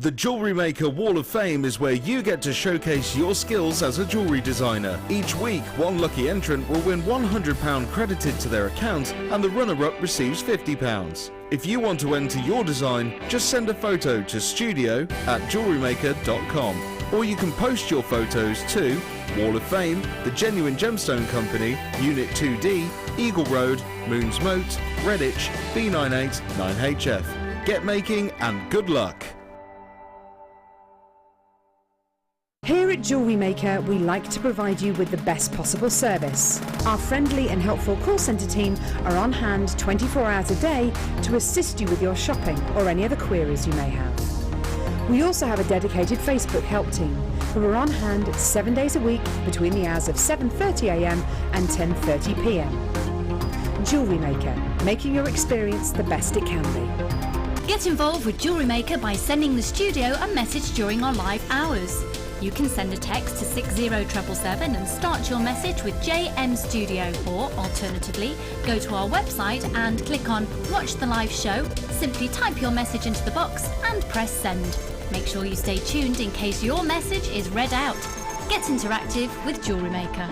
The Jewellery Maker Wall of Fame is where you get to showcase your skills as a jewellery designer. Each week, one lucky entrant will win £100 credited to their account and the runner-up receives £50. If you want to enter your design, just send a photo to studio@jewellerymaker.com, or you can post your photos to Wall of Fame, The Genuine Gemstone Company, Unit 2D, Eagle Road, Moons Moat, Redditch, B98 9HF. Get making and good luck! Here at Jewellery Maker, we like to provide you with the best possible service. Our friendly and helpful call centre team are on hand 24 hours a day to assist you with your shopping or any other queries you may have. We also have a dedicated Facebook help team who are on hand 7 days a week between the hours of 7:30 AM and 10:30 PM. Jewellery Maker, making your experience the best it can be. Get involved with Jewellery Maker by sending the studio a message during our live hours. You can send a text to 60777 and start your message with JM Studio, or alternatively, go to our website and click on Watch the Live Show, simply type your message into the box and press send. Make sure you stay tuned in case your message is read out. Get interactive with Jewellery Maker.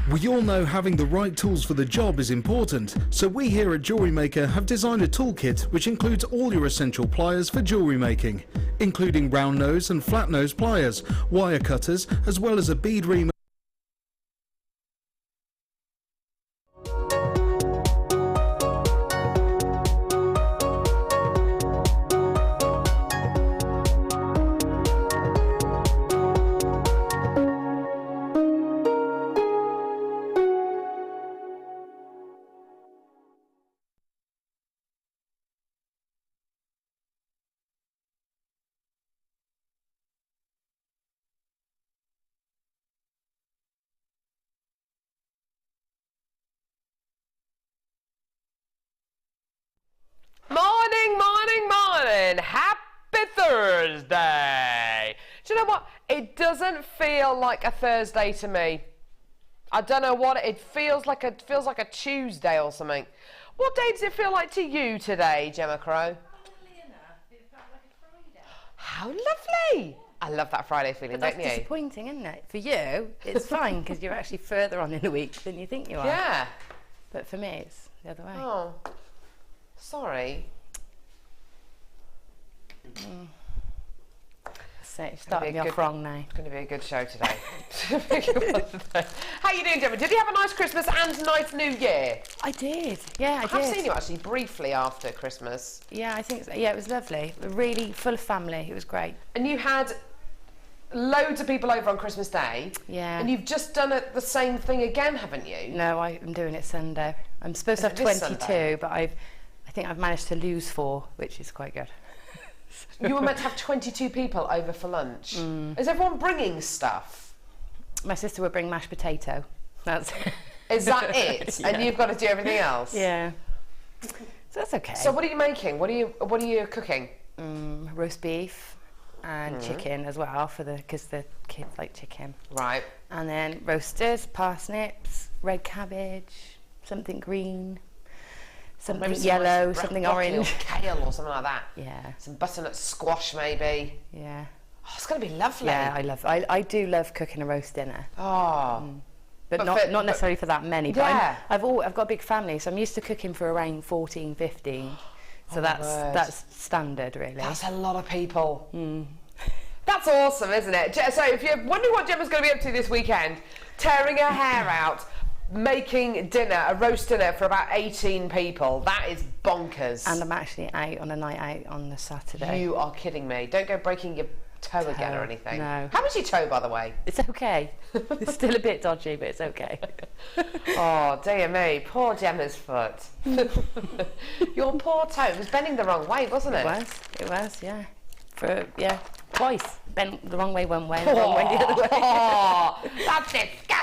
We all know having the right tools for the job is important, so we here at Jewellery Maker have designed a toolkit which includes all your essential pliers for jewellery making, including round nose and flat nose pliers, wire cutters, as well as a bead reamer. Morning! Happy Thursday! Do you know what? It doesn't feel like a Thursday to me. I don't know what it feels like. It feels like a Tuesday or something. What day does it feel like to you today, Gemma Crow? Funnily enough, it felt like a Friday. How lovely! I love that Friday feeling, But don't that's you? disappointing, isn't it? For you, it's fine because you're actually further on in the week than you think you are. Yeah. But for me, it's the other way. Oh, sorry. So you're starting me off wrong now. It's going to be a good show today. How you doing, Gemma? Did you have a nice Christmas and nice New Year? I did. Yeah, I did. I've seen you actually briefly after Christmas. Yeah, I think so. Yeah, it was lovely. Really full of family. It was great. And you had loads of people over on Christmas Day. Yeah. And you've just done the same thing again, haven't you? No, I'm doing it Sunday. I'm supposed to have 22, but I think I've managed to lose 4, which is quite good. You were meant to have 22 people over for lunch. Is everyone bringing stuff? My sister would bring mashed potato. That's Is that it? Yeah. And you've got to do everything else? Yeah. So that's okay. So what are you making? What are you cooking? Roast beef and chicken as well because the kids like chicken. Right. And then roasted parsnips, red cabbage, something green, something yellow, nice something orange. Or kale or something like that. Yeah. Some butternut squash maybe. Yeah. Oh, it's going to be lovely. Yeah, I do love cooking a roast dinner. Oh. But not necessarily for that many. But yeah. I've got a big family, so I'm used to cooking for around 14, 15. So that's standard, really. That's a lot of people. That's awesome, isn't it? So if you're wondering what Gemma's going to be up to this weekend, tearing her hair out, making dinner, a roast dinner for about 18 people. That is bonkers. And I'm actually out on a night out on the Saturday. You are kidding me. Don't go breaking your toe again or anything. No. How was your toe, by the way? It's okay. It's still a bit dodgy, but it's okay. Oh, dear me. Poor Gemma's foot. Your poor toe. It was bending the wrong way, wasn't it? It was, yeah. Twice. Bent the wrong way one way, the wrong way the other way. Oh, that's disgusting.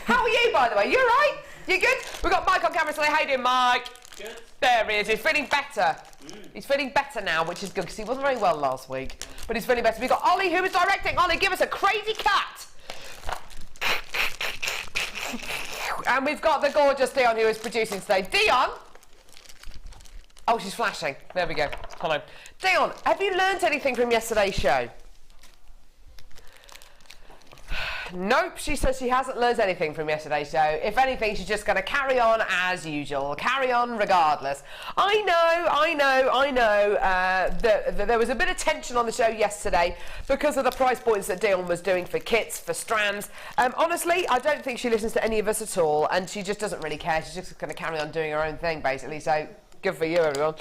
How are you, by the way? You all right? You good? We've got Mike on camera today. How you doing, Mike? Good. There he is. He's feeling better. He's feeling better now, which is good, because he wasn't very well last week. But he's feeling better. We've got Ollie, who is directing. Ollie, give us a crazy cut. And we've got the gorgeous Dion, who is producing today. Dion, Oh, she's flashing. There we go. Hello. Dion, have you learnt anything from yesterday's show? Nope, she says she hasn't learned anything from yesterday's show. If anything, she's just going to carry on as usual, carry on regardless. I know that there was a bit of tension on the show yesterday because of the price points that Dion was doing for kits, for strands. Honestly, I don't think she listens to any of us at all, and she just doesn't really care. She's just going to carry on doing her own thing, basically, so good for you, everyone.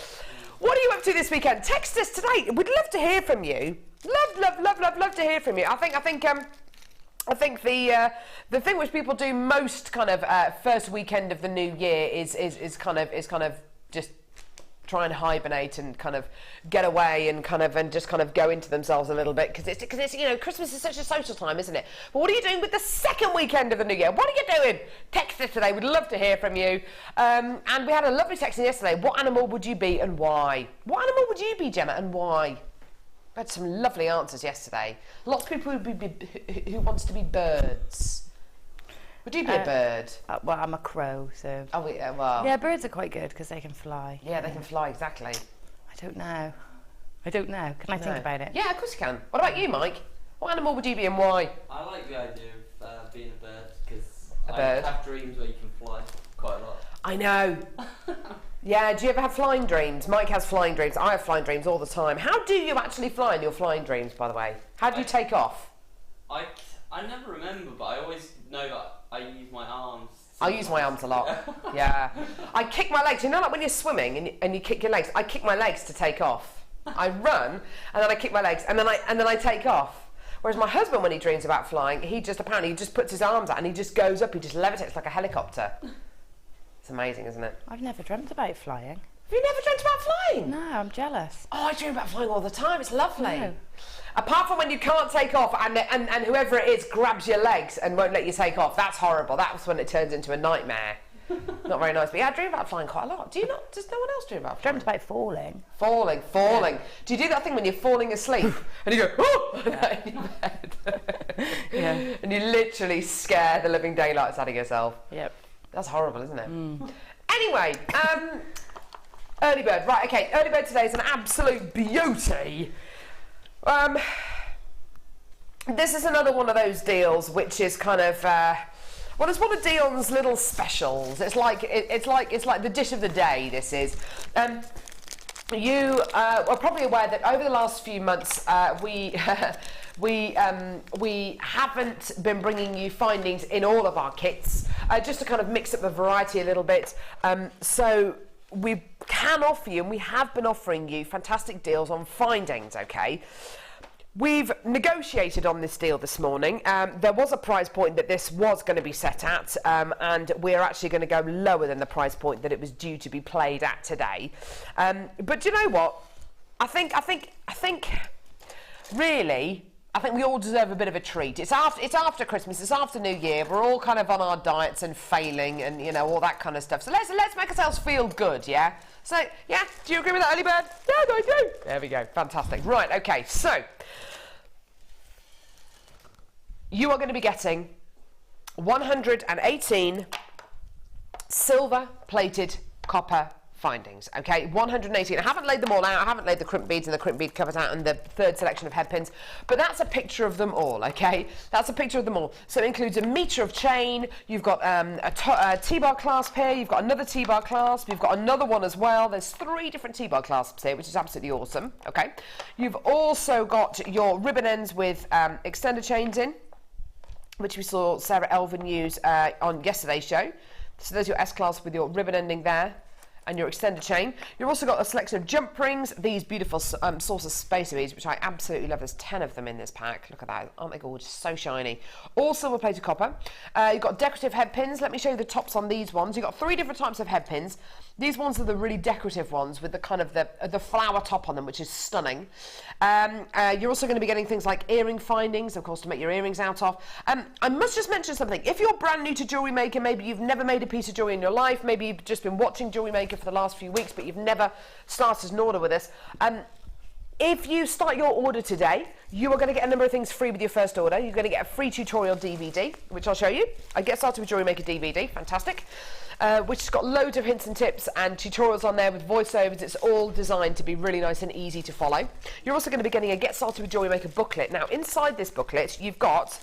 What are you up to this weekend? Text us today. We'd love to hear from you. Love to hear from you. I think the thing which people do most kind of first weekend of the new year is kind of just try and hibernate and kind of get away and just go into themselves a little bit because it's you know, Christmas is such a social time, isn't it? But what are you doing with the second weekend of the new year? What are you doing? Text us today. We'd love to hear from you. And we had a lovely text yesterday. What animal would you be and why? What animal would you be, Gemma, and why? I had some lovely answers yesterday. Lots of people who wants to be birds. Would you be a bird? Well, I'm a crow, so... Oh, yeah, well... Yeah, birds are quite good because they can fly. Yeah, they can fly, exactly. I don't know. Can I think about it? Yeah, of course you can. What about you, Mike? What animal would you be and why? I like the idea of being a bird because I bird? have dreams where you can fly quite a lot. I know. Yeah, do you ever have flying dreams? Mike has flying dreams. I have flying dreams all the time. How do you actually fly in your flying dreams, by the way? How do you take off? I never remember, but I always know that I use my arms. I use my arms a lot. Yeah. I kick my legs. You know, like when you're swimming and you kick your legs. I kick my legs to take off. I run and then I kick my legs and then I take off. Whereas my husband, when he dreams about flying, he just puts his arms out and he just goes up. He just levitates like a helicopter. It's amazing, isn't it? I've never dreamt about flying. Have you never dreamt about flying? No, I'm jealous. Oh, I dream about flying all the time. It's lovely. No. Apart from when you can't take off and whoever it is grabs your legs and won't let you take off. That's horrible. That's when it turns into a nightmare. Not very nice. But yeah, I dream about flying quite a lot. Do you not? Does no one else dream about flying? Dreamt about falling. Falling. Yeah. Do you do that thing when you're falling asleep and you go, oh, in your bed? Yeah. And you literally scare the living daylights out of yourself. Yep. That's horrible, isn't it? Anyway, early bird. Right, okay. Early bird today is an absolute beauty. This is another one of those deals which is kind of well, it's one of Dion's little specials. It's like the dish of the day. This is. You are probably aware that over the last few months we haven't been bringing you findings in all of our kits, just to kind of mix up the variety a little bit. So we can offer you, and we have been offering you, fantastic deals on findings, okay? We've negotiated on this deal this morning. There was a price point that this was going to be set at, and we're actually going to go lower than the price point that it was due to be played at today. But do you know what? I think really, I think we all deserve a bit of a treat. It's after Christmas. It's after New Year. We're all kind of on our diets and failing, and you know, all that kind of stuff. So let's make ourselves feel good, yeah. So yeah, do you agree with that, early bird? Yeah, I do. There we go. Fantastic. Right. Okay. So you are going to be getting 118 silver-plated copper findings, okay? 118. I haven't laid them all out. I haven't laid the crimp beads and the crimp bead covers out and the third selection of head pins, but that's a picture of them all, okay? That's a picture of them all. So it includes a metre of chain. You've got a T-bar clasp here. You've got another T-bar clasp. You've got another one as well. There's 3 different T-bar clasps here, which is absolutely awesome, okay? You've also got your ribbon ends with extender chains in, which we saw Sarah Elvin use on yesterday's show. So there's your S-clasp with your ribbon ending there and your extender chain. You've also got a selection of jump rings, these beautiful Saucer Spacer beads, which I absolutely love. There's 10 of them in this pack. Look at that. Aren't they gorgeous? So shiny. All silver-plated copper. You've got decorative head pins. Let me show you the tops on these ones. You've got 3 different types of head pins. These ones are the really decorative ones with the kind of the flower top on them, which is stunning. You're also going to be getting things like earring findings, of course, to make your earrings out of. I must just mention something. If you're brand new to Jewellery Maker, maybe you've never made a piece of jewellery in your life, maybe you've just been watching Jewellery Maker for the last few weeks, but you've never started an order with us. If you start your order today, you are going to get a number of things free with your first order. You're going to get a free tutorial DVD, which I'll show you. I Get Started with JewelleryMaker DVD, fantastic, which has got loads of hints and tips and tutorials on there with voiceovers. It's all designed to be really nice and easy to follow. You're also going to be getting a Get Started with JewelleryMaker booklet. Now, inside this booklet, you've got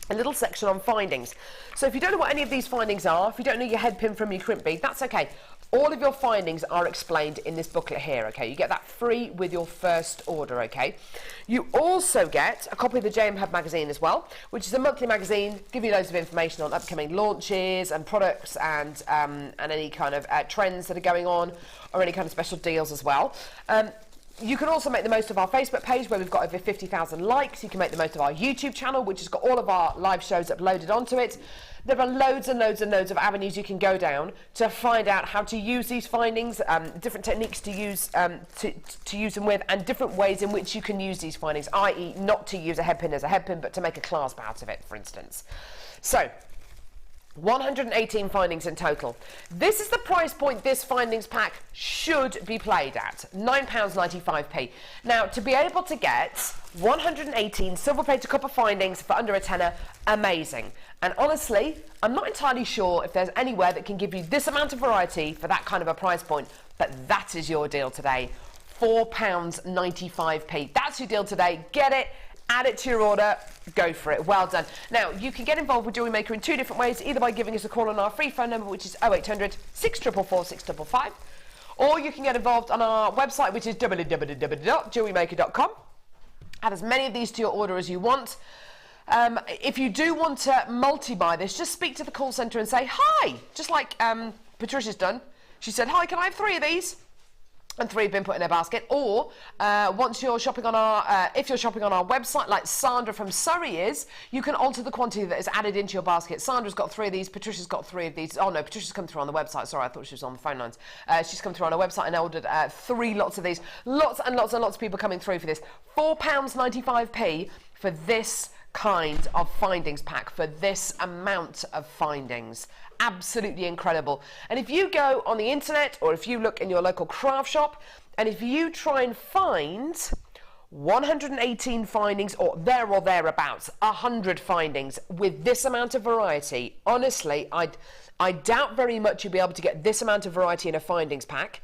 a little section on findings. So if you don't know what any of these findings are, if you don't know your head pin from your crimp bead, that's okay. All of your findings are explained in this booklet here, okay? You get that free with your first order, okay? You also get a copy of the JM Hub magazine as well, which is a monthly magazine, give you loads of information on upcoming launches and products and any kind of trends that are going on, or any kind of special deals as well. You can also make the most of our Facebook page, where we've got over 50,000 likes. You can make the most of our YouTube channel, which has got all of our live shows uploaded onto it. There are loads and loads and loads of avenues you can go down to find out how to use these findings, different techniques to use them with, and different ways in which you can use these findings, i.e. not to use a head pin as a head pin, but to make a clasp out of it, for instance. So, 118 findings in total. This is the price point this findings pack should be played at, £9.95p. Now, to be able to get 118 silver-plated copper findings for under a tenner, amazing. And honestly, I'm not entirely sure if there's anywhere that can give you this amount of variety for that kind of a price point, but that is your deal today, £4.95p. That's your deal today. Get it. Add it to your order, go for it. Well done. Now, you can get involved with JewelleryMaker in two different ways, either by giving us a call on our free phone number, which is 0800 644 655, or you can get involved on our website, which is www.jewellerymaker.com. Add as many of these to your order as you want. If you do want to multi-buy this, just speak to the call centre and say, hi, just like Patricia's done. She said, hi, can I have 3 of these? And 3 have been put in their basket. Or once you're shopping on our, if you're shopping on our website, like Sandra from Surrey is, you can alter the quantity that is added into your basket. Sandra's got 3 of these. Patricia's got 3 of these. Oh no, Patricia's come through on the website. Sorry, I thought she was on the phone lines. She's come through on our website and ordered 3 lots of these. Lots and lots and lots of people coming through for this. £4.95p for this kind of findings pack, for this amount of findings. Absolutely incredible. And if you go on the internet, or if you look in your local craft shop, and if you try and find 118 findings, or thereabouts, 100 findings with this amount of variety, honestly, I doubt very much you'll be able to get this amount of variety in a findings pack.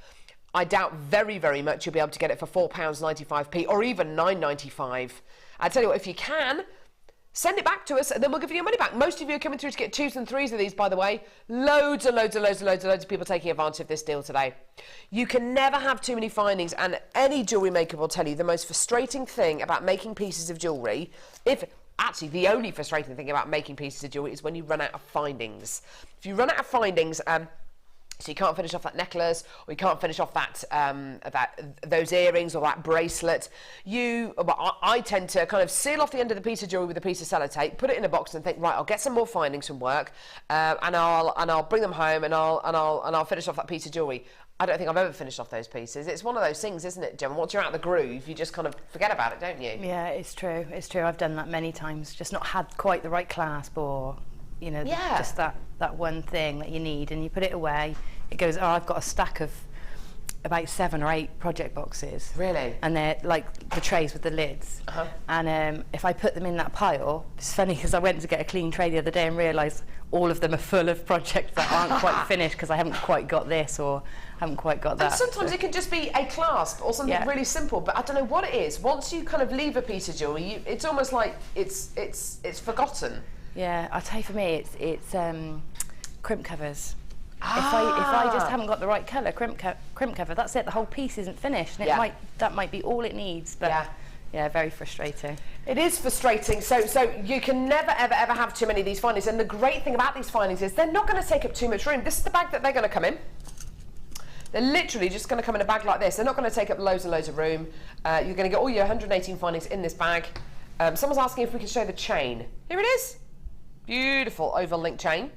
I doubt very, very much you'll be able to get it for £4.95p, or even £9.95. I tell you what, if you can, send it back to us and then we'll give you your money back. Most of you are coming through to get 2s and 3s of these, by the way. Loads and loads and loads and loads and loads of people taking advantage of this deal today. You can never have too many findings, and any jewellery maker will tell you the most frustrating thing about making pieces of jewellery, actually the only frustrating thing about making pieces of jewellery, is when you run out of findings. If you run out of findings, so you can't finish off that necklace, or you can't finish off those earrings or that bracelet. I tend to kind of seal off the end of the piece of jewellery with a piece of sellotape, put it in a box, and think, right, I'll get some more findings from work, and I'll bring them home, and I'll finish off that piece of jewellery. I don't think I've ever finished off those pieces. It's one of those things, isn't it, Gemma? Once you're out of the groove, you just kind of forget about it, don't you? Yeah, it's true. It's true. I've done that many times. Just not had quite the right clasp, or just that one thing that you need, and you put it away. It goes, I've got a stack of about 7 or 8 project boxes. Really? And they're like the trays with the lids. Uh-huh. And if I put them in that pile, it's funny because I went to get a clean tray the other day and realised all of them are full of projects that aren't quite finished because I haven't quite got this or haven't quite got that. And sometimes it can just be a clasp or something really simple, but I don't know what it is. Once you kind of leave a piece of jewellery, it's almost like it's forgotten. Yeah, I'll tell you, for me, it's crimp covers. If I just haven't got the right colour crimp cover, that's it. The whole piece isn't finished, and that might be all it needs. But yeah, very frustrating. It is frustrating. So you can never ever have too many of these findings. And the great thing about these findings is they're not going to take up too much room. This is the bag that they're going to come in. They're literally just going to come in a bag like this. They're not going to take up loads and loads of room. You're going to get all your 118 findings in this bag. Someone's asking if we can show the chain. Here it is. Beautiful oval link chain.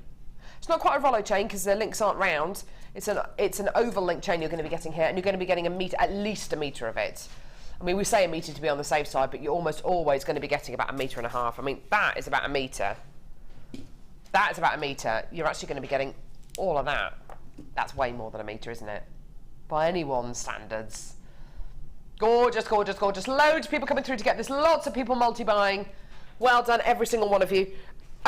It's not quite a Rollo chain because the links aren't round. It's an oval link chain you're going to be getting here, and you're going to be getting at least a metre of it. I mean, we say a metre to be on the safe side, but you're almost always going to be getting about 1.5 metres. I mean, that is about a metre. That is about a metre. You're actually going to be getting all of that. That's way more than a metre, isn't it? By anyone's standards. Gorgeous, gorgeous, gorgeous. Loads of people coming through to get this. Lots of people multi-buying. Well done, every single one of you.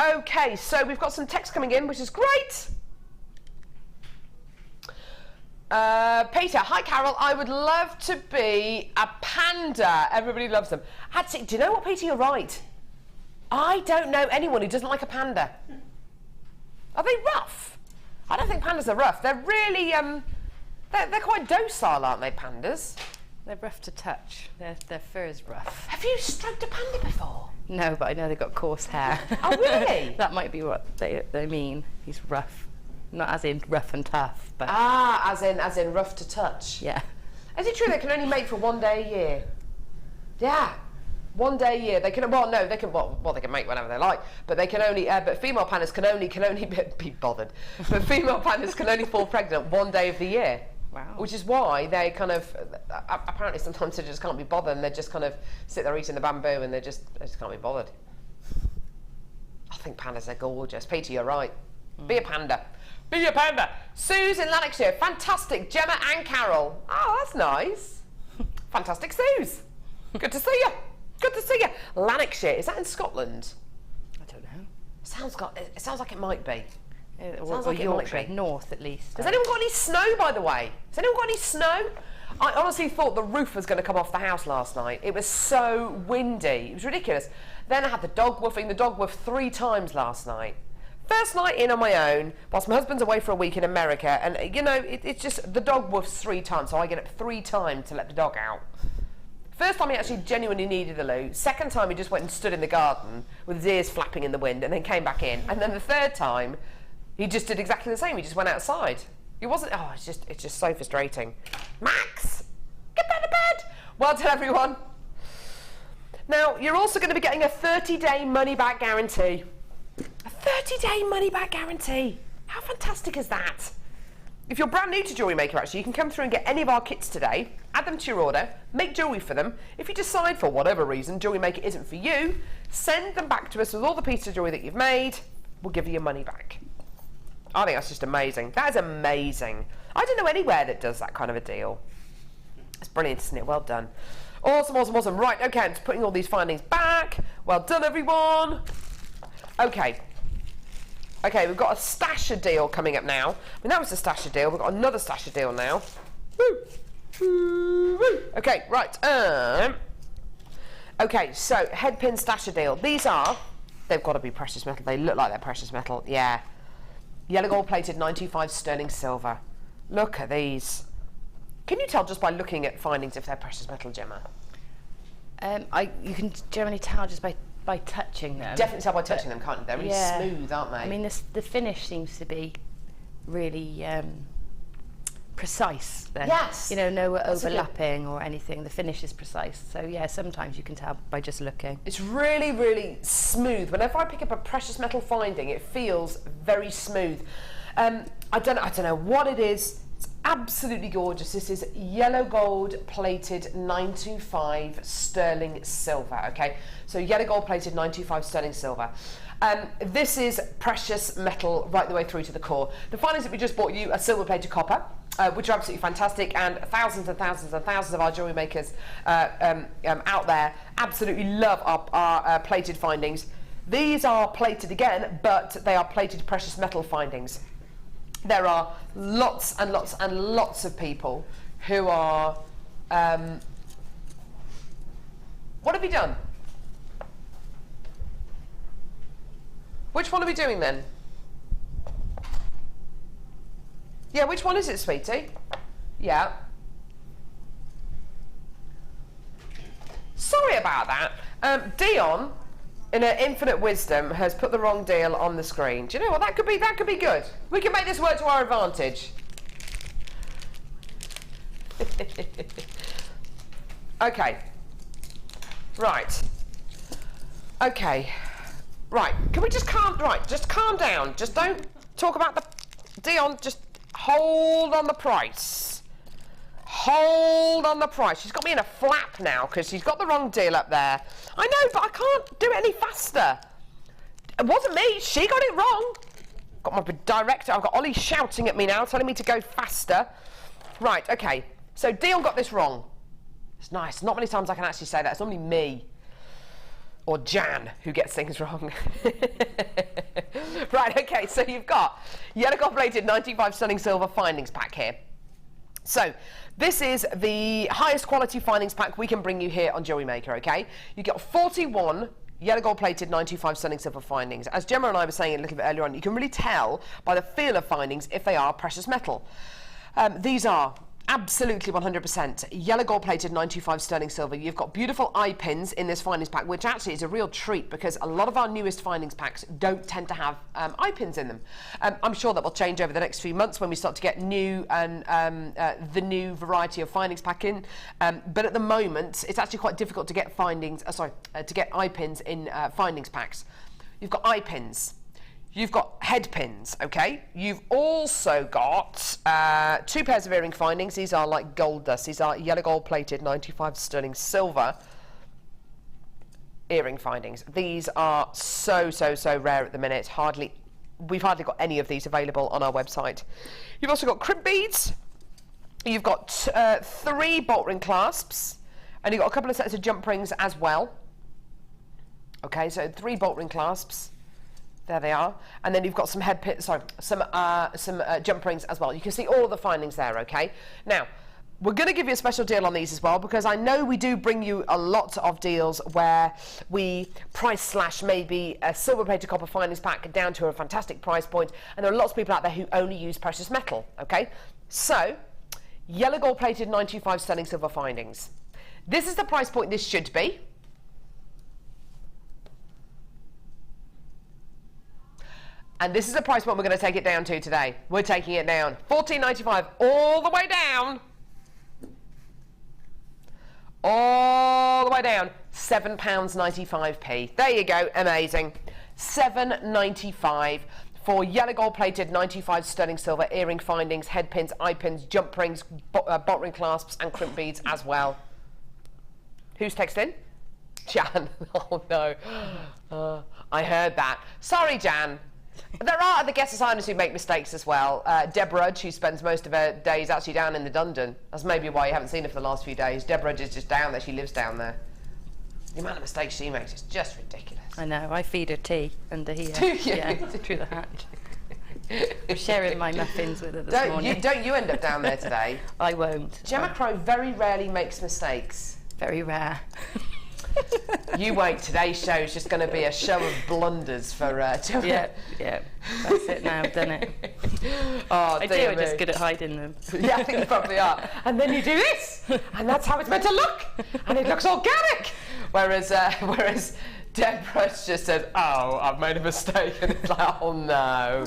Okay, so we've got some text coming in, which is great. Peter, hi Carol, I would love to be a panda. Everybody loves them. Actually, do you know what, Peter, you're right. I don't know anyone who doesn't like a panda. Are they rough? I don't think pandas are rough. They're really, they're quite docile, aren't they, pandas? They're rough to touch. Their fur is rough. Have you stroked a panda before? No, but I know they've got coarse hair. Oh, really? That might be what they mean. He's rough. Not as in rough and tough, but... Ah, as in rough to touch. Yeah. Is it true they can only mate for 1 day a year? Yeah. 1 day a year. They can, well, no, they can, well, they can mate whenever they like, but they can only, but female pandas can only be bothered. But female pandas can only fall pregnant 1 day of the year. Wow. Which is why they kind of, apparently sometimes they just can't be bothered and they just kind of sit there eating the bamboo and they just can't be bothered. I think pandas are gorgeous. Peter, you're right. Be a panda. Be a panda. Sue's in Lanarkshire. Fantastic. Gemma and Carol. Oh, that's nice. Fantastic Sue's. Good to see you. Good to see you. Lanarkshire. Is that in Scotland? I don't know. It sounds like it might be. Or Yorkshire, north at least. Has anyone got any snow, by the way? Has anyone got any snow? I honestly thought the roof was going to come off the house last night. It was so windy. It was ridiculous. Then I had the dog woofing. The dog woofed 3 times last night. First night in on my own, whilst my husband's away for a week in America, and you know, it's just, the dog woofs 3 times, so I get up 3 times to let the dog out. First time he actually genuinely needed a loo. Second time he just went and stood in the garden with his ears flapping in the wind and then came back in. And then the third time, he just did exactly the same. He just went outside. He wasn't, oh, it's just so frustrating. Max, get back to bed. Well done, everyone. Now, you're also going to be getting a 30-day money-back guarantee. A 30-day money-back guarantee. How fantastic is that? If you're brand new to JewelleryMaker, actually, you can come through and get any of our kits today, add them to your order, make jewellery for them. If you decide, for whatever reason, JewelleryMaker isn't for you, send them back to us with all the pieces of jewellery that you've made. We'll give you your money back. I think that's just amazing. That is amazing. I don't know anywhere that does that kind of a deal. It's brilliant, isn't it? Well done. Awesome, awesome, awesome. Right, okay, I'm just putting all these findings back. Well done, everyone. Okay. Okay, we've got a stasher deal coming up now. I mean, that was a stasher deal. We've got another stasher deal now. Woo! Woo! Woo! Okay, right. Okay, so headpin stasher deal. These are, they've got to be precious metal. They look like they're precious metal. Yeah. Yellow gold plated 925 sterling silver. Look at these. Can you tell just by looking at findings if they're precious metal, Gemma? You can generally tell just by touching them. Definitely tell by touching them, can't you? They're really smooth, aren't they? I mean, the finish seems to be really precise then. Yes. You know, no overlapping or anything. The finish is precise. So yeah, sometimes you can tell by just looking. It's really, really smooth. Whenever I pick up a precious metal finding, it feels very smooth. I don't know what it is. It's absolutely gorgeous. This is yellow gold plated 925 sterling silver. Okay, so yellow gold plated 925 sterling silver. This is precious metal right the way through to the core. The findings that we just bought you are silver plated copper, which are absolutely fantastic, and thousands and thousands and thousands of our jewellery makers out there absolutely love our plated findings. These are plated again, but they are plated precious metal findings. There are lots and lots and lots of people who are... what have you done? Which one are we doing then? Yeah, which one is it, sweetie? Yeah. Sorry about that. Dion, in her infinite wisdom, has put the wrong deal on the screen. Do you know what? That could be good. We can make this work to our advantage. Okay. Right. Okay. Right. Can we just calm down. Just don't talk about the Dion, just hold on the price. Hold on the price. She's got me in a flap now because she's got the wrong deal up there. I know, but I can't do it any faster. It wasn't me. She got it wrong. Got my director. I've got Ollie shouting at me now, telling me to go faster. Right, okay. So Dion got this wrong. It's nice. Not many times I can actually say that. It's normally me or Jan who gets things wrong. Right, okay, so you've got yellow gold plated 95 stunning silver findings pack here. So this is the highest quality findings pack we can bring you here on JewelleryMaker, okay? You get 41 yellow gold plated 925 stunning silver findings. As Gemma and I were saying a little bit earlier on, you can really tell by the feel of findings if they are precious metal. These are absolutely 100% yellow gold plated 925 sterling silver. You've got beautiful eye pins in this findings pack, which actually is a real treat because a lot of our newest findings packs don't tend to have eye pins in them. I'm sure that will change over the next few months when we start to get new and the new variety of findings pack in. But at the moment, it's actually quite difficult to get to get eye pins in findings packs. You've got eye pins. You've got head pins, okay? You've also got 2 pairs of earring findings. These are like gold dust. These are yellow gold plated 95 sterling silver earring findings. These are so rare at the minute. We've hardly got any of these available on our website. You've also got crimp beads. You've got 3 bolt ring clasps, and you've got a couple of sets of jump rings as well. Okay, so 3 bolt ring clasps. There they are, and then you've got some some jump rings as well. You can see all the findings there, okay? Now, we're going to give you a special deal on these as well because I know we do bring you a lot of deals where we price slash maybe a silver plated copper findings pack down to a fantastic price point, and there are lots of people out there who only use precious metal, okay? So, yellow gold plated 925 sterling silver findings. This is the price point this should be. And this is the price point we're going to take it down to today. We're taking it down. $14.95 all the way down. All the way down. £7.95p. There you go. Amazing. $7.95 for yellow gold plated 95 sterling silver earring findings, head pins, eye pins, jump rings, bolt ring clasps and crimp beads as well. Who's texting? Jan. Oh no. I heard that. Sorry, Jan. There are other guest designers who make mistakes as well. Deborah, who spends most of her days actually down in the Dundon. That's maybe why you haven't seen her for the last few days. Deborah is just down there. She lives down there. The amount of mistakes she makes is just ridiculous. I know. I feed her tea under here. Do you? Yeah, through the hatch. I'm sharing my muffins with her this morning. Don't you end up down there today? I won't. Gemma Crow very rarely makes mistakes. Very rare. You wait, today's show is just going to be a show of blunders for yeah, that's it now, I've done it. Oh, I do, I'm just good at hiding them. Yeah, I think you probably are. And then you do this, and that's how it's meant to look, and it looks organic. Whereas Deborah just said, oh, I've made a mistake, and it's like, oh no.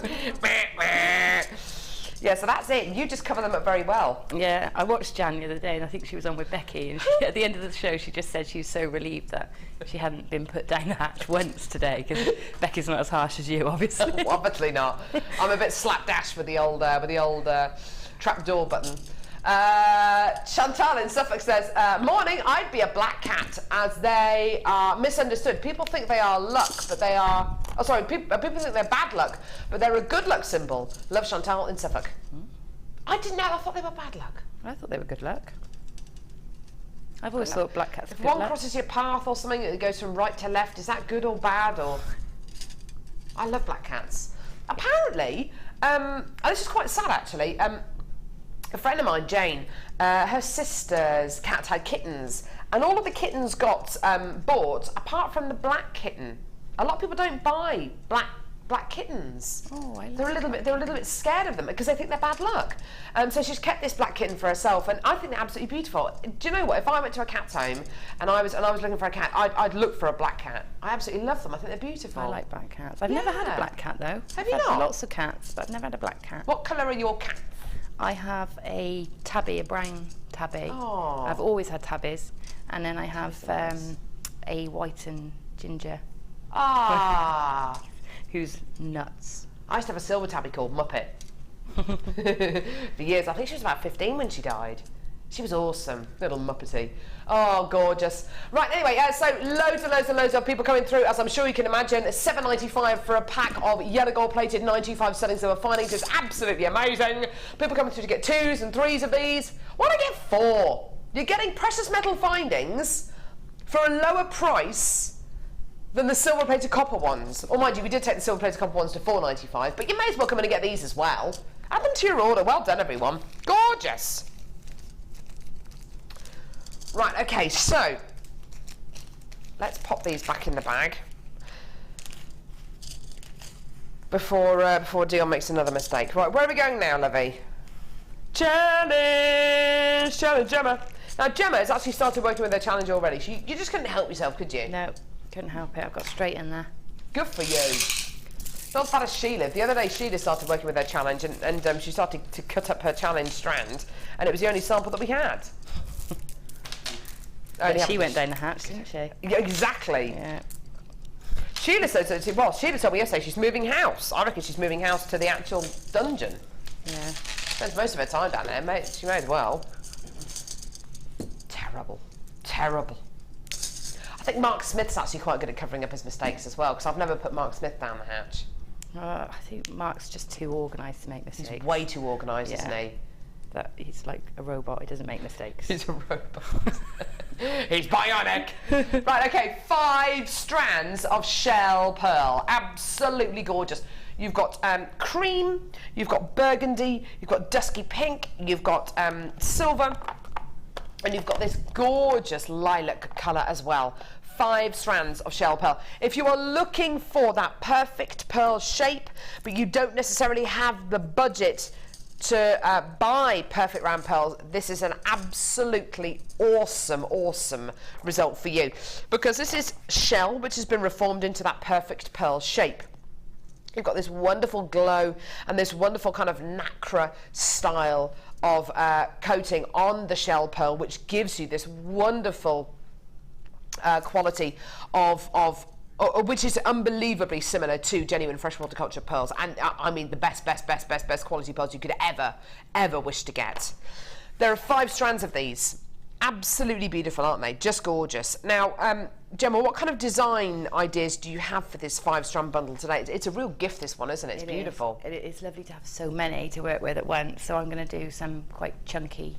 Yeah, so that's it. You just cover them up very well. Yeah, I watched Jan the other day, and I think she was on with Becky, and at the end of the show, she just said she was so relieved that she hadn't been put down the hatch once today, because Becky's not as harsh as you, obviously. Obviously not. I'm a bit slapdash with the old trapdoor button. Chantal in Suffolk says, morning, I'd be a black cat as they are misunderstood. People think they are luck, but they are... Oh, sorry, people think they're bad luck, but they're a good luck symbol. Love, Chantal in Suffolk. I didn't know. I thought they were bad luck. I thought they were good luck. I've always thought black cats were If good one luck. crosses your path or something that goes from right to left, is that good or bad? Or I love black cats. Apparently, this is quite sad actually. A friend of mine, Jane, her sister's cat had kittens, and all of the kittens got bought apart from the black kitten. A lot of people don't buy black kittens. Oh, I love they're a little bit scared of them because they think they're bad luck. So she's kept this black kitten for herself, and I think they're absolutely beautiful. Do you know what? If I went to a cat's home and I was looking for a cat, I'd look for a black cat. I absolutely love them. I think they're beautiful. I like black cats. I've never had a black cat though. Have you I've not? had lots of cats, but I've never had a black cat. What colour are your cats? I have a tabby, a brown tabby. Oh. I've always had tabbies, and then I have a white and ginger. Ah. Who's nuts. I used to have a silver tabby called Muppet. For years. I think she was about 15 when she died. She was awesome. Little Muppety. Oh, gorgeous. Right, anyway, so loads of people coming through, as I'm sure you can imagine. $7.95 for a pack of yellow gold plated 925 sterling silver findings is absolutely amazing. People coming through to get 2s and 3s of these. Why don't I get 4? You're getting precious metal findings for a lower price than the silver-plated copper ones. Or mind you, we did take the silver-plated copper ones to $4.95, but you may as well come in and get these as well. Add them to your order. Well done, everyone. Gorgeous. Right, okay, so let's pop these back in the bag before Dion makes another mistake. Right, where are we going now, Lovey? Challenge! Challenge, Gemma. Now, Gemma has actually started working with her challenge already. You just couldn't help yourself, could you? No, couldn't help it. I've got straight in there. Good for you. Not as bad as Sheila. The other day, Sheila started working with her challenge, and she started to cut up her challenge strand, and it was the only sample that we had. She went down the hatch, didn't she? Yeah, exactly. Yeah. Sheila said told me yesterday she's moving house. I reckon she's moving house to the actual dungeon. Yeah. Spends most of her time down there, mate. She may as well. Terrible. Terrible. I think Mark Smith's actually quite good at covering up his mistakes as well, because I've never put Mark Smith down the hatch. I think Mark's just too organised to make mistakes. He's way too organised, isn't he? That he's like a robot, he doesn't make mistakes. He's a robot. He's bionic. Right, okay, 5 strands of shell pearl. Absolutely gorgeous. You've got cream, you've got burgundy, you've got dusky pink, you've got silver, and you've got this gorgeous lilac colour as well. 5 strands of shell pearl. If you are looking for that perfect pearl shape, but you don't necessarily have the budget to buy perfect round pearls, this is an absolutely awesome result for you, because this is shell which has been reformed into that perfect pearl shape. You've got this wonderful glow and this wonderful kind of nacre style of coating on the shell pearl, which gives you this wonderful quality of which is unbelievably similar to genuine freshwater culture pearls, and I mean the best quality pearls you could ever wish to get. There are 5 strands of these. Absolutely beautiful, aren't they? Just gorgeous. Now, Gemma, what kind of design ideas do you have for this 5-strand bundle today? It's a real gift, this one, isn't it? It's beautiful. It's lovely to have so many to work with at once, so I'm going to do some quite chunky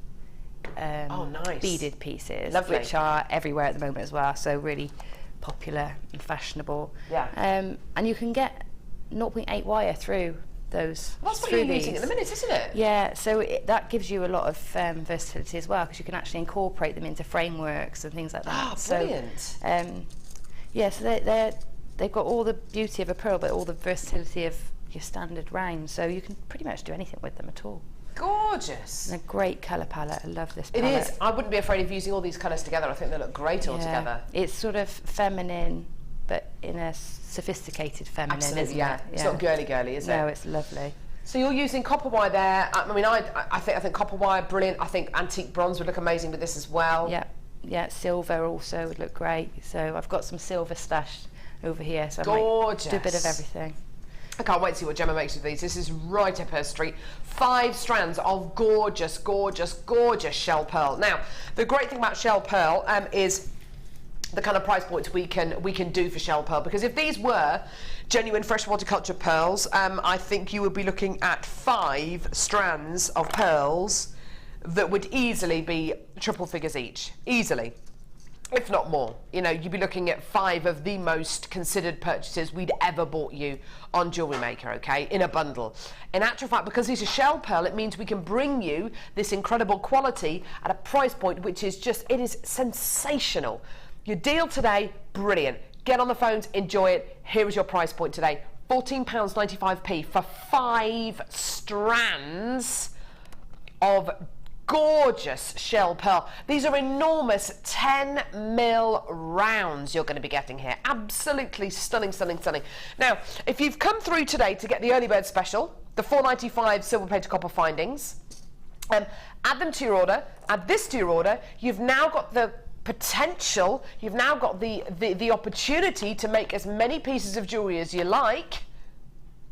nice. Beaded pieces, lovely. Which are everywhere at the moment as well, so really popular and fashionable. Yeah. And you can get 0.8 wire through those. Well, that's what you're using at the minute, isn't it? Yeah, so that gives you a lot of versatility as well, because you can actually incorporate them into frameworks and things like that. Oh, brilliant. So, yeah, so they've got all the beauty of a pearl, but all the versatility of your standard round, so you can pretty much do anything with them at all. Gorgeous. And a great colour palette. I love this palette. palette. It is. I wouldn't be afraid of using all these colours together. I think they look great all together. It's sort of feminine, but in a sophisticated feminine, Absolutely, isn't it? It's not girly, is it? No, it's lovely. So you're using copper wire there. I mean, I think copper wire, brilliant. I think antique bronze would look amazing with this as well. Yeah, silver also would look great. So I've got some silver stashed over here, so gorgeous. I might do a bit of everything. I can't wait to see what Gemma makes with these. This is right up her street. 5 strands of gorgeous shell pearl. Now, the great thing about shell pearl is the kind of price points we can do for shell pearl, because if these were genuine freshwater culture pearls, I think you would be looking at 5 strands of pearls that would easily be triple figures each, easily. If not more. You know, you'd be looking at 5 of the most considered purchases we'd ever bought you on JewelleryMaker, okay, in a bundle. In actual fact, because these are shell pearl, it means we can bring you this incredible quality at a price point which is just, it is sensational. Your deal today, brilliant. Get on the phones, enjoy it. Here is your price point today. £14.95p for 5 strands of gorgeous shell pearl. These are enormous 10mm rounds you're going to be getting here. Absolutely stunning. Now, if you've come through today to get the early bird special, the $4.95 silver plated copper findings, add them to your order, add this to your order, you've now got the potential, you've now got the opportunity to make as many pieces of jewellery as you like,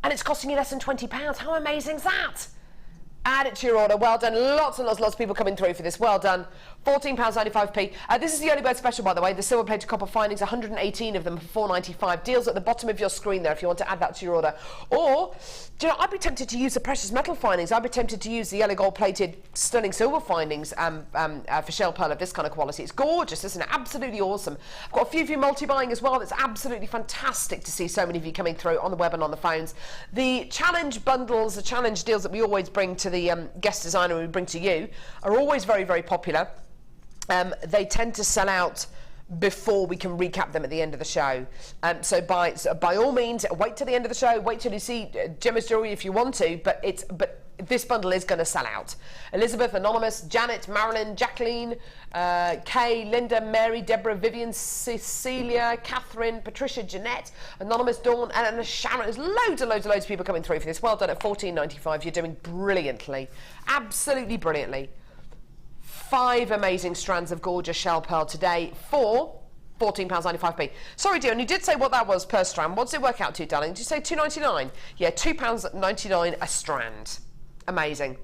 and it's costing you less than £20. How amazing is that? Add it to your order. Well done. Lots and lots of people coming through for this. Well done. £14.95p. This is the early bird special, by the way. The silver plated copper findings, 118 of them for £4.95. Deals at the bottom of your screen there if you want to add that to your order. Or, do you know, I'd be tempted to use the precious metal findings. I'd be tempted to use the yellow gold plated stunning silver findings for shell pearl of this kind of quality. It's gorgeous, isn't it? Absolutely awesome. I've got a few of you multi-buying as well. It's absolutely fantastic to see so many of you coming through on the web and on the phones. The challenge bundles, the challenge deals that we always bring to the guest designer we bring to you are always very, very popular. They tend to sell out before we can recap them at the end of the show. So by all means, wait till the end of the show. Wait till you see Gemma's jewellery if you want to. But this bundle is going to sell out. Elizabeth, Anonymous, Janet, Marilyn, Jacqueline, Kay, Linda, Mary, Deborah, Vivian, Cecilia, Catherine, Patricia, Jeanette, Anonymous, Dawn, and Sharon. There's loads and loads of people coming through for this. Well done at £14.95. You're doing brilliantly, absolutely brilliantly. 5 amazing strands of gorgeous shell pearl today for £14.95p. Sorry, Dion, you did say what that was per strand. What does it work out to, darling? Did you say £2.99? Yeah, £2.99 a strand. Amazing.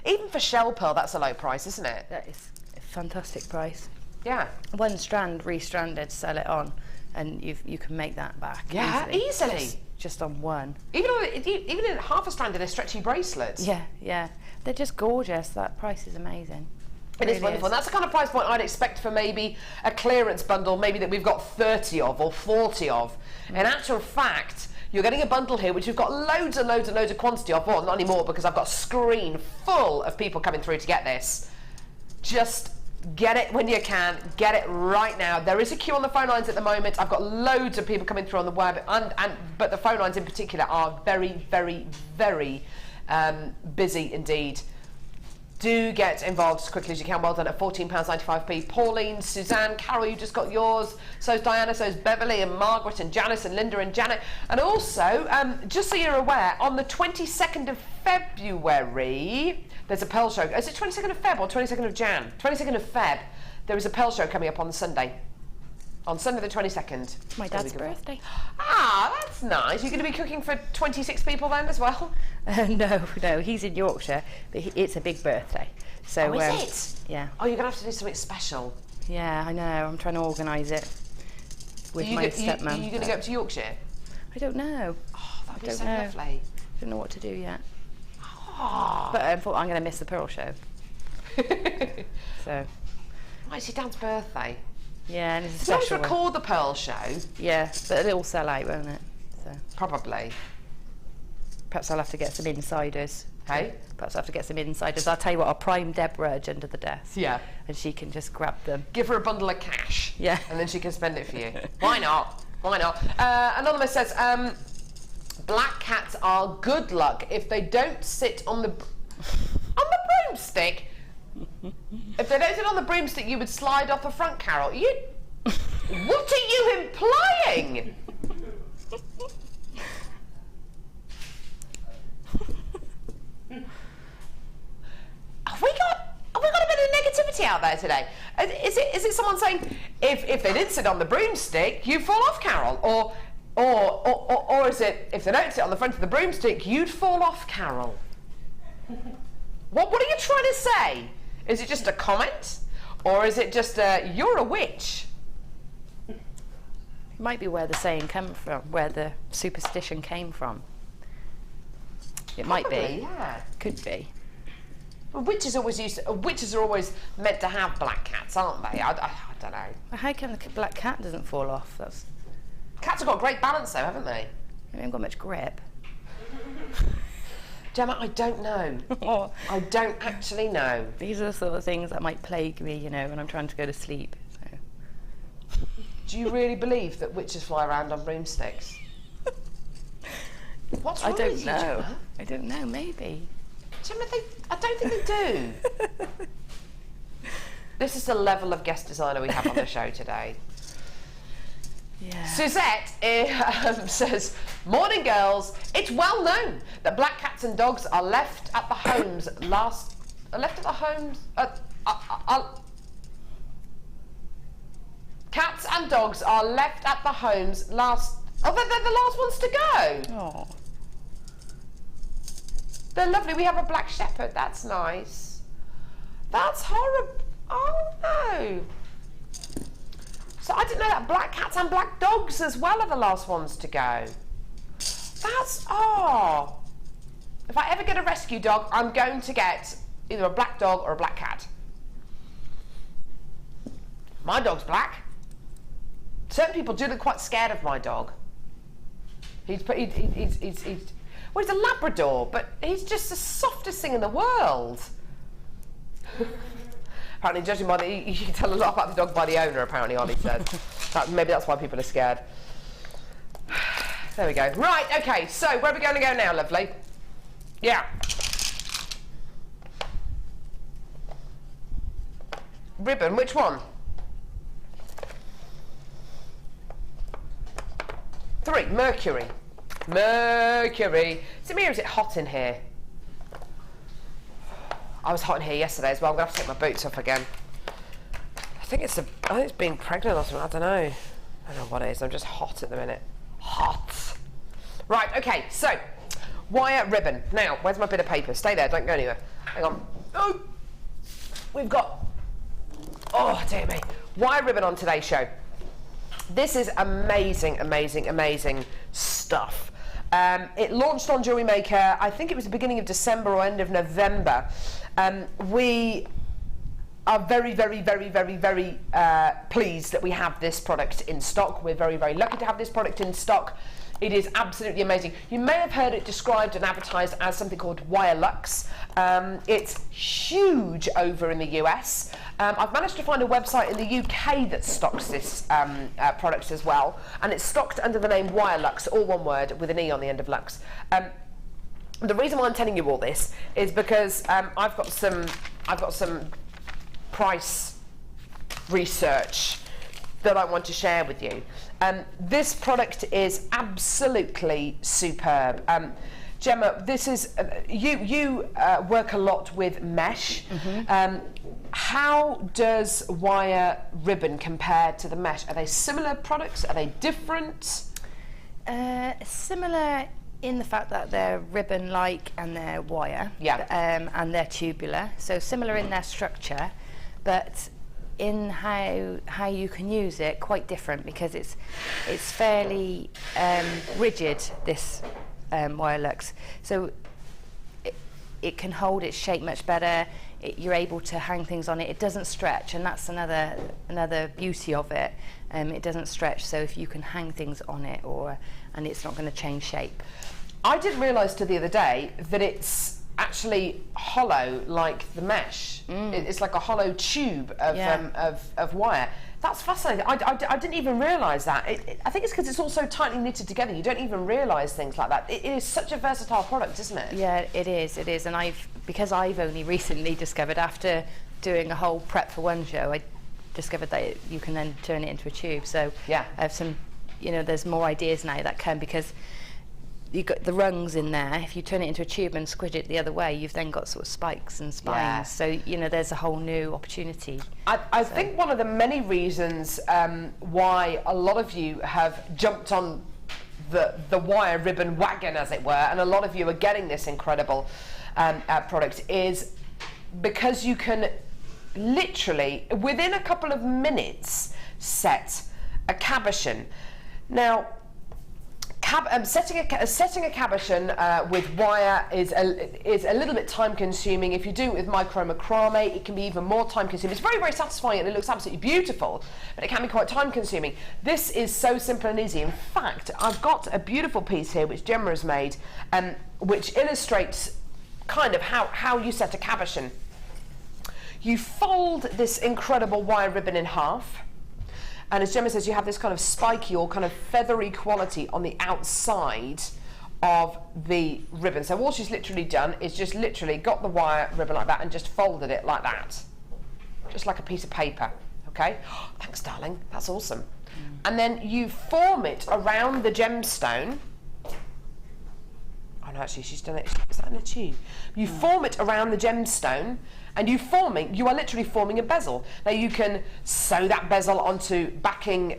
Even for shell pearl, that's a low price, isn't it? That is a fantastic price. Yeah. One strand restranded, sell it on, and you can make that back. Yeah, easily. Just on one. Even in half a strand in a stretchy bracelet. Yeah. They're just gorgeous. That price is amazing. It is wonderful. And that's the kind of price point I'd expect for maybe a clearance bundle, maybe that we've got 30 of or 40 of. In actual fact, you're getting a bundle here which we've got loads and loads of quantity of. Well, not anymore because I've got a screen full of people coming through to get this. Just get it when you can. Get it right now. There is a queue on the phone lines at the moment. I've got loads of people coming through on the web, but the phone lines in particular are very, very, very busy indeed. Do get involved as quickly as you can. Well done at £14.95p. Pauline, Suzanne, Carol, you just got yours. So's Diana, so's Beverly and Margaret and Janice and Linda and Janet. And also, just so you're aware, on the 22nd of February, there's a pearl show. Is it 22nd of Feb or 22nd of Jan? 22nd of Feb. There is a pearl show coming up on Sunday. On Sunday the 22nd. It's my dad's birthday. Ah, that's nice. You're going to be cooking for 26 people then as well? No, he's in Yorkshire, but it's a big birthday. So, is it? Yeah. Oh, you're going to have to do something special. Yeah, I know. I'm trying to organise it with my stepmom. Are you going to go up to Yorkshire? I don't know. Oh, that'd be so lovely. I don't know what to do yet. Oh. But I thought I'm going to miss the pearl show. So. Right, it's your dad's birthday. Yeah, and it's a special. special one. Record the pearl show. Yeah, but it'll sell out, won't it? So. Probably. Perhaps I'll have to get some insiders. Hey? Perhaps I'll have to get some insiders. I'll tell you what, I'll prime Deborah under the desk. Yeah. And she can just grab them. Give her a bundle of cash. Yeah. And then she can spend it for you. Why not? Why not? Anonymous says, black cats are good luck if they don't sit on the broomstick. If they don't sit on the broomstick, you would slide off the front, Carol. What are you implying? Have we got a bit of negativity out there today? Is it someone saying if they did sit on the broomstick, you fall off, Carol? Or is it if they don't sit on the front of the broomstick, you'd fall off, Carol? What are you trying to say? Is it just a comment? Or is it just you're a witch? It might be where the saying came from, where the superstition came from. It might be. Yeah. Could be. Well, witches are always meant to have black cats, aren't they? I don't know. Well, how come the black cat doesn't fall off? Cats have got great balance though, haven't they? They haven't got much grip. Gemma, I don't know. I don't actually know. These are the sort of things that might plague me, you know, when I'm trying to go to sleep. So. Do you really believe that witches fly around on broomsticks? What's wrong with you, Gemma? I don't know, maybe. Gemma, I don't think they do. This is the level of guest designer we have on the show today. Yeah. Suzette says, morning girls, it's well known that black cats and dogs are left at the homes cats and dogs are left at the homes they're the last ones to go. Oh. They're lovely. We have a black shepherd. That's nice. That's horrible. Oh no. So I didn't know that black cats and black dogs as well are the last ones to go. That's, oh. If I ever get a rescue dog, I'm going to get either a black dog or a black cat. My dog's black. Certain people do look quite scared of my dog. Well, he's a Labrador, but he's just the softest thing in the world. Apparently, judging by you can tell a lot about the dog by the owner, apparently, Ollie says. Maybe that's why people are scared. There we go. Right, okay, so where are we going to go now, lovely? Yeah. Ribbon, which one? 3, Mercury. Mercury. Is it me or is it hot in here? I was hot in here yesterday as well. I'm going to have to take my boots off again. I think it's being pregnant or something. I don't know. I don't know what it is. I'm just hot at the minute. Hot. Right, okay, so wire ribbon. Now, where's my bit of paper? Stay there, don't go anywhere. Hang on. Oh, we've got, oh dear me, wire ribbon on today's show. This is amazing, amazing, amazing stuff. It launched on JewelleryMaker, I think it was the beginning of December or end of November. We are very, very, very, very, very pleased that we have this product in stock. We're very, very lucky to have this product in stock. It is absolutely amazing. You may have heard it described and advertised as something called Wire Luxe. It's huge over in the US. I've managed to find a website in the UK that stocks this product as well, and it's stocked under the name Wire Luxe, all one word with an E on the end of Lux. The reason why I'm telling you all this is because I've got some price research that I want to share with you. This product is absolutely superb. Gemma, this is you work a lot with mesh. Mm-hmm. How does wire ribbon compare to the mesh? Are they similar products? Are they different? Similar in the fact that they're ribbon-like and they're wire. Yeah. And they're tubular. So similar in their structure, but in how you can use it, quite different, because it's fairly rigid, this Wire Luxe. So it can hold its shape much better. You're able to hang things on it. It doesn't stretch, and that's another beauty of it. It doesn't stretch, so if you can hang things on it, and it's not going to change shape. I didn't realise till the other day that it's actually hollow like the mesh. It's like a hollow tube of wire. That's fascinating. I didn't even realise that. I think it's because it's all so tightly knitted together. You don't even realise things like that. It is such a versatile product, isn't it? Yeah, it is. It is. And because I've only recently discovered, after doing a whole prep for one show, I discovered that you can then turn it into a tube. So yeah, I have some, there's more ideas now that come, because you've got the rungs in there. If you turn it into a tube and squidge it the other way, you've then got sort of spikes and spines. Yeah. So, there's a whole new opportunity. I think one of the many reasons why a lot of you have jumped on the wire ribbon wagon, as it were, and a lot of you are getting this incredible product, is because you can literally, within a couple of minutes, set a cabochon. Now, setting a cabochon with wire is a little bit time consuming. If you do it with micro macrame, it can be even more time consuming. It's very, very satisfying and it looks absolutely beautiful, but it can be quite time consuming. This is so simple and easy. In fact, I've got a beautiful piece here which Gemma has made, which illustrates kind of how you set a cabochon. You fold this incredible wire ribbon in half. And as Gemma says, you have this kind of spiky or kind of feathery quality on the outside of the ribbon. So all she's literally done is just literally got the wire ribbon like that and just folded it like that. Just like a piece of paper, okay? Oh, thanks, darling, that's awesome. And then you form it around the gemstone. Oh no, actually she's done it, is that in a tube? You form it around the gemstone, and you are literally forming a bezel. Now you can sew that bezel onto backing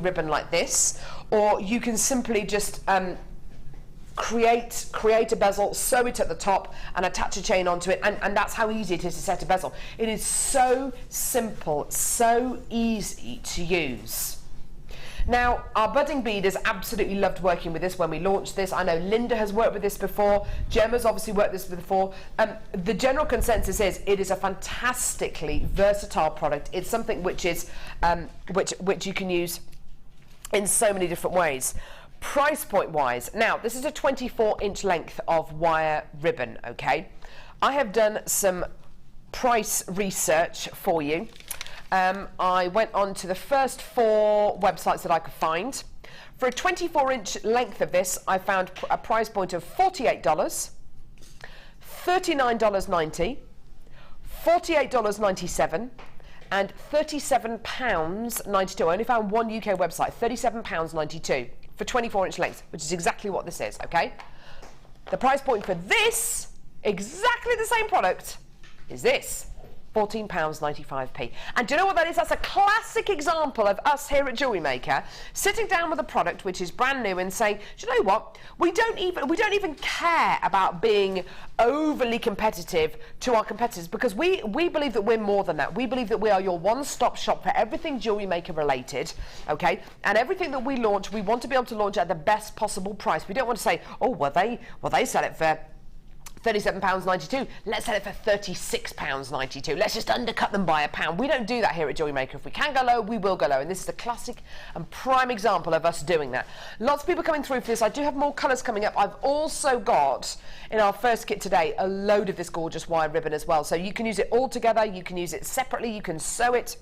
ribbon like this, or you can simply just create a bezel, sew it at the top and attach a chain onto it, and that's how easy it is to set a bezel. It is so simple, so easy to use. Now, our budding beaders absolutely loved working with this when we launched this. I know Linda has worked with this before. Gemma's obviously worked with this before. The general consensus is it is a fantastically versatile product. It's something which is which you can use in so many different ways. Price point wise, now this is a 24-inch length of wire ribbon, okay? I have done some price research for you. I went on to the first 4 websites that I could find. For a 24-inch length of this, I found a price point of $48, $39.90, $48.97, and £37.92. I only found one UK website, £37.92 for 24-inch length, which is exactly what this is, okay? The price point for this, exactly the same product, is this. £14.95p. And do you know what that is? That's a classic example of us here at Jewellery Maker sitting down with a product which is brand new and saying, do you know what? We don't even care about being overly competitive to our competitors, because we believe that we're more than that. We believe that we are your one-stop shop for everything Jewellery Maker related, okay? And everything that we launch, we want to be able to launch at the best possible price. We don't want to say, oh, well, they sell it for £37.92, let's sell it for £36.92. Let's just undercut them by £1. We don't do that here at Jewellery Maker. If we can go low, we will go low, and this is a classic and prime example of us doing that. Lots of people coming through for this. I do have more colours coming up. I've also got, in our first kit today, a load of this gorgeous wire ribbon as well. So you can use it all together, you can use it separately, you can sew it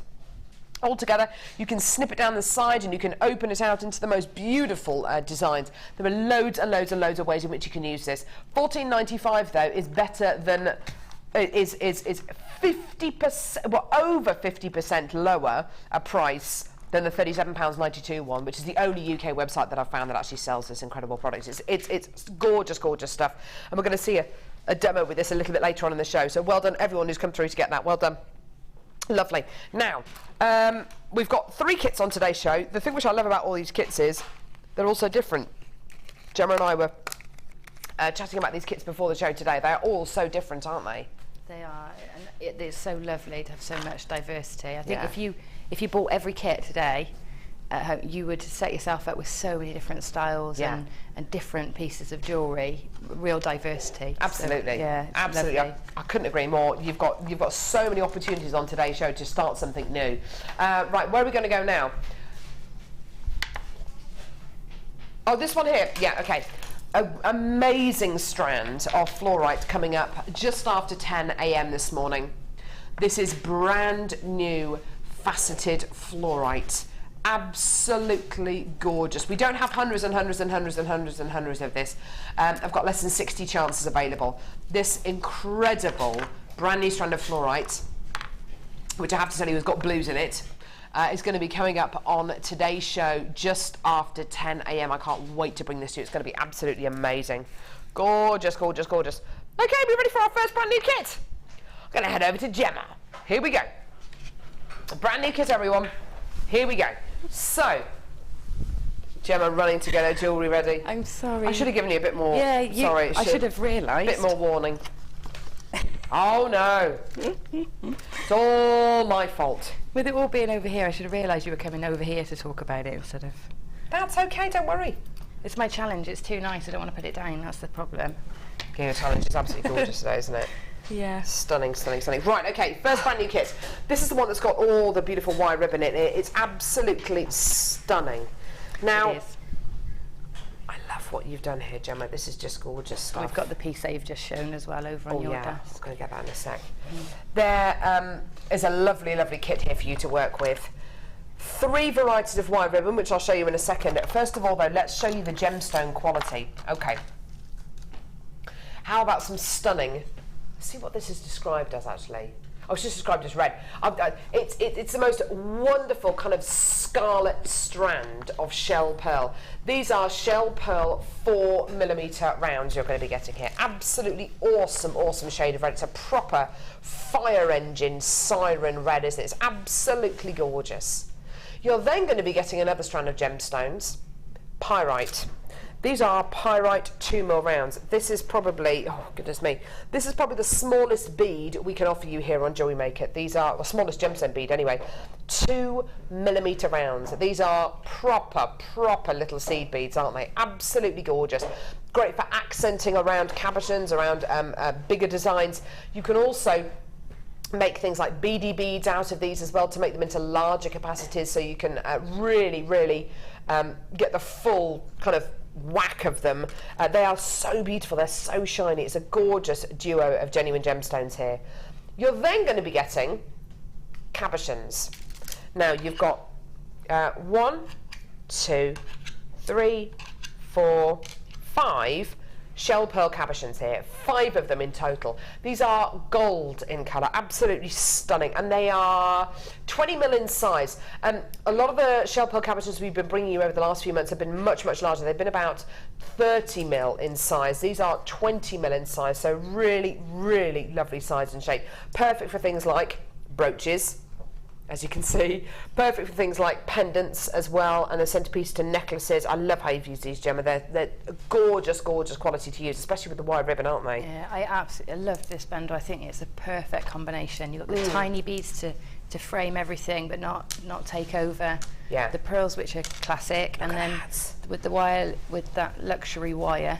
all together, you can snip it down the side, and you can open it out into the most beautiful designs. There are loads and loads and loads of ways in which you can use this. $14.95 though is better than is 50%, well, over 50% lower a price than the £37.92 one, which is the only UK website that I've found that actually sells this incredible product. It's gorgeous, gorgeous stuff, and we're going to see a demo with this a little bit later on in the show. So well done everyone who's come through to get that. Well done. Lovely. Now, we've got 3 kits on today's show. The thing which I love about all these kits is they're all so different. Gemma and I were chatting about these kits before the show today. They're all so different, aren't they? They are, and it's so lovely to have so much diversity. I think if you bought every kit today, you would set yourself up with so many different styles and different pieces of jewellery, real diversity. Absolutely. So, yeah, absolutely. I couldn't agree more. You've got so many opportunities on today's show to start something new. Right, where are we going to go now? Oh, this one here. Yeah, okay. An amazing strand of Flourite coming up just after 10 a.m. this morning. This is brand new faceted Flourite. Absolutely gorgeous. We don't have hundreds and hundreds and hundreds and hundreds and hundreds of this. I've got less than 60 chances available. This incredible brand new strand of Flourite, which I have to tell you has got blues in it, is going to be coming up on today's show just after 10 a.m. I can't wait to bring this to you. It's going to be absolutely amazing. Gorgeous, gorgeous, gorgeous. Okay, we ready for our first brand new kit? I'm going to head over to Gemma. Here we go. A brand new kit, everyone. Here we go. So, Gemma running to get her jewellery ready. I'm sorry. I should have given you a bit more. Yeah, sorry. I should have realised. A bit more warning. Oh no. It's all my fault. With it all being over here, I should have realised you were coming over here to talk about it instead of... That's okay, don't worry. It's my challenge. It's too nice. I don't want to put it down. That's the problem. Yeah, your challenge is absolutely gorgeous today, isn't it? Yeah. Stunning, stunning, stunning. Right, okay, first brand new kit. This is the one that's got all the beautiful wire ribbon in it. It's absolutely stunning. Now, It is. I love what you've done here, Gemma. This is just gorgeous stuff. We've got the piece that you've just shown as well over on your desk. I'm going to get that in a sec. There is a lovely, lovely kit here for you to work with. 3 varieties of wire ribbon, which I'll show you in a second. First of all, though, let's show you the gemstone quality. Okay. How about some stunning... See what this is described as, actually. Oh, it's just described as red. It's the most wonderful kind of scarlet strand of shell pearl. These are shell pearl 4mm rounds you're going to be getting here. Absolutely awesome, awesome shade of red. It's a proper fire engine siren red, isn't it? It's absolutely gorgeous. You're then going to be getting another strand of gemstones, pyrite. These are pyrite 2mm rounds. This is probably, oh goodness me, this is probably the smallest bead we can offer you here on JewelleryMaker. These are the smallest gemstone bead anyway. 2mm rounds. These are proper little seed beads, aren't they? Absolutely gorgeous. Great for accenting around cabochons, around bigger designs. You can also make things like beady beads out of these as well to make them into larger capacities, so you can really get the full kind of whack of them. They are so beautiful, they're so shiny. It's a gorgeous duo of genuine gemstones here. You're then going to be getting cabochons. Now you've got 1, 2, 3, 4, 5 shell pearl cabochons here, 5 of them in total. These are gold in colour, absolutely stunning, and they are 20mm in size. A lot of the shell pearl cabochons we've been bringing you over the last few months have been much larger. They've been about 30mm in size. These are 20mm in size, so really lovely size and shape. Perfect for things like brooches, as you can see. Perfect for things like pendants as well, and a centrepiece to necklaces. I love how you've used these, Gemma. They're gorgeous quality to use, especially with the wire ribbon, aren't they? Yeah, I absolutely love this bundle. I think it's a perfect combination. You've got the tiny beads to frame everything but not take over. Yeah. The pearls, which are classic, and then with the wire, with that luxury wire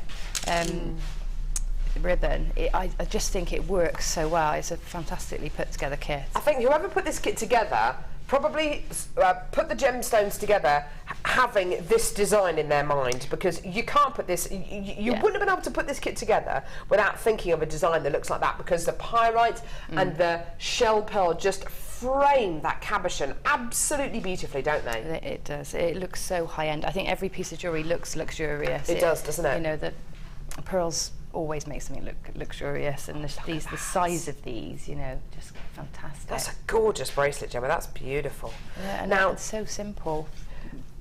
ribbon, I just think it works so well. It's a fantastically put together kit. I think whoever put this kit together probably put the gemstones together having this design in their mind, because you can't put this, you wouldn't have been able to put this kit together without thinking of a design that looks like that, because the pyrite and the shell pearl just frame that cabochon absolutely beautifully, don't they? It does. It looks so high-end. I think every piece of jewellery looks luxurious. It does, doesn't it? You know, the pearls always make something look luxurious, and the size of these, you know, just fantastic. That's a gorgeous bracelet, Gemma. That's beautiful. Yeah, and now it's so simple.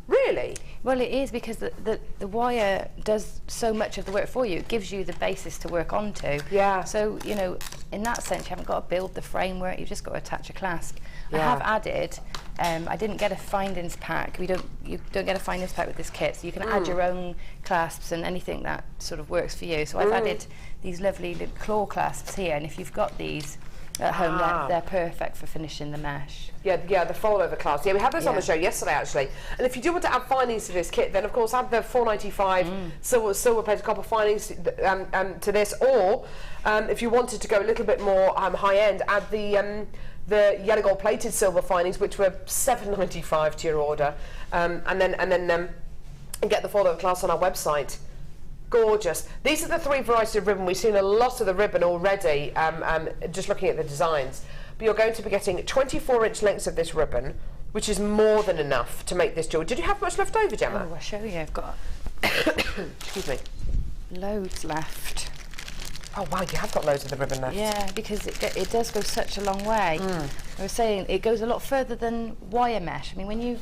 Really? Well, it is, because the wire does so much of the work for you. It gives you the basis to work onto. Yeah. So, you know, in that sense, you haven't got to build the framework. You've just got to attach a clasp. Yeah. I have added. I didn't get a findings pack. You don't get a findings pack with this kit, so you can add your own clasps and anything that sort of works for you. So I've added these lovely little claw clasps here, and if you've got these at home, they're perfect for finishing the mesh. Yeah, the fold-over clasp. Yeah, we had those on the show yesterday, actually. And if you do want to add findings to this kit, then of course add the $4.95 silver-plated copper findings to this, or if you wanted to go a little bit more high-end, add the yellow gold plated silver findings, which were $7.95 to your order, and then get the fold-over clasp on our website. Gorgeous. These are the 3 varieties of ribbon. We've seen a lot of the ribbon already, just looking at the designs. But you're going to be getting 24-inch lengths of this ribbon, which is more than enough to make this jewellery. Did you have much left over, Gemma? Oh, I'll show you. I've got excuse me, loads left. Oh wow, you have got loads of the ribbon left. Yeah, because it does go such a long way. I was saying it goes a lot further than wire mesh. I mean, when you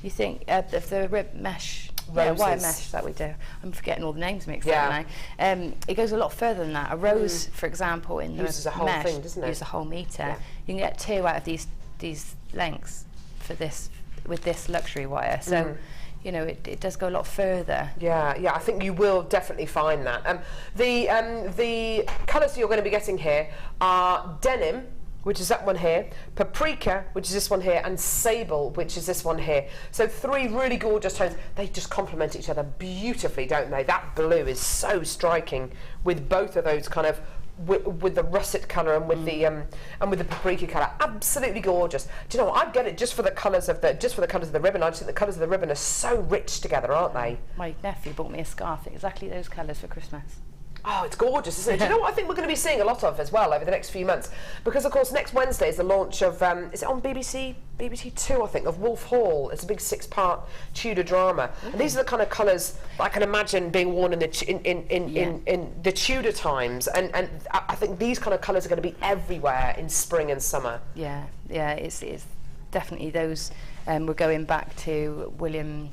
think of the mesh, wire mesh that we do, I'm forgetting all the names mixed up now. It goes a lot further than that. A rose, for example, in the uses a whole mesh, thing, doesn't it? Uses a whole metre. Yeah. You can get 2 out of these lengths for this with this luxury wire. So. You know, it does go a lot further. Yeah, I think you will definitely find that. The colours you're going to be getting here are denim, which is that one here, paprika, which is this one here, and sable, which is this one here. So 3 really gorgeous tones. They just complement each other beautifully, don't they? That blue is so striking with both of those kind of with the russet colour and with the paprika colour. Absolutely gorgeous. Do you know what? I'd get it just for the colours of the ribbon. I just think the colours of the ribbon are so rich together, aren't they? My nephew bought me a scarf, exactly those colours, for Christmas. Oh, it's gorgeous, isn't it? Do you know what I think we're going to be seeing a lot of as well over the next few months? Because, of course, next Wednesday is the launch of, is it on BBC 2, I think, of Wolf Hall. It's a big 6-part Tudor drama. And these are the kind of colours I can imagine being worn in the Tudor times. And I think these kind of colours are going to be everywhere in spring and summer. Yeah, it's definitely those. We're going back to William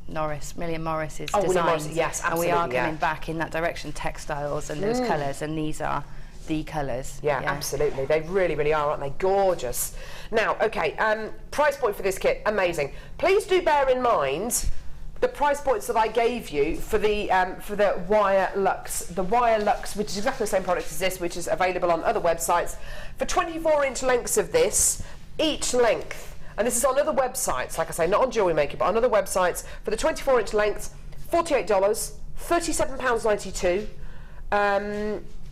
Morris's designs, William Morris, yes, absolutely, and we are coming back in that direction, textiles and those colours, and these are the colours. Yeah, absolutely, they really are, aren't they? Gorgeous. Now, okay, price point for this kit, amazing. Please do bear in mind the price points that I gave you for the Wire Luxe. The Wire Luxe, which is exactly the same product as this, which is available on other websites. For 24-inch lengths of this, each length, and this is on other websites, like I say, not on JewelleryMaker, but on other websites, for the 24-inch lengths, $48, £37.92,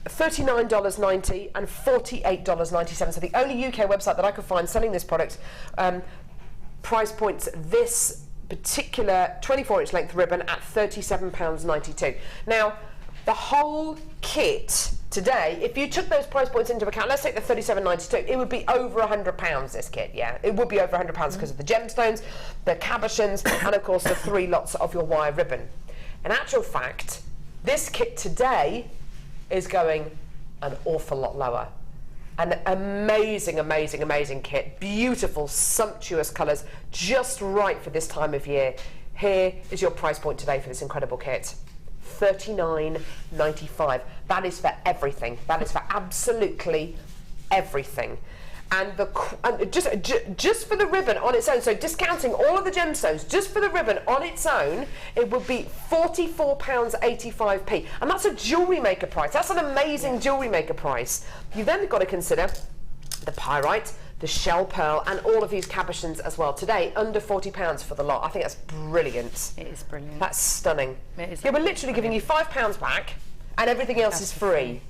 $39.90 and $48.97. So the only UK website that I could find selling this product price points this particular 24-inch length ribbon at £37.92. Now, the whole kit today, if you took those price points into account, let's take the £37.92, it would be over £100, this kit, yeah. It would be over £100 because of the gemstones, the cabochons, and of course the 3 lots of your wire ribbon. In actual fact, this kit today is going an awful lot lower. An amazing, amazing, amazing kit. Beautiful, sumptuous colours, just right for this time of year. Here is your price point today for this incredible kit. $39.95. That is for everything. That is for absolutely everything. And just for the ribbon on its own, so discounting all of the gemstones, just for the ribbon on its own, it would be £44.85p. And that's a JewelleryMaker price. That's an amazing JewelleryMaker price. You've then got to consider the pyrite, the shell pearl, and all of these cabochons as well. Today, under £40 for the lot. I think that's brilliant. It is brilliant. That's stunning. It is. Yeah, we're literally giving you £5 back, and everything else is free.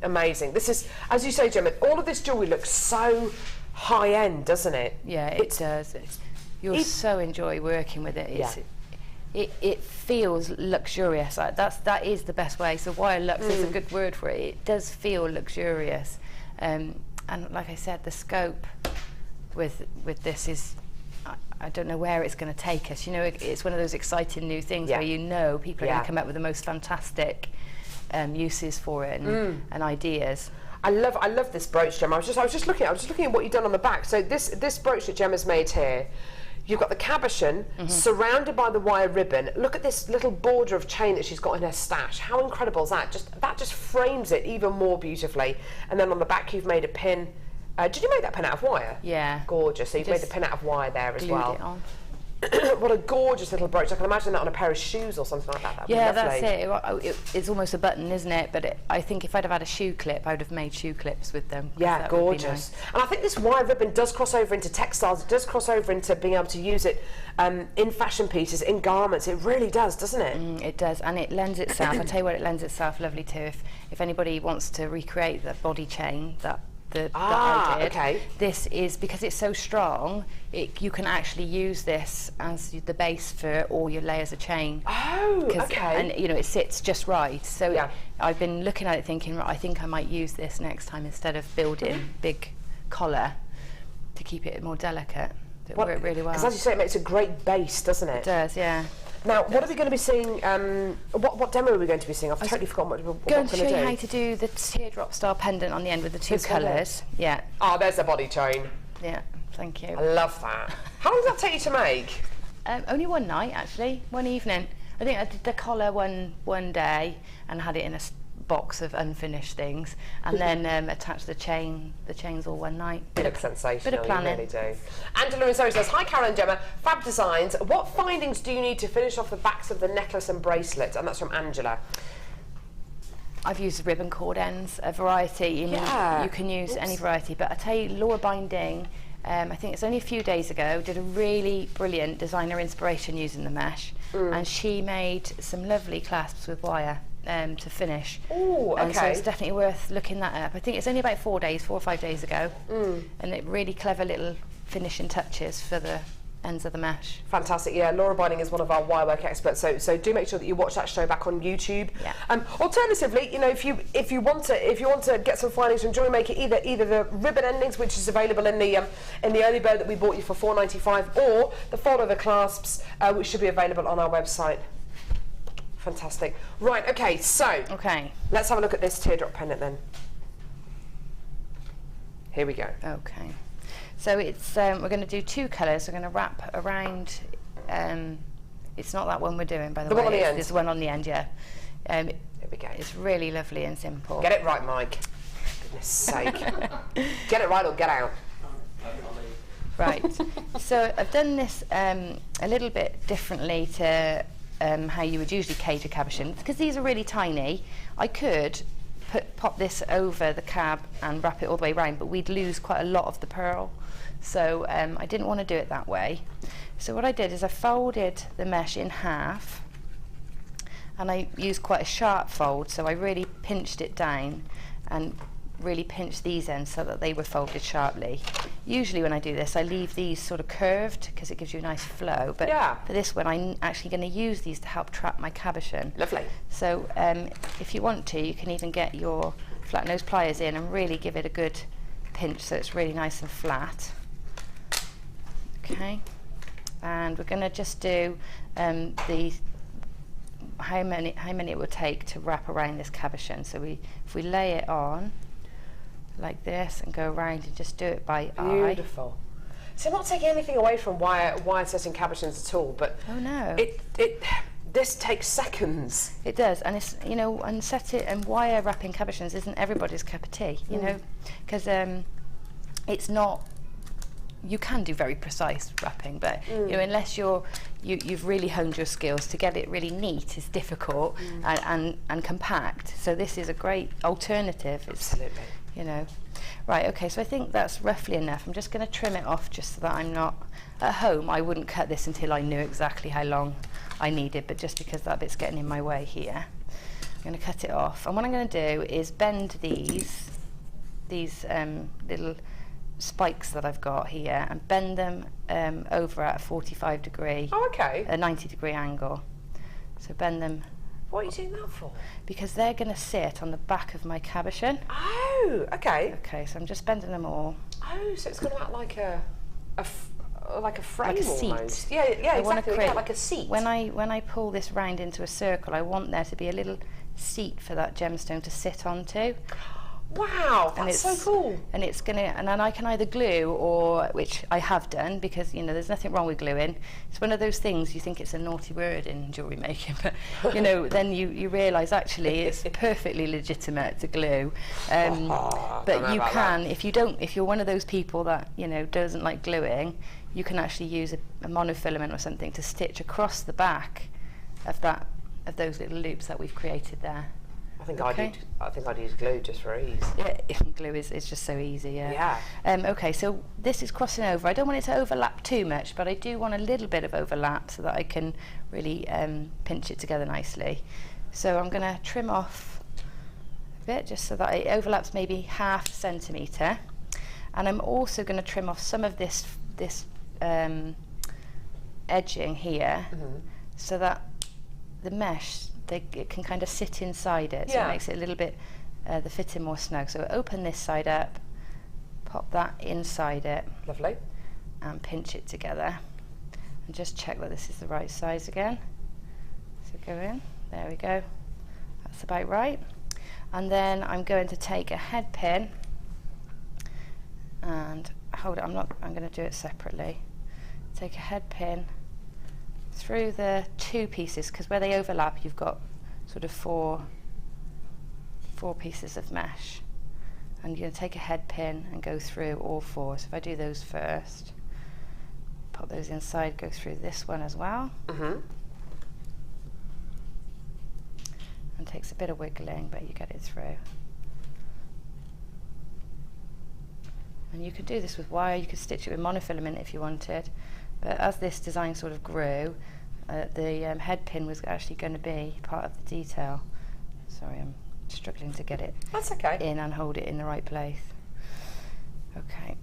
Amazing. This is, as you say, Gemma, all of this jewellery looks so high-end, doesn't it? Yeah, it does. You'll so enjoy working with it. It feels luxurious. Like that is the best way. So Wire Luxe is a good word for it. It does feel luxurious. And like I said, the scope with this is, I don't know where it's going to take us. You know, it's one of those exciting new things where you know people are going to come up with the most fantastic uses for it and ideas. I love this brooch, Gemma. I was just looking at what you've done on the back. So this brooch that Gemma's made here, you've got the cabochon surrounded by the wire ribbon. Look at this little border of chain that she's got in her stash. How incredible is that? That just frames it even more beautifully. And then on the back you've made a pin. Did you make that pin out of wire? Yeah. Gorgeous. So you've made the pin out of wire there as well. Glued it on. What a gorgeous little brooch. I can imagine that on a pair of shoes or something like that. That'd be lovely. That's it. It's almost a button, isn't it? But I think if I'd have had a shoe clip, I would have made shoe clips with them. Yeah, gorgeous. Nice. And I think this wire ribbon does cross over into textiles. It does cross over into being able to use it in fashion pieces, in garments. It really does, doesn't it? It does, and it lends itself. I tell you what, it lends itself lovely to. If anybody wants to recreate the body chain that I did. Okay. This is, because it's so strong, you can actually use this as the base for all your layers of chain. Oh, okay. And you know, it sits just right. So I've been looking at it thinking, right, I think I might use this next time instead of building big collar to keep it more delicate. It worked really well. Because as you say, it makes a great base, doesn't it? It does, yeah. Now, what are we going to be seeing? What demo are we going to be seeing? I've totally forgotten what we're going to show you how to do the teardrop style pendant on the end with the two colours. Yeah. Oh, there's the body chain. Yeah, thank you. I love that. How long does that take you to make? Only one night, actually, one evening. I think I did the collar one day and had it in a box of unfinished things, and then attach the chains all one night. It looks sensational, bit of planning. You really do. Angela in Surrey says, hi Carol and Gemma, fab designs. What findings do you need to finish off the backs of the necklace and bracelet? And that's from Angela. I've used ribbon cord ends, a variety. You can use any variety, but I tell you, Laura Binding, I think it's only a few days ago, did a really brilliant designer inspiration using the mesh, and she made some lovely clasps with wire to finish. Oh, okay. And so it's definitely worth looking that up. I think it's only about 4 or 5 days ago, and it really clever little finishing touches for the ends of the mesh. Fantastic. Yeah, Laura Binding is one of our wirework experts, so do make sure that you watch that show back on YouTube. Yeah. Alternatively, you know, if you want to get some findings from JewelleryMaker, either the ribbon endings, which is available in the early bird that we bought you for $4.95, or the fold-over clasps, which should be available on our website. Fantastic. Right. Okay. So. Okay. Let's have a look at this teardrop pendant then. Here we go. Okay. So it's we're going to do 2 colours. We're going to wrap around. It's not that one we're doing, by the way. The one on the end. This one on the end, yeah. Here we go. It's really lovely and simple. Get it right, Mike. For goodness sake. Get it right or get out. Right, so I've done this a little bit differently to how you would usually cage a cabochon, because these are really tiny. I could pop this over the cab and wrap it all the way around, but we'd lose quite a lot of the pearl. So I didn't want to do it that way. So what I did is I folded the mesh in half, and I used quite a sharp fold, so I really pinched it down and really pinched these ends so that they were folded sharply. Usually when I do this, I leave these sort of curved because it gives you a nice flow, but for this one I'm actually going to use these to help trap my cabochon. Lovely. So if you want to, you can even get your flat nose pliers in and really give it a good pinch so it's really nice and flat. Okay, and we're going to just do how many it will take to wrap around this cabochon. So if we lay it on like this and go around and just do it by eye. Beautiful. So I'm not taking anything away from wire setting cabochons at all, but this takes seconds. It does, and it's, you know, and wire wrapping cabochons isn't everybody's cup of tea, you know, because it's not. You can do very precise wrapping, but you know, unless you've really honed your skills, to get it really neat is difficult and compact. So this is a great alternative. Absolutely. You know, right? Okay, so I think that's roughly enough. I'm just going to trim it off just so that I'm not at home. I wouldn't cut this until I knew exactly how long I needed, but just because that bit's getting in my way here, I'm going to cut it off. And what I'm going to do is bend these little spikes that I've got here and bend them over at a 45 degree, a 90 degree angle. So bend them. What are you doing that for? Because they're going to sit on the back of my cabochon. Oh, okay. Okay, so I'm just bending them all. Oh, so it's going to act like a frame, like a seat. Almost. Yeah, exactly. Like a seat. When I pull this round into a circle, I want there to be a little seat for that gemstone to sit onto. Wow, that's so cool. And it's gonna, and then I can either glue, or, which I have done, because you know there's nothing wrong with gluing. It's one of those things you think it's a naughty word in jewellery making, but you know then you realise actually it's perfectly legitimate to glue. But you can, if you're one of those people that you know doesn't like gluing, you can actually use a monofilament or something to stitch across the back of those little loops that we've created there. I think I'd use glue just for ease. Yeah, glue is just so easy. Yeah. Okay, so this is crossing over. I don't want it to overlap too much, but I do want a little bit of overlap so that I can really pinch it together nicely. So I'm going to trim off a bit just so that it overlaps maybe ½ centimetre, and I'm also going to trim off some of this edging here, so that the mesh, it can kind of sit inside it, so it makes it a little bit, the fitting more snug. So open this side up, pop that inside it. Lovely. And pinch it together. And just check that this is the right size again. So go in, there we go. That's about right. And then I'm going to take a head pin and hold it, I'm going to do it separately. Take a head pin through the two pieces, because where they overlap you've got sort of four pieces of mesh, and you're going to take a head pin and go through all four. So if I do those first, pop those inside, go through this one as well, and takes a bit of wiggling, but you get it through. And you could do this with wire, you could stitch it with monofilament if you wanted. But as this design sort of grew, the head pin was actually going to be part of the detail. Sorry, I'm struggling to get it in and hold it in the right place. Okay.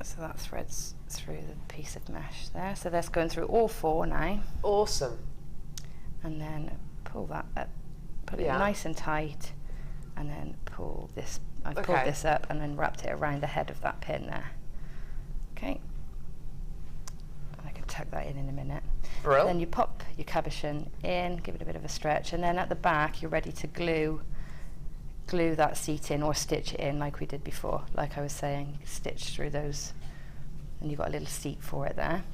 So that threads through the piece of mesh there. So that's going through all four now. Awesome. And then pull that up, put it nice and tight, and then pull this. I've pulled this up and then wrapped it around the head of that pin there. Okay, I can tuck that in a minute. Brilliant. Then you pop your cabochon in, give it a bit of a stretch, and then at the back you're ready to glue that seat in, or stitch it in like we did before. Like I was saying, you can stitch through those, and you've got a little seat for it there.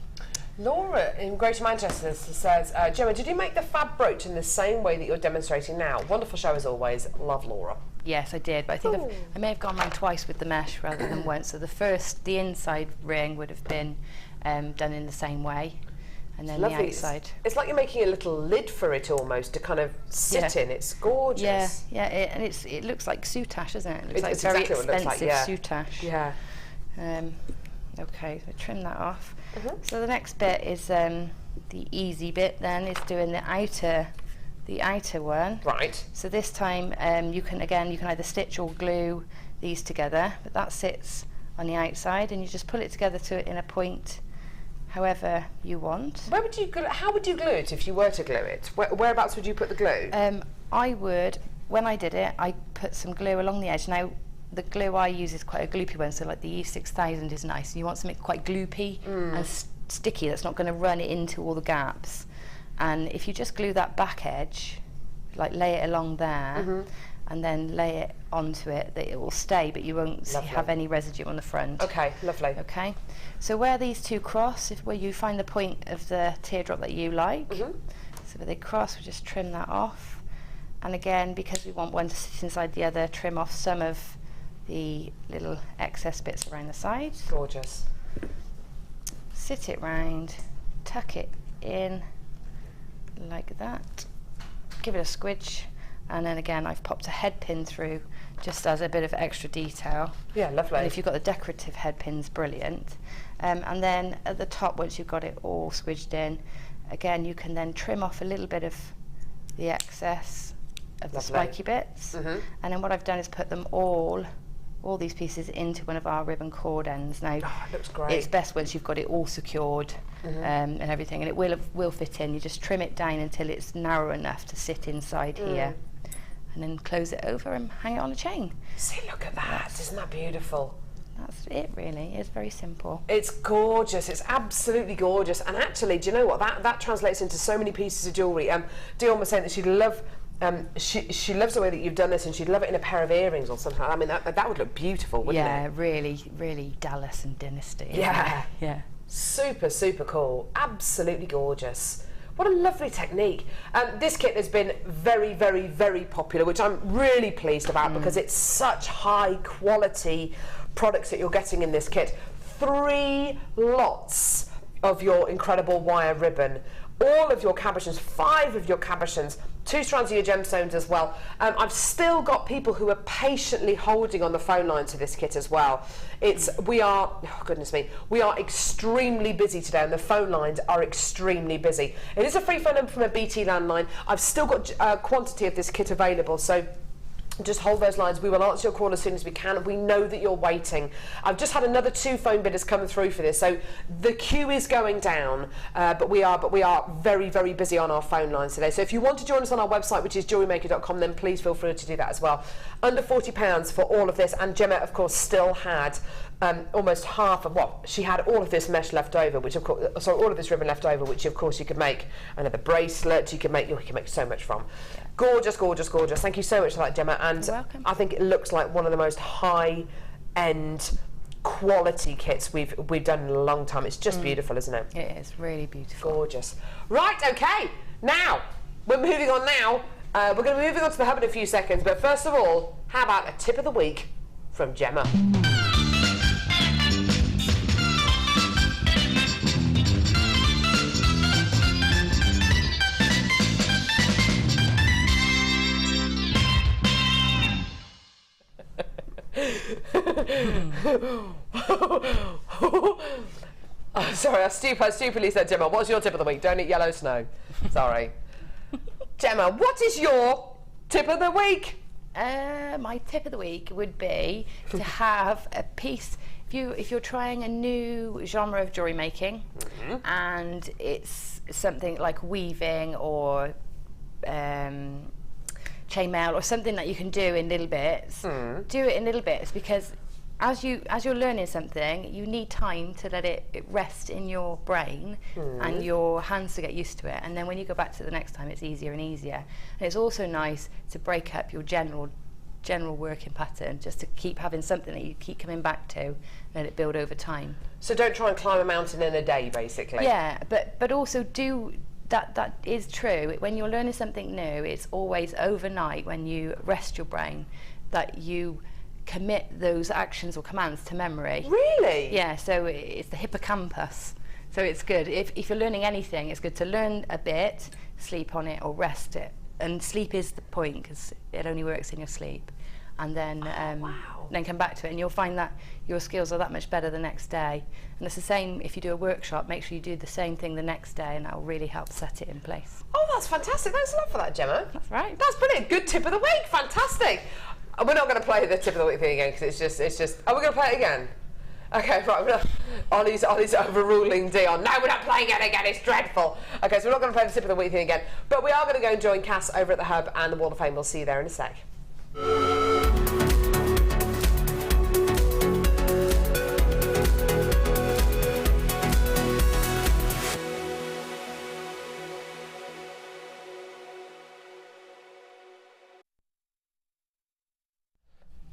Laura in Greater Manchester says, Gemma, did you make the fab brooch in the same way that you're demonstrating now? Wonderful show as always. Love, Laura. Yes, I did, but I think I may have gone around twice with the mesh rather than once. So the inside ring would have been done in the same way, and then Lovely. the outside. It's like you're making a little lid for it almost to kind of sit in. It's gorgeous. Yeah, and it looks like soutache, doesn't it? It looks like it's very exactly what it looks expensive like, soutache. Yeah. Okay, so trim that off. So the next bit is the easy bit. Then is doing the outer one. Right. So this time you can either stitch or glue these together, but that sits on the outside, and you just pull it together in a point, however you want. Where would you how would you glue it if you were to glue it? Whereabouts would you put the glue? I would, when I did it, I put some glue along the edge. Now, the glue I use is quite a gloopy one, so like the E6000 is nice. You want something quite gloopy and sticky that's not going to run into all the gaps. And if you just glue that back edge, like lay it along there, and then lay it onto it, that it will stay, but you won't have any residue on the front. Okay, lovely. Okay, so where these two cross, where you find the point of the teardrop that you like, so where they cross, we just trim that off. And again, because we want one to sit inside the other, trim off some of the little excess bits around the sides. Gorgeous. Sit it round, tuck it in like that, give it a squidge, and then again I've popped a head pin through just as a bit of extra detail. Yeah, lovely. And if you've got the decorative head pins, brilliant. And then at the top, once you've got it all squidged in, again you can then trim off a little bit of the excess of the spiky bits, and then what I've done is put them all these pieces into one of our ribbon cord ends. Now, it looks great. It's best once you've got it all secured and everything, and it will fit in. You just trim it down until it's narrow enough to sit inside here, and then close it over and hang it on a chain. See, look at that. Isn't that beautiful? That's it, really. It's very simple. It's gorgeous. It's absolutely gorgeous. And actually, do you know what? That translates into so many pieces of jewellery. Dion was saying that she'd love she loves the way that you've done this, and she'd love it in a pair of earrings or something. I mean, that would look beautiful, wouldn't it? Yeah, really, really Dallas and Dynasty. Yeah. Yeah. Super, super cool. Absolutely gorgeous. What a lovely technique. This kit has been very, very, very popular, which I'm really pleased about because it's such high quality products that you're getting in this kit. 3 lots of your incredible wire ribbon, all of your cabochons, 5 of your cabochons, 2 strands of your gemstones as well. I've still got people who are patiently holding on the phone line to this kit as well. We are extremely busy today, and the phone lines are extremely busy. It is a free phone number from a BT landline. I've still got a quantity of this kit available, so just hold those lines. We will answer your call as soon as we can. We know that you're waiting. I've just had another 2 phone bidders come through for this, so the queue is going down, but we are very, very busy on our phone lines today. So if you want to join us on our website, which is jewellerymaker.com, then please feel free to do that as well. Under £40 for all of this, and Gemma, of course, still had almost half of she had all of this mesh left over, which of course, all of this ribbon left over, which of course you could make another bracelet. You can make so much from. Gorgeous, gorgeous, gorgeous. Thank you so much for that, Gemma. And You're welcome. I think it looks like one of the most high-end quality kits we've done in a long time. It's just beautiful, isn't it? It is really beautiful. Gorgeous. Right, okay. Now, we're moving on now. We're going to be moving on to the hub in a few seconds, but first of all, how about a tip of the week from Gemma? Oh, sorry, I stupidly said Gemma. What's your tip of the week? Don't eat yellow snow. Sorry. Gemma, what is your tip of the week? My tip of the week would be to have a piece. If you're trying a new genre of jewellery making, and it's something like weaving or chainmail or something that you can do in little bits, do it in little bits, because as you're learning something, you need time to let it rest in your brain and your hands to get used to it, and then when you go back to it the next time, it's easier and easier. And it's also nice to break up your general general working pattern, just to keep having something that you keep coming back to and let it build over time. So don't try and climb a mountain in a day, basically. Yeah, but also do that is true. When you're learning something new, it's always overnight when you rest your brain that you commit those actions or commands to memory. Really? Yeah, so it's the hippocampus. So it's good. If you're learning anything, it's good to learn a bit, sleep on it or rest it. And sleep is the point because it only works in your sleep. And then then come back to it, and you'll find that your skills are that much better the next day. And it's the same if you do a workshop. Make sure you do the same thing the next day, and that will really help set it in place. Oh, that's fantastic. Thanks a lot for that, Gemma. That's right. That's brilliant. Good tip of the week. Fantastic. We're not going to play the tip of the week thing again because it's just. Are we going to play it again? Okay, right. Ollie's overruling Dion. No, we're not playing it again. It's dreadful. Okay, so we're not going to play the tip of the week thing again, but we are going to go and join Cass over at the Hub and the Wall of Fame. We'll see you there in a sec.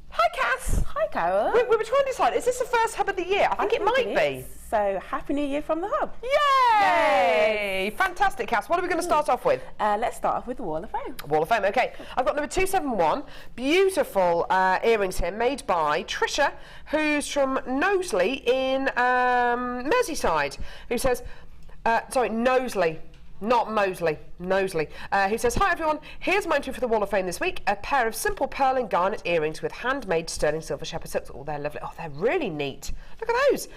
Hi, Cass. Hi, Carol. We were trying to decide, is this the first Hub of the year? I think it might be. So, Happy New Year from the Hub. Yay! Fantastic, Cass. What are we going to start off with? Let's start off with the Wall of Fame. Wall of Fame, okay. I've got number 271. Beautiful earrings here made by Trisha, who's from Knowsley in Merseyside, who says, sorry, Knowsley. Not Mosley, Knowsley. He says, hi everyone, here's my entry for the Wall of Fame this week. A pair of simple pearl and garnet earrings with handmade sterling silver shepherd silks. Oh, they're lovely. Oh, they're really neat. Look at those.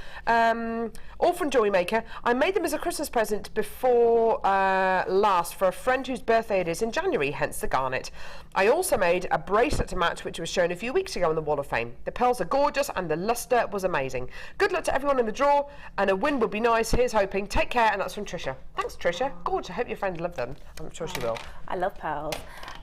All from JewelleryMaker. I made them as a Christmas present before last for a friend whose birthday it is in January, hence the garnet. I also made a bracelet to match, which was shown a few weeks ago on the Wall of Fame. The pearls are gorgeous and the lustre was amazing. Good luck to everyone in the draw, and a win would be nice. Here's hoping. Take care, and that's from Trisha. Thanks, Trisha. Gorgeous. I hope your friend loved them. I'm sure she will. I love pearls.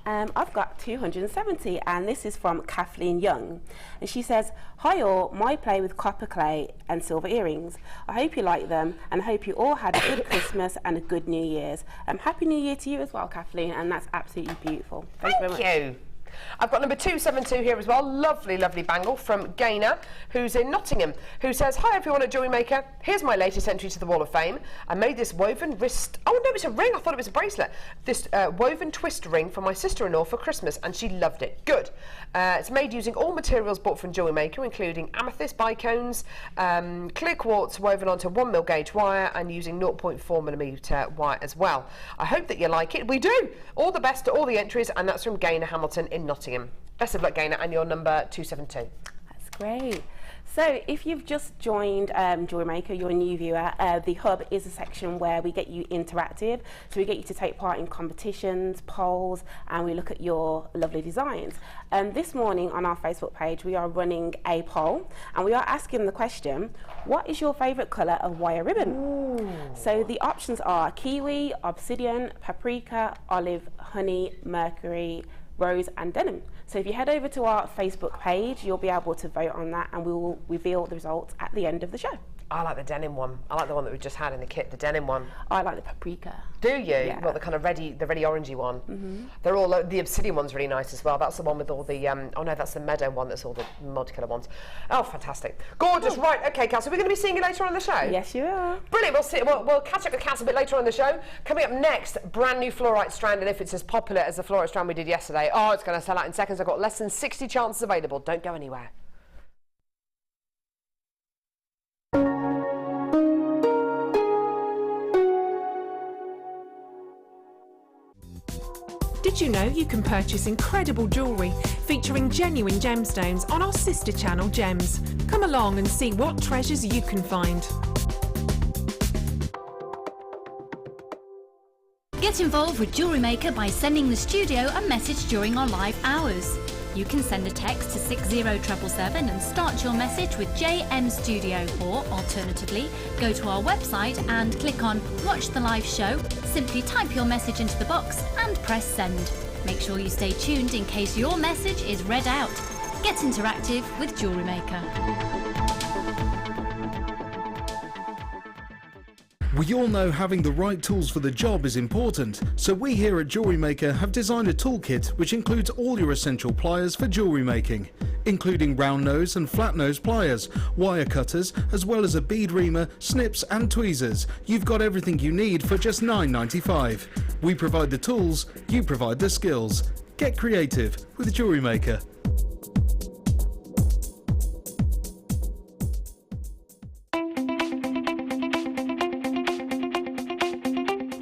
I've got 270, and this is from Kathleen Young. And she says, hi all, my play with copper clay and silver earrings. I hope you like them, and I hope you all had a good Christmas and a good New Year's. Happy New Year to you as well, Kathleen, and that's absolutely beautiful. Thank you very much. I've got number 272 here as well. Lovely, lovely bangle from Gaynor, who's in Nottingham, who says, hi everyone at JewelleryMaker. Here's my latest entry to the Wall of Fame. I made this woven wrist... Oh no, it's a ring. I thought it was a bracelet. This woven twist ring for my sister-in-law for Christmas, and she loved it. Good. It's made using all materials bought from JewelleryMaker, including amethyst bicones, clear quartz woven onto 1mm gauge wire, and using 0.4mm wire as well. I hope that you like it. We do. All the best to all the entries, and that's from Gaynor Hamilton in Nottingham. Best of luck, Gaynor, and your number 272. That's great. So if you've just joined JewelleryMaker, you're a new viewer, the Hub is a section where we get you interactive. So we get you to take part in competitions, polls, and we look at your lovely designs. This morning on our Facebook page, we are running a poll, and we are asking the question, what is your favourite colour of wire ribbon? Ooh. So the options are kiwi, obsidian, paprika, olive, honey, mercury, rose and denim. So if you head over to our Facebook page, you'll be able to vote on that, and we will reveal the results at the end of the show. I like the denim one. I like the one that we just had in the kit, the denim one. I like the paprika. Do you? Yeah. Well, the kind of ready orangey one. Mm-hmm. They're all the obsidian one's really nice as well. That's the one with all the oh no, that's the meadow one. That's all the multicolour ones. Oh, fantastic, gorgeous. Oh. Right, okay, Cass. So we're going to be seeing you later on in the show. Yes, you are. Brilliant. We'll catch up with Cass a bit later on in the show. Coming up next, brand new Flourite strand, and if it's as popular as the Flourite strand we did yesterday, oh, it's going to sell out in seconds. I've got less than 60 chances available. Don't go anywhere. Did you know you can purchase incredible jewellery featuring genuine gemstones on our sister channel Gems? Come along and see what treasures you can find. Get involved with JewelleryMaker by sending the studio a message during our live hours. You can send a text to 60777 and start your message with JM Studio, or alternatively, go to our website and click on Watch the Live Show. Simply type your message into the box and press send. Make sure you stay tuned in case your message is read out. Get interactive with JewelleryMaker. We all know having the right tools for the job is important, so we here at JewelleryMaker have designed a toolkit which includes all your essential pliers for jewellery making, including round nose and flat nose pliers, wire cutters, as well as a bead reamer, snips and tweezers. You've got everything you need for just $9.95. We provide the tools, you provide the skills. Get creative with JewelleryMaker.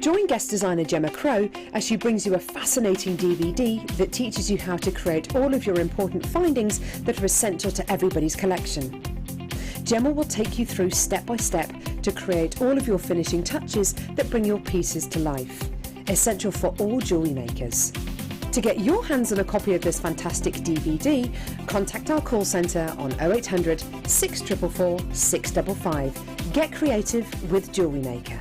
Join guest designer Gemma as she brings you a fascinating DVD that teaches you how to create all of your important findings that are essential to everybody's collection. Gemma will take you through step by step to create all of your finishing touches that bring your pieces to life, essential for all jewellery makers. To get your hands on a copy of this fantastic DVD, contact our call centre on 0800 644 655. Get creative with JewelleryMaker.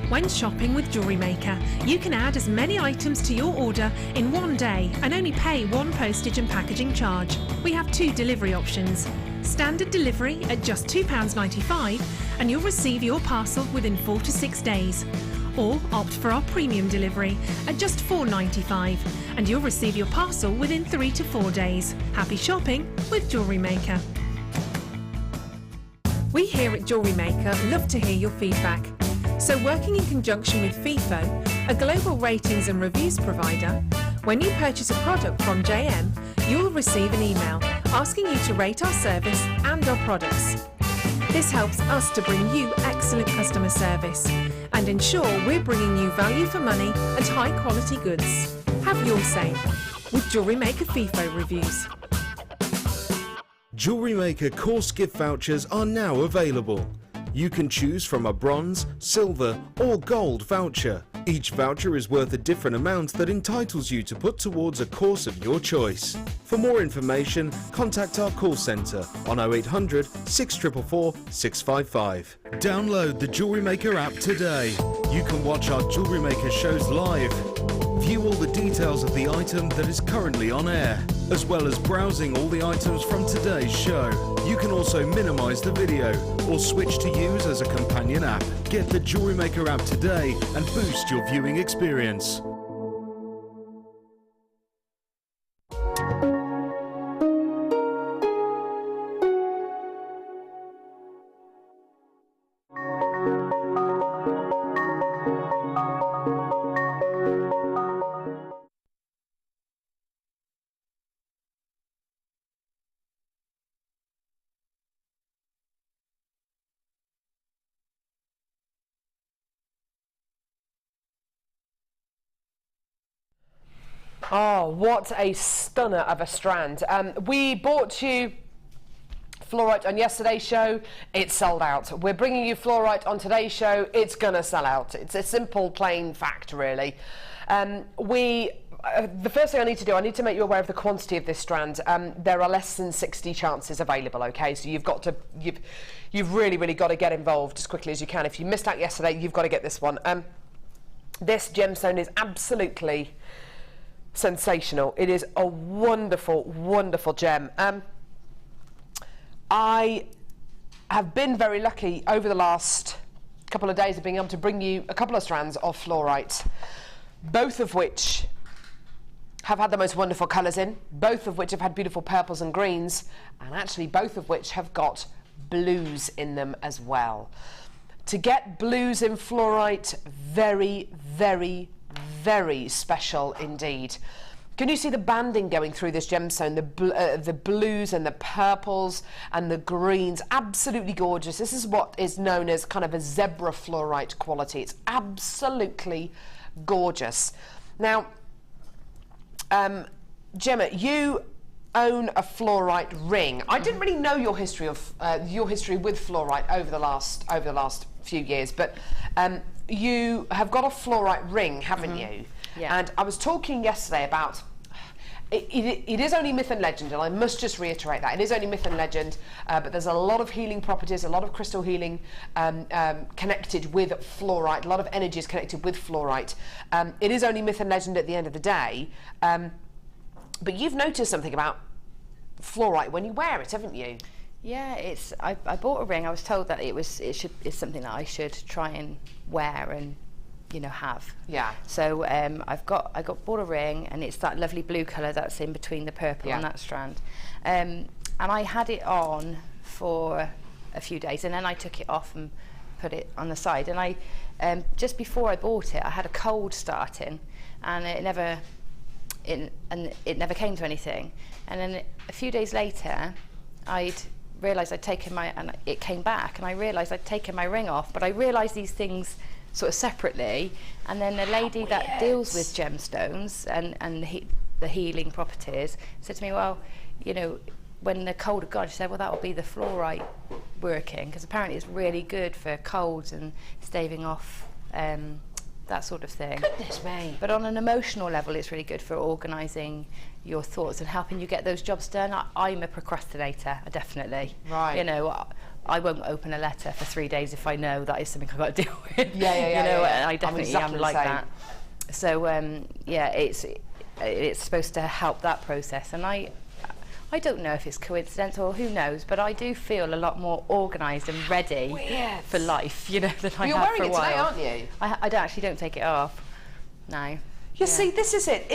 When shopping with JewelleryMaker, you can add as many items to your order in one day and only pay one postage and packaging charge. We have 2 delivery options. Standard delivery at just £2.95 and you'll receive your parcel within 4 to 6 days. Or opt for our premium delivery at just £4.95 and you'll receive your parcel within 3 to 4 days. Happy shopping with JewelleryMaker. We here at JewelleryMaker love to hear your feedback. So working in conjunction with FIFO, a global ratings and reviews provider, when you purchase a product from JM, you'll receive an email asking you to rate our service and our products. This helps us to bring you excellent customer service and ensure we're bringing you value for money and high quality goods. Have your say with JewelleryMaker FIFO reviews. JewelleryMaker course gift vouchers are now available. You can choose from a bronze, silver or gold voucher. Each voucher is worth a different amount that entitles you to put towards a course of your choice. For more information, contact our call centre on 0800 644 655. Download the JewelleryMaker app today. You can watch our JewelleryMaker shows live, view all the details of the item that is currently on air, as well as browsing all the items from today's show. You can also minimise the video or switch to use as a companion app. Get the JewelleryMaker app today and boost your viewing experience. Oh, what a stunner of a strand. We brought you Flourite on yesterday's show, it sold out. We're bringing you Flourite on today's show, it's gonna sell out. It's a simple, plain fact, really. The first thing I need to do, I need to make you aware of the quantity of this strand. There are less than 60 chances available, okay? So you've really got to get involved as quickly as you can. If you missed out yesterday, you've got to get this one. This gemstone is absolutely sensational. It is a wonderful, wonderful gem. I have been very lucky over the last couple of days of being able to bring you a couple of strands of Flourite, both of which have had the most wonderful colours in, both of which have had beautiful purples and greens, and actually both of which have got blues in them as well. To get blues in Flourite, very, very, very special indeed. Can you see the banding going through this gemstone? The blues and the purples and the greens, absolutely gorgeous. This is what is known as kind of a zebra Flourite quality. It's absolutely gorgeous. Now, Gemma, you own a Flourite ring. I didn't really know your history with Flourite over the last few years, but you have got a Flourite ring, haven't you? Yeah. And I was talking yesterday about it is only myth and legend, and I must just reiterate that. It is only myth and legend, but there's a lot of healing properties, a lot of crystal healing connected with Flourite, a lot of energies connected with Flourite. It is only myth and legend at the end of the day, but you've noticed something about Flourite when you wear it, haven't you? Yeah, I bought a ring. I was told that it's something that I should try and wear and, you know, have. Yeah. So I bought a ring, and it's that lovely blue colour that's in between the purple on that strand. And I had it on for a few days, and then I took it off and put it on the side. And I just before I bought it, I had a cold starting, and it never came to anything. And then a few days later, I'd realised I'd taken it came back, and I realised I'd taken my ring off, but I realised these things sort of separately. And then the lady that deals with gemstones and the healing properties said to me, well, you know, when the cold had gone, she said, well, that will be the Flourite working, because apparently it's really good for colds and staving off that sort of thing. Goodness me. But on an emotional level, it's really good for organising your thoughts and helping you get those jobs done. I'm a procrastinator, definitely. Right. You know, I won't open a letter for 3 days if I know that is something I've got to deal with. Yeah. I definitely am like that. So it's supposed to help that process, and I don't know if it's coincidental or who knows, but I do feel a lot more organised and ready for life, you know, than I have for a while. You're wearing it today, aren't you? I don't take it off. No. See, this is it.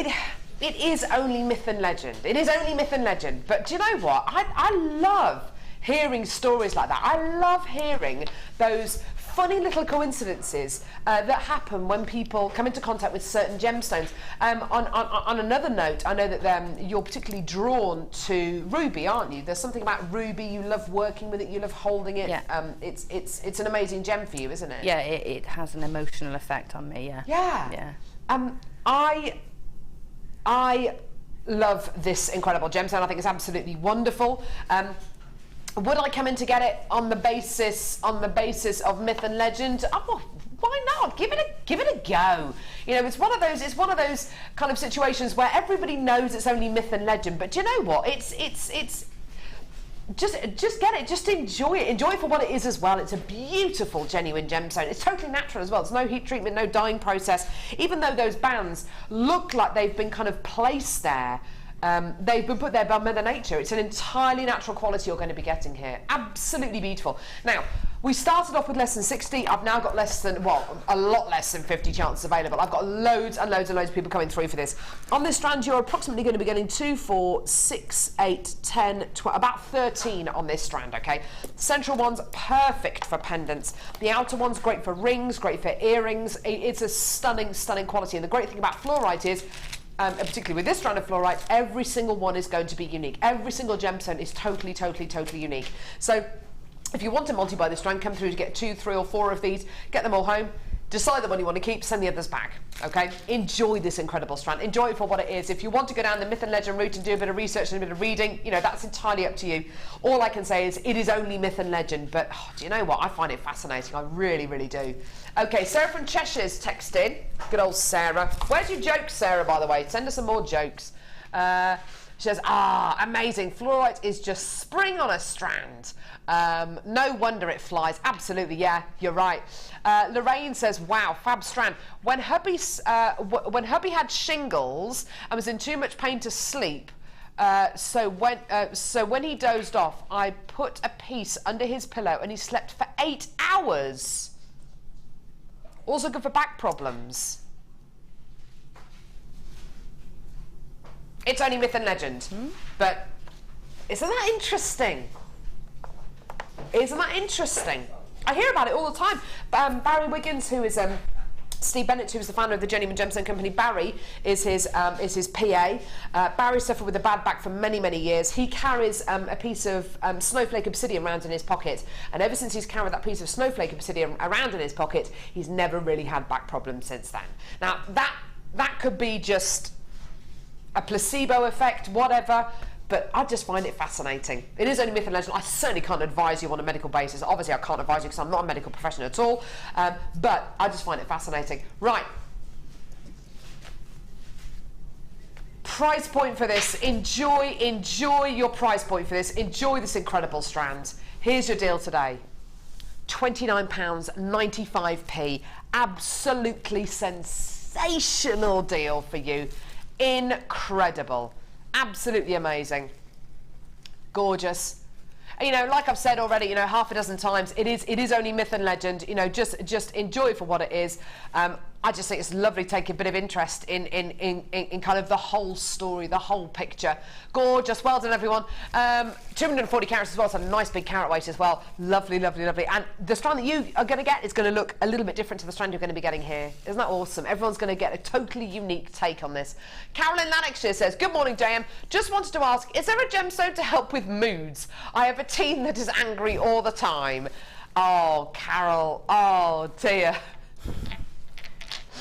It is only myth and legend. It is only myth and legend. But do you know what? I love hearing stories like that. I love hearing those funny little coincidences that happen when people come into contact with certain gemstones. On another note, I know that you're particularly drawn to ruby, aren't you? There's something about ruby. You love working with it. You love holding it. Yeah. It's an amazing gem for you, isn't it? Yeah, it has an emotional effect on me. Yeah. Yeah. Yeah. I love this incredible gemstone. I think it's absolutely wonderful. Would I come in to get it on the basis of myth and legend? Oh, why not? Give it a go. You know, it's one of those kind of situations where everybody knows it's only myth and legend, but do you know what? It's just get it, just enjoy it for what it is as well. It's a beautiful, genuine gemstone. It's totally natural as well. There's no heat treatment, no dyeing process. Even though those bands look like they've been kind of placed there, they've been put there by Mother Nature. It's an entirely natural quality you're going to be getting here. Absolutely beautiful. Now, we started off with less than 60. I've now got a lot less than 50 chances available. I've got loads and loads and loads of people coming through for this. On this strand, you're approximately going to be getting 2, 4, 6, 8, 10, 12, about 13 on this strand, okay? Central one's perfect for pendants. The outer one's great for rings, great for earrings. It's a stunning, stunning quality. And the great thing about Flourite is, particularly with this strand of Flourite, every single one is going to be unique. Every single gemstone is totally, totally, totally unique. So if you want to multi-buy this strand, come through to get 2, 3 or 4 of these, get them all home, decide the one you want to keep, send the others back, okay? Enjoy this incredible strand. Enjoy it for what it is. If you want to go down the myth and legend route and do a bit of research and a bit of reading, you know, that's entirely up to you. All I can say is it is only myth and legend, but do you know what? I find it fascinating. I really, really do. Okay, Sarah from Cheshire's texted in. Good old Sarah. Where's your jokes, Sarah, by the way? Send us some more jokes. She says, amazing. Flourite is just spring on a strand. No wonder it flies. Absolutely, yeah, you're right. Lorraine says, wow, fab strand. When hubby had shingles and was in too much pain to sleep, so when he dozed off, I put a piece under his pillow and he slept for 8 hours. Also good for back problems. It's only myth and legend, but isn't that interesting? Isn't that interesting? I hear about it all the time. Barry Wiggins, who is Steve Bennett, who is the founder of the Genuine Gemstone Company, Barry is his PA. Barry suffered with a bad back for many, many years. He carries a piece of snowflake obsidian around in his pocket, and ever since he's carried that piece of snowflake obsidian around in his pocket, he's never really had back problems since then. Now, that could be just a placebo effect, whatever, but I just find it fascinating. It is only myth and legend. I certainly can't advise you on a medical basis. Obviously, I can't advise you because I'm not a medical professional at all, but I just find it fascinating. Right. Price point for this. Enjoy your price point for this. Enjoy this incredible strand. Here's your deal today. £29.95. Absolutely sensational deal for you. Incredible. Absolutely amazing. Gorgeous. you know, like I've said already, you know, half a dozen times, it is only myth and legend. You know, just enjoy it for what it is. I just think it's lovely to take a bit of interest in kind of the whole story, the whole picture. Gorgeous, well done everyone. 240 carats as well, so a nice big carat weight as well. Lovely, lovely, lovely. And the strand that you are going to get is going to look a little bit different to the strand you're going to be getting here. Isn't that awesome? Everyone's going to get a totally unique take on this. Carolyn Lanexter says, good morning JM, just wanted to ask, is there a gemstone to help with moods? I have a teen that is angry all the time. Oh, Carol, oh dear.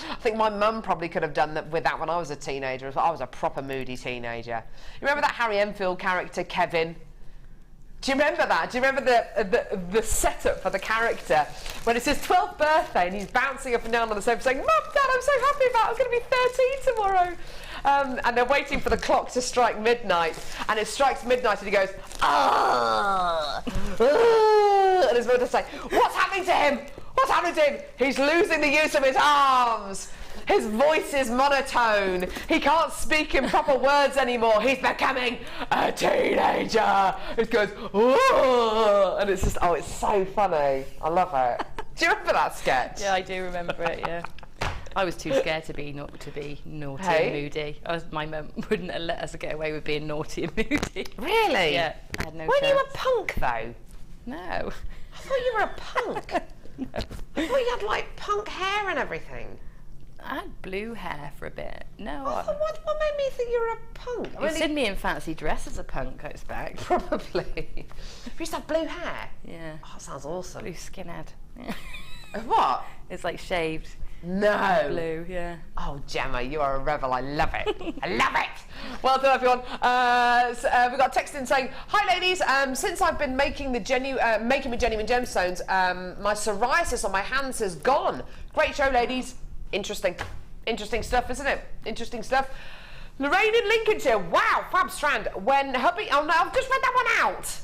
I think my mum probably could have done that with that when I was a teenager as well. I was a proper moody teenager. You remember that Harry Enfield character, Kevin? Do you remember that? Do you remember the setup for the character? When it's his 12th birthday and he's bouncing up and down on the sofa saying, Mum, Dad, I'm so happy I'm going to be 13 tomorrow. And they're waiting for the clock to strike midnight. And it strikes midnight and he goes, ah, and his mother say, what's happening to him? What's happening to him? He's losing the use of his arms. His voice is monotone. He can't speak in proper words anymore. He's becoming a teenager. It goes, oh, and it's just, oh, it's so funny. I love it. Do you remember that sketch? Yeah, I do remember it, yeah. I was too scared to be naughty and moody. My mum wouldn't have let us get away with being naughty and moody. Really? Yeah, I had no Weren't chance. you a punk, though? No. I thought you were a punk. No. I thought you had, like, punk hair and everything. I had blue hair for a bit. No. What made me think you were a punk? You've seen me in fancy dress as a punk, I expect. Probably. You used to have blue hair? Yeah. Oh, that sounds awesome. Blue skinhead. Yeah. What? It's like shaved. No. Blue, yeah. Oh, Gemma, you are a rebel. I love it. I love it. Well done, everyone. We've got text in saying, hi, ladies. Since I've been making with genuine gemstones, my psoriasis on my hands has gone. Great show, ladies. Interesting. Interesting stuff, isn't it? Interesting stuff. Lorraine in Lincolnshire. Wow, fab strand. When hubby... Oh, no, I've just read that one out.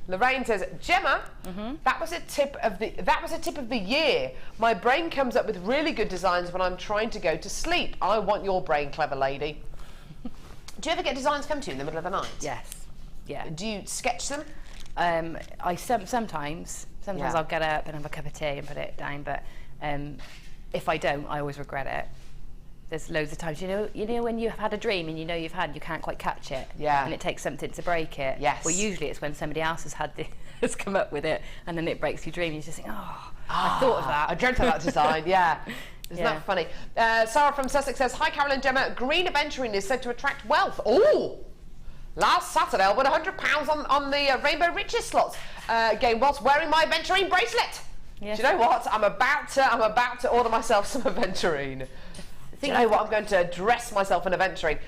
Lorraine says, Gemma, that was a tip of the year. My brain comes up with really good designs when I'm trying to go to sleep. I want your brain, clever lady. Do you ever get designs come to you in the middle of the night? Yes. Yeah. Do you sketch them? Sometimes I'll get up and have a cup of tea and put it down, but if I don't, I always regret it. There's loads of times, you know when you've had a dream and you know you can't quite catch it, yeah, and it takes something to break it. Yes. Well, usually it's when somebody else has come up with it, and then it breaks your dream. And you just think, I thought of that. I dreamt of that design. Yeah. Isn't that funny? Sarah from Sussex says, hi, Carol and Gemma. Green aventurine is said to attract wealth. Oh! Last Saturday, I won £100 on the Rainbow Riches slots game whilst wearing my aventurine bracelet. Yes. Do you know what? I'm about to order myself some aventurine. Do you know what? I'm going to dress myself in aventurine.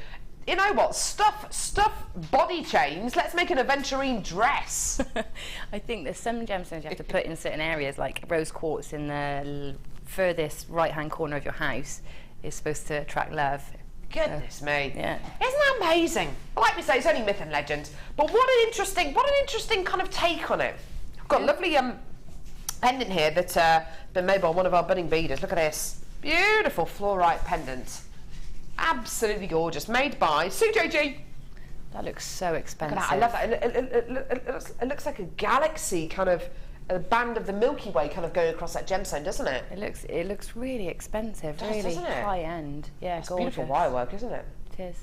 You know what? Stuff body chains. Let's make an aventurine dress. I think there's some gemstones you have to put in certain areas, like rose quartz in the furthest right-hand corner of your house is supposed to attract love. Goodness me. Yeah. Isn't that amazing? Like we say, it's only myth and legend. But what an interesting kind of take on it. I've got a lovely pendant here that's been made by one of our budding beaders. Look at this. Beautiful Flourite pendant. Absolutely gorgeous. Made by Sue JG. That looks so expensive. Look at that. I love that. It looks like a galaxy, kind of a band of the Milky Way kind of going across that gemstone, doesn't it? It looks really expensive, really high end. Yeah, it's gorgeous. Beautiful wire work, isn't it? It is.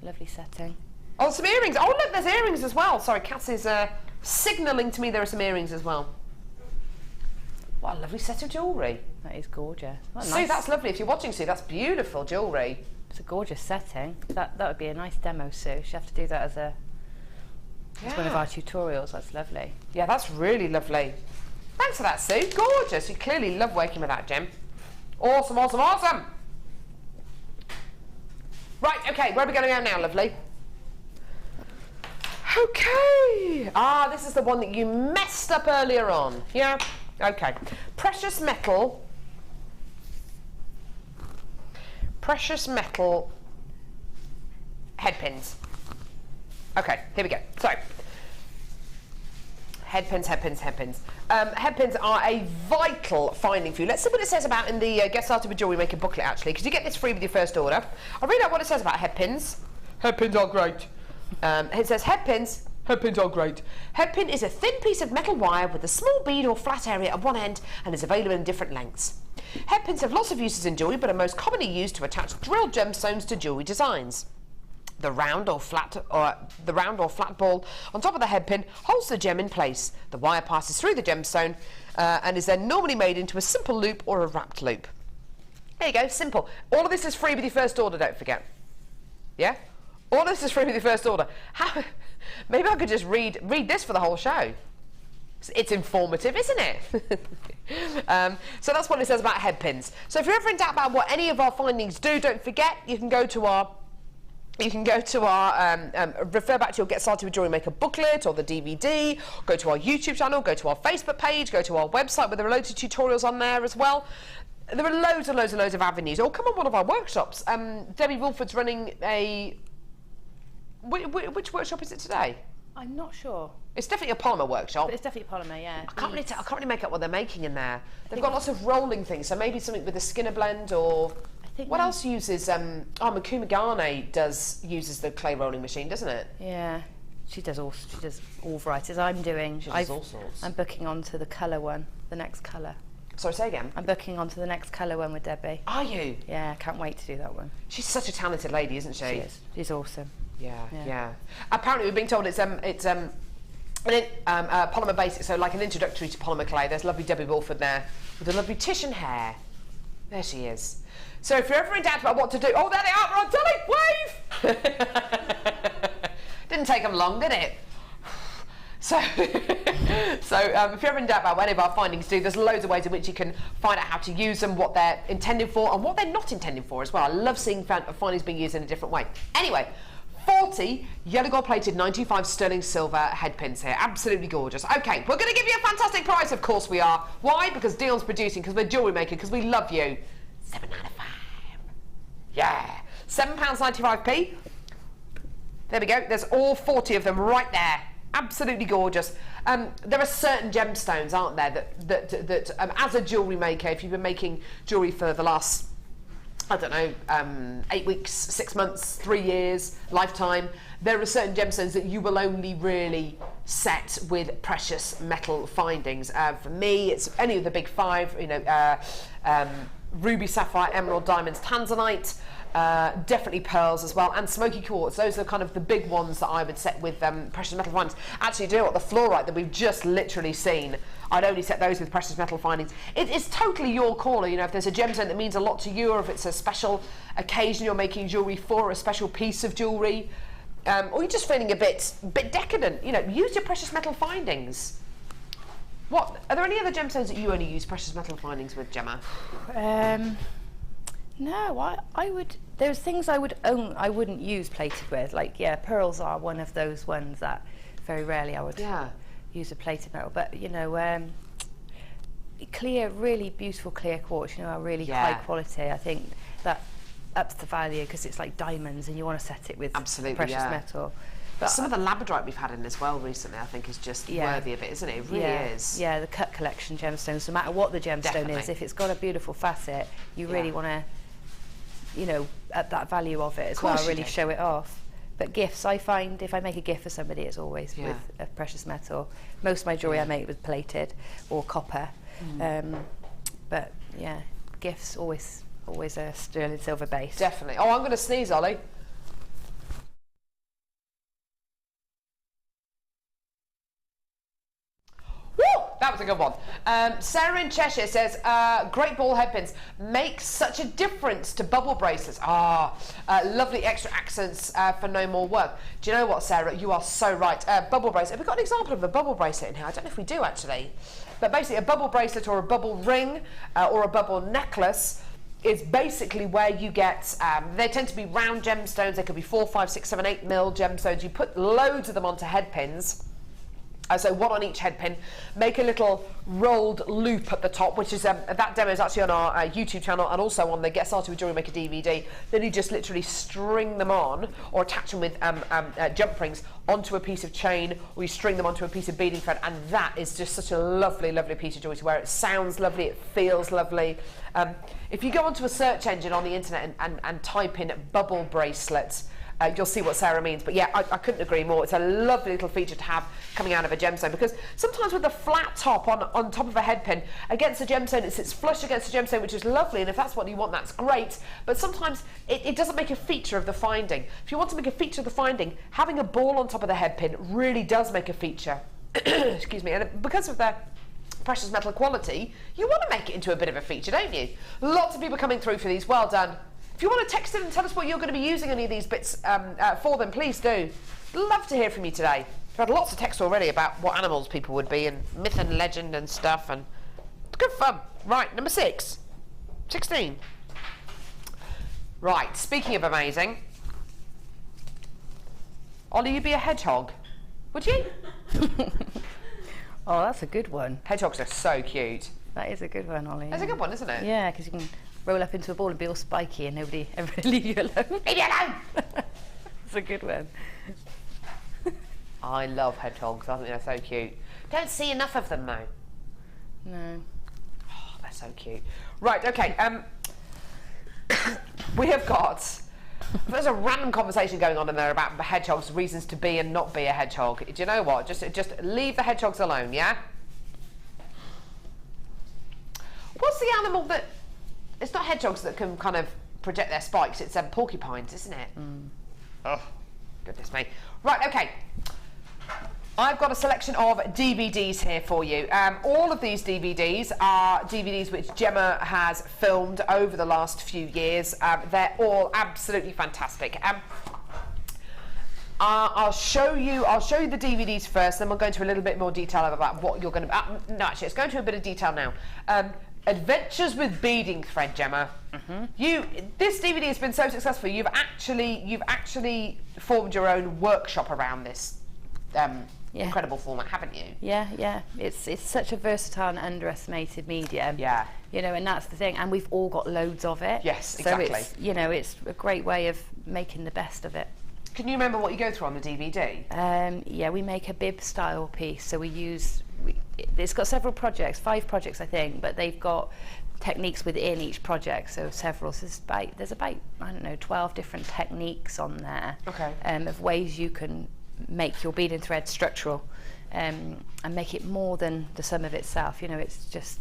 Lovely setting. Oh, some earrings. Oh, look, there's earrings as well. Sorry, Cass is signalling to me there are some earrings as well. What a lovely set of jewellery. That is gorgeous. Sue, that's lovely. If you're watching, Sue, that's beautiful jewellery. It's a gorgeous setting. That would be a nice demo, Sue. She'd have to do that as one of our tutorials. That's lovely. Yeah, that's really lovely. Thanks for that, Sue. Gorgeous. You clearly love working with that gem. Awesome, awesome, awesome. Right, okay, where are we going to go now, lovely? Okay. Ah, this is the one that you messed up earlier on. Yeah? Okay. Precious metal headpins. Okay, here we go. So, headpins. Headpins are a vital finding for you. Let's see what it says about in the Get Started with Jewellery Maker booklet, actually, because you get this free with your first order. I'll read out what it says about headpins. Headpins are great. It says headpins Headpins are great. Headpin is a thin piece of metal wire with a small bead or flat area at one end and is available in different lengths. Headpins have lots of uses in jewellery, but are most commonly used to attach drilled gemstones to jewellery designs. The round or flat ball on top of the headpin holds the gem in place. The wire passes through the gemstone and is then normally made into a simple loop or a wrapped loop. There you go, simple. All of this is free with your first order, don't forget. Yeah? All of this is free with your first order. Maybe I could just read this for the whole show. It's informative, isn't it? So that's what it says about headpins. So if you're ever in doubt about what any of our findings do, don't forget, you can go to our refer back to your Get Started with Jewellery Maker booklet or the DVD, go to our YouTube channel, go to our Facebook page, go to our website where there are loads of tutorials on there as well. There are loads and loads and loads of avenues. Or come on one of our workshops. Debbie Wolford's running a... Which workshop is it today? I'm not sure. It's definitely a polymer workshop. But it's definitely polymer, yeah. I can't really make out what they're making in there. They've got lots of rolling things, so maybe something with a Skinner blend or... What else uses... Makuma Gane uses the clay rolling machine, doesn't it? Yeah. She does all varieties. I'm doing... She does all sorts. I'm booking onto the colour one, the next colour. Sorry, say again? I'm booking onto the next colour one with Debbie. Are you? Yeah, I can't wait to do that one. She's such a talented lady, isn't she? She is. She's awesome. Yeah. Apparently, we've been told it's polymer basic, so like an introductory to polymer clay. There's lovely Debbie Wolford there with the lovely Titian hair. There she is. So if you're ever in doubt about what to do, oh, there they are, we're on telly, wave! Didn't take them long, did it? So, if you're ever in doubt about what any of our findings do, there's loads of ways in which you can find out how to use them, what they're intended for, and what they're not intended for as well. I love seeing findings being used in a different way. Anyway, 40 yellow gold plated 925 sterling silver headpins here. Absolutely gorgeous. Okay, we're going to give you a fantastic price, of course we are. Why? Because Dion's producing, because we're Jewellery Maker, because we love you. £7.95. Yeah. £7.95p. There we go. There's all 40 of them right there. Absolutely gorgeous. There are certain gemstones, aren't there, that as a jewellery maker, if you've been making jewellery for the last, I don't know, 8 weeks, 6 months, 3 years, lifetime, there are certain gemstones that you will only really set with precious metal findings. For me, it's any of the big five, ruby, sapphire, emerald, diamonds, tanzanite, definitely pearls as well, and smoky quartz. Those are kind of the big ones that I would set with precious metal findings. Actually, do you know what? The Flourite that we've just literally seen, I'd only set those with precious metal findings. It's totally your call. If there's a gemstone that means a lot to you, or if it's a special occasion you're making jewellery for, a special piece of jewellery, or you're just feeling a bit decadent, use your precious metal findings. What are there any other gemstones that you only use precious metal findings with, Gemma? No, I would. There's things I wouldn't use plated with. Like, pearls are one of those ones that very rarely I would use a plated metal. But clear, really beautiful clear quartz. Are really high quality. I think that ups the value because it's like diamonds, and you want to set it with precious metal. But some of the Labradorite we've had in as well recently, I think, is just worthy of it, isn't it? It really is. Yeah, the cut collection gemstones, no matter what the gemstone is, if it's got a beautiful facet, you really want to, at that value of it as well, really show it off. But gifts, I find if I make a gift for somebody, it's always with a precious metal. Most of my jewellery I make with plated or copper. But gifts always a sterling silver base. Definitely. Oh, I'm going to sneeze, Ollie. That was a good one. Sarah in Cheshire says, great ball headpins make such a difference to bubble bracelets. Lovely extra accents for no more work. Do you know what, Sarah? You are so right. Bubble bracelet. Have we got an example of a bubble bracelet in here? I don't know if we do, actually. But basically, a bubble bracelet or a bubble ring or a bubble necklace is basically where you get, they tend to be round gemstones. They could be 4, 5, 6, 7, 8 mil gemstones. You put loads of them onto headpins. So one on each headpin, make a little rolled loop at the top, which is that demo is actually on our YouTube channel and also on the Get Started with Jewellery Maker DVD. Then you just literally string them on or attach them with jump rings onto a piece of chain, or you string them onto a piece of beading thread, and that is just such a lovely, lovely piece of jewellery to wear. It sounds lovely, it feels lovely. If you go onto a search engine on the internet and type in bubble bracelets, you'll see what Sarah means. But yeah, I couldn't agree more. It's a lovely little feature to have coming out of a gemstone, because sometimes with the flat top on top of a head pin against a gemstone, it sits flush against a gemstone, which is lovely, and if that's what you want, that's great. But sometimes it doesn't make a feature of the finding. If you want to make a feature of the finding, having a ball on top of the head pin really does make a feature. Excuse me. And because of the precious metal quality, you want to make it into a bit of a feature, don't you? Lots of people coming through for these. Well done. If you want to text in and tell us what you're going to be using any of these bits for them, please do. Love to hear from you today. I've had lots of texts already about what animals people would be, and myth and legend and stuff, and it's good fun. Right, number 6. 16. Right, speaking of amazing, Ollie, you'd be a hedgehog, would you? Oh, that's a good one. Hedgehogs are so cute. That is a good one, Ollie. That's a good one, isn't it? Yeah, because you can roll up into a ball and be all spiky and nobody ever leave you alone. Leave you alone! It's a good one. I love hedgehogs. I think they're so cute. Don't see enough of them though. No. Oh, they're so cute. Right, okay. We have got... There's a random conversation going on in there about hedgehogs, reasons to be and not be a hedgehog. Do you know what? Just leave the hedgehogs alone, yeah? What's the animal that... It's not hedgehogs that can kind of project their spikes, it's porcupines, isn't it? Oh, goodness me. Right, okay. I've got a selection of DVDs here for you. All of these DVDs are DVDs which Gemma has filmed over the last few years. They're all absolutely fantastic. I'll show you the DVDs first, then we'll go into a little bit more detail about what you're going to... no, actually, let's go into a bit of detail now. Adventures with Beading Thread, Gemma. This DVD has been so successful. You've actually formed your own workshop around this incredible format, haven't you? Yeah. It's such a versatile and underestimated medium. Yeah. You know, and that's the thing. And we've all got loads of it. Yes, exactly. So it's a great way of making the best of it. Can you remember what you go through on the DVD? Yeah, we make a bib style piece. So it's got several projects, 5 projects I think, but they've got techniques within each project, so several. So there's about I don't know 12 different techniques on there. Okay. Of ways you can make your beading thread structural, and make it more than the sum of itself. You know, it's just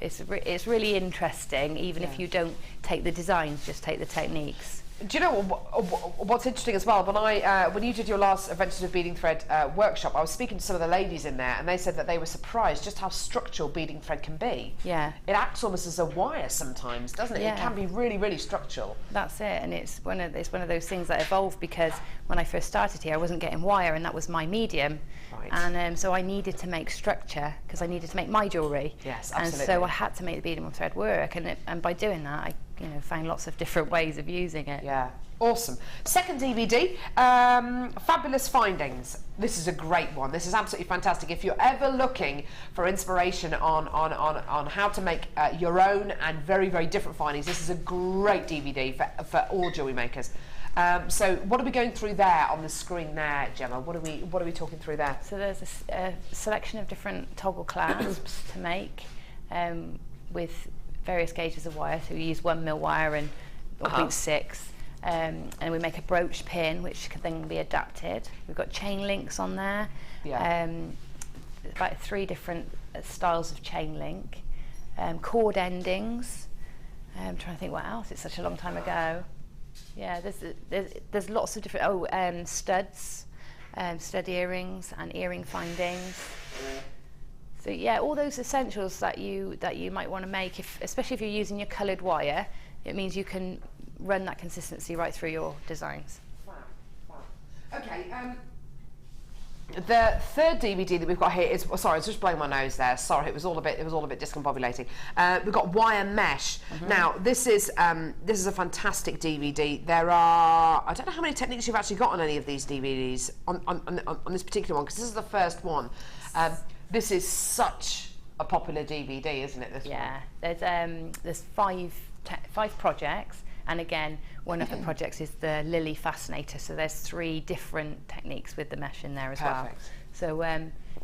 it's really interesting. Even if you don't take the designs, just take the techniques. Do you know what's interesting as well? When you did your last Adventures of Beading Thread workshop, I was speaking to some of the ladies in there, and they said that they were surprised just how structural beading thread can be. Yeah. It acts almost as a wire sometimes, doesn't it? Yeah. It can be really, really structural. That's it, and it's one of those things that evolved, because when I first started here, I wasn't getting wire, and that was my medium. Right. And so I needed to make structure because I needed to make my jewellery. Yes, absolutely. And so I had to make the beading thread work, and by doing that, I found lots of different ways of using it. Yeah, awesome. Second DVD, Fabulous Findings. This is a great one. This is absolutely fantastic. If you're ever looking for inspiration on how to make your own and very, very different findings, this is a great DVD for all jewellery makers. So what are we going through there on the screen there, Gemma? What are we talking through there? So there's a selection of different toggle clasps to make with various gauges of wire. So we use 1mm wire and 0.6, and we make a brooch pin which can then be adapted. We've got chain links on there. Yeah. About 3 different styles of chain link, cord endings. I'm trying to think what else. It's such a long time ago. Yeah, there's lots of different studs, stud earrings and earring findings. So yeah, all those essentials that you might want to make, especially if you're using your coloured wire, it means you can run that consistency right through your designs. Wow. Okay. The third DVD that we've got here is, sorry, I was just blowing my nose there. Sorry, it was all a bit discombobulating. We've got Wire Mesh. Now, this is a fantastic DVD. There are, I don't know how many techniques you've actually got on any of these DVDs on this particular one, because this is the first one. This is such a popular DVD, isn't it? This one? There's 5 projects. And again, one of the projects is the Lily Fascinator. So there's 3 different techniques with the mesh in there as well. So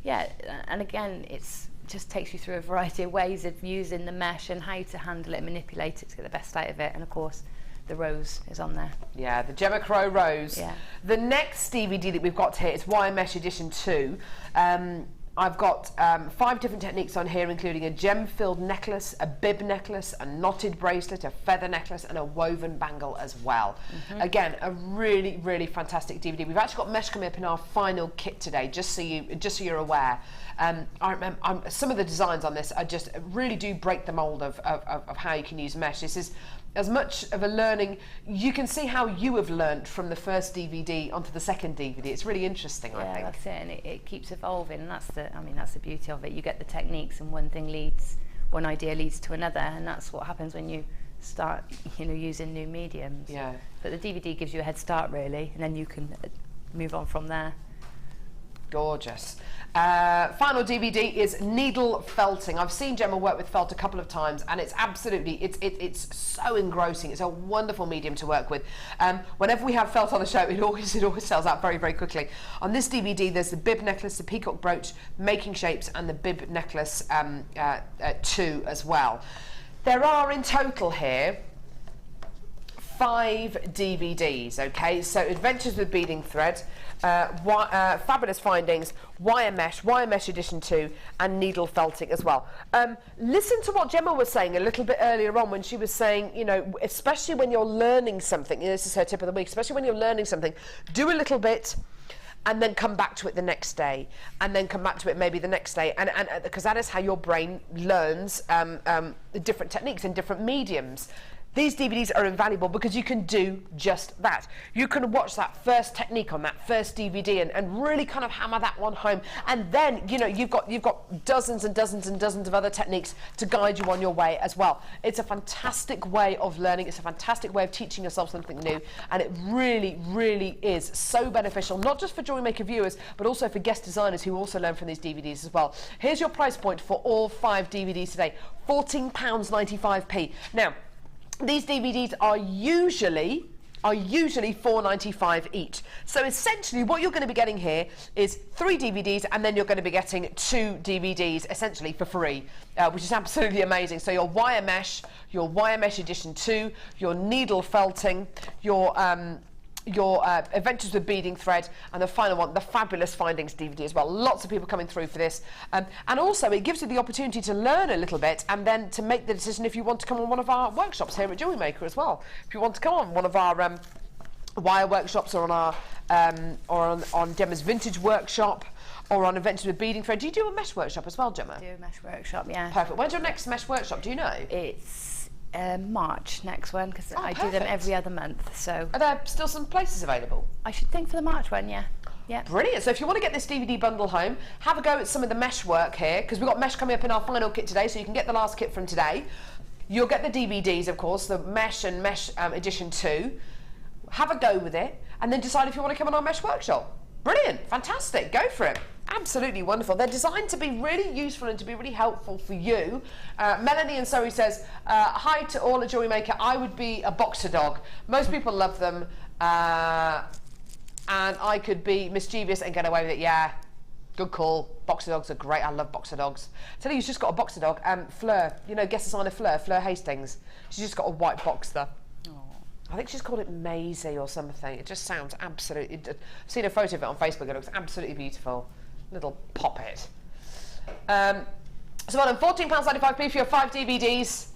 yeah, and again, it's just takes you through a variety of ways of using the mesh and how to handle it and manipulate it to get the best out of it. And of course, the rose is on there. Yeah, the Gemma Crow Rose. Yeah. The next DVD that we've got here is Wire Mesh Edition 2. I've got 5 different techniques on here, including a gem-filled necklace, a bib necklace, a knotted bracelet, a feather necklace, and a woven bangle as well. Again, a really, really fantastic DVD. We've actually got mesh coming up in our final kit today, just so you're aware. I remember some of the designs on this are just really do break the mold of how you can use mesh. This is as much of a learning. You can see how you have learnt from the first DVD onto the second DVD. It's really interesting, I think. Yeah, that's it, and it keeps evolving. And that's the beauty of it. You get the techniques, and one idea leads to another, and that's what happens when you start, using new mediums. Yeah. But the DVD gives you a head start, really, and then you can move on from there. Gorgeous. Final DVD is needle felting. I've seen Gemma work with felt a couple of times, and it's absolutely, it's so engrossing. It's a wonderful medium to work with. Whenever we have felt on the show, it always sells out very, very quickly. On this DVD, there's the bib necklace, the peacock brooch, making shapes, and the bib necklace 2 as well. There are in total here 5 DVDs, okay? So Adventures with Beading Thread, Fabulous Findings, Wire Mesh Edition 2, and Needle Felting as well. Listen to what Gemma was saying a little bit earlier on when she was saying, especially when you're learning something, this is her tip of the week, especially when you're learning something, do a little bit and then come back to it the next day, and then come back to it maybe the next day, and because that is how your brain learns the different techniques and different mediums. These DVDs are invaluable because you can do just that. You can watch that first technique on that first DVD and really kind of hammer that one home. And then, you've got dozens and dozens and dozens of other techniques to guide you on your way as well. It's a fantastic way of learning. It's a fantastic way of teaching yourself something new. And it really, really is so beneficial, not just for JewelleryMaker viewers, but also for guest designers who also learn from these DVDs as well. Here's your price point for all 5 DVDs today, £14.95p. Now, these DVDs are usually $4.95 each. So essentially what you're going to be getting here is 3 DVDs, and then you're going to be getting 2 DVDs essentially for free, which is absolutely amazing. So your Wire Mesh Edition 2, your Needle Felting, your Adventures with Beading Thread, and the final one, the Fabulous Findings DVD as well. Lots of people coming through for this. And also it gives you the opportunity to learn a little bit and then to make the decision if you want to come on one of our workshops here at JewelleryMaker as well. If you want to come on one of our wire workshops, or on our on Gemma's vintage workshop, or on Adventures with Beading Thread. Do you do a mesh workshop as well, Gemma? I do a mesh workshop, yeah. Perfect. When's your next mesh workshop, do you know? It's March, next one, because I do them every other month. So are there still some places available? I should think for the March one, yeah. Yeah. Brilliant. So if you want to get this DVD bundle home, have a go at some of the mesh work here, because we've got mesh coming up in our final kit today, so you can get the last kit from today. You'll get the DVDs, of course, the Mesh and Mesh Edition 2. Have a go with it, and then decide if you want to come on our mesh workshop. Brilliant. Fantastic. Go for it. Absolutely wonderful. They're designed to be really useful and to be really helpful for you. Melanie and Zoe says, hi to all at JewelleryMaker. I would be a boxer dog. Most people love them, and I could be mischievous and get away with it. Yeah, good call. Boxer dogs are great. I love boxer dogs. Tell you, who's just got a boxer dog? Fleur. Guess the sign of Fleur? Fleur Hastings. She's just got a white boxer. I think she's called it Maisie or something. It just sounds absolutely... I've seen a photo of it on Facebook. It looks absolutely beautiful. Little poppet. So well done, £14.95p for your 5 DVDs.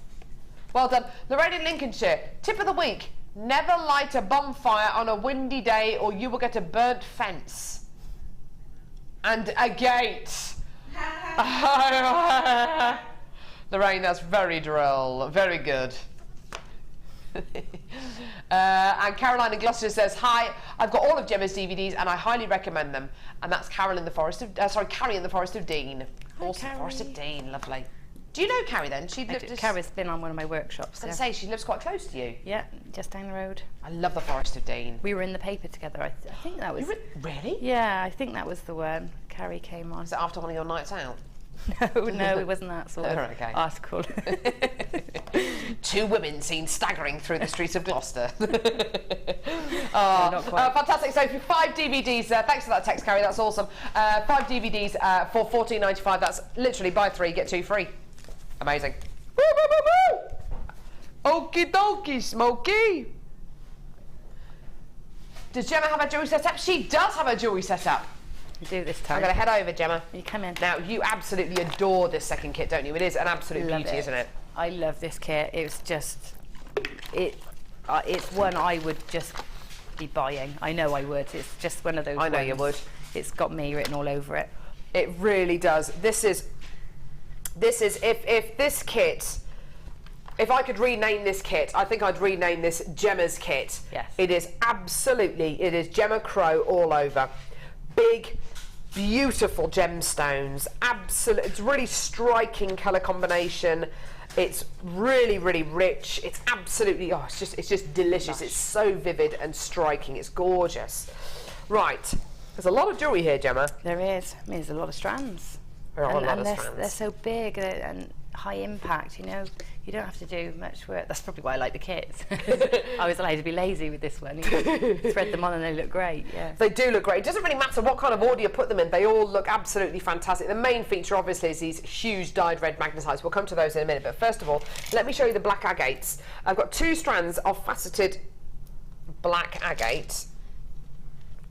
Well done. Lorraine in Lincolnshire, tip of the week. Never light a bonfire on a windy day or you will get a burnt fence. And a gate. Lorraine, that's very droll. Very good. And Caroline in Gloucester says, hi, I've got all of Gemma's DVDs and I highly recommend them. And that's Carrie in the Forest of Dean. Awesome. Forest of Dean, lovely. Do you know Carrie then? Carrie's been on one of my workshops. I was going to say, she lives quite close to you. Yeah, just down the road. I love the Forest of Dean. We were in the paper together. I think that was... Really? Yeah, I think that was the one. Carrie came on. Was it after one of your nights out? No, it wasn't that sort of article. 2 women seen staggering through the streets of Gloucester. Not quite. Fantastic. So for 5 DVDs, thanks for that text, Carrie, that's awesome. 5 DVDs for £14.95. That's literally buy 3, get 2 free. Amazing. Woo, woo, woo, woo. Okie dokie, Smokey. Does Gemma have a jewellery set up? She does have a jewellery set up. You do this time. I'm going to head over, Gemma. You come in. Now, you absolutely adore this second kit, don't you? It is an absolute beauty, isn't it? I love this kit. It was just, it's one I would just be buying. I know I would. It's just one of those I know ones. you would. It's got me written all over it. It really does. This is if this kit, if I could rename this kit, I think I'd rename this Gemma's kit. Yes. It is Gemma Crow all over. Big, beautiful gemstones. It's really striking colour combination. It's really, really rich. It's absolutely, it's just delicious. Lush. It's so vivid and striking. It's gorgeous. Right, there's a lot of jewellery here, Gemma. There is. I mean, there's a lot of strands. There are a lot of strands. They're so big and high impact, you know. You don't have to do much work. That's probably why I like the kits. I was allowed to be lazy with this one. You thread them on and they look great, yeah. They do look great. It doesn't really matter what kind of order you put them in. They all look absolutely fantastic. The main feature, obviously, is these huge dyed red magnetites. We'll come to those in a minute. But first of all, let me show you the black agates. I've got 2 strands of faceted black agate.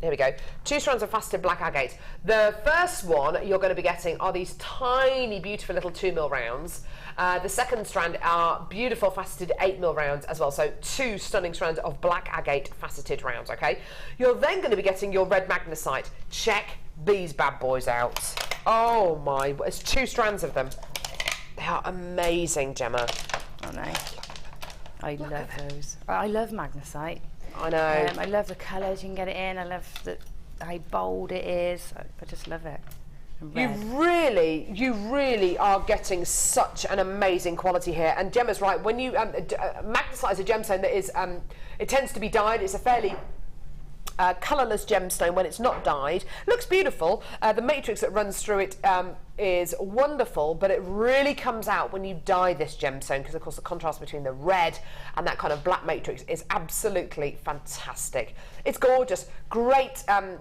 Here we go. 2 strands of faceted black agate. The first one you're going to be getting are these tiny, beautiful little 2mm rounds. The second strand are beautiful faceted 8mm rounds as well. So 2 stunning strands of black agate faceted rounds, okay? You're then going to be getting your red magnesite. Check these bad boys out. Oh my, it's 2 strands of them. They are amazing, Gemma. I know. I love those. I love magnesite. I know. I love the colours you can get it in. I love how bold it is. I just love it. You really are getting such an amazing quality here. And Gemma's right. When you magnesite is a gemstone that is, it tends to be dyed. It's a fairly colourless gemstone when it's not dyed. Looks beautiful. The matrix that runs through it is wonderful, but it really comes out when you dye this gemstone, because of course the contrast between the red and that kind of black matrix is absolutely fantastic. It's gorgeous. Great colour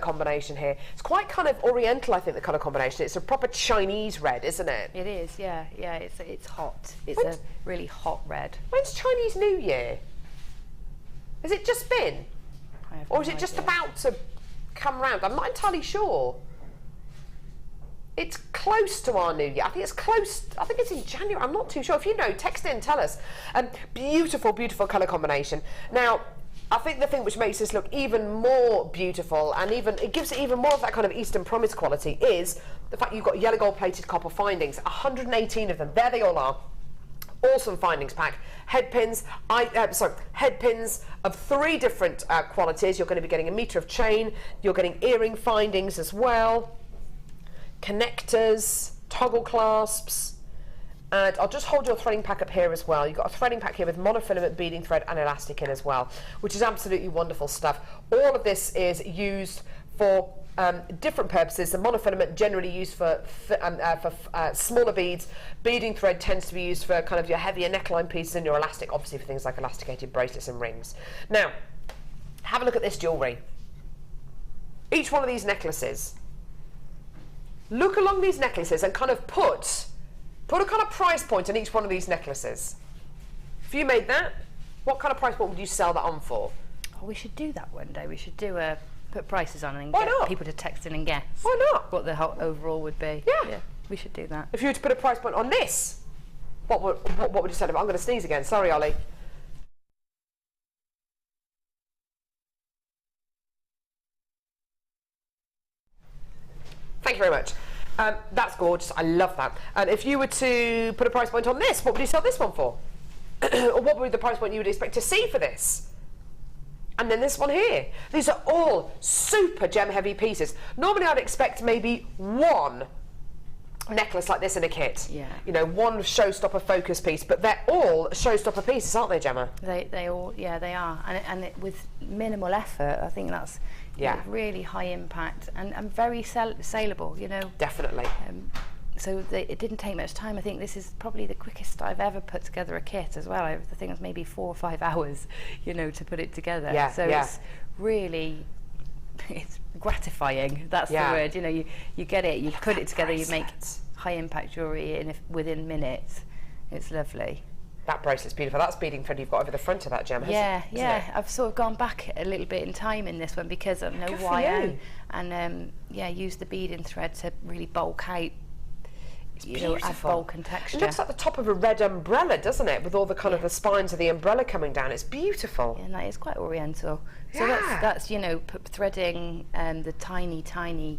combination here. It's quite kind of oriental, I think, the colour combination. It's a proper Chinese red, isn't it? It is, yeah. It's hot. It's a really hot red. When's Chinese New Year? Has it just been? Or is it just about to come round? I'm not entirely sure. It's close to our New Year. I think it's close. I think it's in January. I'm not too sure. If you know, text in, tell us. Beautiful, beautiful colour combination. Now, I think the thing which makes this look even more beautiful, and it gives it even more of that kind of Eastern Promise quality, is the fact you've got yellow gold plated copper findings. 118 of them. There they all are. Awesome findings pack. Head pins of 3 different qualities. You're going to be getting a metre of chain. You're getting earring findings as well. Connectors, toggle clasps, and I'll just hold your threading pack up here as well. You've got a threading pack here with monofilament beading thread and elastic in as well, which is absolutely wonderful stuff. All of this is used for different purposes. The monofilament generally used for smaller beads. Beading thread tends to be used for kind of your heavier neckline pieces, and your elastic obviously for things like elasticated bracelets and rings. Now, have a look at this jewellery. Each one of these necklaces. Look along these necklaces and kind of put a kind of price point on each one of these necklaces. If you made that, what kind of price point would you sell that on for? Oh, we should do that one day. We should do put prices on and Why get not? people to text in and guess. Why not? What the whole overall would be. Yeah. We should do that. If you were to put a price point on this, what would you sell it? I'm going to sneeze again. Sorry, Ollie. Thank you very much. That's gorgeous. I love that. And if you were to put a price point on this, what would you sell this one for? Or what would be the price point you would expect to see for this? And then this one here. These are all super gem heavy pieces. Normally I'd expect maybe one necklace like this in a kit. Yeah. You know, one showstopper focus piece, but they're all showstopper pieces, aren't they, Gemma? They all, yeah, they are. And with minimal effort, I think that's really high impact and very saleable, you know. Definitely. So it didn't take much time. I think this is probably the quickest I've ever put together a kit as well. I think it's maybe 4 or 5 hours, you know, to put it together. Yeah, so it's really, it's gratifying. That's the word. You know, you get it, you put it together, you make high impact jewellery within minutes. It's lovely. That bracelet's beautiful. That's beading thread you've got over the front of that, Gemma. Yeah. I've sort of gone back a little bit in time in this one because of no wire, and use the beading thread to really bulk out. Add bulk and texture. It looks like the top of a red umbrella, doesn't it? With all the kind of the spines of the umbrella coming down. It's beautiful. Yeah, and that is quite oriental. So Yeah. that's threading the tiny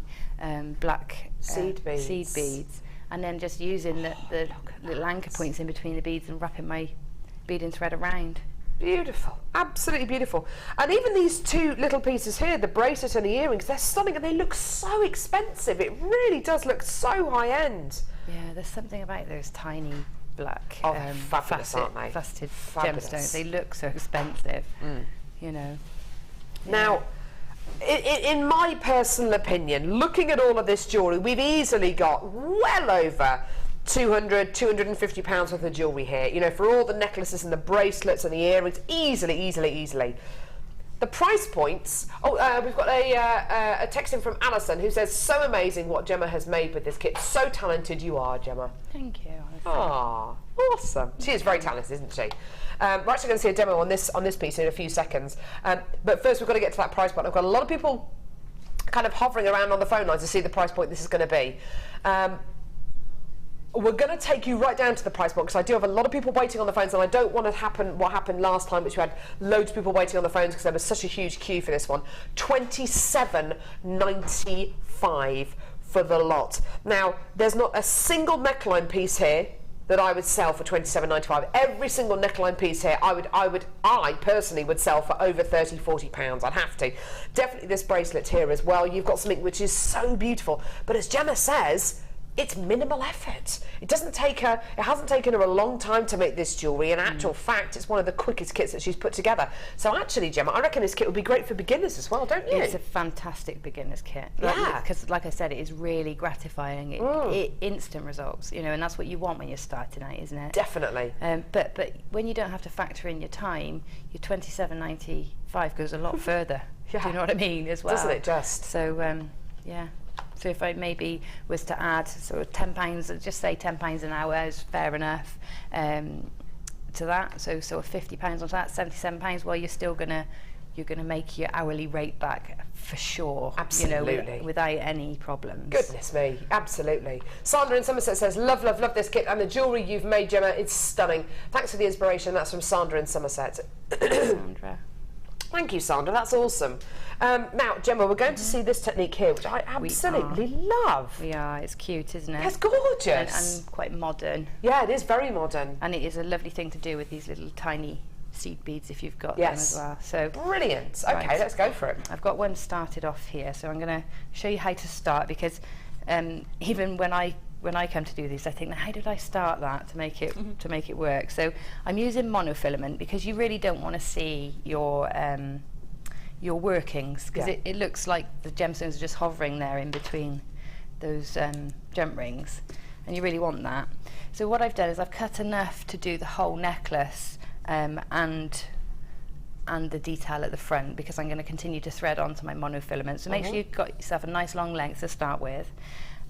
black seed beads, and then just using the little anchor points in between the beads and wrapping my beading thread around. Beautiful, absolutely beautiful. And even these two little pieces here, the bracelet and the earrings, they're stunning and they look so expensive. It really does look so high end. Yeah, there's something about those tiny black fabulous, aren't they? faceted Fabulous. gemstones. They look so expensive, you know. Now, in my personal opinion, looking at all of this jewellery, we've easily got well over £250 worth of jewellery here, you know, for all the necklaces and the bracelets and the earrings, easily. The price points, we've got a text in from Alison who says, so amazing what Gemma has made with this kit. So talented you are, Gemma. Thank you. Ah, awesome. She is very talented, isn't she? We're actually going to see a demo on this piece in a few seconds. But first we've got to get to that price point. I've got a lot of people kind of hovering around on the phone lines to see the price point this is going to be. We're going to take you right down to the price point because I do have a lot of people waiting on the phones, and I don't want to happen what happened last time, which we had loads of people waiting on the phones because there was such a huge queue for this one. $27.95 for the lot. Now, there's not a single neckline piece here that I would sell for $27.95. Every single neckline piece here, I personally would sell for over £30–40. I'd have to. Definitely this bracelet here as well. You've got something which is so beautiful, but as Gemma says, it's minimal effort. It hasn't taken her a long time to make this jewellery. In actual fact, it's one of the quickest kits that she's put together. So actually, Gemma, I reckon this kit would be great for beginners as well, don't you? It's a fantastic beginner's kit. Yeah. Because like I said, it is really gratifying. It instant results, you know, and that's what you want when you're starting out, isn't it? Definitely. But when you don't have to factor in your time, your $27.95 goes a lot further. Yeah. Do you know what I mean as well? Doesn't it just? So, yeah. So if I maybe was to add sort of £10, just say £10 an hour is fair enough to that. So £50 on that, £77. Well, you're gonna make your hourly rate back for sure. Absolutely. You know, without any problems. Goodness me, absolutely. Sandra in Somerset says, love this kit and the jewellery you've made, Gemma, it's stunning. Thanks for the inspiration. That's from Sandra in Somerset. Sandra. Thank you, Sandra. That's awesome. Now, Gemma, we're going to see this technique here, which I absolutely love. We are. It's cute, isn't it? It's gorgeous. And quite modern. Yeah, it is very modern. And it is a lovely thing to do with these little tiny seed beads if you've got them as well. So brilliant. Okay, right. Let's go for it. I've got one started off here, so I'm going to show you how to start, because even when I come to do these, I think, how did I start that to make it work? So I'm using monofilament because you really don't want to see your workings, because it looks like the gemstones are just hovering there in between those gem rings, and you really want that. So what I've done is I've cut enough to do the whole necklace and the detail at the front, because I'm going to continue to thread onto my monofilament. So make sure you've got yourself a nice long length to start with.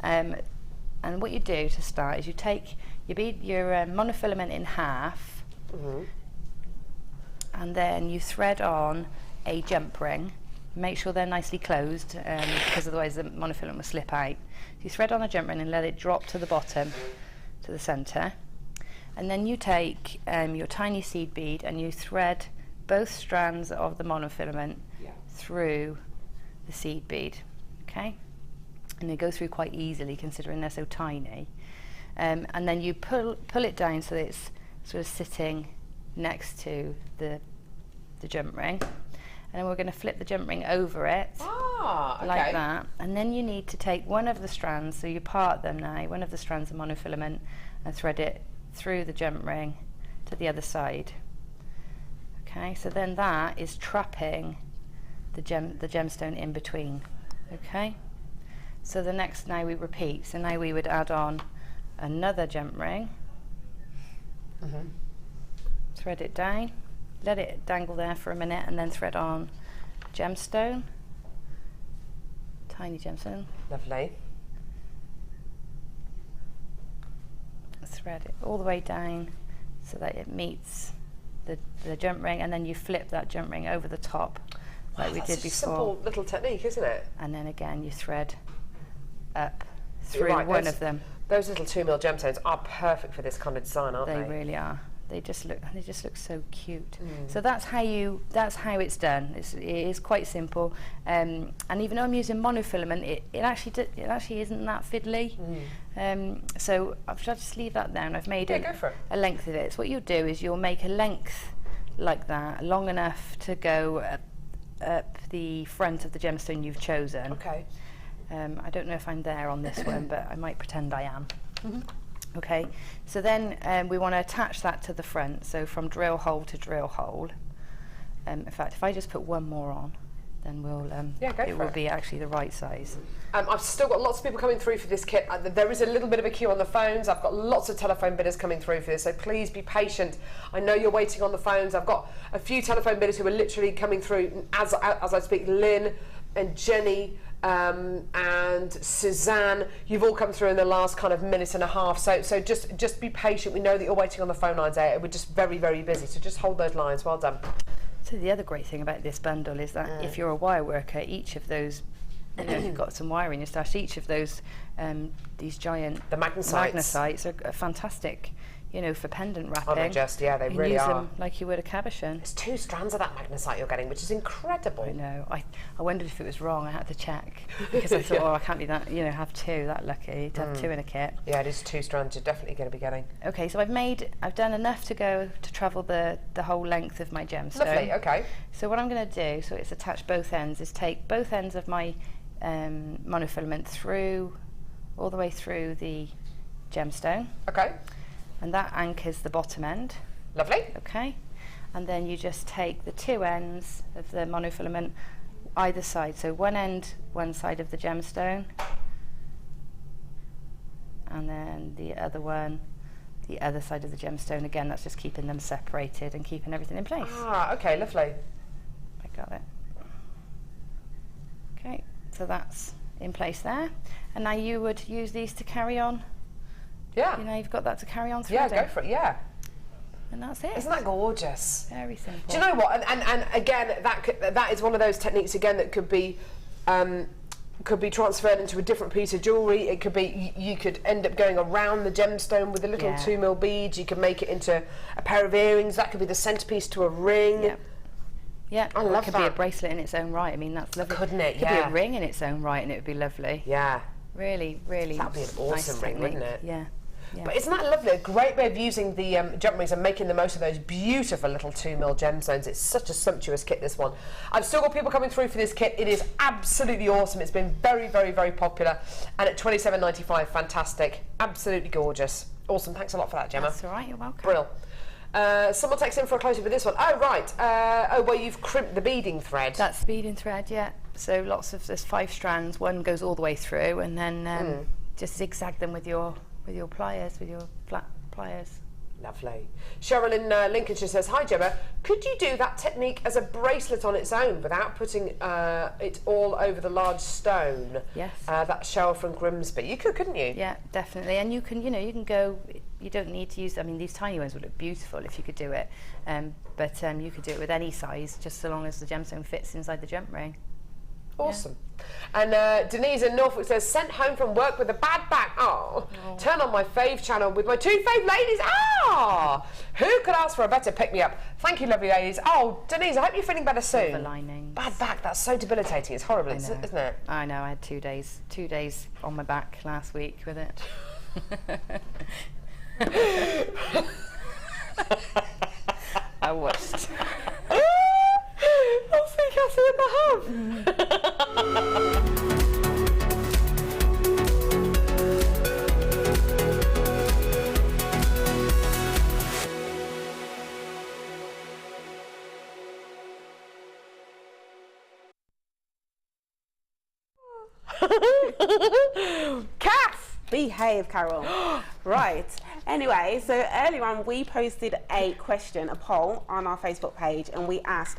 And what you do to start is you take your monofilament in half, and then you thread on a jump ring. Make sure they're nicely closed, because otherwise the monofilament will slip out. So you thread on a jump ring and let it drop to the bottom, to the centre. And then you take your tiny seed bead and you thread both strands of the monofilament through the seed bead. Okay? And they go through quite easily considering they're so tiny. And then you pull it down so that it's sort of sitting next to the jump ring. And then we're going to flip the jump ring over it, like that. And then you need to take one of the strands, so you part them now, one of the strands of monofilament, and thread it through the jump ring to the other side. Okay, so then that is trapping the gemstone in between. Okay. So the next, now we repeat. So now we would add on another jump ring, thread it down, let it dangle there for a minute, and then thread on gemstone, tiny gemstone. Lovely. Thread it all the way down so that it meets the jump ring, and then you flip that jump ring over the top like we did before. Simple little technique, isn't it? And then again you thread up through one of them. Those little 2mm gemstones are perfect for this kind of design, aren't they? They really are. They just look so cute. So that's how it's done. It is quite simple, and even though I'm using monofilament, it actually isn't that fiddly. So I'll just leave that down. I've made a length of it. So what you'll do is you'll make a length like that, long enough to go up the front of the gemstone you've chosen. Okay. I don't know if I'm there on this one, but I might pretend I am. Okay, so then we want to attach that to the front, so from drill hole to drill hole. In fact, if I just put one more on, then it will be actually the right size. I've still got lots of people coming through for this kit. There is a little bit of a queue on the phones. I've got lots of telephone bidders coming through for this, so please be patient. I know you're waiting on the phones. I've got a few telephone bidders who are literally coming through as I speak. Lynn and Jenny and Suzanne, you've all come through in the last kind of minute and a half, so just be patient. We know that you're waiting on the phone lines there. We're just very, very busy, so just hold those lines. Well done. So the other great thing about this bundle is that if you're a wire worker, each of those, if you've got some wire in your stash, each of those these giant magnesites are fantastic, for pendant wrapping. Oh, they they really use are. Them like you would a cabochon. There's 2 strands of that magnesite you're getting, which is incredible. I know. I wondered if it was wrong. I had to check because I thought, I can't be that, have 2 that lucky to have 2 in a kit. Yeah, it is 2 strands you're definitely going to be getting. Okay, so I've done enough to travel the whole length of my gemstone. Lovely. Okay. So what I'm going to do, so it's attach both ends, is take both ends of my monofilament all the way through the gemstone. Okay. And that anchors the bottom end. Lovely. Okay. And then you just take the 2 ends of the monofilament either side. So one end, one side of the gemstone, and then the other one, the other side of the gemstone. Again, that's just keeping them separated and keeping everything in place. Ah, okay, lovely. I got it. Okay, so that's in place there. And now you would use these to carry on. Yeah. You've got that to carry on threading. Yeah, go for it, yeah. And that's it. Isn't that gorgeous? Very simple. Do you know what? And again, that is one of those techniques again that could be transferred into a different piece of jewellery. It could be, you could end up going around the gemstone with a little 2mm beads. You could make it into a pair of earrings. That could be the centrepiece to a ring. Yeah. Yeah, I love that. It could be a bracelet in its own right. I mean, that's lovely. Couldn't it? It could be a ring in its own right, and it would be lovely. Yeah. Really, really. That'd be an awesome ring, wouldn't it? Yeah. Yeah. But isn't that lovely? A great way of using the jump rings and making the most of those beautiful little 2mm gemstones. It's such a sumptuous kit, this one. I've still got people coming through for this kit. It is absolutely awesome. It's been very, very, very popular. And at $27.95, fantastic. Absolutely gorgeous. Awesome. Thanks a lot for that, Gemma. That's all right. You're welcome. Brill. Someone takes in for a close-up with this one. Oh, right. Well, you've crimped the beading thread. That's the beading thread, yeah. So there's 5 strands. One goes all the way through, and then just zigzag them with your pliers, with your flat pliers. Lovely. Cheryl in Lincolnshire says, hi Gemma, could you do that technique as a bracelet on its own without putting it all over the large stone? Yes. That's Cheryl from Grimsby. You could, couldn't you? Yeah, definitely. And you can go, you don't need to use, I mean, these tiny ones would look beautiful if you could do it, but you could do it with any size, just so long as the gemstone fits inside the jump ring. Awesome. Yeah. And Denise in Norfolk says, sent home from work with a bad back. Turn on my fave channel with my 2 fave ladies. Who could ask for a better pick-me-up? Thank you, lovely ladies. Oh, Denise, I hope you're feeling better soon. Silver linings. Bad back, that's so debilitating. It's horrible, isn't it? I know, I had 2 days on my back last week with it. I watched. I'll see Cassie in the hub. Cass! Behave, Carol. Right. Anyway, so earlier on we posted a poll on our Facebook page, and we asked,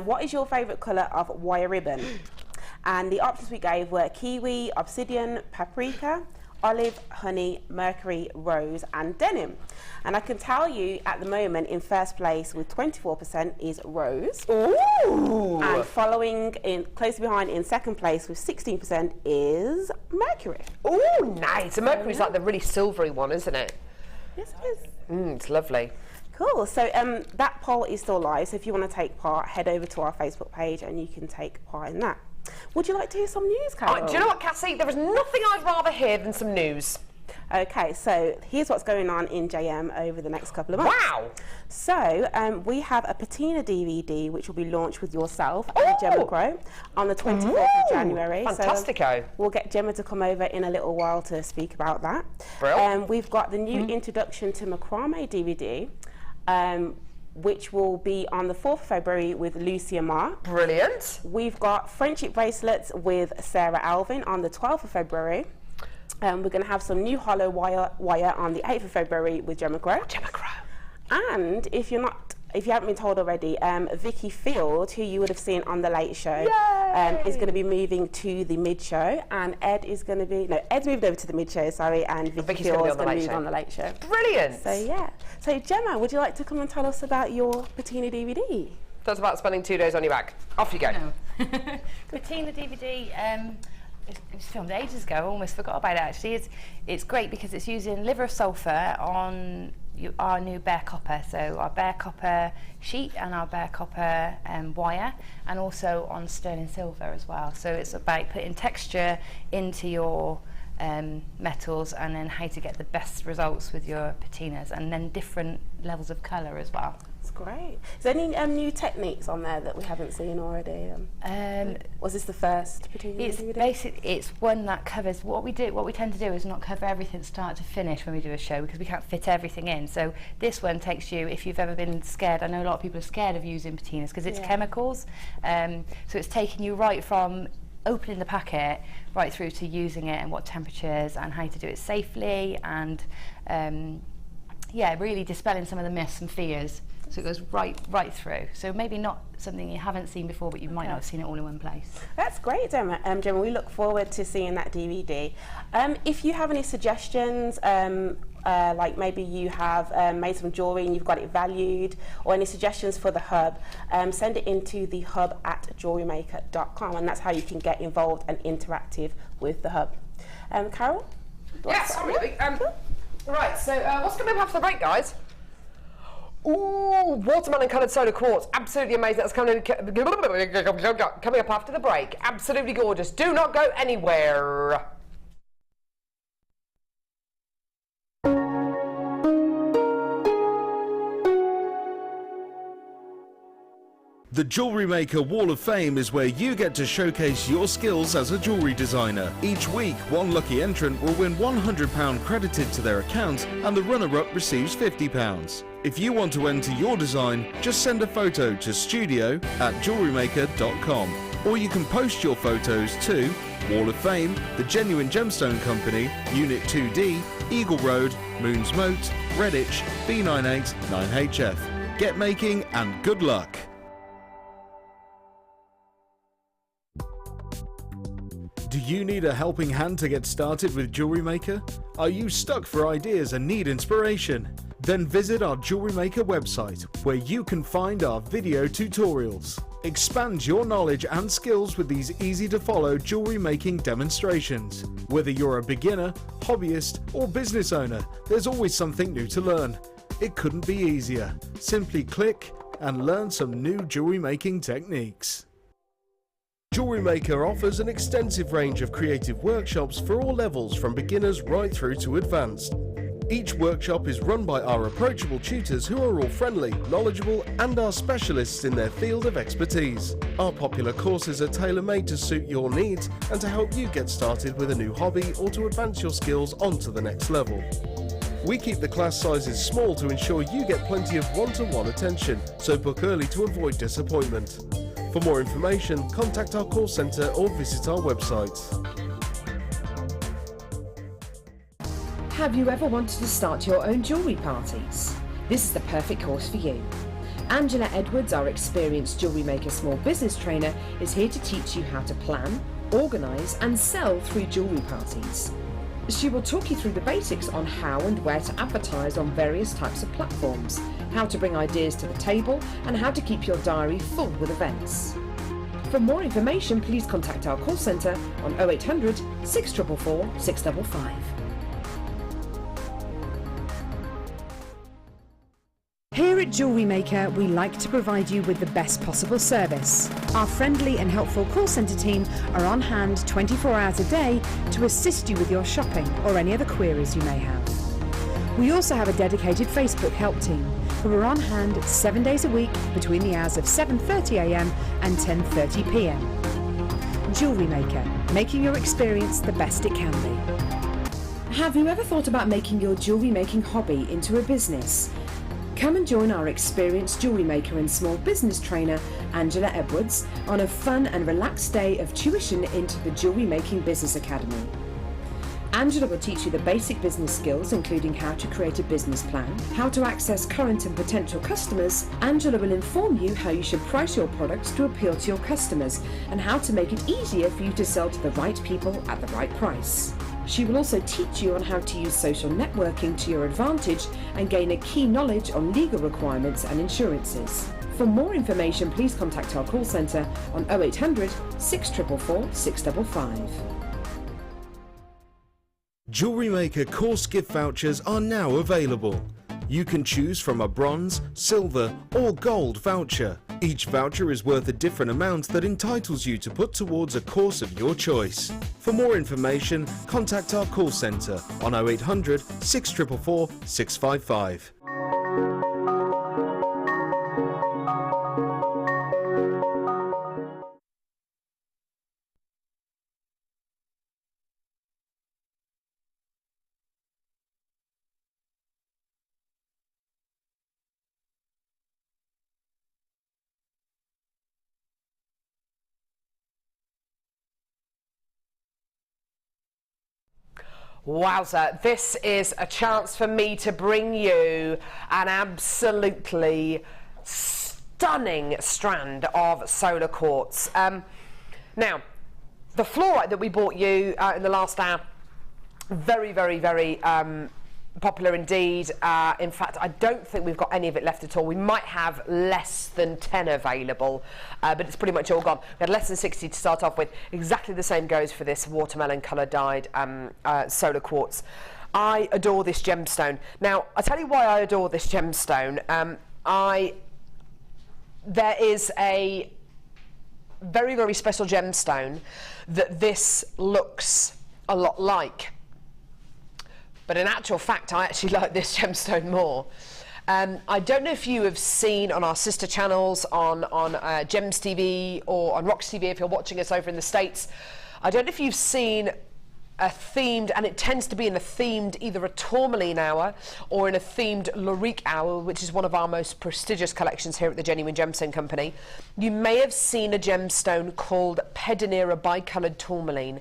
what is your favourite colour of wire ribbon? And the options we gave were kiwi, obsidian, paprika, olive, honey, mercury, rose and denim. And I can tell you at the moment in first place with 24% is rose. Ooh! And following in close behind in second place with 16% is mercury. Ooh, nice. And mercury's like the really silvery one, isn't it? Yes, it is. It's lovely. Cool. So that poll is still live. So if you want to take part, head over to our Facebook page and you can take part in that. Would you like to hear some news, Carol? Do you know what, Cassie? There is nothing I'd rather hear than some news. Okay, so here's what's going on in JM over the next couple of months. Wow! So we have a patina DVD which will be launched with yourself and Gemma Grow on the 24th of January. Fantastico. So we'll get Gemma to come over in a little while to speak about that. We've got the new introduction to macrame DVD, which will be on the 4th of February with Lucia Marr. Brilliant. We've got friendship bracelets with Sarah Alvin on the 12th of February. We're going to have some new hollow wire on the 8th of February with Gemma Grow. Gemma Grow. And if you haven't been told already, Vicky Field, who you would have seen on The Late Show, is going to be moving to the Mid Show, and Ed's moved over to the Mid Show, sorry, and Vicky Field is going to move on The Late Show. Brilliant. So yeah. So Gemma, would you like to come and tell us about your patina DVD? That's about spending 2 days on your back. Off you go. No. Patina DVD. It was filmed ages ago. I almost forgot about it actually. It's great because it's using liver of sulphur on our new bare copper. So our bare copper sheet and our bare copper wire, and also on sterling silver as well. So it's about putting texture into your metals and then how to get the best results with your patinas, and then different levels of colour as well. That's great. Is there any new techniques on there that we haven't seen already? Was this the first patina DVD? It's one that covers what we tend to do is not cover everything start to finish when we do a show, because we can't fit everything in. So this one takes you, if you've ever been scared, I know a lot of people are scared of using patinas because it's chemicals. So it's taking you right from opening the packet right through to using it and what temperatures and how to do it safely, and really dispelling some of the myths and fears. So it goes right through. So maybe not something you haven't seen before, but you might not have seen it all in one place. That's great, Gemma. Gemma, we look forward to seeing that DVD. If you have any suggestions, like maybe you have made some jewellery and you've got it valued, or any suggestions for the hub, send it into the hub at JewelleryMaker.com, and that's how you can get involved and interactive with the hub. Carol? Yes, absolutely. Right, so what's going to happen for the break, guys? Ooh, watermelon coloured soda quartz. Absolutely amazing. That's coming up after the break. Absolutely gorgeous. Do not go anywhere. The Jewellery Maker Wall of Fame is where you get to showcase your skills as a jewellery designer. Each week, one lucky entrant will win £100 credited to their account, and the runner-up receives £50. If you want to enter your design, just send a photo to studio@JewelleryMaker.com, or you can post your photos to Wall of Fame, The Genuine Gemstone Company, Unit 2D, Eagle Road, Moons Moat, Redditch, B98 9HF. Get making and good luck! Do you need a helping hand to get started with Jewellery Maker? Are you stuck for ideas and need inspiration? Then visit our Jewellery Maker website, where you can find our video tutorials. Expand your knowledge and skills with these easy-to-follow jewellery making demonstrations. Whether you're a beginner, hobbyist, or business owner, there's always something new to learn. It couldn't be easier. Simply click and learn some new jewellery making techniques. Jewellery Maker offers an extensive range of creative workshops for all levels, from beginners right through to advanced. Each workshop is run by our approachable tutors who are all friendly, knowledgeable, and are specialists in their field of expertise. Our popular courses are tailor-made to suit your needs and to help you get started with a new hobby or to advance your skills onto the next level. We keep the class sizes small to ensure you get plenty of one-to-one attention, so book early to avoid disappointment. For more information, contact our call centre or visit our website. Have you ever wanted to start your own jewellery parties? This is the perfect course for you. Angela Edwards, our experienced Jewellery Maker small business trainer, is here to teach you how to plan, organise and sell through jewellery parties. She will talk you through the basics on how and where to advertise on various types of platforms, how to bring ideas to the table, and how to keep your diary full with events. For more information, please contact our call centre on 0800 644 655. Here at JewelleryMaker, we like to provide you with the best possible service. Our friendly and helpful call centre team are on hand 24 hours a day to assist you with your shopping or any other queries you may have. We also have a dedicated Facebook help team who are on hand 7 days a week between the hours of 7:30 a.m. and 10:30 p.m. JewelleryMaker, making your experience the best it can be. Have you ever thought about making your jewellery making hobby into a business? Come and join our experienced jewellery maker and small business trainer, Angela Edwards, on a fun and relaxed day of tuition into the Jewellery Making Business Academy. Angela will teach you the basic business skills, including how to create a business plan, how to access current and potential customers. Angela will inform you how you should price your products to appeal to your customers and how to make it easier for you to sell to the right people at the right price. She will also teach you on how to use social networking to your advantage and gain a key knowledge on legal requirements and insurances. For more information, please contact our call centre on 0800 644 655. JewelleryMaker course gift vouchers are now available. You can choose from a bronze, silver or gold voucher. Each voucher is worth a different amount that entitles you to put towards a course of your choice. For more information, contact our call centre on 0800 644 655. Wowza, this is a chance for me to bring you an absolutely stunning strand of solar quartz. Now, the Flourite that we bought you in the last hour, very, very, very popular indeed. In fact, I don't think we've got any of it left at all. We might have less than 10 available, but it's pretty much all gone. We had less than 60 to start off with. Exactly the same goes for this watermelon colour dyed solar quartz. I adore this gemstone. Now, I'll tell you why I adore this gemstone. There is a very, very special gemstone that this looks a lot like. But in actual fact, I actually like this gemstone more. I don't know if you have seen on our sister channels on Gems TV or on Roache TV if you're watching us over in the States. I don't know if you've seen a themed, and it tends to be in a themed either a tourmaline hour or in a themed Laurique hour, which is one of our most prestigious collections here at the Genuine Gemstone Company. You may have seen a gemstone called Pedinera bicoloured tourmaline,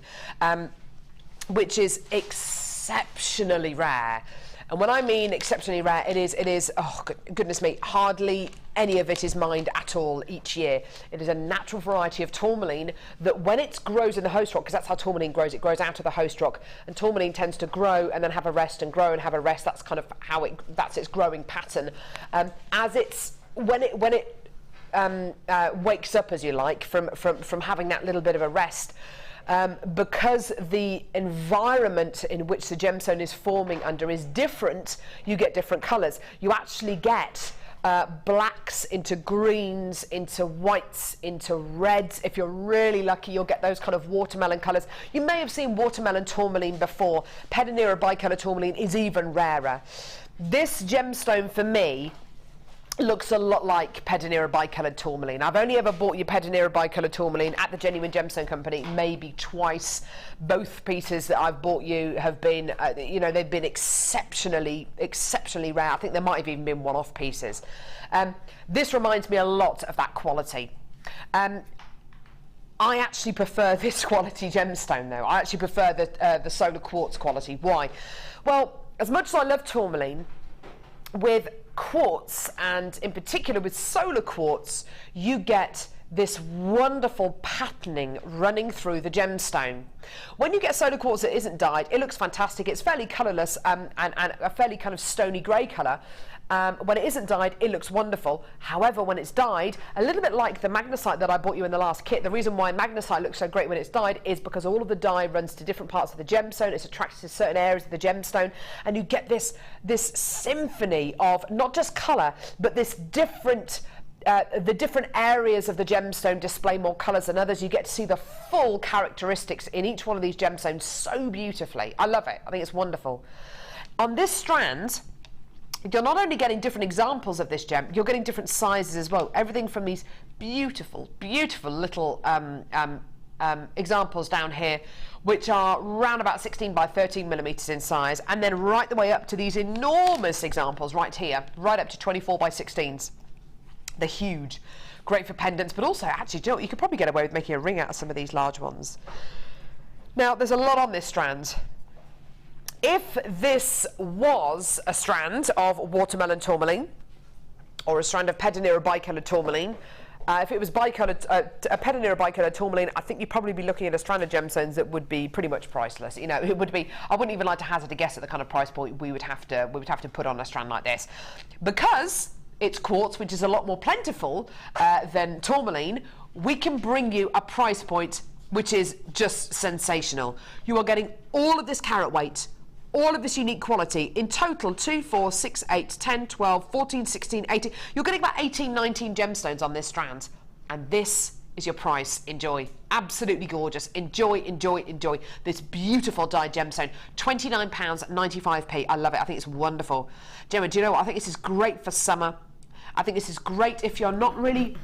which is exceptionally rare. And when I mean exceptionally rare, it is, oh goodness me, hardly any of it is mined at all each year. It is a natural variety of tourmaline that when it grows in the host rock, because that's how tourmaline grows, it grows out of the host rock, and tourmaline tends to grow and then have a rest and grow and have a rest. That's kind of how that's its growing pattern. When it wakes up, as you like, from having that little bit of a rest, because the environment in which the gemstone is forming under is different, you get different colours. You actually get blacks into greens, into whites, into reds. If you're really lucky, you'll get those kind of watermelon colours. You may have seen watermelon tourmaline before. Pedinera bicolour tourmaline is even rarer. This gemstone, for me, looks a lot like Pedinera bicoloured tourmaline. I've only ever bought you Pedinera bicoloured tourmaline at the Genuine Gemstone Company, maybe twice. Both pieces that I've bought you have been, they've been exceptionally rare. I think there might have even been one-off pieces. This reminds me a lot of that quality. I actually prefer this quality gemstone, though. I actually prefer the solar quartz quality. Why? Well, as much as I love tourmaline, with quartz, and in particular with solar quartz, you get this wonderful patterning running through the gemstone. When you get soda quartz that isn't dyed, it looks fantastic. It's fairly colourless and a fairly kind of stony grey colour. When it isn't dyed, it looks wonderful. However, when it's dyed, a little bit like the magnesite that I bought you in the last kit, the reason why magnesite looks so great when it's dyed is because all of the dye runs to different parts of the gemstone. It's attracted to certain areas of the gemstone, and you get this symphony of not just colour, but this different the different areas of the gemstone display more colours than others. You get to see the full characteristics in each one of these gemstones so beautifully. I love it. I think it's wonderful. On this strand, you're not only getting different examples of this gem, you're getting different sizes as well. Everything from these beautiful, beautiful little examples down here, which are around about 16 by 13 millimetres in size, and then right the way up to these enormous examples right here, right up to 24 by 16s. They're huge, great for pendants, but also, actually, do you know what? You could probably get away with making a ring out of some of these large ones. Now, there's a lot on this strand. If this was a strand of watermelon tourmaline, or a strand of pedinera bicoloured tourmaline, if it was bicoloured, a pedinera bicoloured tourmaline, I think you'd probably be looking at a strand of gemstones that would be pretty much priceless. You know, it would be. I wouldn't even like to hazard a guess at the kind of price point we would have to put on a strand like this, because it's quartz, which is a lot more plentiful than tourmaline. We can bring you a price point which is just sensational. You are getting all of this carat weight, all of this unique quality, in total 2, 4, 6, 8, 10, 12, 14, 16, 18. You're getting about 18, 19 gemstones on this strand. And this is your price. Enjoy. Absolutely gorgeous. Enjoy, enjoy, enjoy this beautiful dyed gemstone. £29.95p. I love it. I think it's wonderful. Gemma, do you know what? I think this is great for summer. I think this is great if you're not really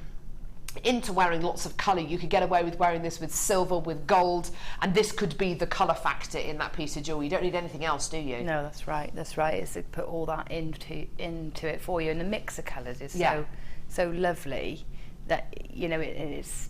into wearing lots of colour. You could get away with wearing this with silver, with gold, and this could be the colour factor in that piece of jewellery. You don't need anything else, do you? No, that's right. That's right. It's to put all that into it for you, and the mix of colours is so lovely that, you know, it's.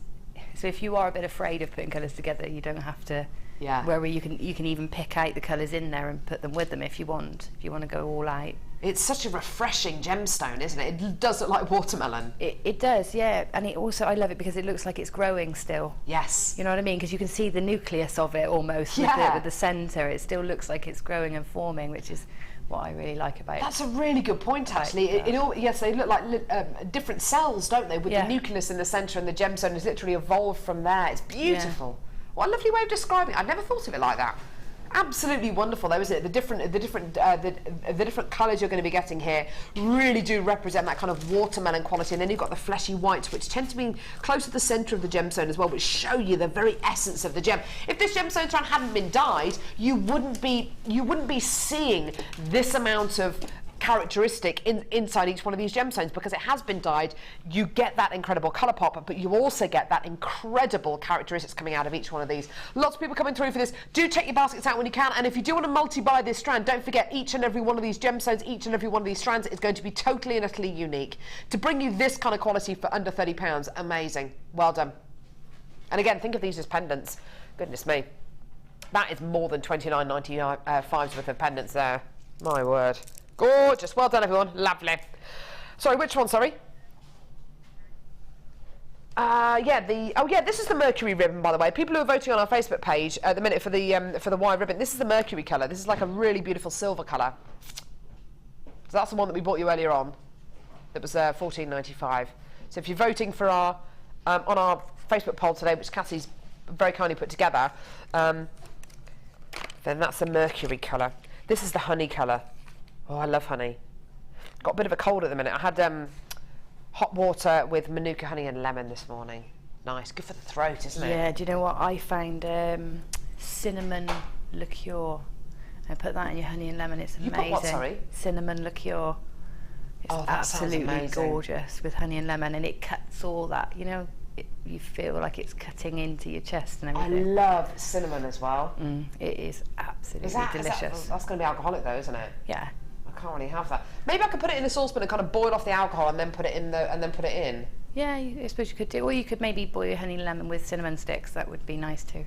So if you are a bit afraid of putting colours together, you don't have to. Yeah. Where you can even pick out the colours in there and put them with them if you want. If you want to go all out. It's such a refreshing gemstone, isn't it? It does look like watermelon. It does, yeah. And it also, I love it because it looks like it's growing still. Yes. You know what I mean? Because you can see the nucleus of it almost with the centre. It still looks like it's growing and forming, which is what I really like about it. That's a really good point, actually. Yes, they look like different cells, don't they? With the nucleus in the centre, and the gemstone has literally evolved from there. It's beautiful. Yeah. What a lovely way of describing it. I've never thought of it like that. Absolutely wonderful, though, isn't it? The different colours you're going to be getting here really do represent that kind of watermelon quality, and then you've got the fleshy whites, which tend to be close to the centre of the gemstone as well, which show you the very essence of the gem. If this gemstone strand hadn't been dyed, you wouldn't be seeing this amount of characteristic inside each one of these gemstones, because it has been dyed. You get that incredible colour pop, but you also get that incredible characteristics coming out of each one of these. Lots of people coming through for this. Do check your baskets out when you can, and if you do want to multi-buy this strand, don't forget each and every one of these gemstones, each and every one of these strands is going to be totally and utterly unique. To bring you this kind of quality for under £30, amazing. Well done. And again, think of these as pendants. Goodness me. That is more than £29.95's worth of pendants there. My word. Gorgeous. Well done, everyone. Lovely. Sorry, which one? Sorry. This is the Mercury ribbon, by the way. People who are voting on our Facebook page at the minute for the Y ribbon, this is the Mercury colour. This is like a really beautiful silver colour. So that's the one that we bought you earlier on. That was $14.95. So if you're voting for our on our Facebook poll today, which Cassie's very kindly put together, then that's the Mercury colour. This is the honey colour. Oh, I love honey. Got a bit of a cold at the minute. I had hot water with manuka honey and lemon this morning. Nice. Good for the throat, isn't it? Yeah, do you know what? I found cinnamon liqueur. I put that in your honey and lemon. It's amazing. You put what, sorry? Cinnamon liqueur. It's absolutely gorgeous with honey and lemon, and it cuts all that, you know, you feel like it's cutting into your chest and everything. I love cinnamon as well. It is absolutely delicious. That's going to be alcoholic though, isn't it? Yeah. I can't really have that. Maybe I could put it in a saucepan and kind of boil off the alcohol and then put it in. Yeah, I suppose you could do. Or you could maybe boil your honey and lemon with cinnamon sticks. That would be nice too.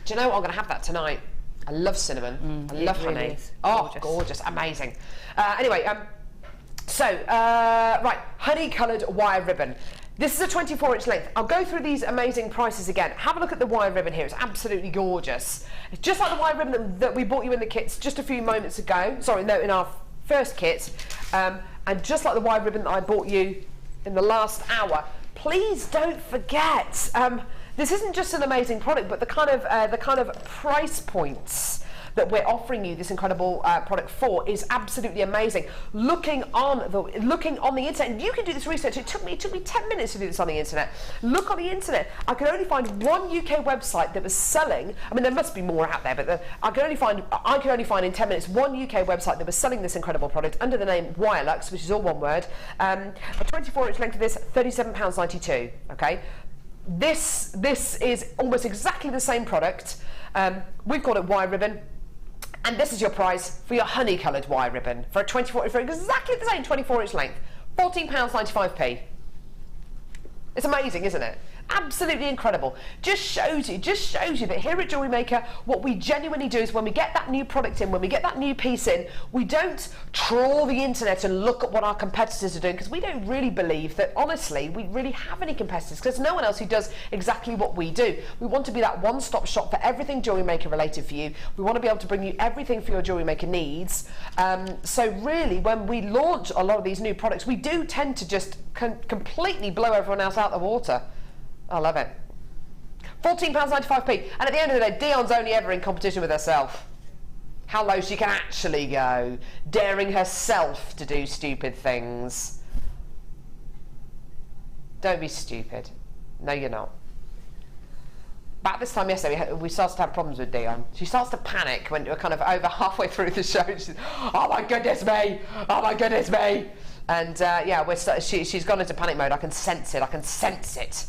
Do you know what? I'm going to have that tonight. I love cinnamon. I love honey. Really is. Oh, gorgeous. Amazing. Anyway, right, honey coloured wire ribbon. This is a 24-inch length. I'll go through these amazing prices again. Have a look at the wire ribbon here. It's absolutely gorgeous. It's just like the wire ribbon that we bought you in the kits just a few moments ago. Sorry, no, in our first kit. And just like the wire ribbon that I bought you in the last hour. Please don't forget, this isn't just an amazing product, but the kind of price points that we're offering you this incredible product for is absolutely amazing. Looking on the internet, and you can do this research. It took me 10 minutes to do this on the internet. Look on the internet. I could only find one UK website that was selling. I mean, there must be more out there, but I could only find in 10 minutes one UK website that was selling this incredible product under the name Wirelux, which is all one word. A 24-inch length of this, £37.92. Okay. This is almost exactly the same product. We've got it wire ribbon. And this is your price for your honey-coloured wire ribbon for exactly the same 24-inch length, £14.95p. It's amazing, isn't it? Absolutely incredible. Just shows you that here at Jewellery Maker, what we genuinely do is when we get that new product in, when we get that new piece in, we don't trawl the internet and look at what our competitors are doing, because we don't really believe that, honestly, we really have any competitors, because there's no one else who does exactly what we do. We want to be that one-stop shop for everything Jewellery Maker related for you. We want to be able to bring you everything for your Jewellery Maker needs. So really, when we launch a lot of these new products, we do tend to just completely blow everyone else out of the water. I love it. £14.95p. And at the end of the day, Dion's only ever in competition with herself. How low she can actually go, daring herself to do stupid things. Don't be stupid. No, you're not. About this time yesterday, we started to have problems with Dion. She starts to panic when we're kind of over halfway through the show. She's, oh my goodness me! Oh my goodness me! And yeah, she's gone into panic mode. I can sense it. I can sense it.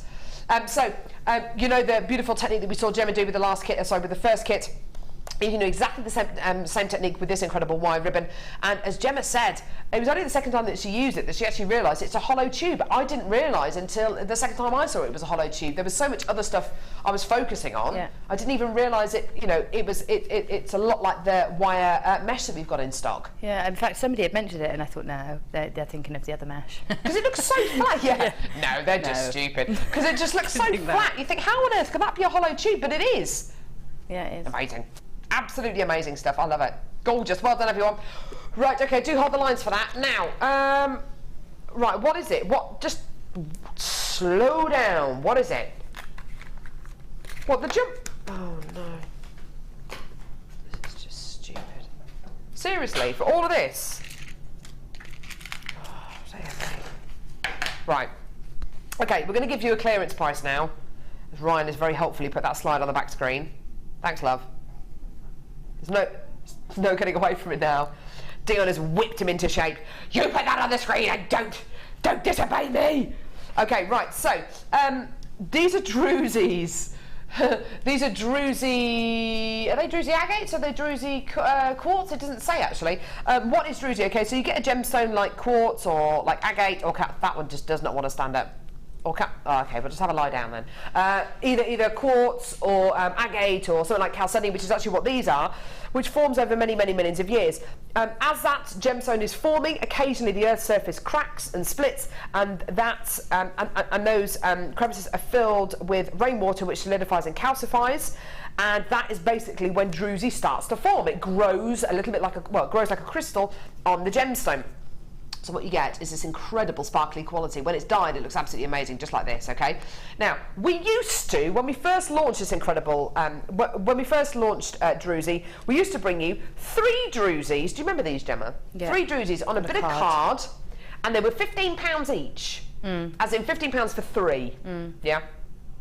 You know the beautiful technique that we saw Gemma do with the last kit, with the first kit. You can do exactly the same technique with this incredible wire ribbon. And as Gemma said, it was only the second time that she used it that she actually realised it's a hollow tube. I didn't realise until the second time I saw it was a hollow tube. There was so much other stuff I was focusing on. Yeah. I didn't even realise it. You know, it's a lot like the wire mesh that we've got in stock. Yeah, in fact, somebody had mentioned it, and I thought, no, they're thinking of the other mesh. Because it looks so flat. Yeah. No, they're just stupid. Because it just looks so flat. You think, how on earth could that be a hollow tube? But it is. Yeah, it is. Amazing. Absolutely amazing stuff. I love it. Gorgeous. Well done, everyone. Right, okay, do hold the lines for that. Now, right, what is it? What? Just slow down. What is it? What, the jump? Oh, no. This is just stupid. Seriously, for all of this? Oh, right. Okay, we're going to give you a clearance price now. As Ryan has very helpfully put that slide on the back screen. Thanks, love. There's no getting away from it now. Dion has whipped him into shape. You put that on the screen and don't disobey me. Okay, right, so these are drusies. These are druzy, are they druzy agates? Are they druzy quartz? It doesn't say actually. What is druzy? Okay, so you get a gemstone like quartz or like agate, or that one just does not want to stand up. Or okay, we'll just have a lie down then. Either quartz or agate or something like chalcedony, which is actually what these are, which forms over many, many millions of years. As that gemstone is forming, occasionally the Earth's surface cracks and splits, and those crevices are filled with rainwater, which solidifies and calcifies. And that is basically when druzy starts to form. It grows a little bit like it grows like a crystal on the gemstone. So what you get is this incredible sparkly quality. When it's dyed, it looks absolutely amazing, just like this, okay? Now, we used to, when we first launched this incredible, when we first launched druzy, we used to bring you 3 druzies. Do you remember these, Gemma? Yeah. 3 druzies on a bit of card, and they were £15 each. As in £15 for 3. Yeah?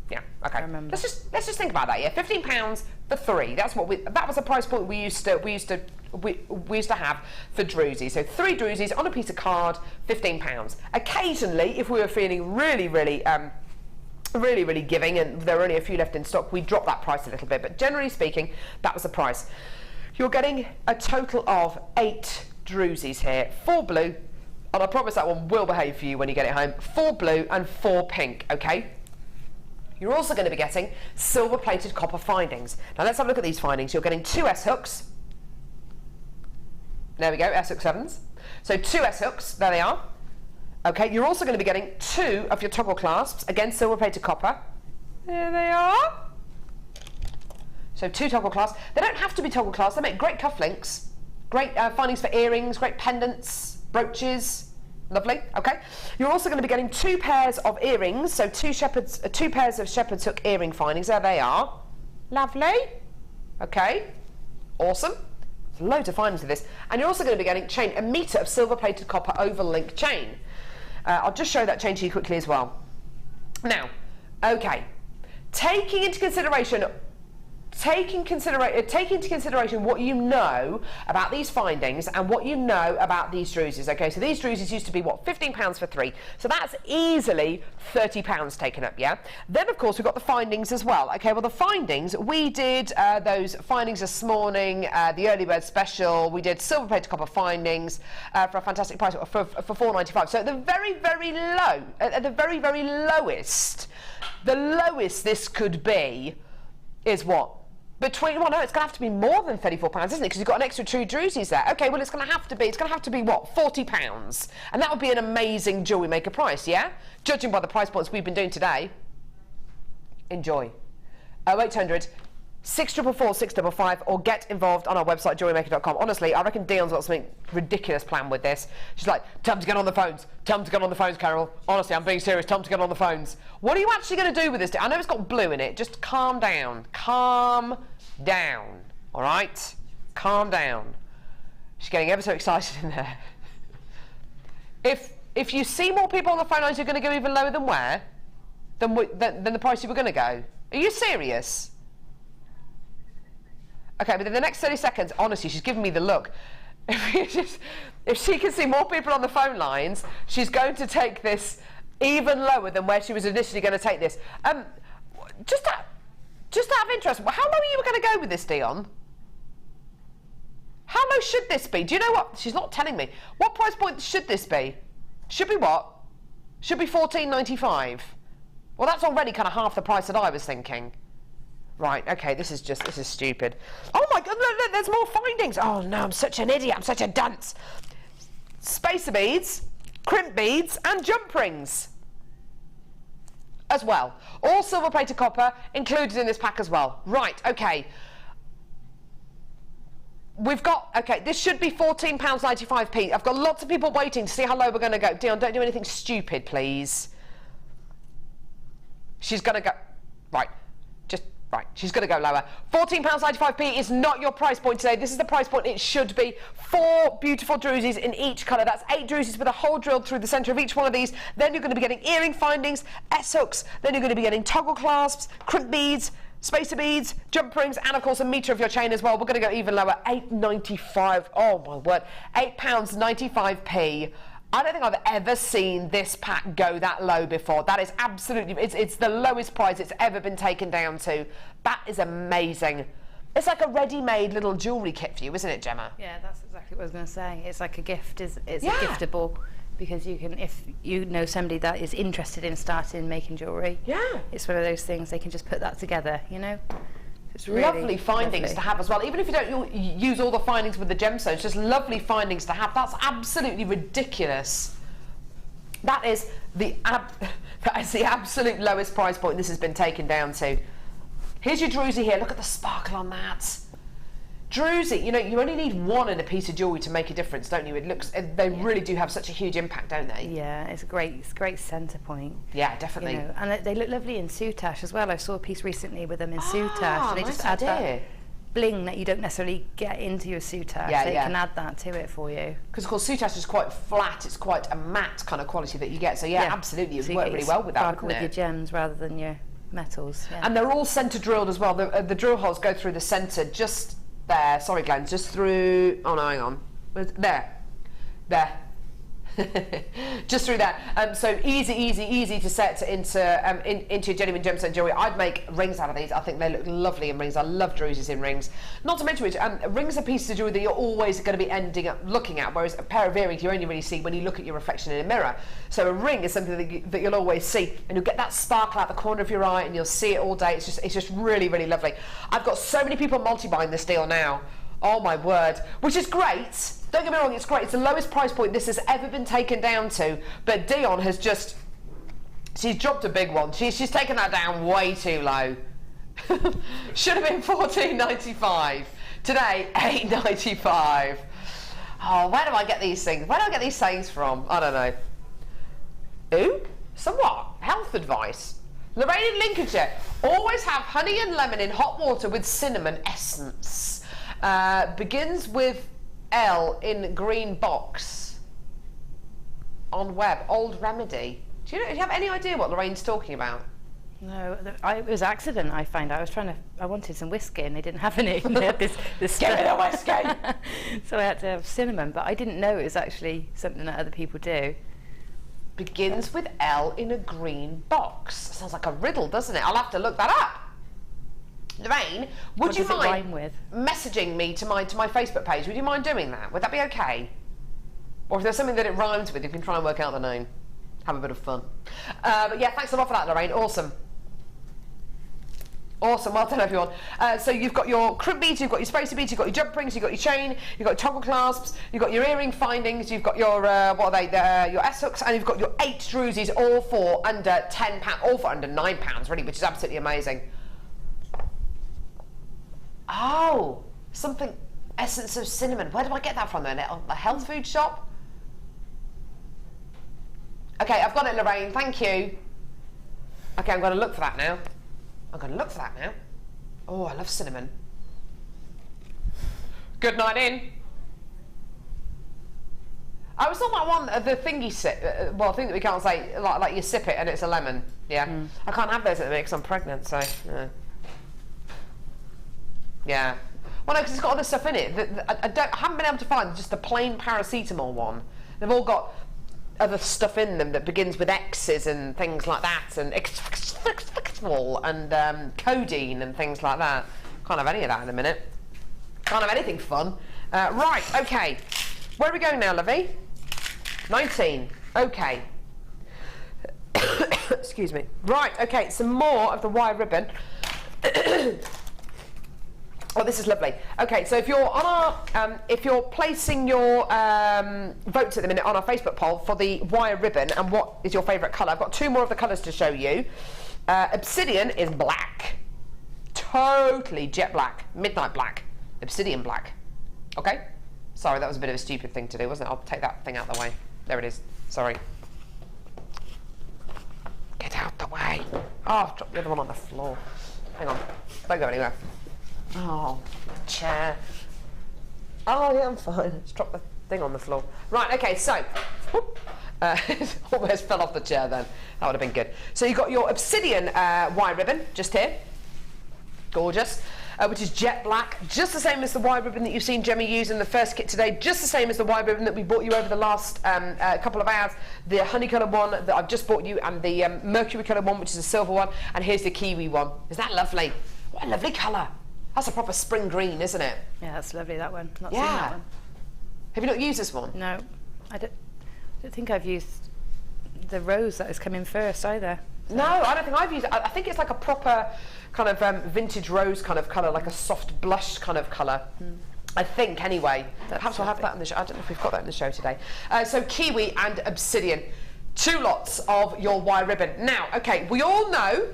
Yeah, okay. Let's just think about that, yeah? £15 for 3. That was the price point we used to have for druzy. So 3 druzies on a piece of card, £15. Occasionally, if we were feeling really giving and there were only a few left in stock, we drop that price a little bit. But generally speaking, that was the price. You're getting a total of 8 druzies here, 4 blue, and I promise that one will behave for you when you get it home. 4 blue and 4 pink, okay? You're also going to be getting silver-plated copper findings. Now let's have a look at these findings. You're getting 2 S-hooks. There we go, S-hook 7s. So 2 S-hooks, there they are. Okay, you're also going to be getting 2 of your toggle clasps, again silver plated copper. There they are. So 2 toggle clasps. They don't have to be toggle clasps. They make great cufflinks, great findings for earrings, great pendants, brooches. Lovely. Okay. You're also going to be getting 2 pairs of earrings. So 2 pairs of shepherd's hook earring findings. There they are. Lovely. Okay. Awesome. There's loads of findings with this. And you're also going to be getting chain, a metre of silver plated copper oval link chain. I'll just show that chain to you quickly as well. Now, okay. Taking into consideration what you know about these findings and what you know about these druses. Okay, so these druses used to be what, £15 for 3, so that's easily £30 taken up. Yeah, then of course we've got the findings as well. Okay, well the findings, we did those findings this morning, the early bird special. We did silver plated copper findings for a fantastic price for £4.95. So at the very low, at the very lowest, the lowest this could be is what? Between, well no, it's going to have to be more than £34, isn't it? Because you've got an extra 2 druses there. Okay, well it's going to have to be what? £40. And that would be an amazing Jewellery Maker price, yeah? Judging by the price points we've been doing today. Enjoy. 0800 644 655 or get involved on our website jewellerymaker.com. Honestly, I reckon Dion's got something ridiculous planned with this. She's like, time to get on the phones. Time to get on the phones, Carol. Honestly, I'm being serious. Time to get on the phones. What are you actually going to do with this? I know it's got blue in it. Just calm down. Calm down. All right? Calm down. She's getting ever so excited in there. If you see more people on the phone lines, you're going to go even lower than where? Than the price you were going to go. Are you serious? Okay, but in the next 30 seconds, honestly, she's giving me the look. If she can see more people on the phone lines, she's going to take this even lower than where she was initially going to take this. Just out of interest, how low are you going to go with this, Dion? How low should this be? Do you know what? She's not telling me. What price point should this be? Should be what? Should be $14.95. Well, that's already kind of half the price that I was thinking. Right, okay, this is stupid. Oh my God, look, there's more findings. Oh no, I'm such an idiot, I'm such a dunce. Spacer beads, crimp beads, and jump rings as well. All silver plated copper included in this pack as well. Right, okay. We've got, okay, this should be £14.95p. I've got lots of people waiting to see how low we're going to go. Dion, don't do anything stupid, please. She's going to go, right. Right, she's going to go lower. £14.95p is not your price point today. This is the price point it should be. 4 beautiful druses in each colour. That's 8 druses with a hole drilled through the centre of each one of these. Then you're going to be getting earring findings, S-hooks. Then you're going to be getting toggle clasps, crimp beads, spacer beads, jump rings, and of course a metre of your chain as well. We're going to go even lower. £8.95. Oh my word. £8.95p. I don't think I've ever seen this pack go that low before. That is absolutely, it's the lowest price it's ever been taken down to. That is amazing. It's like a ready-made little jewellery kit for you, isn't it, Gemma? Yeah, that's exactly what I was going to say. It's like a gift. It's a giftable, because you can, if you know somebody that is interested in starting making jewellery, it's one of those things, they can just put that together, you know? It's really lovely findings to have as well. Even if you don't use all the findings with the gemstones, just lovely findings to have. That's absolutely ridiculous. That is the absolute lowest price point this has been taken down to. Here's your druzy here. Look at the sparkle on that. Druzy, you know, you only need one in a piece of jewellery to make a difference, don't you? It looks, they really do have such a huge impact, don't they? Yeah, it's a great centre point. Yeah, definitely. You know, and they look lovely in soutache as well. I saw a piece recently with them in soutache. And they nice just add idea. that bling that you don't necessarily get into your soutache. So they can add that to it for you. Because of course soutache is quite flat. It's quite a matte kind of quality that you get. So yeah, absolutely, it would work really well with that, wouldn't it? With your gems rather than your metals. Yeah. And they're all centre drilled as well. The drill holes go through the centre just there, sorry Glenn, just through, oh no, hang on, there, just through there. So easy to set into genuine gemstone jewellery. I'd make rings out of these. I think they look lovely in rings. I love druses in rings. Not to mention which, rings are pieces of jewellery that you're always going to be ending up looking at, whereas a pair of earrings you only really see when you look at your reflection in a mirror. So a ring is something that you'll always see, and you'll get that sparkle out the corner of your eye, and you'll see it all day. It's just really, really lovely. I've got so many people multi-buying this deal now. Oh my word. Which is great. Don't get me wrong, it's great. It's the lowest price point this has ever been taken down to. But Dion has just... She's dropped a big one. She's taken that down way too low. Should have been $14.95. Today, $8.95. Oh, where do I get these things? Where do I get these sayings from? I don't know. Ooh, somewhat. Health advice. Lorraine in Lincolnshire. Always have honey and lemon in hot water with cinnamon essence. Begins with L in green box. On web. Old remedy. Do you have any idea what Lorraine's talking about? No, it was accident. I found out. I wanted some whiskey and they didn't have any. They had this Give me the whiskey. So I had to have cinnamon, but I didn't know it was actually something that other people do. Begins with L in a green box. Sounds like a riddle, doesn't it? I'll have to look that up. Lorraine, would you mind messaging me to my Facebook page? Would you mind doing that? Would that be okay? Or if there's something that it rhymes with, you can try and work out the name. Have a bit of fun. But yeah, thanks a lot for that, Lorraine. Awesome. Awesome, well done everyone. So you've got your crimp beads, you've got your spacey beads, you've got your jump rings, you've got your chain, you've got your toggle clasps, you've got your earring findings, you've got your, what are they, your S-hooks, and you've got your 8 drusies, all for under £10, all for under £9 really, which is absolutely amazing. Oh, something, essence of cinnamon. Where do I get that from then? A health food shop? Okay, I've got it, Lorraine, thank you. Okay, I'm going to look for that now. I'm going to look for that now. Oh, I love cinnamon. Good night in. I was on that one, the thingy sip, well, thing that we can't say, like you sip it and it's a lemon. Yeah. I can't have those at the minute because I'm pregnant, so. Yeah. Well, no, because it's got other stuff in it. I haven't been able to find just the plain paracetamol one. They've all got other stuff in them that begins with X's and things like that, and and codeine and things like that. Can't have any of that in a minute. Can't have anything fun. Right, okay. Where are we going now, Lovey? 19. Okay. Excuse me. Right, okay, some more of the wire ribbon. Oh, this is lovely. Okay, so if you're on our, if you're placing your votes at the minute on our Facebook poll for the wire ribbon and what is your favourite colour, I've got 2 more of the colours to show you. Obsidian is black, totally jet black, midnight black, obsidian black. Okay, sorry, that was a bit of a stupid thing to do, wasn't it? I'll take that thing out of the way. There it is. Sorry. Get out the way. Oh, I've dropped the other one on the floor. Hang on. Don't go anywhere. Oh, chair. Oh, yeah, I'm fine. Just dropped the thing on the floor. Right, okay, so. Almost fell off the chair then. That would have been good. So you've got your obsidian wire ribbon, just here. Gorgeous. Which is jet black. Just the same as the wire ribbon that you've seen Gemma use in the first kit today. Just the same as the wire ribbon that we bought you over the last couple of hours. The honey coloured one that I've just bought you, and the mercury coloured one, which is a silver one. And here's the kiwi one. Is that lovely? What a lovely colour. That's a proper spring green, isn't it? Yeah, that's lovely, that one. Not seen that one. Have you not used this one? No. I don't think I've used the rose that has come in first either. So. No, I don't think I've used it. I think it's like a proper kind of vintage rose kind of colour, like a soft blush kind of colour. I think, anyway. Perhaps we'll have that in the show. I don't know if we've got that in the show today. So kiwi and obsidian. 2 lots of your wire ribbon. Now, okay, we all know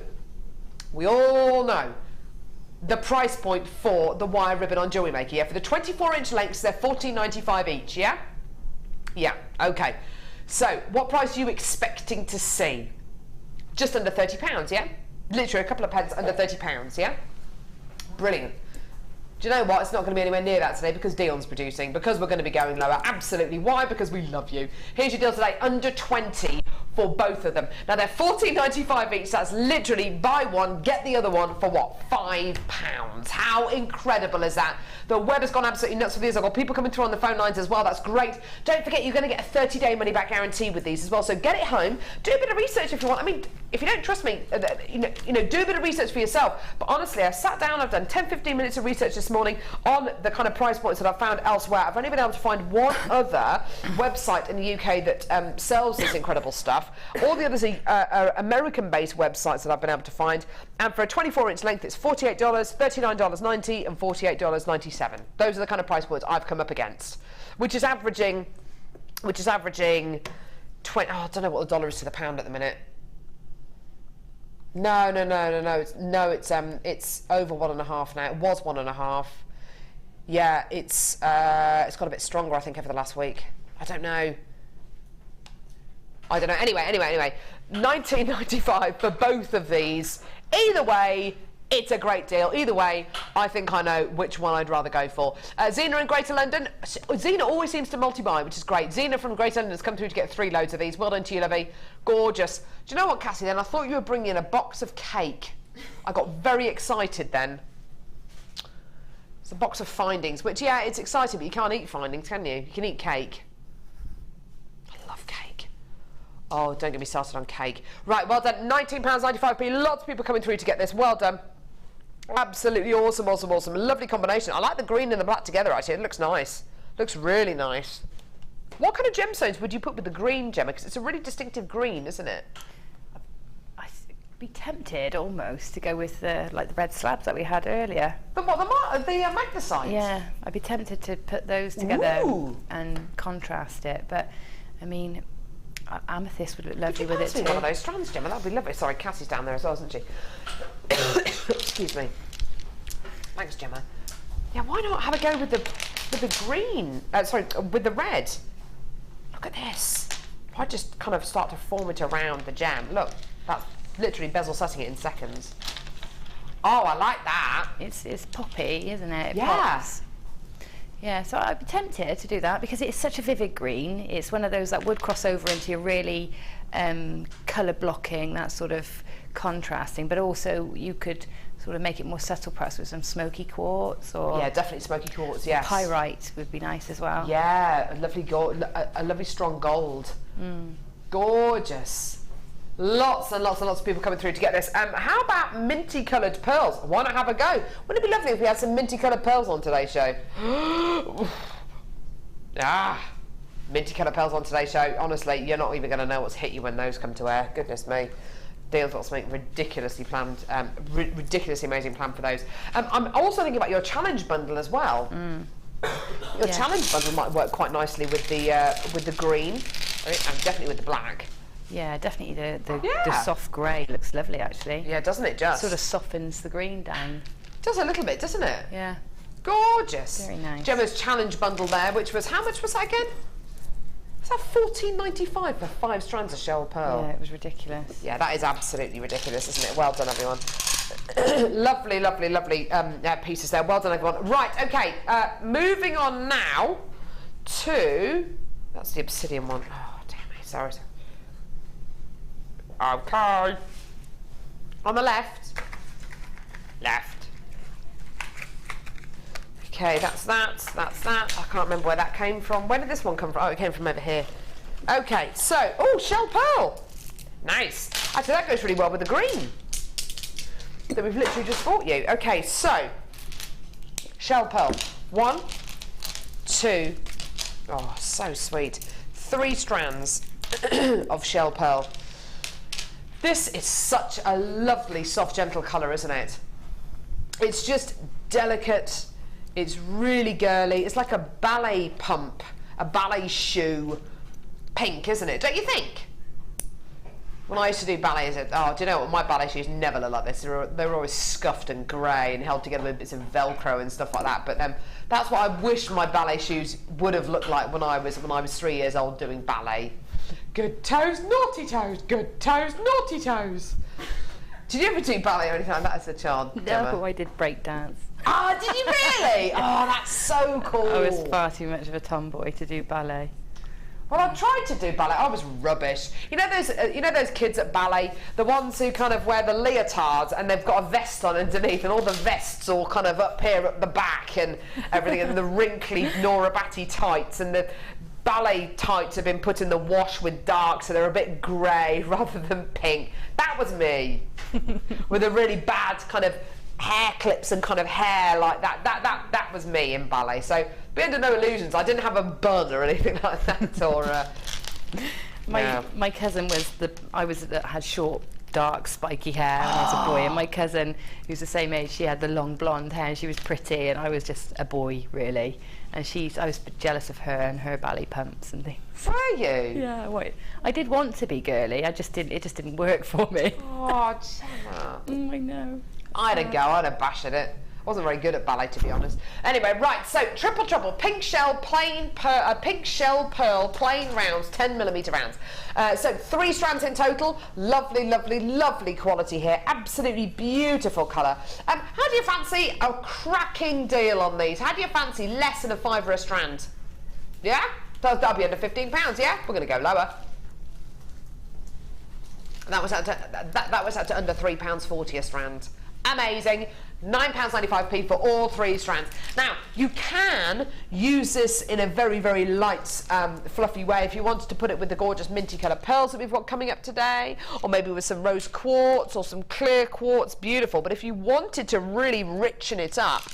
the price point for the wire ribbon on Jewellerymaker, yeah? For the 24-inch lengths, they're $14.95 each, yeah? Yeah, okay. So, what price are you expecting to see? Just under £30, yeah? Literally a couple of pence under £30, yeah? Brilliant. Do you know what? It's not going to be anywhere near that today because Dion's producing, because we're going to be going lower. Absolutely. Why? Because we love you. Here's your deal today, under 20 for both of them. Now, they're $14.95 each. That's literally buy one, get the other one for what? £5. How incredible is that? The web has gone absolutely nuts for these. I've got people coming through on the phone lines as well. That's great. Don't forget, you're going to get a 30-day money-back guarantee with these as well. So get it home. Do a bit of research if you want. I mean, if you don't trust me, you know, do a bit of research for yourself. But honestly, I sat down, I've done 10-15 minutes of research this morning on the kind of price points that I've found elsewhere. I've only been able to find one other website in the UK that sells this incredible stuff. stuff. All the others are American-based websites that I've been able to find. And for a 24-inch length, it's $48, $39.90, and $48.97. Those are the kind of price points I've come up against, which is averaging 20. Oh, I don't know what the dollar is to the pound at the minute. No. It's over 1.5 now. It was 1.5. Yeah, it's got a bit stronger, I think, over the last week. I don't know. Anyway, $19.95 for both of these. Either way, it's a great deal. Either way, I think I know which one I'd rather go for. Zena in Greater London. Zena always seems to multi-buy, which is great. Zena from Greater London has come through to get 3 loads of these. Well done to you, lovey. Gorgeous. Do you know what, Cassie, then? I thought you were bringing in a box of cake. I got very excited then. It's a box of findings, which, yeah, it's exciting, but you can't eat findings, can you? You can eat cake. I love cake. Oh, don't get me started on cake. Right, well done. £19.95p. Lots of people coming through to get this. Well done. Absolutely awesome. Lovely combination. I like the green and the black together, actually. It looks nice. Looks really nice. What kind of gemstones would you put with the green, Gemma? Because it's a really distinctive green, isn't it? I'd be tempted almost to go with the red slabs that we had earlier. The magnesite? Yeah, I'd be tempted to put those together and contrast it. But, I mean, amethyst would look lovely with it too. One of those strands, Gemma. That'd be lovely. Sorry, Cassie's down there as well, isn't she? Excuse me. Thanks, Gemma. Yeah, why not have a go with the green? With the red. Look at this. If I just kind of start to form it around the gem. Look, that's literally bezel setting it in seconds. Oh, I like that. It's poppy, isn't it? Yeah. Pops. Yeah, so I'd be tempted to do that because it's such a vivid green. It's one of those that would cross over into your really colour blocking, that sort of contrasting, but also you could sort of make it more subtle perhaps with some smoky quartz or... Yeah, definitely smoky quartz, yes. Pyrite would be nice as well. Yeah, a lovely gold, a lovely strong gold. Gorgeous. Lots and lots of people coming through to get this. How about minty coloured pearls? Why not have a go? Wouldn't it be lovely if we had some minty coloured pearls on today's show? Minty coloured pearls on today's show. Honestly, you're not even going to know what's hit you when those come to air. Goodness me. Deal's got something ridiculously planned, ridiculously amazing plan for those. I'm also thinking about your challenge bundle as well. Your challenge bundle might work quite nicely with the green, and definitely with the black. Yeah, definitely the soft grey looks lovely actually. Yeah, doesn't it just? Sort of softens the green down. Does a little bit, doesn't it? Yeah. Gorgeous. Very nice. Gemma's challenge bundle there, which was, how much was that again? Was that $14.95 for 5 strands of shell pearl? Yeah, it was ridiculous. Yeah, that is absolutely ridiculous, isn't it? Well done, everyone. Lovely pieces there. Well done, everyone. Right, okay, moving on now to... That's the obsidian one. Oh, dear me, sorry. Okay. On the left. Okay, that's that. I can't remember where that came from. Where did this one come from? Oh, it came from over here. Okay, so, oh, shell pearl. Nice. Actually, that goes really well with the green that we've literally just bought you. Okay, so, shell pearl. 1, 2, oh, so sweet. 3 strands of shell pearl. This is such a lovely, soft, gentle colour, isn't it? It's just delicate. It's really girly. It's like a ballet pump, a ballet shoe pink, isn't it? Don't you think? When I used to do ballet, do you know what? My ballet shoes never look like this. They were always scuffed and grey and held together with bits of Velcro and stuff like that. But that's what I wish my ballet shoes would have looked like when I was 3 years old doing ballet. Good toes, naughty toes. Good toes, naughty toes. Did you ever do ballet or anything like that as a child? No, Gemma? I did break dance. Ah, did you really? Oh, that's so cool. I was far too much of a tomboy to do ballet. Well, I tried to do ballet. I was rubbish. You know those kids at ballet, the ones who kind of wear the leotards and they've got a vest on underneath, and all the vests all kind of up here at the back and everything, and the wrinkly Nora Batty tights, and the ballet tights have been put in the wash with dark, so they're a bit grey rather than pink. That was me, with a really bad kind of hair clips and kind of hair like that. That was me in ballet. So be under no illusions. I didn't have a bun or anything like that, or My cousin had short, dark, spiky hair when I was a boy, and my cousin, who's the same age, she had the long blonde hair, and she was pretty, and I was just a boy, really. And I was jealous of her and her ballet pumps and things. Were you? Yeah, I did want to be girly. It just didn't work for me. Oh, Gemma. I know. I had a go. I had a bash at it. I wasn't very good at ballet, to be honest. Anyway, right, so triple trouble, pink shell pearl, plain rounds, 10mm rounds. So 3 strands in total. Lovely, lovely, lovely quality here. Absolutely beautiful colour. How do you fancy a cracking deal on these? How do you fancy less than a £5 a strand? Yeah? That'll be under £15, yeah? We're going to go lower. That was up to under £3.40 a strand. Amazing. £9.95p for all 3 strands. Now, you can use this in a very, very light, fluffy way if you wanted to put it with the gorgeous minty coloured pearls that we've got coming up today, or maybe with some rose quartz or some clear quartz, beautiful. But if you wanted to really richen it up,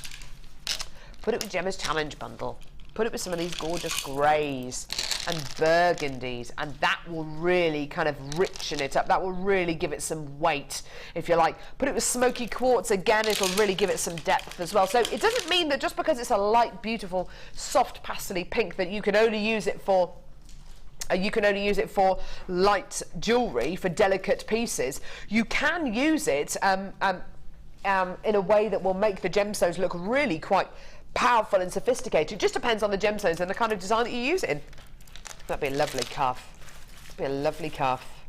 put it with Gemma's Challenge bundle. Put it with some of these gorgeous greys and burgundies, and that will really kind of richen it up. That will really give it some weight, if you like. Put it with smoky quartz, again, it'll really give it some depth as well. So it doesn't mean that just because it's a light, beautiful, soft pastely pink that you can only use it for light jewellery, for delicate pieces. You can use it in a way that will make the gemstones look really quite powerful and sophisticated. It just depends on the gemstones and the kind of design that you use it in. That'd be a lovely cuff. That'd be a lovely cuff.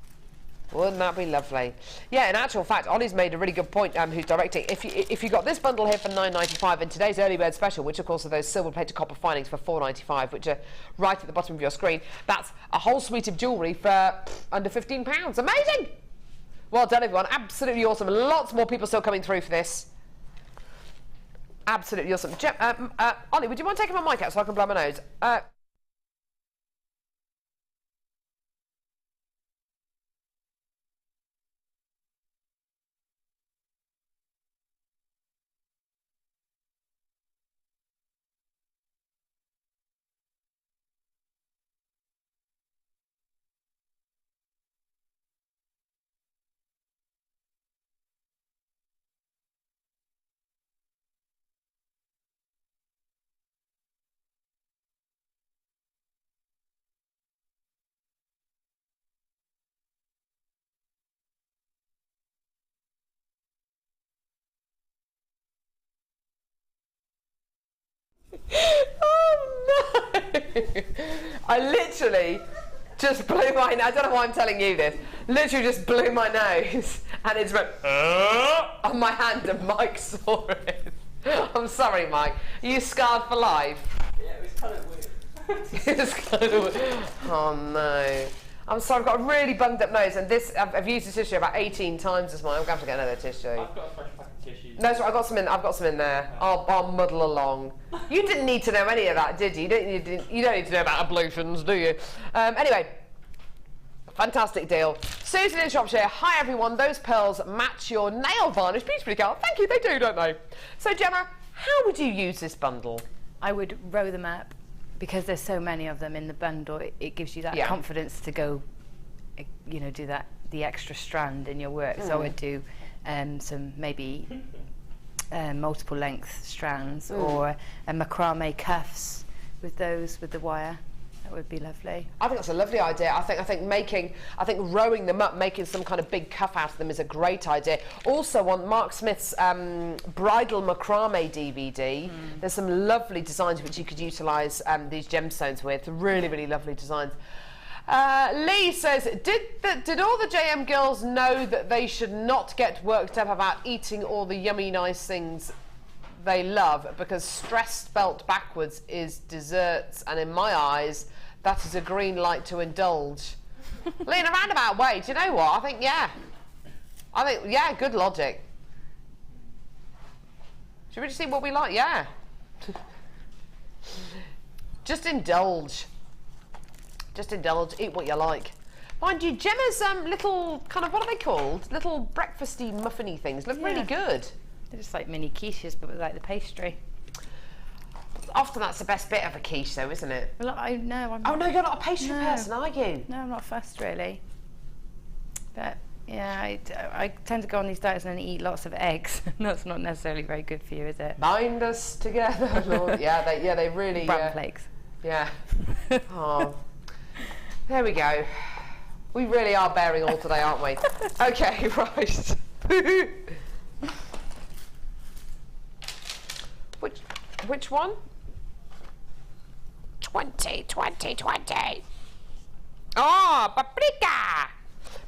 Wouldn't that be lovely? Yeah, in actual fact, Ollie's made a really good point, who's directing. If you got this bundle here for £9.95 and today's early bird special, which of course are those silver-plated copper findings for £4.95, which are right at the bottom of your screen, that's a whole suite of jewellery for under £15. Amazing! Well done, everyone. Absolutely awesome. Lots more people still coming through for this. Absolutely awesome. Ollie, would you mind taking my mic out so I can blow my nose? Oh no! I literally just blew my nose. I don't know why I'm telling you this. Literally just blew my nose and it's went on my hand and Mike saw it. I'm sorry, Mike. Are you scarred for life? Yeah, it was kind of weird. It was kind of weird. Oh no. I'm sorry, I've got a really bunged up nose and this, I've used this tissue about 18 times this morning. I'm going to have to get another tissue. I've got a fresh pack of tissues. No, sorry, I've got some in there. I'll muddle along. You didn't need to know any of that, did you? You don't need to know about ablutions, do you? Anyway, fantastic deal. Susan in Shropshire, hi everyone. Those pearls match your nail varnish beautifully, Carl. Thank you, they do, don't they? So Gemma, how would you use this bundle? I would row them up. Because there's so many of them in the bundle, it gives you that confidence to go, you know, do the extra strand in your work. So I would do some maybe multiple length strands or macrame cuffs with the wire. That would be lovely. I think that's a lovely idea. I think rowing them up, making some kind of big cuff out of them is a great idea. Also on Mark Smith's bridal macrame DVD, there's some lovely designs which you could utilise these gemstones with. Really, really lovely designs. Lee says, did all the JM girls know that they should not get worked up about eating all the yummy nice things they love, because stress spelt backwards is desserts, and in my eyes that is a green light to indulge? Lee, in a roundabout way, do you know what? I think yeah, good logic. Should we just see what we like? Yeah. Just indulge, eat what you like. Mind you, Gemma's little kind of, what are they called? Little breakfasty muffiny things look really good. They're just like mini quiches, but with like the pastry. often that's the best bit of a quiche, though, isn't it? Well, I'm oh no, you're not a pastry person, are you? No, I'm not fussed really. But yeah, I tend to go on these diets and then eat lots of eggs. That's not necessarily very good for you, is it? Bind us together, Lord. they really. Brown flakes. Yeah. Oh, there we go. We really are bearing all today, aren't we? Okay, right. Which one? 20. Oh, paprika!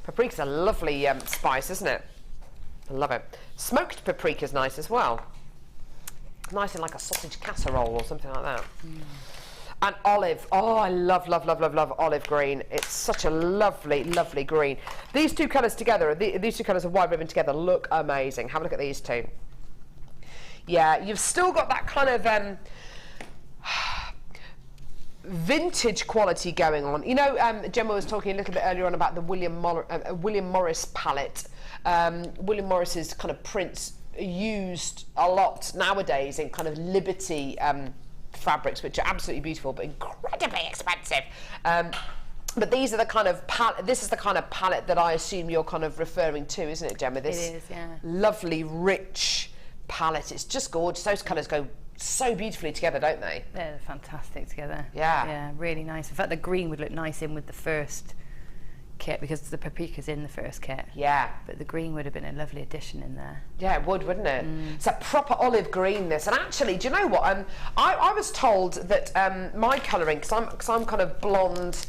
Paprika's a lovely spice, isn't it? I love it. Smoked paprika's nice as well. Nice in like a sausage casserole or something like that. And olive. Oh, I love olive green. It's such a lovely green. These two colours together, these two colours of white ribbon together look amazing. Have a look at these two. Yeah, you've still got that kind of vintage quality going on. You know, Gemma was talking a little bit earlier on about the William Morris palette. William Morris's kind of prints are used a lot nowadays in kind of Liberty fabrics, which are absolutely beautiful but incredibly expensive. But these are the kind of this is the kind of palette that I assume you're kind of referring to, isn't it, Gemma? This it is, yeah. Lovely, rich palette. It's just gorgeous. Those colours go so beautifully together, don't they? They're fantastic together. Yeah. Yeah, really nice. In fact, the green would look nice in with the first kit because the paprika's in the first kit. Yeah. But the green would have been a lovely addition in there. Yeah, it would, wouldn't it? It's a proper olive green, this. And actually, do you know what? I was told that my colouring, because I'm kind of blonde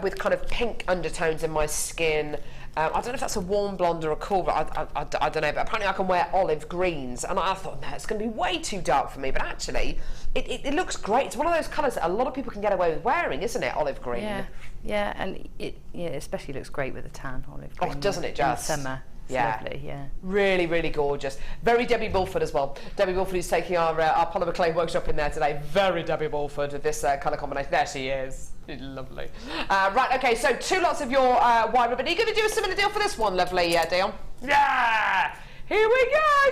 with kind of pink undertones in my skin. I don't know if that's a warm blonde or a cool, I don't know, but apparently I can wear olive greens, and I thought, no, it's going to be way too dark for me, but actually, it looks great. It's one of those colours that a lot of people can get away with wearing, isn't it, olive green? Yeah, and it especially looks great with a tan olive green. Oh, doesn't it just? In summer. It's lovely, yeah. Really gorgeous. Very Debbie Bulford as well. Debbie Bulford is taking our polymer clay workshop in there today. Very Debbie Bulford with this colour combination. There she is. She's lovely. Right, okay, so 2 lots of your white ribbon. Are you going to do a similar deal for this one, lovely Dion? Yeah! Here we go!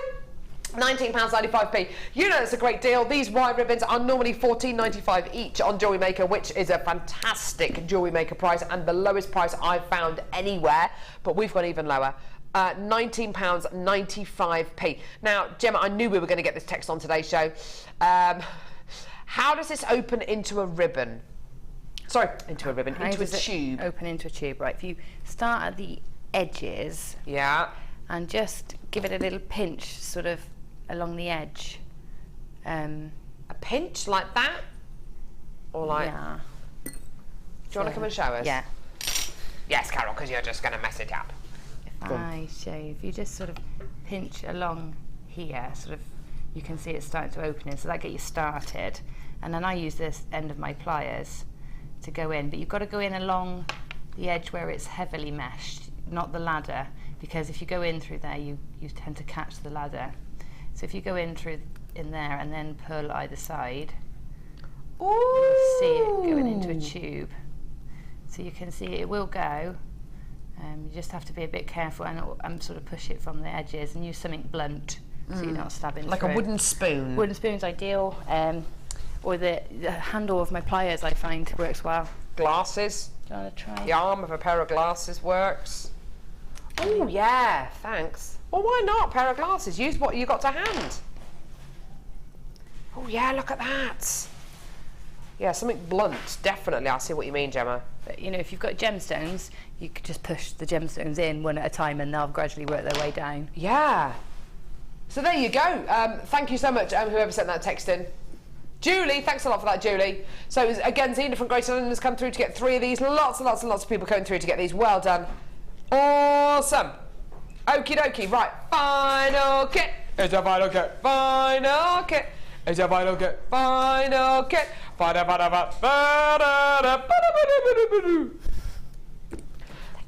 £19.95p. You know it's a great deal. These white ribbons are normally $14.95 each on JewelleryMaker, which is a fantastic JewelleryMaker price and the lowest price I've found anywhere, but we've gone even lower. £19.95p. Now, Gemma, I knew we were going to get this text on today's show. How does this open into a ribbon? Sorry, into a ribbon, into a tube. Open into a tube, right. If you start at the edges. Yeah. And just give it a little pinch, sort of along the edge. A pinch like that? Or like... Yeah. Do you want to come and show us? Yeah. Yes, Carol, because you're just going to mess it up. If I show you, if you just sort of pinch along here, sort of, you can see it's starting to open in, so that gets you started. And then I use this end of my pliers to go in, but you've got to go in along the edge where it's heavily meshed, not the ladder, because if you go in through there, you tend to catch the ladder. So if you go in there and then pull either side, you'll see it going into a tube. So you can see it will go. You just have to be a bit careful and sort of push it from the edges and use something blunt so you're not stabbing like through. A wooden spoon. Wooden spoon's ideal. Or the handle of my pliers I find works well. Glasses. Do you want to try? The arm of a pair of glasses works. Oh yeah, thanks. Well, why not? Pair of glasses. Use what you got to hand. Oh yeah, look at that. Yeah, something blunt, definitely. I see what you mean, Gemma. But, you know, if you've got gemstones, you could just push the gemstones in one at a time and they'll gradually work their way down. Yeah. So there you go. Thank you so much, whoever sent that text in. Julie, thanks a lot for that, Julie. So, again, Zena from Greater London has come through to get 3 of these. Lots and lots and lots of people coming through to get these. Well done. Awesome. Okie dokie. Right, final kit. It's a final kit. Final kit. It's a final kit. Final kit.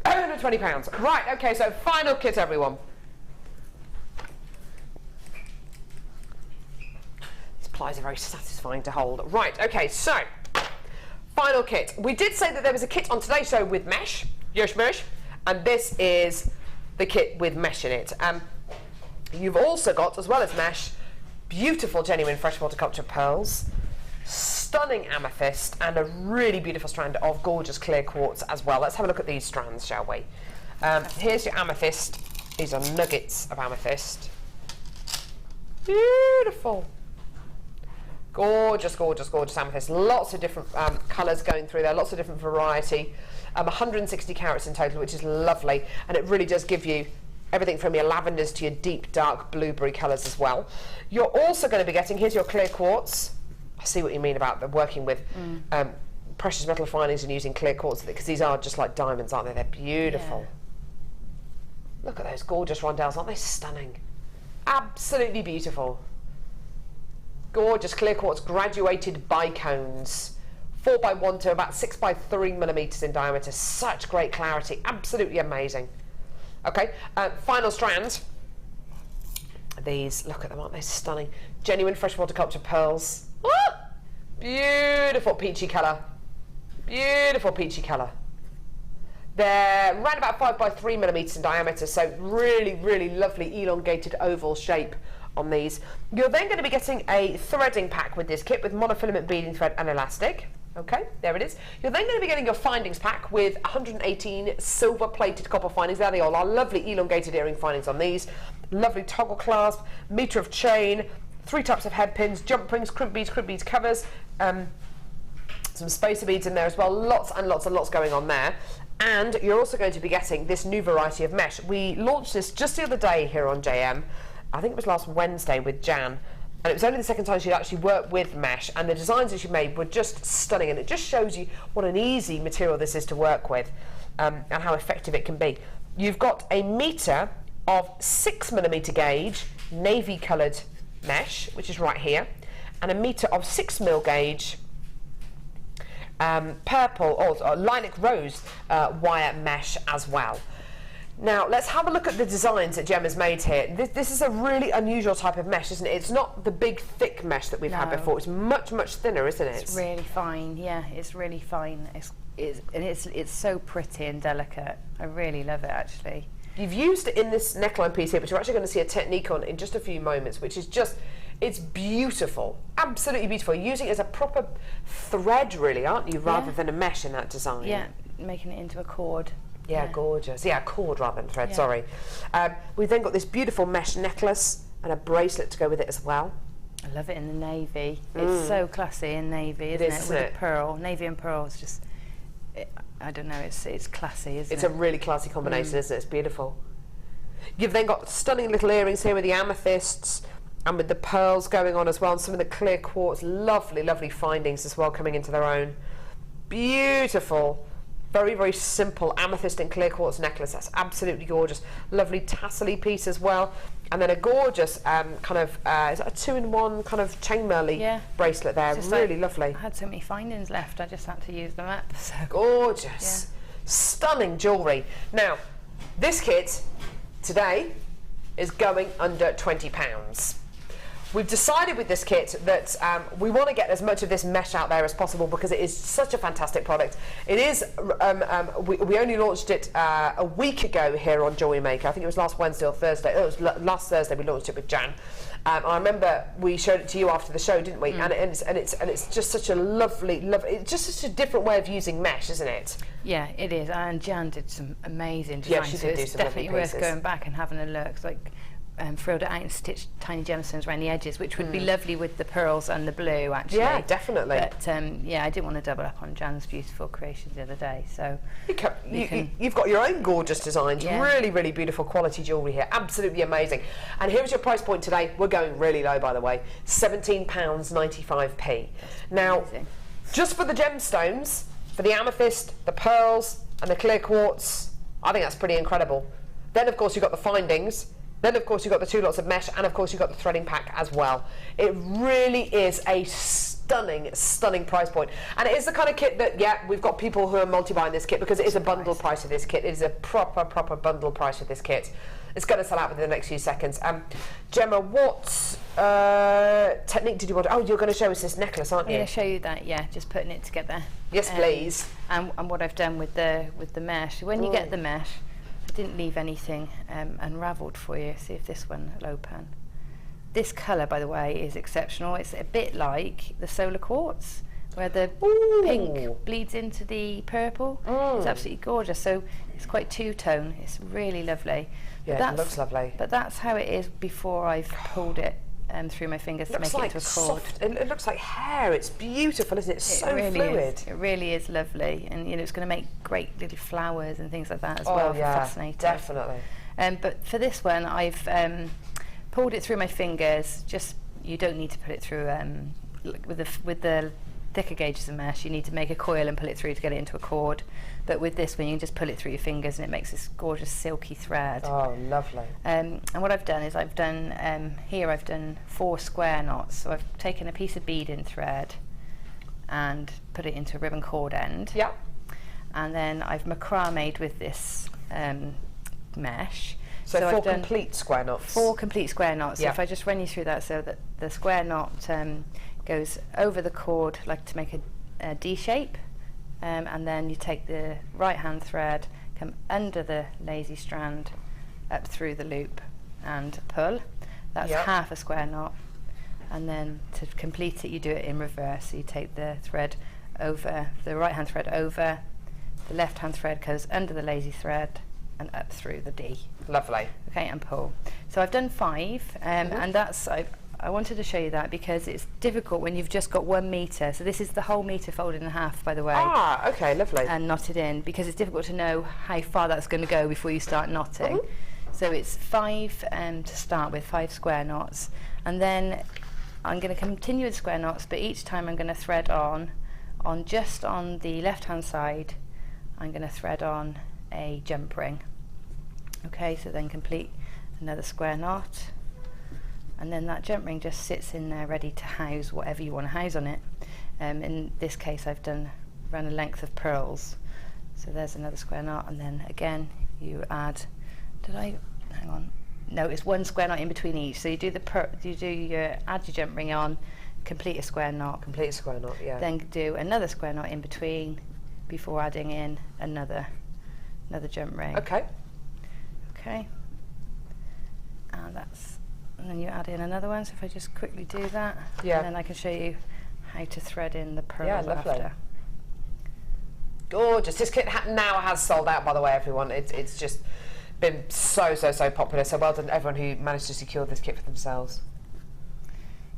£120. Right, okay, so final kit, everyone. Supplies are very satisfying to hold. Right, okay, so final kit. We did say that there was a kit on today's show with mesh, mesh, and this is the kit with mesh in it. You've also got, as well as mesh, beautiful genuine freshwater culture pearls. stunning amethyst, and a really beautiful strand of gorgeous clear quartz as well. Let's have a look at these strands, shall we? Here's your amethyst. These are nuggets of amethyst. Beautiful. Gorgeous, gorgeous, gorgeous amethyst. Lots of different colours going through there, lots of different variety. 160 carats in total, which is lovely, and it really does give you everything from your lavenders to your deep dark blueberry colours as well. You're also going to be getting, here's your clear quartz. I see what you mean about the working with precious metal findings and using clear quartz, because these are just like diamonds, aren't they? They're beautiful. Yeah. Look at those gorgeous rondelles, aren't they stunning? Absolutely beautiful. Gorgeous clear quartz graduated bicones. 4x1 to about 6x3 millimetres in diameter. Such great clarity, absolutely amazing. Okay, final strands. These, look at them, aren't they stunning? Genuine freshwater culture pearls. Ah! Beautiful peachy colour. Beautiful peachy colour. They're around about 5x3 millimetres in diameter, so really, really lovely elongated oval shape on these. You're then going to be getting a threading pack with this kit with monofilament beading thread and elastic. Okay, there it is. You're then going to be getting your findings pack with 118 silver plated copper findings. There they all are. Lovely elongated earring findings on these. Lovely toggle clasp, metre of chain, 3 types of head pins, jump rings, crib beads covers, some spacer beads in there as well. Lots and lots and lots going on there. And you're also going to be getting this new variety of mesh. We launched this just the other day here on JM. I think it was last Wednesday with Jan. And it was only the second time she'd actually worked with mesh, and the designs that she made were just stunning, and it just shows you what an easy material this is to work with, and how effective it can be. You've got a metre of 6mm gauge navy coloured mesh, which is right here, and a metre of 6mm gauge purple or lilac rose wire mesh as well. Now, let's have a look at the designs that Gemma's made here. This is a really unusual type of mesh, isn't it? It's not the big, thick mesh that we've had before. It's much, much thinner, isn't it? It's really fine, yeah, it's really fine. It's so pretty and delicate. I really love it, actually. You've used it in this neckline piece here, but you're actually going to see a technique on in just a few moments, which is just, it's beautiful. Absolutely beautiful. You're using it as a proper thread, really, aren't you, rather than a mesh in that design? Yeah, making it into a cord. Yeah, gorgeous. Yeah, a cord rather than thread, sorry. We've then got this beautiful mesh necklace and a bracelet to go with it as well. I love it in the navy. It's so classy in navy, isn't it? With the pearl. Navy and pearl is just, I don't know, it's classy, isn't it? It's a really classy combination, isn't it? It's beautiful. You've then got stunning little earrings here with the amethysts and with the pearls going on as well, and some of the clear quartz. Lovely, lovely findings as well coming into their own. Beautiful. Very, very simple amethyst and clear quartz necklace. That's absolutely gorgeous. Lovely tassel-y piece as well. And then a gorgeous kind of, is that a 2-in-1 kind of chainmail-y bracelet there? Really lovely. I had so many findings left, I just had to use them up. So. Gorgeous. Stunning jewellery. Now, this kit today is going under £20. We've decided with this kit that we want to get as much of this mesh out there as possible because it is such a fantastic product. It is, we only launched it a week ago here on JewelleryMaker. I think it was last Wednesday or Thursday. It was last Thursday we launched it with Jan. I remember we showed it to you after the show, didn't we? And it's just such a lovely, it's just such a different way of using mesh, isn't it? Yeah, it is. And Jan did some amazing designs. Yeah, she so did do it's some definitely worth going back and having a look. It's like frilled it out and stitched tiny gemstones around the edges, which would be lovely with the pearls and the blue, actually. Yeah, definitely. But yeah, I didn't want to double up on Jan's beautiful creations the other day, so you've got your own gorgeous designs. Really, really beautiful quality jewellery here. Absolutely amazing. And here's your price point today. We're going really low, by the way. £17.95p. Now, just for the gemstones, for the amethyst, the pearls, and the clear quartz, I think that's pretty incredible. Then, of course, you've got the findings. Then, of course, you've got the 2 lots of mesh, and, of course, you've got the threading pack as well. It really is a stunning, stunning price point. And it is the kind of kit that, yeah, we've got people who are multi-buying this kit because it is a bundle price of this kit. It is a proper, proper bundle price of this kit. It's going to sell out within the next few seconds. Gemma, what technique did you want? Oh, you're going to show us this necklace, aren't you? I'm going to show you that, yeah, just putting it together. Yes, please. And what I've done with the mesh. When you get the mesh, I didn't leave anything unravelled for you. See if this one will open. this colour, by the way, is exceptional. It's a bit like the solar quartz, where the pink bleeds into the purple. It's absolutely gorgeous. So it's quite two-tone. It's really lovely. Yeah, it looks lovely. But that's how it is before I've pulled it through my fingers to make it into a cord. It looks like hair. It's beautiful, isn't it? It's so really fluid. It really is lovely, and you know it's going to make great little flowers and things like that as well. Fascinating. Definitely. But for this one, I've pulled it through my fingers. Just you don't need to put it through with the thicker gauges of mesh. You need to make a coil and pull it through to get it into a cord. But with this one, you can just pull it through your fingers, and it makes this gorgeous silky thread. Oh, lovely. And what I've done is I've done 4 square knots. So I've taken a piece of beading thread and put it into a ribbon cord end. Yeah. And then I've macrame'd with this mesh. So 4 complete square knots. 4 complete square knots. Yeah. So if I just run you through that, so that the square knot goes over the cord, like to make a D shape, and then you take the right hand thread, come under the lazy strand, up through the loop, and pull. That's half a square knot. And then to complete it, you do it in reverse. So you take the thread over, the right hand thread over, the left hand thread goes under the lazy thread and up through the D. Lovely. Okay, and pull. So I've done 5, and that's I wanted to show you that because it's difficult when you've just got 1 metre. So this is the whole metre folded in half, by the way. Ah, okay, lovely. And knotted in, because it's difficult to know how far that's going to go before you start knotting. So it's 5 to start with, 5 square knots, and then I'm going to continue with square knots, but each time I'm going to thread on just on the left hand side, I'm going to thread on a jump ring. Okay, so then complete another square knot, and then that jump ring just sits in there ready to house whatever you want to house on it. In this case I've run a length of pearls, so there's another square knot, and then again you add, hang on, no, it's 1 square knot in between each. So you do add your jump ring on, complete a square knot, yeah, then do another square knot in between before adding in another jump ring. Okay, and then you add in another one. So if I just quickly do that, and then I can show you how to thread in the pearls after. Gorgeous. This kit now has sold out, by the way, everyone. It's just been so popular. So well done everyone who managed to secure this kit for themselves.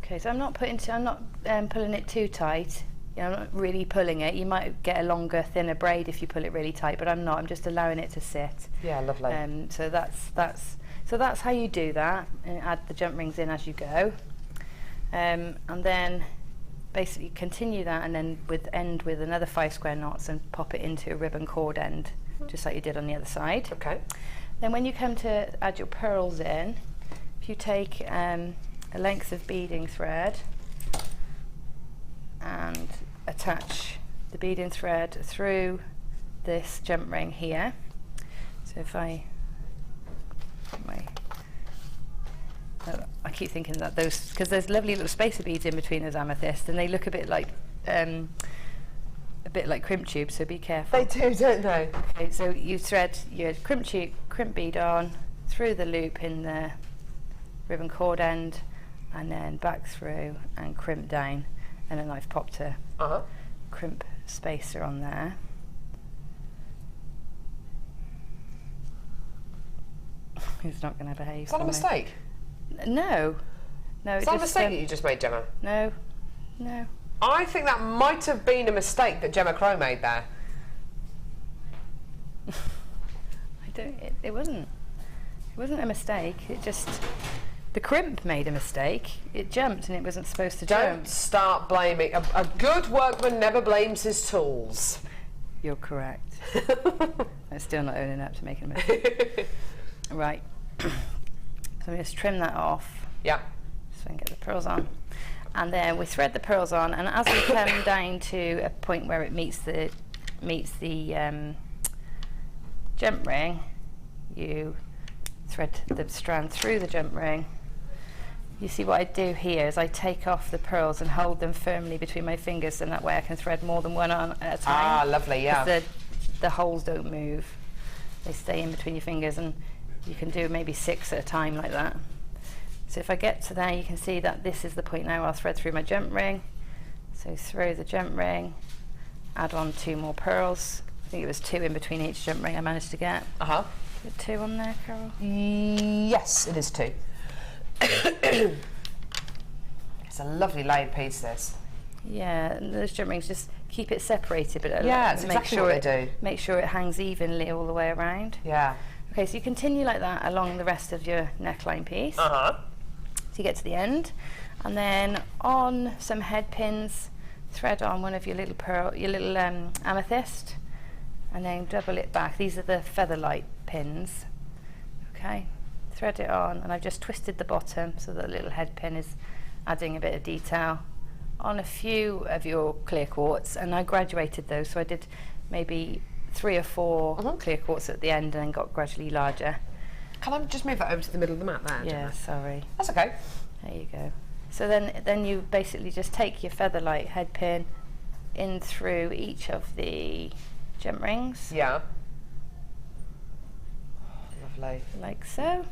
Okay, so I'm not pulling it too tight. I'm not really pulling it. You might get a longer, thinner braid if you pull it really tight, but I'm not. I'm just allowing it to sit. Yeah, lovely. So that's how you do that, and add the jump rings in as you go, and then basically continue that, and then end with another 5 square knots and pop it into a ribbon cord end, just like you did on the other side. Okay. Then when you come to add your pearls in, if you take a length of beading thread and attach the beading thread through this jump ring here. So if I keep thinking that those, because there's lovely little spacer beads in between those amethysts, and they look a bit like crimp tubes, so be careful. They do, don't they? Okay, so you thread your crimp bead on through the loop in the ribbon cord end, and then back through and crimp down, and then I've popped a crimp spacer on there. It's not going to behave. Is that a mistake? No. Is that a mistake that you just made, Gemma? No. I think that might have been a mistake that Gemma Crow made there. It wasn't. It wasn't a mistake. It just, the crimp made a mistake. It jumped and it wasn't supposed to jump. Don't start blaming. A good workman never blames his tools. You're correct. I'm still not owning up to making a mistake. Right. So I'm just trim that off. Yeah. So I can get the pearls on. And then we thread the pearls on, and as we come down to a point where it meets the jump ring, you thread the strand through the jump ring. You see what I do here is I take off the pearls and hold them firmly between my fingers, and that way I can thread more than one on at a time. Ah, lovely, yeah. The holes don't move. They stay in between your fingers, and you can do maybe 6 at a time like that. So if I get to there, you can see that this is the point now I'll thread through my jump ring. So through the jump ring, add on 2 more pearls. I think it was 2 in between each jump ring I managed to get. Uh-huh. Is it 2 on there, Carol? Yes, it is 2. It's a lovely laid piece, this. Yeah, and those jump rings, just keep it separated, but yeah, it's exactly what they do. Make sure it hangs evenly all the way around. Yeah. Okay, so you continue like that along the rest of your neckline piece. Uh-huh. So you get to the end, and then on some head pins, thread on one of your little amethyst, and then double it back. These are the featherlight pins. Okay, thread it on, and I've just twisted the bottom so that the little head pin is adding a bit of detail on a few of your clear quartz, and I graduated those, so I did maybe 3 or 4 clear quartz at the end and then got gradually larger. Can I just move that over to the middle of the mat there? Yeah, sorry. That's okay. There you go. So then you basically just take your featherlight head pin in through each of the jump rings. Yeah. Lovely. Like so.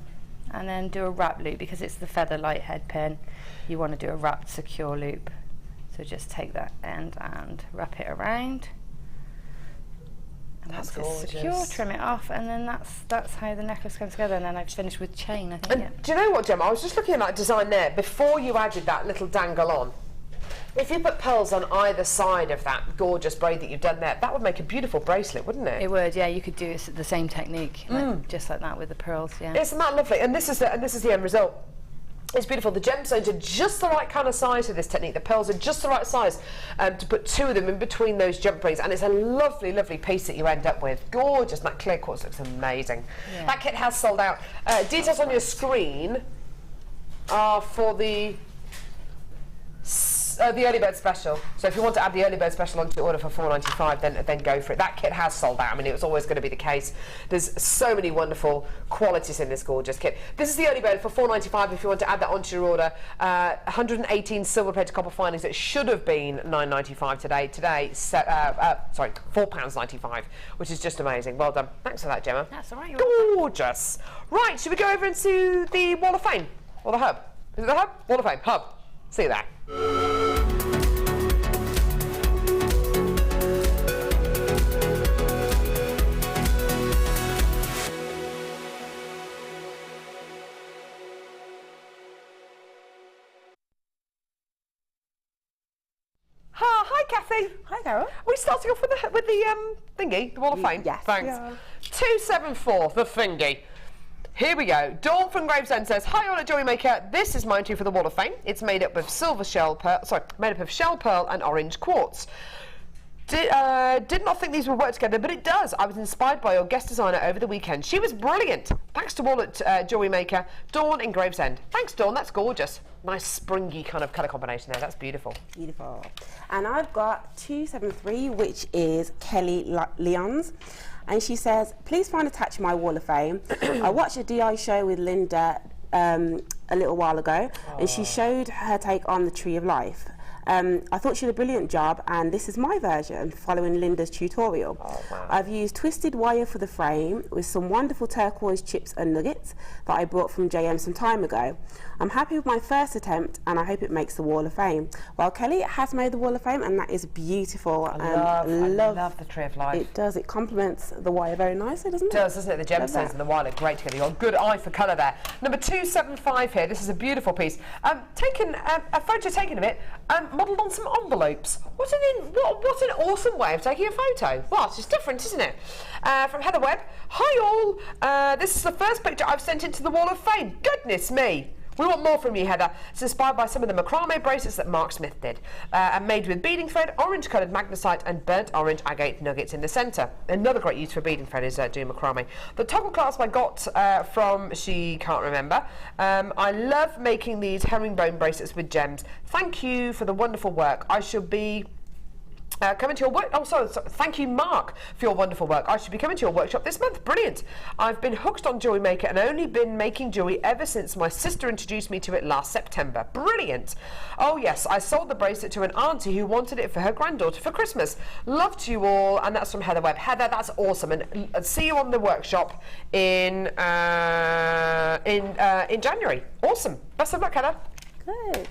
And then do a wrap loop, because it's the featherlight head pin. You want to do a wrapped secure loop. So just take that end and wrap it around. And That's once it's secure, gorgeous. trim it off, and then that's how the necklace comes together. And then I've finished with chain, I think. And do you know what, Gemma? I was just looking at that design there before you added that little dangle on. If you put pearls on either side of that gorgeous braid that you've done there, that would make a beautiful bracelet, wouldn't it? It would, yeah. You could do the same technique, like, just like that with the pearls, yeah. Isn't that lovely? And this is the end result. It's beautiful. The gemstones are just the right kind of size for this technique. The pearls are just the right size to put 2 of them in between those jump rings, and it's a lovely, lovely piece that you end up with. Gorgeous. That clear quartz looks amazing. Yeah. That kit has sold out. Details on your screen are for the early bird special. So if you want to add the early bird special onto your order for $4.95, then go for it. That kit has sold out. I mean, it was always going to be the case. There's so many wonderful qualities in this gorgeous kit. This is the early bird for $4.95 if you want to add that onto your order. 118 silver plated copper findings. It should have been $9.95 today. Sorry, £4.95, which is just amazing. Well done. Thanks for that, Gemma. That's all right. Gorgeous. Right, should we go over into the Wall of Fame or the hub? Is it the hub? Wall of Fame. Hub. See you there. Hi, Kathy. Hi, Carol. Are we starting off with the thingy, the Wall of Fame? Yes. Thanks. Yeah. 274, the thingy. Here we go. Dawn from Gravesend says, "Hi, all at JewelleryMaker. This is mine too for the Wall of Fame. It's made up of shell pearl and orange quartz. Did not think these would work together, but it does. I was inspired by your guest designer over the weekend. She was brilliant. Thanks to all at JewelleryMaker. Dawn in Gravesend." Thanks, Dawn. That's gorgeous. Nice springy kind of colour combination there. That's beautiful. Beautiful. And I've got 273, which is Kelly Leon's. And she says, "Please find attached my Wall of Fame. I watched a DI show with Linda a little while ago, and she showed her take on the Tree of Life. I thought she did a brilliant job, and this is my version following Linda's tutorial. Wow. I've used twisted wire for the frame with some wonderful turquoise chips and nuggets that I bought from JM some time ago. I'm happy with my first attempt, and I hope it makes the Wall of Fame." Well, Kelly has made the Wall of Fame, and that is beautiful. I love the Tree of Life. It does. It complements the wire very nicely, doesn't it? It does, doesn't it? The gemstones and the wire are great together. You've got a good eye for colour there. Number 275 here. This is a beautiful piece. A photo taken of it, modelled on some envelopes. What an awesome way of taking a photo. Well, it's just different, isn't it? From Heather Webb. "Hi all. This is the first picture I've sent into the Wall of Fame. Goodness me. We want more from you, Heather. It's inspired by some of the macrame bracelets that Mark Smith did, and made with beading thread, orange-coloured magnesite, and burnt orange agate nuggets in the centre. Another great use for beading thread is doing macrame. The toggle clasp I got from she can't remember. I love making these herringbone bracelets with gems. Thank you for the wonderful work. I shall be Coming to your work. Oh, sorry. Thank you, Mark, for your wonderful work. I should be coming to your workshop this month. Brilliant. I've been hooked on JewelleryMaker and only been making jewellery ever since my sister introduced me to it last September. Brilliant. Oh, yes. I sold the bracelet to an auntie who wanted it for her granddaughter for Christmas. Love to you all. And that's from Heather Webb. Heather, that's awesome. And see you on the workshop in January. Awesome. Best of luck, Heather. Good.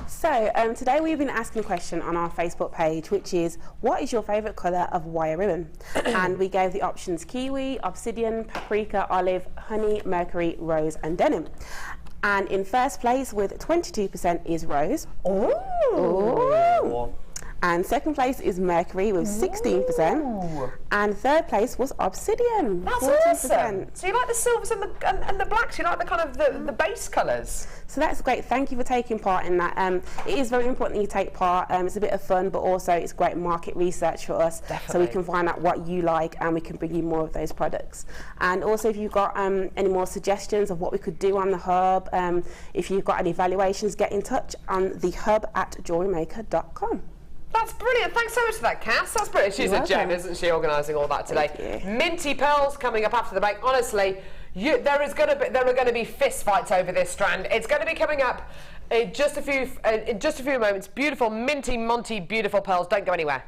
So today we've been asking a question on our Facebook page, which is, what is your favourite colour of wire ribbon? And we gave the options kiwi, obsidian, paprika, olive, honey, mercury, rose and denim. And in first place with 22% is rose. Ooh. And second place is mercury with 16%. And third place was obsidian. That's 14%. awesome. So you like the silvers and the blacks, you like the kind of the base colours? So that's great. Thank you for taking part in that. It is very important that you take part. It's a bit of fun, but also it's great market research for us. Definitely. So we can find out what you like and we can bring you more of those products. And also if you've got any more suggestions of what we could do on the hub, if you've got any evaluations, get in touch on the hub@jewellerymaker.com. That's brilliant. Thanks so much for that, Cass. That's brilliant. She's a gem, isn't she, organising all that today? Minty pearls coming up after the break. Honestly, there are going to be fist fights over this strand. It's going to be coming up in just a few moments. Beautiful, minty, Monty, beautiful pearls. Don't go anywhere.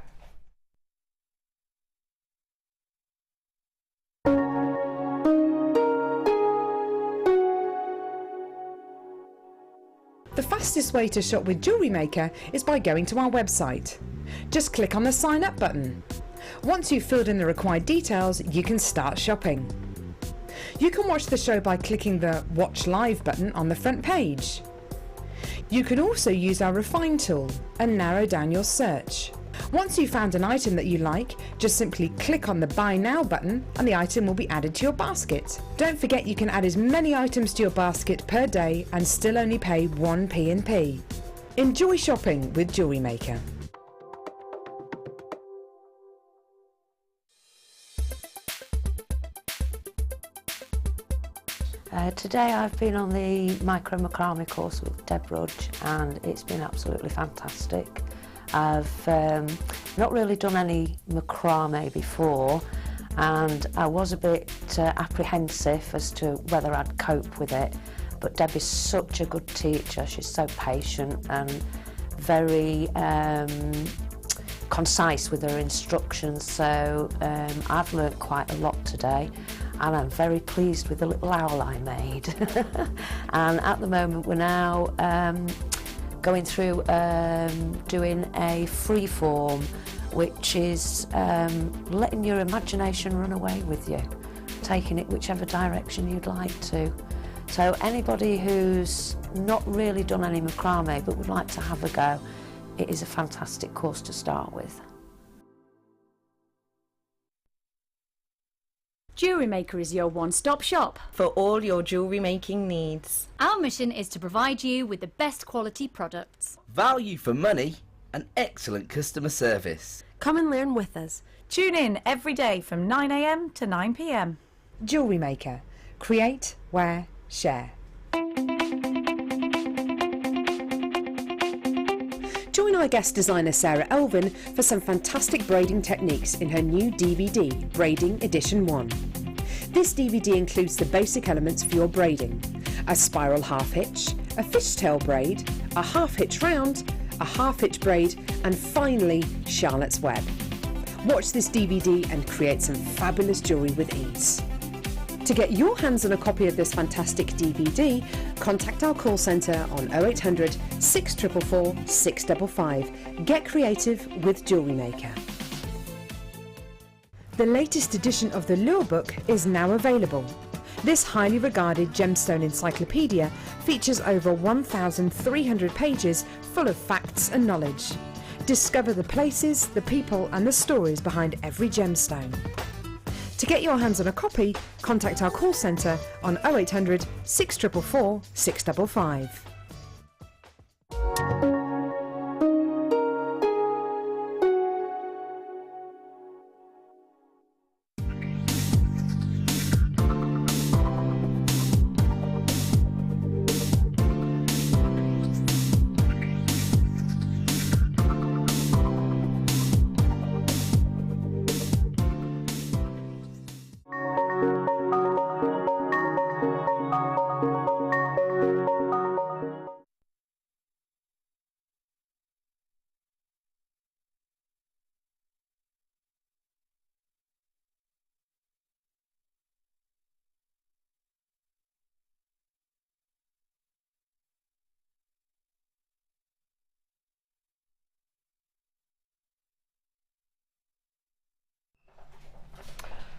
The fastest way to shop with JewelleryMaker is by going to our website. Just click on the sign up button. Once you've filled in the required details, you can start shopping. You can watch the show by clicking the Watch Live button on the front page. You can also use our Refine tool and narrow down your search. Once you've found an item that you like, just simply click on the Buy Now button and the item will be added to your basket. Don't forget you can add as many items to your basket per day and still only pay 1 P&P. Enjoy shopping with JewelleryMaker. Today I've been on the micro macrame course with Deb Roache and it's been absolutely fantastic. I've not really done any macrame before and I was a bit apprehensive as to whether I'd cope with it, but Deb is such a good teacher. She's so patient and very concise with her instructions, so I've learnt quite a lot today and I'm very pleased with the little owl I made. And at the moment we're now going through doing a free form, which is letting your imagination run away with you, taking it whichever direction you'd like to. So anybody who's not really done any macrame but would like to have a go, it is a fantastic course to start with. JewelleryMaker is your one-stop shop for all your jewellery making needs. Our mission is to provide you with the best quality products, value for money and excellent customer service. Come and learn with us. Tune in every day from 9 AM to 9 PM. JewelleryMaker. Create, wear, share. Join our guest designer Sarah Elvin for some fantastic braiding techniques in her new DVD, Braiding Edition 1. This DVD includes the basic elements for your braiding: a spiral half hitch, a fishtail braid, a half hitch round, a half hitch braid, and finally Charlotte's Web. Watch this DVD and create some fabulous jewellery with ease. To get your hands on a copy of this fantastic DVD, contact our call centre on 0800 644 655. Get creative with JewelleryMaker. The latest edition of the Lure Book is now available. This highly regarded gemstone encyclopedia features over 1,300 pages full of facts and knowledge. Discover the places, the people and the stories behind every gemstone. To get your hands on a copy, contact our call centre on 0800 644 655.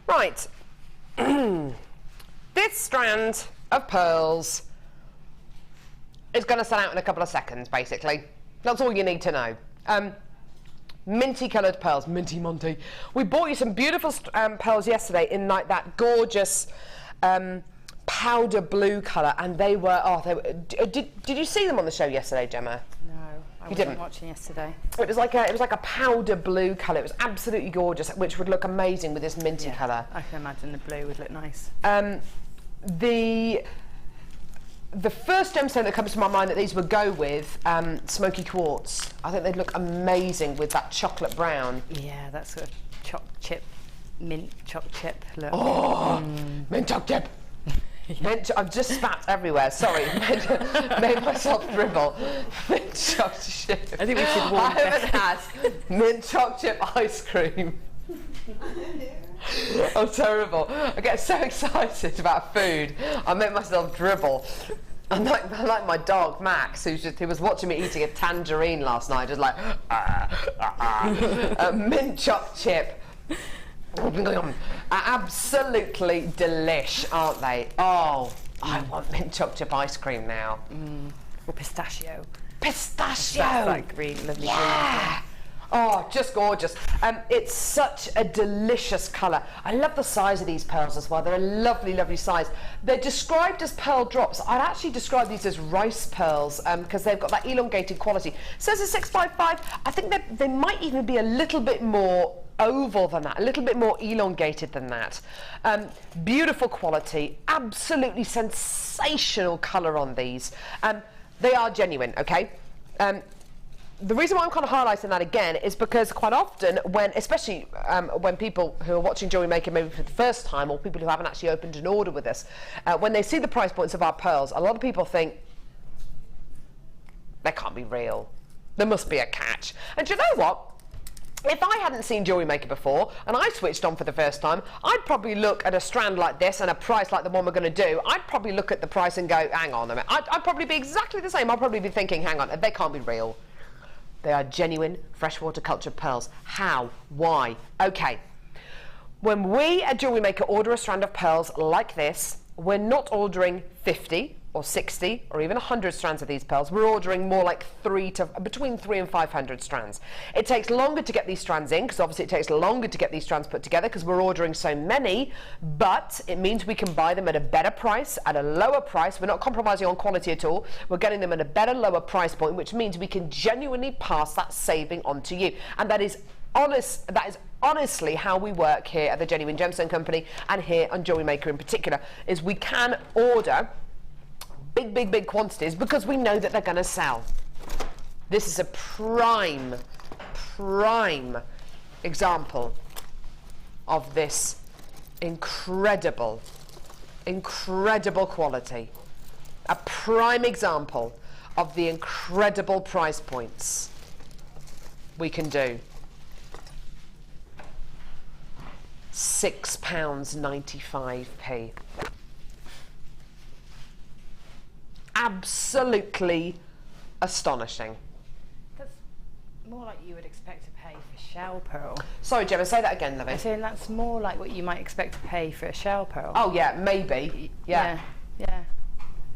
Right. This strand of pearls is going to sell out in a couple of seconds, basically. That's all you need to know. Minty coloured pearls, minty Monty. We bought you some beautiful pearls yesterday in like that gorgeous powder blue colour, and they were, did you see them on the show yesterday, Gemma? No, I wasn't watching yesterday. It was like a powder blue colour. It was absolutely gorgeous, which would look amazing with this minty colour. I can imagine the blue would look nice. The first gemstone that comes to my mind that these would go with, smoky quartz. I think they'd look amazing with that chocolate brown. Yeah, that sort of mint choc chip look. Oh, mint choc chip. Mint, I've just spat everywhere. Sorry, made myself dribble. Mint choc chip. I think we should warn. I haven't had mint choc chip ice cream. I'm terrible. I get so excited about food, I make myself dribble. I'm like my dog Max, who was watching me eating a tangerine last night, just like mint choc chip. Absolutely delish, aren't they? Oh, I want mint choc chip ice cream now. Or pistachio. Pistachio. That's like green, lovely green. Oh, just gorgeous. It's such a delicious colour. I love the size of these pearls as well. They're a lovely, lovely size. They're described as pearl drops. I'd actually describe these as rice pearls because they've got that elongated quality. It says a 655. I think that they might even be a little bit more oval than that, a little bit more elongated than that. Beautiful quality, absolutely sensational colour on these. They are genuine, okay? The reason why I'm kind of highlighting that again is because quite often especially when people who are watching JewelleryMaker maybe for the first time, or people who haven't actually opened an order with us, when they see the price points of our pearls, a lot of people think, they can't be real. There must be a catch. And do you know what? If I hadn't seen JewelleryMaker before and I switched on for the first time, I'd probably look at a strand like this and a price like the one we're going to do. I'd probably look at the price and go, hang on a minute. I'd probably be exactly the same. I'd probably be thinking, hang on, they can't be real. They are genuine freshwater cultured pearls. How? Why? Okay. When we at JewelleryMaker order a strand of pearls like this, we're not ordering 50 or 60 or even 100 strands of these pearls. We're ordering more like between 300 and 500 strands. It takes longer to get these strands in because obviously it takes longer to get these strands put together because we're ordering so many, but it means we can buy them at a better price, at a lower price. We're not compromising on quality at all. We're getting them at a better, lower price point, which means we can genuinely pass that saving on to you. And that is honestly how we work here at the Genuine Gemstone Company and here on JewelleryMaker in particular, is we can order big quantities because we know that they're going to sell. This is a prime example of this incredible quality. A prime example of the incredible price points we can do. £6.95. Absolutely astonishing. That's more like you would expect to pay for shell pearl. Sorry, Gemma, say that again, lovey. I'm saying that's more like what you might expect to pay for a shell pearl. Oh yeah, maybe. Yeah.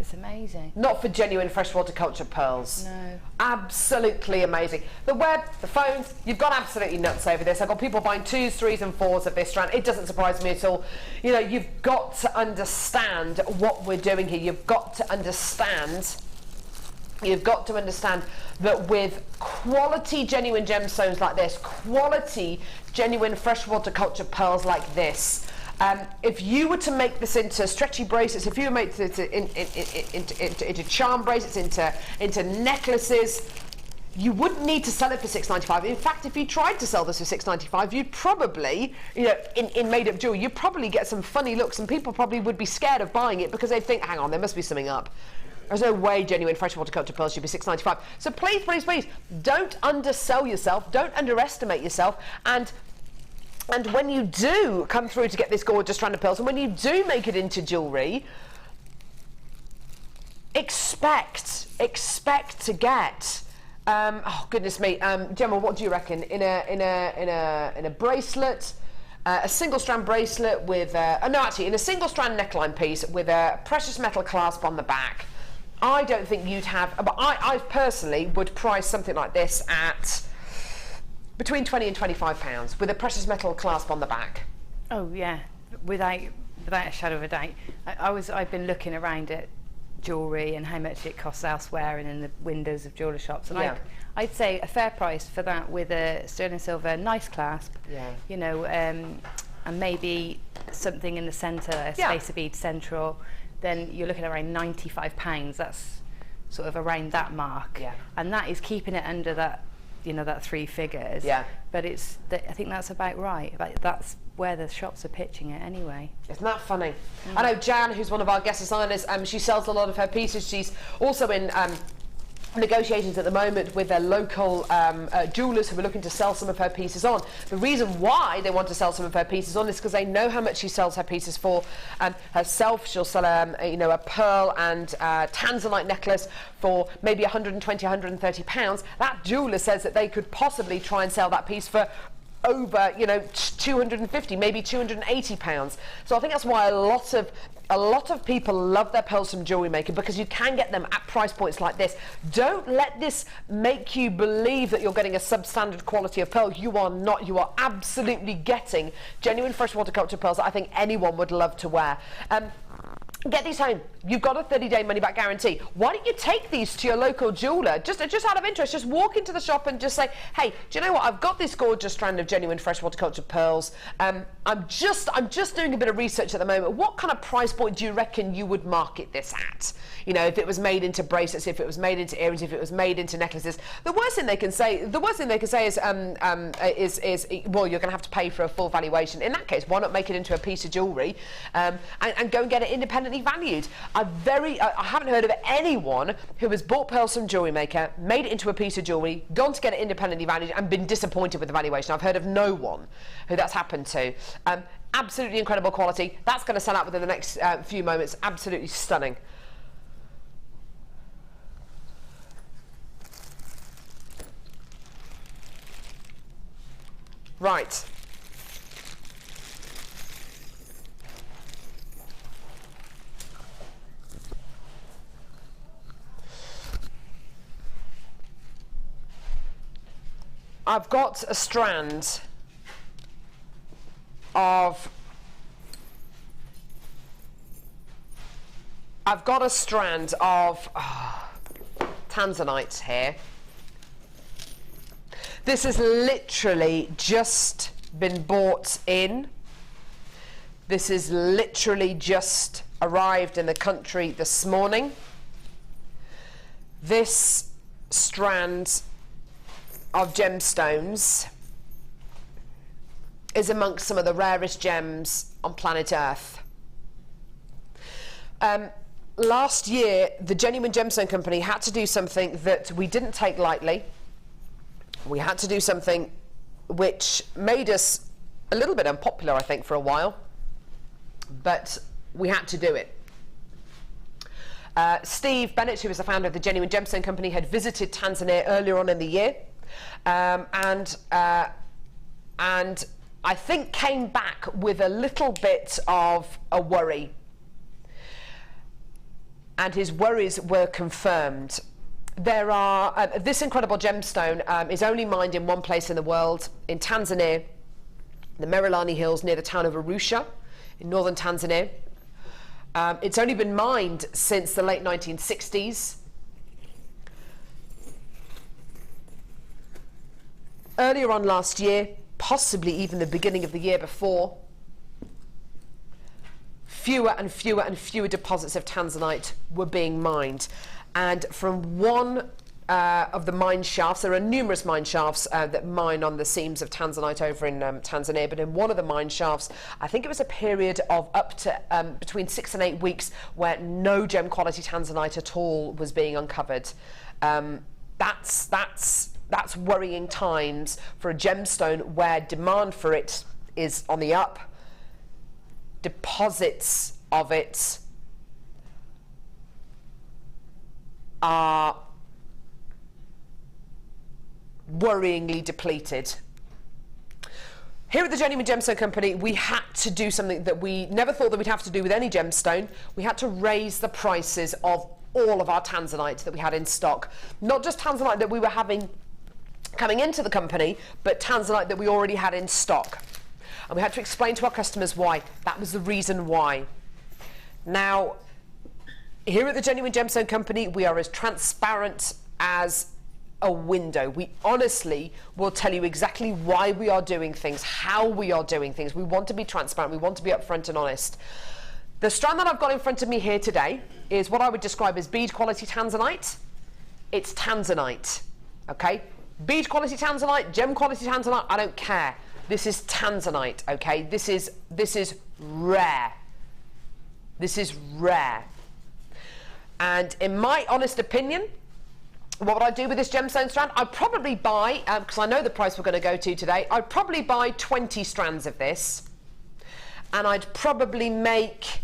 It's amazing. Not for genuine freshwater culture pearls. No. Absolutely amazing. The web, the phones, you've gone absolutely nuts over this. I've got people buying 2s, 3s and 4s of this strand. It doesn't surprise me at all. You know, you've got to understand what we're doing here. You've got to understand that with quality genuine gemstones like this, quality genuine freshwater culture pearls like this, if you were to make this into stretchy bracelets, if you were to make this into charm bracelets, into necklaces, you wouldn't need to sell it for $6.95. In fact, if you tried to sell this for $6.95, you'd probably, you know, in made-up jewelry, you'd probably get some funny looks, and people probably would be scared of buying it because they'd think, hang on, there must be something up. There's no way genuine freshwater culture pearls should be $6.95. So please, don't undersell yourself, don't underestimate yourself, and when you do come through to get this gorgeous strand of pearls, and when you do make it into jewellery, expect to get, oh goodness me, Gemma, what do you reckon? In a bracelet, a single strand bracelet with in a single strand neckline piece with a precious metal clasp on the back. I don't think you'd have, but I personally would price something like this at between £20 and £25 with a precious metal clasp on the back. Oh yeah, without a shadow of a doubt. I've been looking around at jewellery and how much it costs elsewhere and in the windows of jeweller shops, and I'd say a fair price for that with a sterling silver nice clasp, you know, and maybe something in the centre, a spacer bead central, then you're looking at around £95. That's sort of around that mark, and that is keeping it under that, you know, that 3 figures. But I think that's about right. That's where the shops are pitching it anyway. Isn't that funny? I know Jan, who's one of our guest designers, she sells a lot of her pieces. She's also in negotiations at the moment with their local jewellers who are looking to sell some of her pieces on. The reason why they want to sell some of her pieces on is because they know how much she sells her pieces for. Herself, she'll sell a pearl and tanzanite necklace for maybe £120, £130. That jeweller says that they could possibly try and sell that piece for over, you know, £250, maybe £280. So I think that's why a lot of people love their pearls from Jewellery Maker, because you can get them at price points like this. Don't let this make you believe that you're getting a substandard quality of pearl. You are not. You are absolutely getting genuine freshwater culture pearls that I think anyone would love to wear. Get these home. You've got a 30-day money-back guarantee. Why don't you take these to your local jeweller? Just out of interest, just walk into the shop and just say, hey, do you know what? I've got this gorgeous strand of genuine freshwater culture pearls. I'm just doing a bit of research at the moment. What kind of price point do you reckon you would market this at? You know, if it was made into bracelets, if it was made into earrings, if it was made into necklaces. The worst thing they can say is, well, you're going to have to pay for a full valuation. In that case, why not make it into a piece of jewellery and go and get it independently valued? I haven't heard of anyone who has bought pearls from Jewellery Maker, made it into a piece of jewellery, gone to get it independently valued and been disappointed with the valuation. I've heard of no one who that's happened to. Absolutely incredible quality. That's going to sell out within the next few moments. Absolutely stunning. Right. I've got a strand of tanzanite here. This has literally just been bought in. This has literally just arrived in the country this morning. This strand of gemstones is amongst some of the rarest gems on planet Earth. Last year, the Genuine Gemstone Company had to do something that we didn't take lightly. We had to do something which made us a little bit unpopular, I think, for a while, but we had to do it. Steve Bennett, who was the founder of the Genuine Gemstone Company, had visited Tanzania earlier on in the year, and I think came back with a little bit of a worry, and his worries were confirmed. There are this incredible gemstone is only mined in one place in the world, in Tanzania, the Merelani Hills near the town of Arusha in northern Tanzania. It's only been mined since the late 1960s. Earlier on last year, possibly even the beginning of the year before, fewer and fewer and fewer deposits of tanzanite were being mined. And from one of the mine shafts, there are numerous mine shafts that mine on the seams of tanzanite over in Tanzania, but in one of the mine shafts, I think it was a period of up to between 6 and 8 weeks where no gem quality tanzanite at all was being uncovered. That's worrying times for a gemstone where demand for it is on the up. Deposits of it are worryingly depleted. Here at the Genuine Gemstone Company, we had to do something that we never thought that we'd have to do with any gemstone. We had to raise the prices of all of our tanzanite that we had in stock. Not just tanzanite that we were having coming into the company, but tanzanite that we already had in stock. And we had to explain to our customers why. That was the reason why. Now, here at the Genuine Gemstone Company, we are as transparent as a window. We honestly will tell you exactly why we are doing things, how we are doing things. We want to be transparent. We want to be upfront and honest. The strand that I've got in front of me here today is what I would describe as bead quality tanzanite. It's tanzanite, okay? Bead quality tanzanite, gem quality tanzanite, I don't care. This is tanzanite, okay? This is rare. This is rare. And in my honest opinion, what would I do with this gemstone strand? I'd probably buy, because I know the price we're going to go to today, I'd probably buy 20 strands of this. And I'd probably make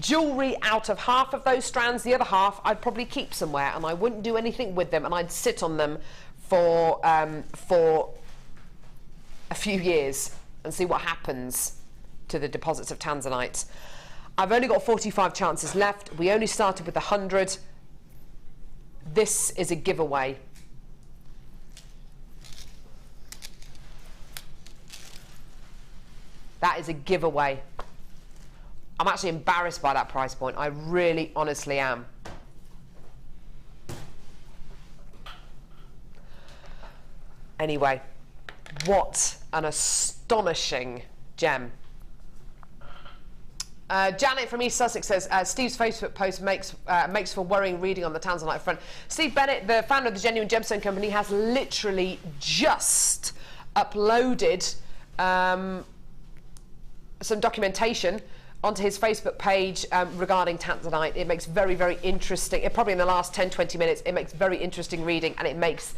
jewellery out of half of those strands. The other half I'd probably keep somewhere, and I wouldn't do anything with them, and I'd sit on them for a few years and see what happens to the deposits of tanzanite. I've only got 45 chances left. We only started with 100. This is a giveaway. That is a giveaway. I'm actually embarrassed by that price point. I really, honestly am. Anyway, what an astonishing gem. Janet from East Sussex says, Steve's Facebook post makes for worrying reading on the tanzanite front. Steve Bennett, the founder of the Genuine Gemstone Company, has literally just uploaded some documentation onto his Facebook page regarding tanzanite. It makes very, very interesting, probably in the last 10-20 minutes, it makes very interesting reading, and it makes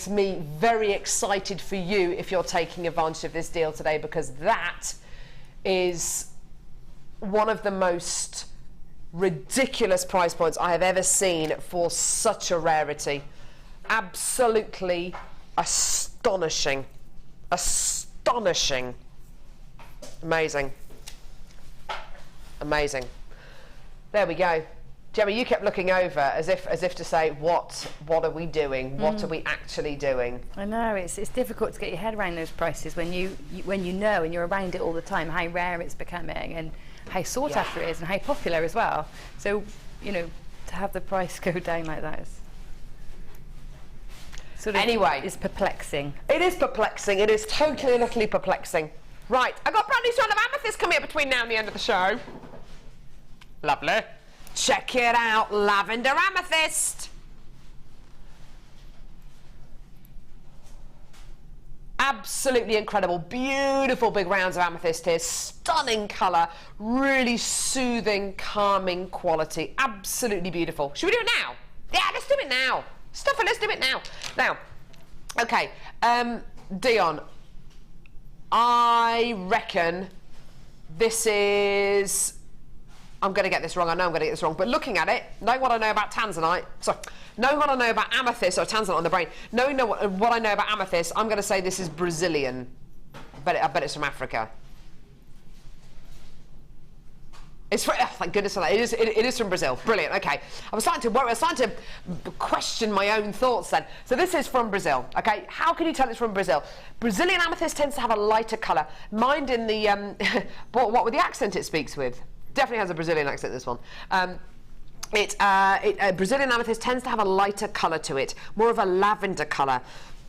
me very excited for you if you're taking advantage of this deal today, because that is one of the most ridiculous price points I have ever seen for such a rarity. Absolutely astonishing. Astonishing. Amazing. Amazing. There we go. Gemma, you kept looking over as if to say, what are we doing? What are we actually doing? I know, it's difficult to get your head around those prices when you know and you're around it all the time how rare it's becoming and how sought after it is and how popular as well. So, you know, to have the price go down like that is sort of, anyway, it's perplexing. It is perplexing. It is totally and utterly perplexing. Right, I've got a brand new strand of amethyst coming up between now and the end of the show. Lovely. Check it out, lavender amethyst. Absolutely incredible, beautiful big rounds of amethyst here, stunning colour, really soothing, calming quality, absolutely beautiful. Should we do it now? Yeah, let's do it now. Stuff it, let's do it now. Now, okay, Dion, I reckon this is, I'm going to get this wrong, I know I'm going to get this wrong, but looking at it, knowing what I know about tanzanite, knowing what I know about amethyst, or tanzanite on the brain, knowing what I know about amethyst, I'm going to say this is Brazilian. I bet it's from Africa. It's from, oh, thank goodness for that. It is from Brazil. Brilliant. Okay. I was starting to worry. I was starting to question my own thoughts then. So this is from Brazil. Okay. How can you tell it's from Brazil? Brazilian amethyst tends to have a lighter colour. Mind in the what with the accent it speaks with. Definitely has a Brazilian accent, this one. Brazilian amethyst tends to have a lighter colour to it, more of a lavender colour.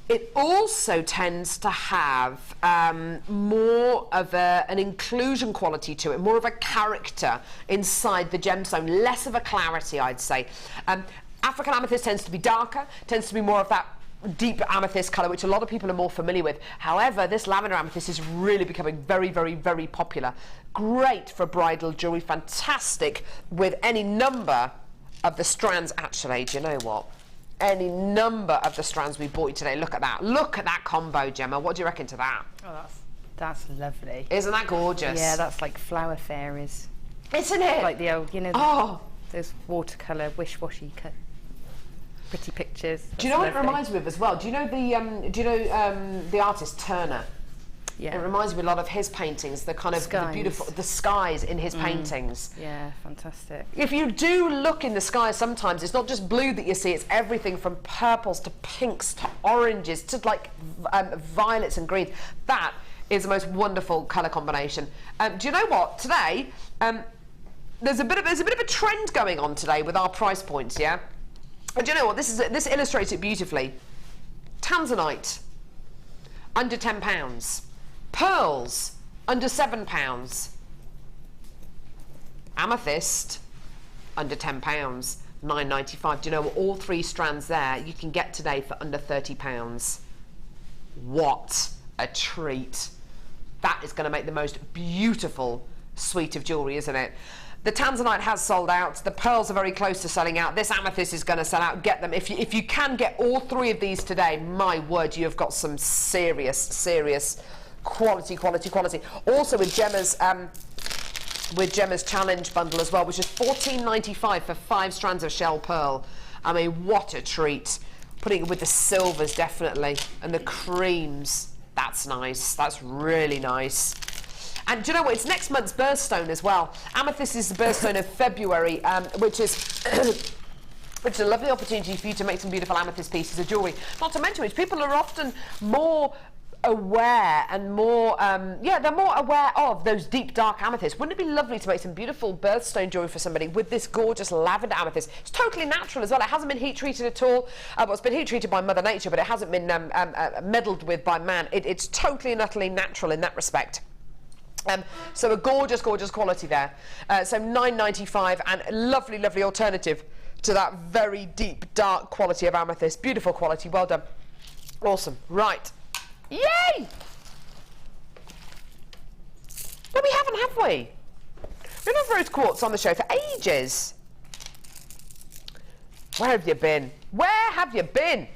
It also tends to have more of an inclusion quality to it, more of a character inside the gemstone, less of a clarity, I'd say. African amethyst tends to be darker, tends to be more of that deep amethyst colour, which a lot of people are more familiar with. However, this lavender amethyst is really becoming very, very, very popular. Great for bridal jewellery, fantastic with any number of the strands. Actually, do you know what? Any number of the strands we bought you today. Look at that. Look at that combo, Gemma. What do you reckon to that? Oh, that's lovely. Isn't that gorgeous? Yeah, that's like flower fairies. Isn't it? Like the old, you know, those watercolour wish-washy pretty pictures. Do you know what it reminds me of as well? Do you know the artist Turner? Yeah. It reminds me a lot of his paintings, the kind of the beautiful, the skies in his paintings. Yeah, fantastic. If you do look in the sky sometimes, it's not just blue that you see, it's everything from purples to pinks to oranges to like violets and greens. That is the most wonderful colour combination. Do you know what? Today, there's a bit of a trend going on today with our price points, yeah? And do you know what? This illustrates it beautifully. Tanzanite, under £10. Pearls, under £7. Amethyst, under £10. £9.95. Do you know what? All 3 strands there you can get today for under £30. What a treat. That is going to make the most beautiful suite of jewellery, isn't it? The Tanzanite has sold out. The pearls are very close to selling out. This amethyst is going to sell out. Get them. If you can get all 3 of these today, my word, you have got some serious quality. Also with Gemma's challenge bundle as well, which is £14.95 for 5 strands of shell pearl. I mean, what a treat. Putting it with the silvers, definitely, and the creams. That's nice. That's really nice. And do you know what? It's next month's birthstone as well. Amethyst is the birthstone of February, which is a lovely opportunity for you to make some beautiful amethyst pieces of jewellery. Not to mention which people are often more aware and more, they're more aware of those deep dark amethysts. Wouldn't it be lovely to make some beautiful birthstone jewellery for somebody with this gorgeous lavender amethyst? It's totally natural as well. It hasn't been heat treated at all. Well, it's been heat treated by Mother Nature, but it hasn't been meddled with by man. It's totally and utterly natural in that respect. So a gorgeous quality there. So £9.95 and a lovely alternative to that very deep dark quality of amethyst. Beautiful quality. Well done. Awesome. Right. Yay! No, we haven't, have we? We've had rose quartz on the show for ages. Where have you been? Where have you been?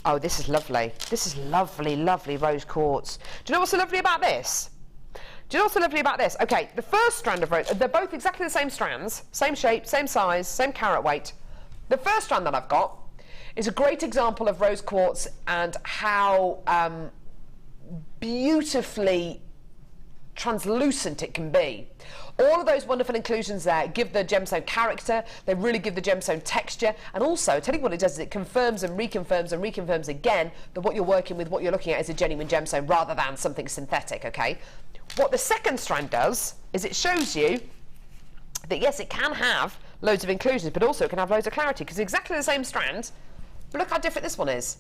Oh, this is lovely. This is lovely rose quartz. Do you know what's so lovely about this? Okay, the first strand of rose, they're both exactly the same strands, same shape, same size, same carat weight. The first strand that I've got is a great example of rose quartz and how beautifully translucent it can be. All of those wonderful inclusions there give the gemstone character, they really give the gemstone texture, and also, tell you what it does is it confirms and reconfirms again that what you're working with, what you're looking at is a genuine gemstone rather than something synthetic, okay? What the second strand does is it shows you that yes, it can have loads of inclusions, but also it can have loads of clarity, because it's exactly the same strand, but look how different this one is.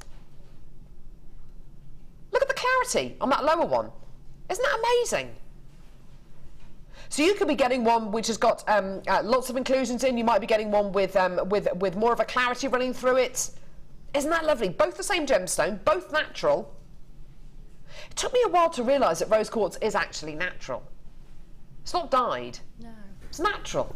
Look at the clarity on that lower one. Isn't that amazing? So you could be getting one which has got lots of inclusions in. You might be getting one with more of a clarity running through it. Isn't that lovely? Both the same gemstone, both natural. It took me a while to realise that rose quartz is actually natural. It's not dyed. No. It's natural.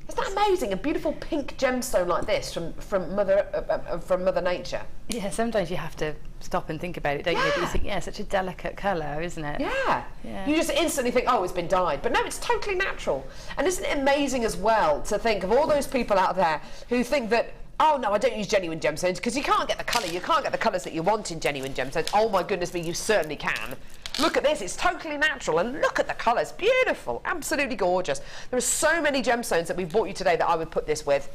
Isn't that amazing? A beautiful pink gemstone like this from Mother Nature. Yeah, sometimes you have to stop and think about it, don't you? But you think, yeah, such a delicate colour, isn't it? Yeah. You just instantly think, oh, it's been dyed. But no, it's totally natural. And isn't it amazing as well to think of all those people out there who think that, oh no, I don't use genuine gemstones, because you can't get the colour, you can't get the colours that you want in genuine gemstones. Oh my goodness me, you certainly can. Look at this, it's totally natural, and look at the colours, beautiful, absolutely gorgeous. There are so many gemstones that we've bought you today that I would put this with.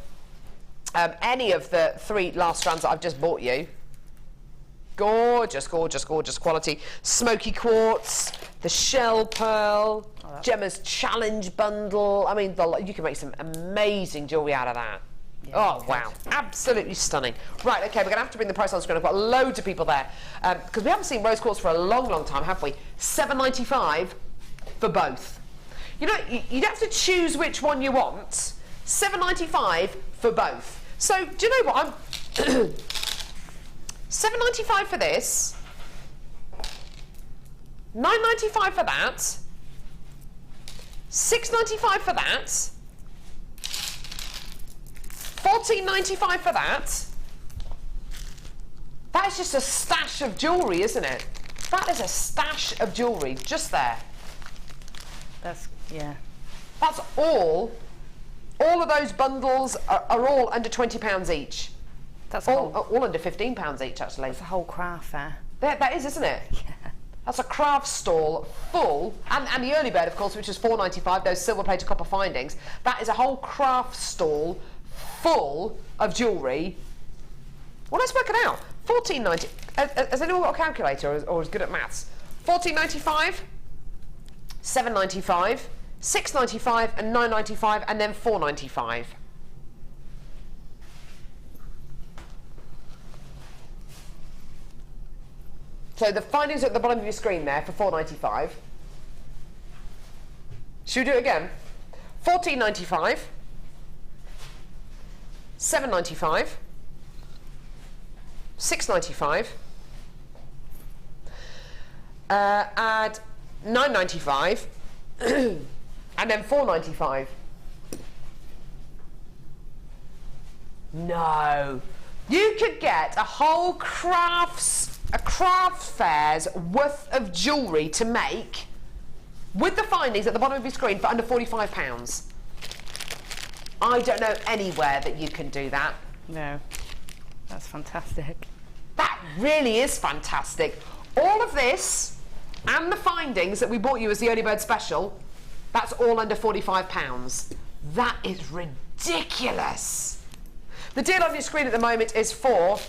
Any of the 3 last strands that I've just bought you. Gorgeous quality. Smoky quartz, the shell pearl, Gemma's challenge bundle. I mean, you can make some amazing jewellery out of that. Yeah, oh, wow. Absolutely stunning. Right, OK, we're going to have to bring the price on screen. I've got loads of people there. Because we haven't seen rose quartz for a long time, have we? £7.95 for both. You know, you don't have to choose which one you want. £7.95 for both. So, do you know what? I'm £7.95 for this. £9.95 for that. £6.95 for that. £14.95 for that. That's just a stash of jewellery, isn't it? That is a stash of jewellery just there. Yeah. That's all All of those bundles are all under £20 each. That's all under £15 each, actually. It's a whole craft fair. That is, isn't it? Yeah. That's a craft stall full, and the early bird, of course, which is £4.95, those silver plated copper findings. That is a whole craft stall full of jewellery. Well, let's work it out. £14.90. Has anyone got a calculator or is good at maths? £14.95, £7.95, £6.95, and £9.95, and then £4.95. So the findings are at the bottom of your screen there for £4.95. Should we do it again? £14.95, £7.95, £6.95, add £9.95, and then £4.95. No, you could get a whole craft fair's worth of jewellery to make with the findings at the bottom of your screen for under £45. I don't know anywhere that you can do that. No, that's fantastic. That really is fantastic. All of this and the findings that we bought you as the early bird special, that's all under £45. That is ridiculous. The deal on your screen at the moment is for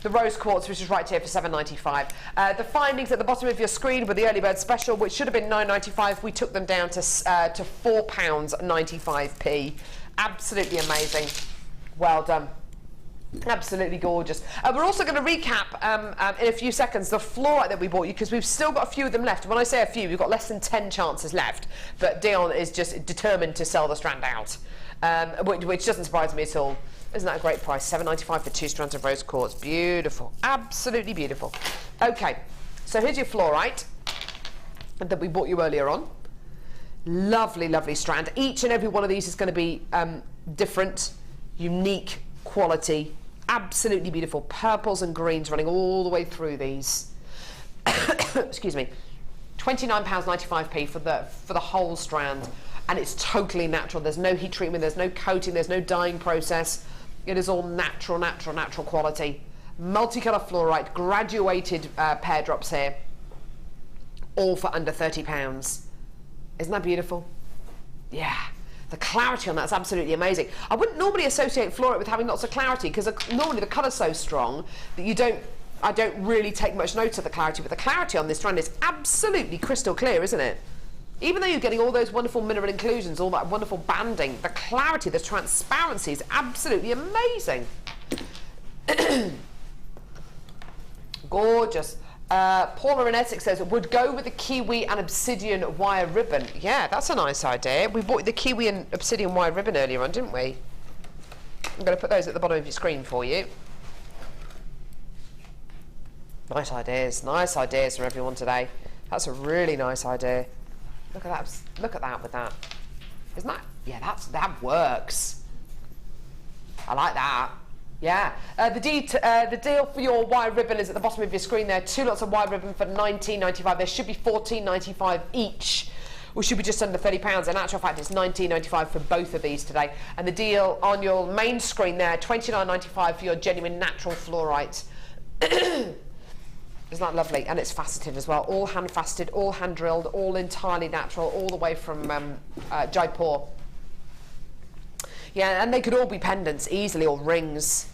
the rose quartz, which is right here for £7.95. The findings at the bottom of your screen were the early bird special, which should have been £9.95. We took them down to £4.95p. Absolutely amazing. Well done. Absolutely gorgeous. We're also going to recap in a few seconds the Flourite that we bought you, because we've still got a few of them left. When I say a few, we've got less than 10 chances left, but Dion is just determined to sell the strand out, which doesn't surprise me at all. Isn't that a great price? £7.95 for 2 strands of rose quartz. Beautiful. Absolutely beautiful. Okay, so here's your Flourite that we bought you earlier on. Lovely, lovely strand. Each and every one of these is going to be different, unique quality. Absolutely beautiful. Purples and greens running all the way through these. Excuse me. £29.95p for the whole strand, and it's totally natural. There's no heat treatment, there's no coating, there's no dyeing process. It is all natural quality. Multicolour Flourite, graduated pear drops here, all for under £30. Isn't that beautiful? Yeah. The clarity on that's absolutely amazing. I wouldn't normally associate Flourite with having lots of clarity, because normally the colour's so strong that I don't really take much note of the clarity, but the clarity on this strand is absolutely crystal clear, isn't it? Even though you're getting all those wonderful mineral inclusions, all that wonderful banding, the clarity, the transparency is absolutely amazing. Gorgeous. Paula in Essex says, would go with the kiwi and obsidian wire ribbon. Yeah, that's a nice idea. We bought the kiwi and obsidian wire ribbon earlier on, didn't we? I'm going to put those at the bottom of your screen for you. Nice ideas from everyone today. That's a really nice idea. Look at that, with that. Isn't that, yeah, that works. I like that. Yeah, the deal for your wire ribbon is at the bottom of your screen there. 2 lots of wire ribbon for £19.95. There should be £14.95 each, which should be just under £30. In actual fact, it's £19.95 for both of these today. And the deal on your main screen there, £29.95 for your genuine natural Flourite. Isn't that lovely? And it's faceted as well. All hand faceted, all hand drilled, all entirely natural, all the way from Jaipur. Yeah, and they could all be pendants easily, or rings.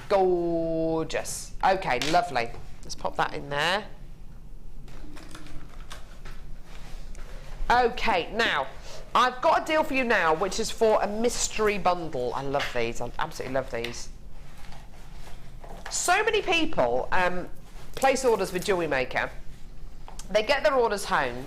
Gorgeous. Okay, lovely. Let's pop that in there. Okay, now, I've got a deal for you now, which is for a mystery bundle. I love these. I absolutely love these. So many people place orders with JewelleryMaker. They get their orders home,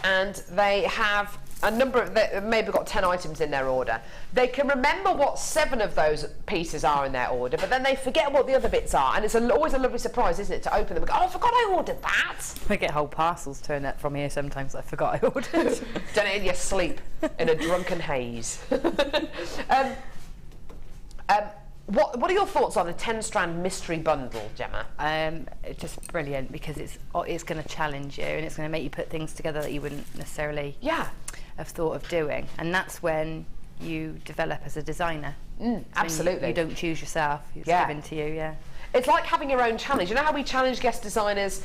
and they have a number of, they've maybe got 10 items in their order. They can remember what 7 of those pieces are in their order, but then they forget what the other bits are, and it's always a lovely surprise, isn't it, to open them and go, oh, I forgot I ordered that. I get whole parcels turned up from here sometimes that I forgot I ordered. Done it in your sleep, in a drunken haze. What are your thoughts on a 10-strand mystery bundle, Gemma? It's just brilliant, because it's going to challenge you, and it's going to make you put things together that you wouldn't necessarily. Yeah. have thought of doing, and that's when you develop as a designer. Absolutely. You don't choose yourself, it's given to you, yeah. It's like having your own challenge. You know how we challenge guest designers?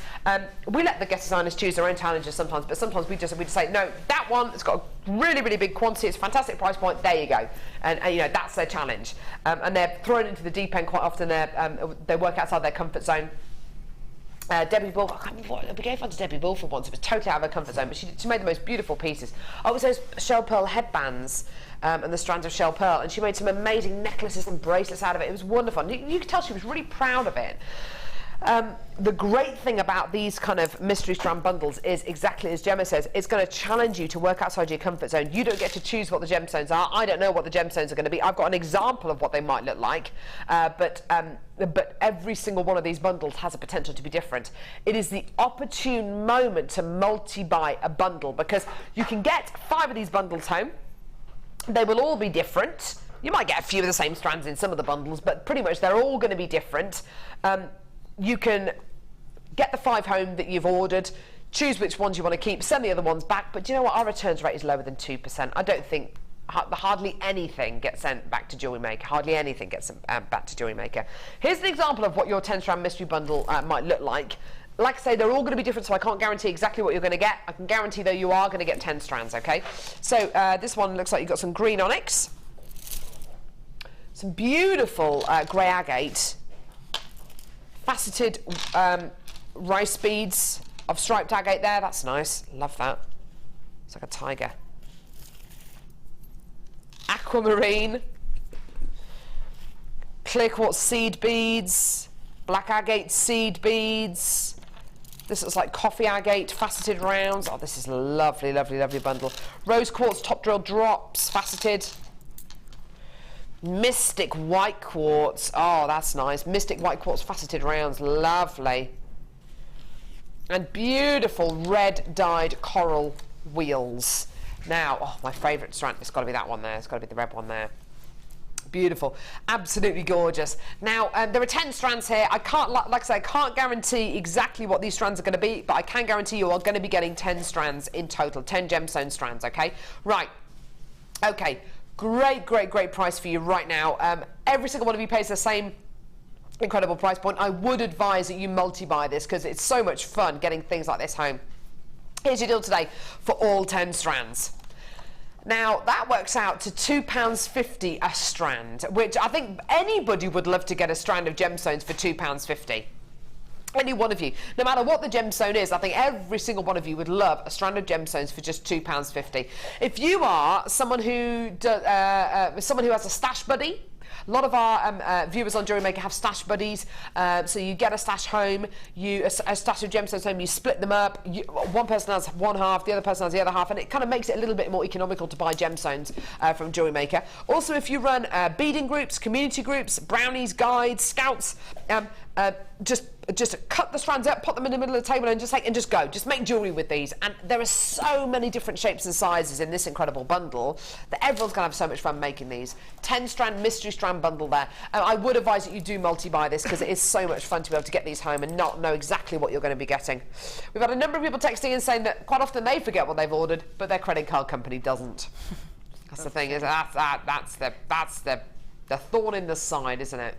We let the guest designers choose their own challenges sometimes, but sometimes we just say, no, that one, it's got a really, really big quantity, it's a fantastic price point, there you go. And you know, that's their challenge. And they're thrown into the deep end quite often. They work outside their comfort zone. Debbie Bull, I can't remember what, we gave one to Debbie Bull for once. It was totally out of her comfort zone, but she made the most beautiful pieces. Oh, it was those shell pearl headbands and the strands of shell pearl, and she made some amazing necklaces and bracelets out of it. It was wonderful. You could tell she was really proud of it. The great thing about these kind of mystery strand bundles is exactly as Gemma says, it's going to challenge you to work outside your comfort zone. You don't get to choose what the gemstones are. I don't know what the gemstones are going to be. I've got an example of what they might look like, but every single one of these bundles has a potential to be different. It is the opportune moment to multi-buy a bundle, because you can get 5 of these bundles home. They will all be different. You might get a few of the same strands in some of the bundles, but pretty much they're all going to be different. You can get the 5 home that you've ordered, choose which ones you want to keep, send the other ones back, but do you know what? Our returns rate is lower than 2%. I don't think hardly anything gets sent back to JewelleryMaker. Hardly anything gets sent back to JewelleryMaker. Here's an example of what your 10 strand mystery bundle might look like. Like I say, they're all going to be different, so I can't guarantee exactly what you're going to get. I can guarantee, though, you are going to get 10 strands, okay? So this one looks like you've got some green onyx, some beautiful grey agate, faceted rice beads of striped agate there. That's nice. Love that. It's like a tiger. Aquamarine, clear quartz seed beads, black agate seed beads. This looks like coffee agate, faceted rounds. Oh, this is a lovely, lovely, lovely bundle. Rose quartz top drill drops, faceted. Mystic white quartz. Oh, that's nice. Mystic white quartz faceted rounds. Lovely. And beautiful red dyed coral wheels. Now, oh, my favourite strand. It's got to be that one there. It's got to be the red one there. Beautiful, absolutely gorgeous. Now there are 10 strands here. I can't, like I say, I can't guarantee exactly what these strands are going to be, but I can guarantee you are going to be getting 10 strands in total, 10 gemstone strands. Okay, right. Okay, great, great, great price for you right now. Every single one of you pays the same incredible price point. I would advise that you multi-buy this because it's so much fun getting things like this home. Here's your deal today for all 10 strands. Now, that works out to £2.50 a strand, which I think anybody would love to get a strand of gemstones for £2.50. Any one of you. No matter what the gemstone is, I think every single one of you would love a strand of gemstones for just £2.50. If you are someone who has a stash buddy, a lot of our viewers on JewelleryMaker have stash buddies, so you get a stash home, a stash of gemstones home, you split them up, one person has one half, the other person has the other half, and it kind of makes it a little bit more economical to buy gemstones from JewelleryMaker. Also, if you run beading groups, community groups, brownies, guides, scouts, just cut the strands up, put them in the middle of the table and just go. Just make jewellery with these. And there are so many different shapes and sizes in this incredible bundle that everyone's going to have so much fun making these. 10 strand mystery strand bundle there. I would advise that you do multi-buy this because it is so much fun to be able to get these home and not know exactly what you're going to be getting. We've had a number of people texting in saying that quite often they forget what they've ordered, but their credit card company doesn't. That's the thing, is that's the thorn in the side, isn't it?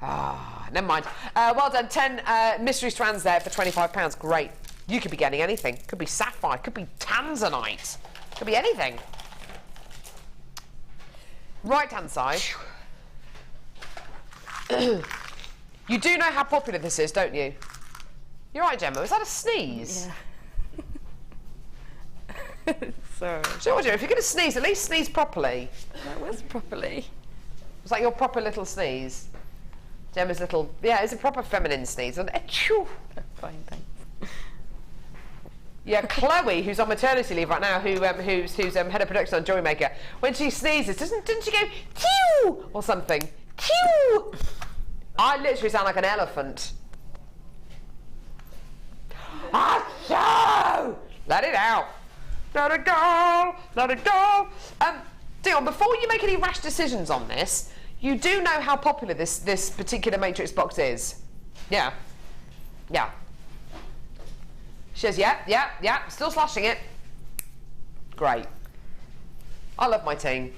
Ah, never mind. Well done. 10 mystery strands there for £25. Great. You could be getting anything. Could be sapphire. Could be tanzanite. Could be anything. Right-hand side. You do know how popular this is, don't you? You're right, Gemma. Was that a sneeze? Yeah. Sorry. So, if you're going to sneeze, at least sneeze properly. That was properly. Was that your proper little sneeze? Gemma's little, yeah, it's a proper feminine sneeze. And achoo. Fine, thanks. Yeah, Chloe, who's on maternity leave right now, who's head of production on JewelleryMaker, when she sneezes, doesn't she go tew or something? Tew. I literally sound like an elephant. Achoo! Let it out. Let it go. Let it go. Dion, before you make any rash decisions on this, you do know how popular this particular matrix box is. Yeah. Yeah. She says, yeah, still slashing it. Great. I love my team.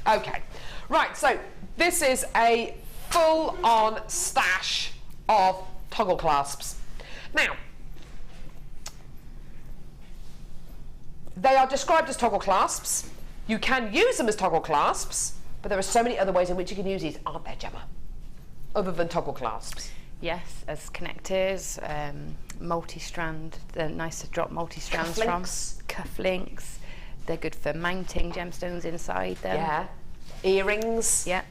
Okay, right, so this is a full-on stash of toggle clasps. Now, they are described as toggle clasps. You can use them as toggle clasps, but there are so many other ways in which you can use these, aren't there, Gemma? Other than toggle clasps. Yes, as connectors, multi-strand, they're nice to drop multi-strands from. Cufflinks. They're good for mounting gemstones inside them. Yeah. Earrings. Yeah.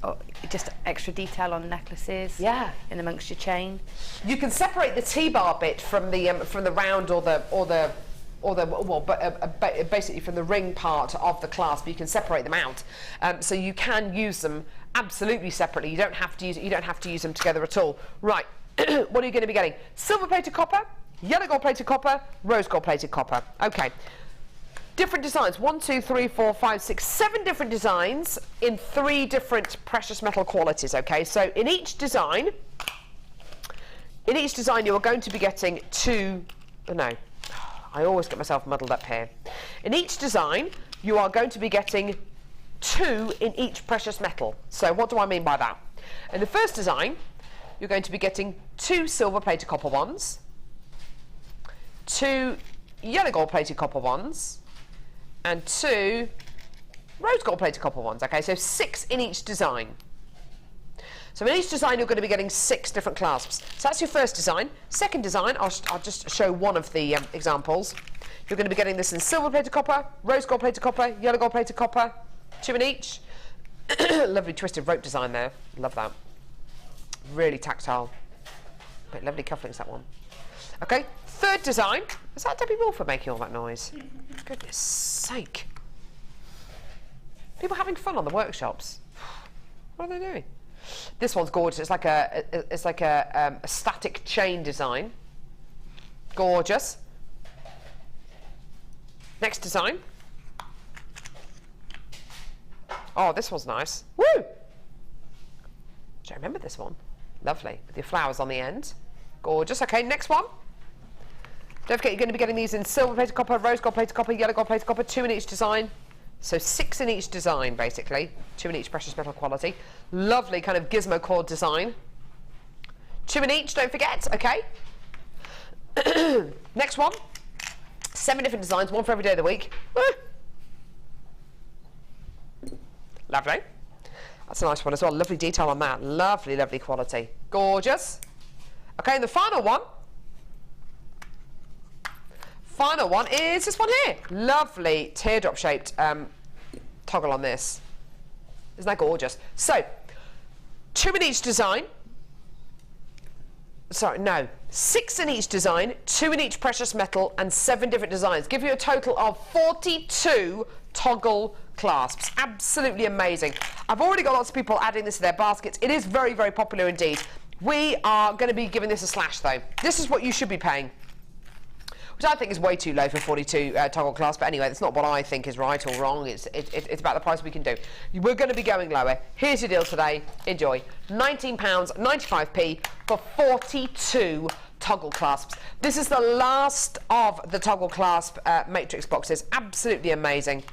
Or just extra detail on necklaces. Yeah. In amongst your chain. You can separate the T-bar bit from the round basically from the ring part of the clasp. You can separate them out, so you can use them absolutely separately. You don't have to use them together at all. Right. What are you going to be getting? Silver plated copper, yellow gold plated copper, rose gold plated copper. Okay. Different designs. 1, 2, 3, 4, 5, 6, 7 different designs in 3 different precious metal qualities. Okay. So in each design you are going to be getting 2. No. I always get myself muddled up here. In each design, you are going to be getting 2 in each precious metal. So what do I mean by that? In the first design, you're going to be getting 2 silver-plated copper ones, 2 yellow gold-plated copper ones, and 2 rose gold-plated copper ones. Okay, so 6 in each design. So in each design, you're going to be getting 6 different clasps. So that's your first design. Second design, I'll just show one of the examples. You're going to be getting this in silver-plated copper, rose gold-plated copper, yellow gold-plated copper, 2 in each. Lovely twisted rope design there. Love that. Really tactile. But lovely cufflinks, that one. Okay, third design. Is that Debbie Wolford making all that noise? Goodness sake. People having fun on the workshops. What are they doing? This one's gorgeous. It's like a static chain design. Gorgeous. Next design. Oh, this one's nice. Woo! I remember this one. Lovely. With your flowers on the end. Gorgeous. Okay, next one. Don't forget, you're going to be getting these in silver-plated copper, rose gold-plated copper, yellow gold-plated copper, 2 in each design. So 6 in each design, basically. 2 in each precious metal quality. Lovely kind of gizmo cord design. 2 in each, don't forget. Okay. Next one. 7 different designs, 1 for every day of the week. Lovely. That's a nice one as well. Lovely detail on that. Lovely, lovely quality. Gorgeous. Okay, and the final one. Final one is this one here. Lovely teardrop shaped toggle on this. Isn't that gorgeous? So, 2 in each design. Sorry, no. 6 in each design, 2 in each precious metal, and 7 different designs. Give you a total of 42 toggle clasps. Absolutely amazing. I've already got lots of people adding this to their baskets. It is very, very popular indeed. We are going to be giving this a slash though. This is what you should be paying, which I think is way too low for 42 toggle clasps, but anyway, that's not what I think is right or wrong. It's about the price we can do. We're going to be going lower. Here's your deal today. Enjoy. £19.95p for 42 toggle clasps. This is the last of the toggle clasp matrix boxes. Absolutely amazing.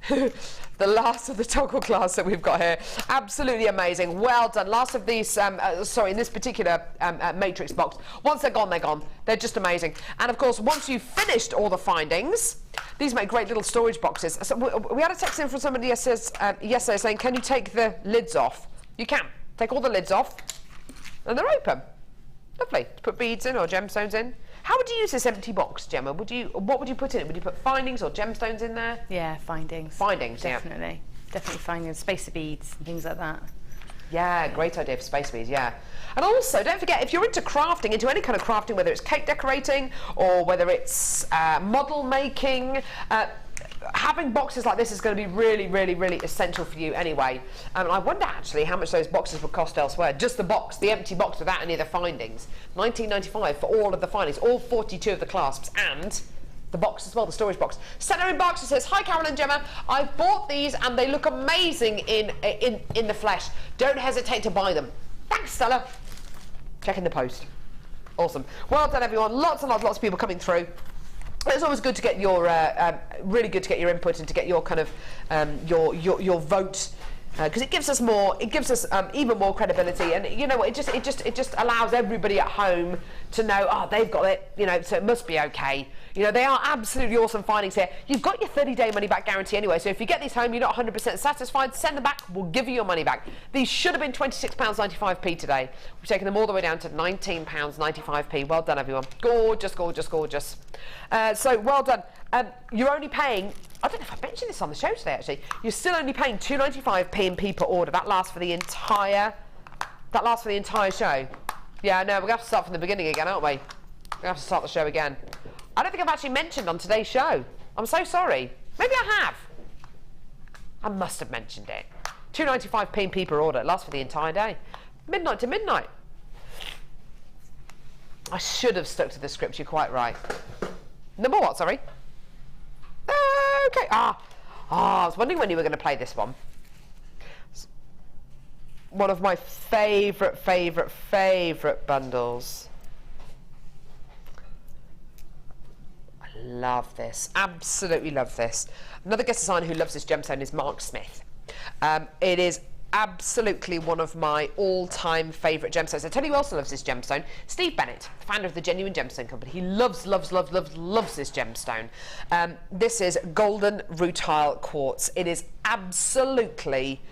The last of the toggle clasps that we've got here. Absolutely amazing. Well done. Last of these, in this particular matrix box. Once they're gone, they're gone. They're just amazing. And of course, once you've finished all the findings, these make great little storage boxes. So we had a text in from somebody yesterday saying, can you take the lids off? You can. Take all the lids off, and they're open. Lovely. To put beads in or gemstones in. How would you use this empty box, Gemma? What would you put in it? Would you put findings or gemstones in there? Yeah, findings. Findings, definitely. Yeah. Definitely findings, spacer beads and things like that. Yeah, great idea for space beads, yeah. And also, don't forget, if you're into crafting, into any kind of crafting, whether it's cake decorating or whether it's model making, having boxes like this is going to be really, really, really essential for you anyway. I wonder actually how much those boxes would cost elsewhere. Just the box, the empty box without any of the findings. £19.95 for all of the findings, all 42 of the clasps, and the box as well, the storage box. Stella in Berkshire says, hi Carol and Gemma, I've bought these and they look amazing in the flesh. Don't hesitate to buy them. Thanks, Stella. Check in the post. Awesome. Well done, everyone. Lots and lots of people coming through. It's always good to get your really good to get your input and to get your kind of your vote, because it gives us more. It gives us even more credibility, and you know what? It just allows everybody at home to know, oh, they've got it. You know, so it must be okay. You know, they are absolutely awesome findings here. You've got your 30-day money-back guarantee anyway, so if you get these home, you're not 100% satisfied, send them back, we'll give you your money back. These should have been £26.95p today. We've taken them all the way down to £19.95p. Well done, everyone. Gorgeous, gorgeous, gorgeous. So, well done. You're only paying, I don't know if I mentioned this on the show today, actually. You're still only paying £2.95p per order. That lasts for the entire show. Yeah, no, we're going to have to start from the beginning again, aren't we? We're going to have to start the show again. I don't think I've actually mentioned on today's show. I'm so sorry. Maybe I have. I must have mentioned it. £2.95p per order. It lasts for the entire day. Midnight to midnight. I should have stuck to the script. You're quite right. Number what, sorry? Okay. I was wondering when you were going to play this one. One of my favourite bundles. Love this, absolutely love this. Another guest designer who loves this gemstone is Mark Smith. It is absolutely one of my all-time favourite gemstones. I tell you who also loves this gemstone, Steve Bennett, founder of the Genuine Gemstone Company. He loves this gemstone. This is golden rutile quartz. It is absolutely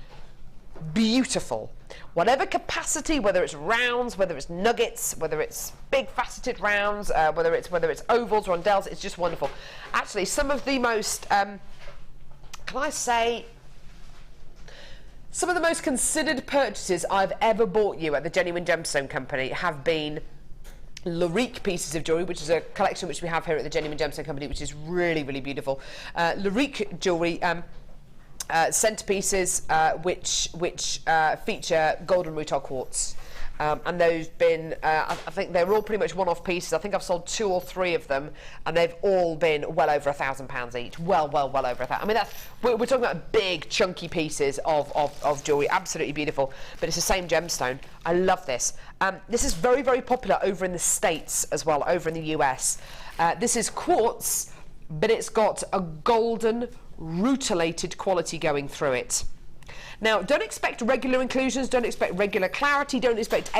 beautiful. Whatever capacity, whether it's rounds, whether it's nuggets, whether it's big faceted rounds, whether it's ovals or rondelles, it's just wonderful. Actually, some of the most, can I say, some of the most considered purchases I've ever bought you at the Genuine Gemstone Company have been Flourite pieces of jewellery, which is a collection which we have here at the Genuine Gemstone Company, which is really, really beautiful. Flourite jewellery, centerpieces which feature golden rutile quartz, and those been I think they're all pretty much one-off pieces. I think I've sold 2 or 3 of them, and they've all been well over £1,000 each. Well over £1,000. I mean, that's we're talking about big chunky pieces of jewellery. Absolutely beautiful, but it's the same gemstone. I love this. This is very, very popular over in the States as well, over in the US. This is quartz, but it's got a golden rutilated quality going through it. Now, don't expect regular inclusions, don't expect regular clarity, don't expect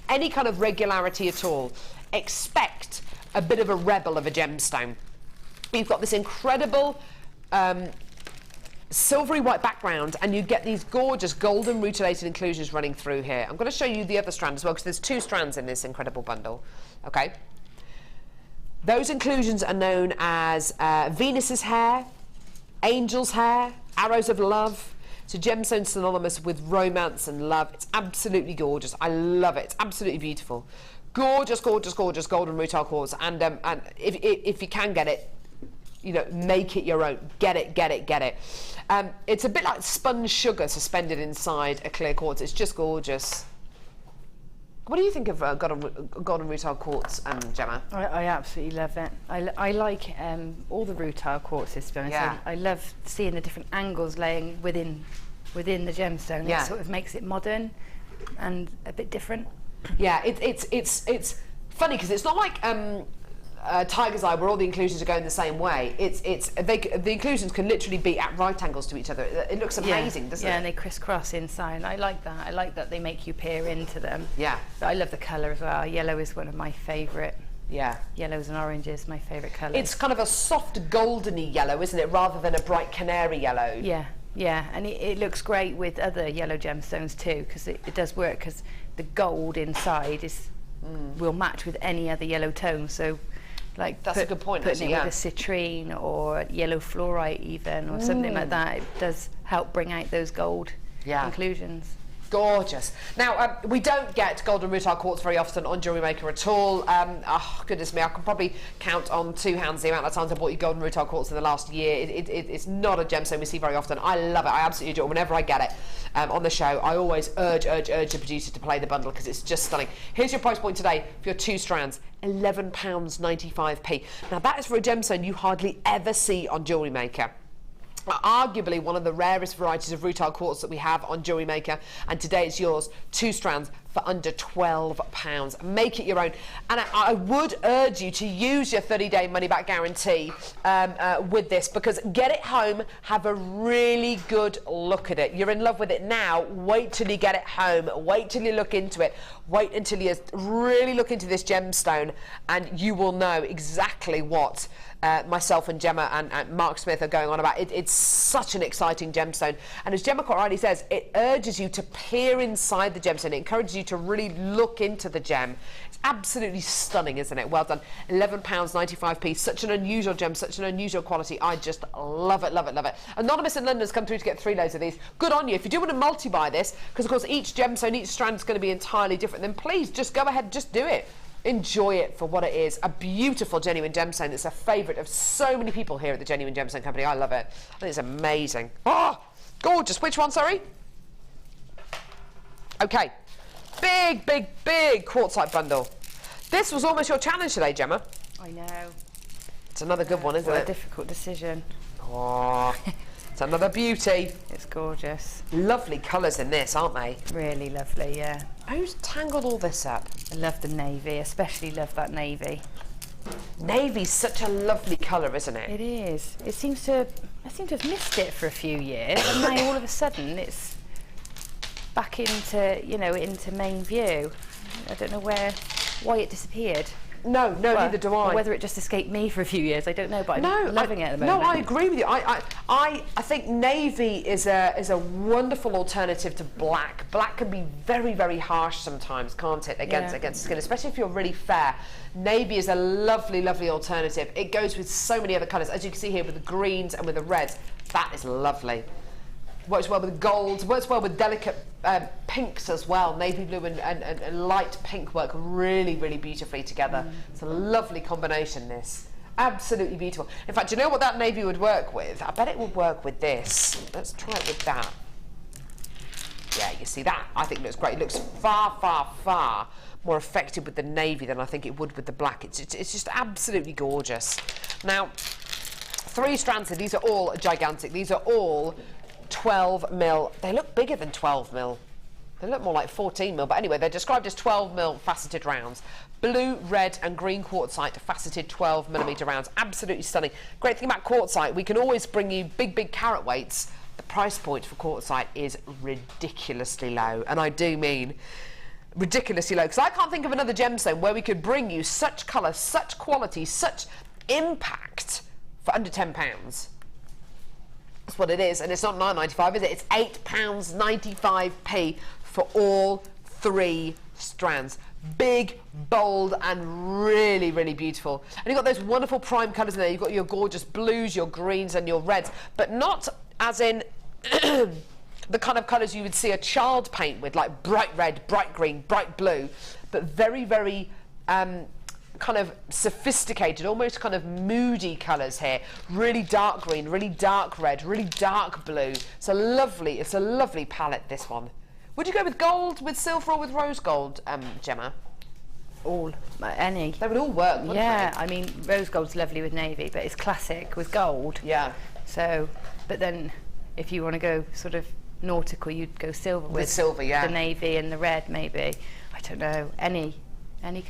any kind of regularity at all. Expect a bit of a rebel of a gemstone. You've got this incredible silvery white background, and you get these gorgeous golden rutilated inclusions running through here. I'm going to show you the other strand as well, because there's 2 strands in this incredible bundle. Okay. Those inclusions are known as Venus's hair, angel's hair, arrows of love. It's a gemstone synonymous with romance and love. It's absolutely gorgeous. I love it. It's absolutely beautiful. Gorgeous, gorgeous, gorgeous golden rutile quartz. And if you can get it, you know, make it your own. Get it, get it, get it. It's a bit like spun sugar suspended inside a clear quartz. It's just gorgeous. What do you think of golden rutile quartz, Gemma? I absolutely love it. I like all the rutile quartzes, to be honest. Yeah. I love seeing the different angles laying within the gemstone. Yeah. It sort of makes it modern and a bit different. Yeah, it's funny because it's not like Tiger's Eye where all the inclusions are going the same way. The inclusions can literally be at right angles to each other. It looks amazing, doesn't it? Yeah, and they crisscross inside. I like that. I like that they make you peer into them. Yeah. But I love the colour as well. Yellow is one of my favourite. Yeah. Yellows and oranges, my favourite colours. It's kind of a soft goldeny yellow, isn't it, rather than a bright canary yellow? Yeah, yeah, and it looks great with other yellow gemstones too, because it does work, because the gold inside will match with any other yellow tone. So, like that's a good point. Putting it with a citrine or yellow fluorite even, or something like that, it does help bring out those gold inclusions. Gorgeous. Now, we don't get golden rutile quartz very often on JewelleryMaker at all. Oh, goodness me, I can probably count on 2 hands the amount of times I bought you golden rutile quartz in the last year. It's not a gemstone we see very often. I love it. I absolutely do it. Whenever I get it on the show, I always urge the producer to play the bundle because it's just stunning. Here's your price point today for your 2 strands. £11.95p. Now, that is for a gemstone you hardly ever see on JewelleryMaker. Arguably one of the rarest varieties of rutile quartz that we have on JewelleryMaker, and today it's yours. 2 strands for under £12. Make it your own. And I would urge you to use your 30-day money-back guarantee with this, because get it home, have a really good look at it. You're in love with it now. Wait till you get it home. Wait till you look into it. Wait until you really look into this gemstone, and you will know exactly what myself and Gemma and Mark Smith are going on about. It's such an exciting gemstone, and as Gemma quite rightly says, it urges you to peer inside the gemstone. It encourages you to really look into the gem. It's absolutely stunning, isn't it? Well done. £11.95p. Such an unusual gem, such an unusual quality. I just love it, love it, love it. Anonymous in London has come through to get 3 loads of these. Good on you. If you do want to multi-buy this, because of course each gemstone, each strand is going to be entirely different, then please just go ahead and just do it. Enjoy it for what it is. A beautiful genuine gemstone. It's a favourite of so many people here at the Genuine Gemstone Company. I love it. I think it's amazing. Oh, gorgeous. Which one, sorry? Okay. Big, big, big quartzite bundle. This was almost your challenge today, Gemma. I know. It's another good one, isn't it? A difficult decision. Oh, it's another beauty. It's gorgeous. Lovely colours in this, aren't they? Really lovely, yeah. Who's tangled all this up? I love the navy, especially love that navy. Navy's such a lovely colour, isn't it? It is. I seem to have missed it for a few years, and now all of a sudden it's back into, you know, into main view. I don't know why it disappeared. No, neither do I. Or whether it just escaped me for a few years, I don't know, but I'm loving it at the moment. No, I agree with you. I think navy is a wonderful alternative to black. Black can be very, very harsh sometimes, can't it, against skin, especially if you're really fair. Navy is a lovely, lovely alternative. It goes with so many other colours, as you can see here with the greens and with the reds. That is lovely. Works well with gold, works well with delicate pinks as well. Navy blue and light pink work really, really beautifully together. It's a lovely combination, this. Absolutely beautiful. In fact, do you know what that navy would work with? I bet it would work with this. Let's try it with that. Yeah, you see that? I think it looks great. It looks far, far, far more effective with the navy than I think it would with the black. It's just absolutely gorgeous. Now, 3 strands here. These are all gigantic. These are all 12 mil. They look bigger than 12 mil. They look more like 14 mil, but anyway, they're described as 12 mil faceted rounds. Blue, red and green quartzite faceted 12mm rounds. Absolutely stunning. Great thing about quartzite, we can always bring you big, big carat weights. The price point for quartzite is ridiculously low, and I do mean ridiculously low, because I can't think of another gemstone where we could bring you such colour, such quality, such impact for under £10. That's what it is, and it's not £9.95, is it? It's £8.95p for all 3 strands. Big, bold, and really, really beautiful. And you've got those wonderful prime colours in there. You've got your gorgeous blues, your greens, and your reds, but not as in the kind of colours you would see a child paint with, like bright red, bright green, bright blue, but very, very kind of sophisticated, almost kind of moody colours here. Really dark green, really dark red, really dark blue. It's a lovely palette, this one. Would you go with gold, with silver, or with rose gold, Gemma? All, any. They would all work, wouldn't they? they? I mean, rose gold's lovely with navy, but it's classic with gold. Yeah. So, but then if you want to go sort of nautical, you'd go silver with silver, yeah. The navy and the red, maybe. I don't know, any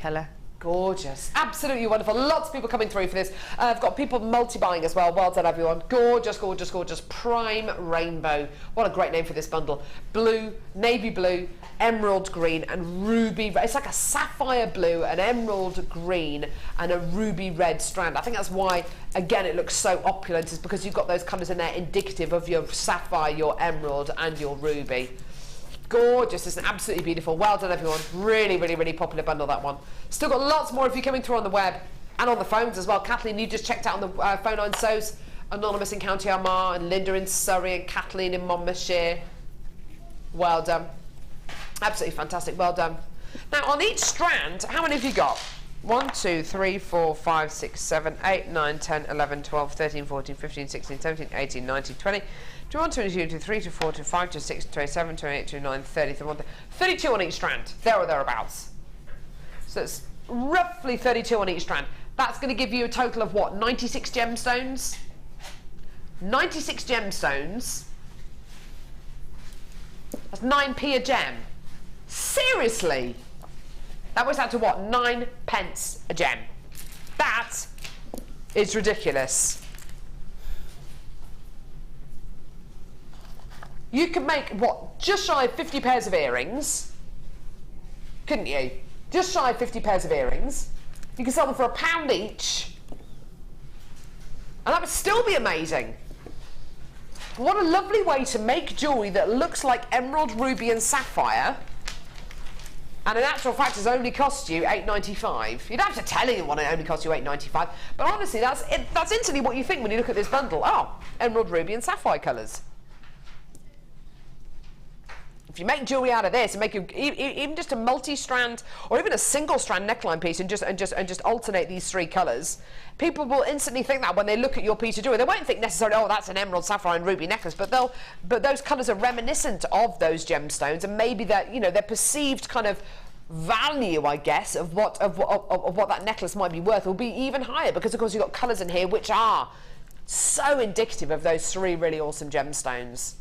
colour. Gorgeous. Absolutely wonderful. Lots of people coming through for this. I've got people multi-buying as well. Well done, everyone. Gorgeous, gorgeous, gorgeous. Prime rainbow. What a great name for this bundle. Blue, navy blue, emerald green, and ruby red. It's like a sapphire blue, an emerald green, and a ruby red strand. I think that's why, again, it looks so opulent, is because you've got those colours in there indicative of your sapphire, your emerald, and your ruby. Gorgeous. It's absolutely beautiful. Well done, everyone. Really, really, really popular bundle, that one. Still got lots more if you're coming through on the web and on the phones as well. Kathleen, you just checked out on the phone line. So's Anonymous in County Armagh, and Linda in Surrey, and Kathleen in Monmouthshire. Well done. Absolutely fantastic. Well done. Now, on each strand, how many have you got? 1, 2, 3, 4, 5, 6, 7, 8, 9, 10, 11, 12, 13, 14, 15, 16, 17, 18, 19, 20, 21, 22, 23, 24, 25, 26, 27, 28, 29, 30, 31, 32 on each strand, there or thereabouts. So it's roughly 32 on each strand. That's going to give you a total of what, 96 gemstones? 96 gemstones. That's 9p a gem. Seriously? That works out to what? 9 pence a gem. That is ridiculous. You could make, what, just shy of 50 pairs of earrings, couldn't you? Just shy of 50 pairs of earrings. You can sell them for £1 each. And that would still be amazing. What a lovely way to make jewellery that looks like emerald, ruby and sapphire, and in actual fact has only cost you £8.95. You don't have to tell anyone it only cost you £8.95, but honestly, that's instantly what you think when you look at this bundle. Oh, emerald, ruby and sapphire colours. If you make jewellery out of this and make even just a multi-strand or even a single-strand neckline piece and just alternate these 3 colours, people will instantly think that when they look at your piece of jewellery. They won't think necessarily, oh, that's an emerald, sapphire and ruby necklace, but those colours are reminiscent of those gemstones, and maybe that, you know, their perceived kind of value, I guess, of what that necklace might be worth will be even higher, because of course you've got colours in here which are so indicative of those 3 really awesome gemstones.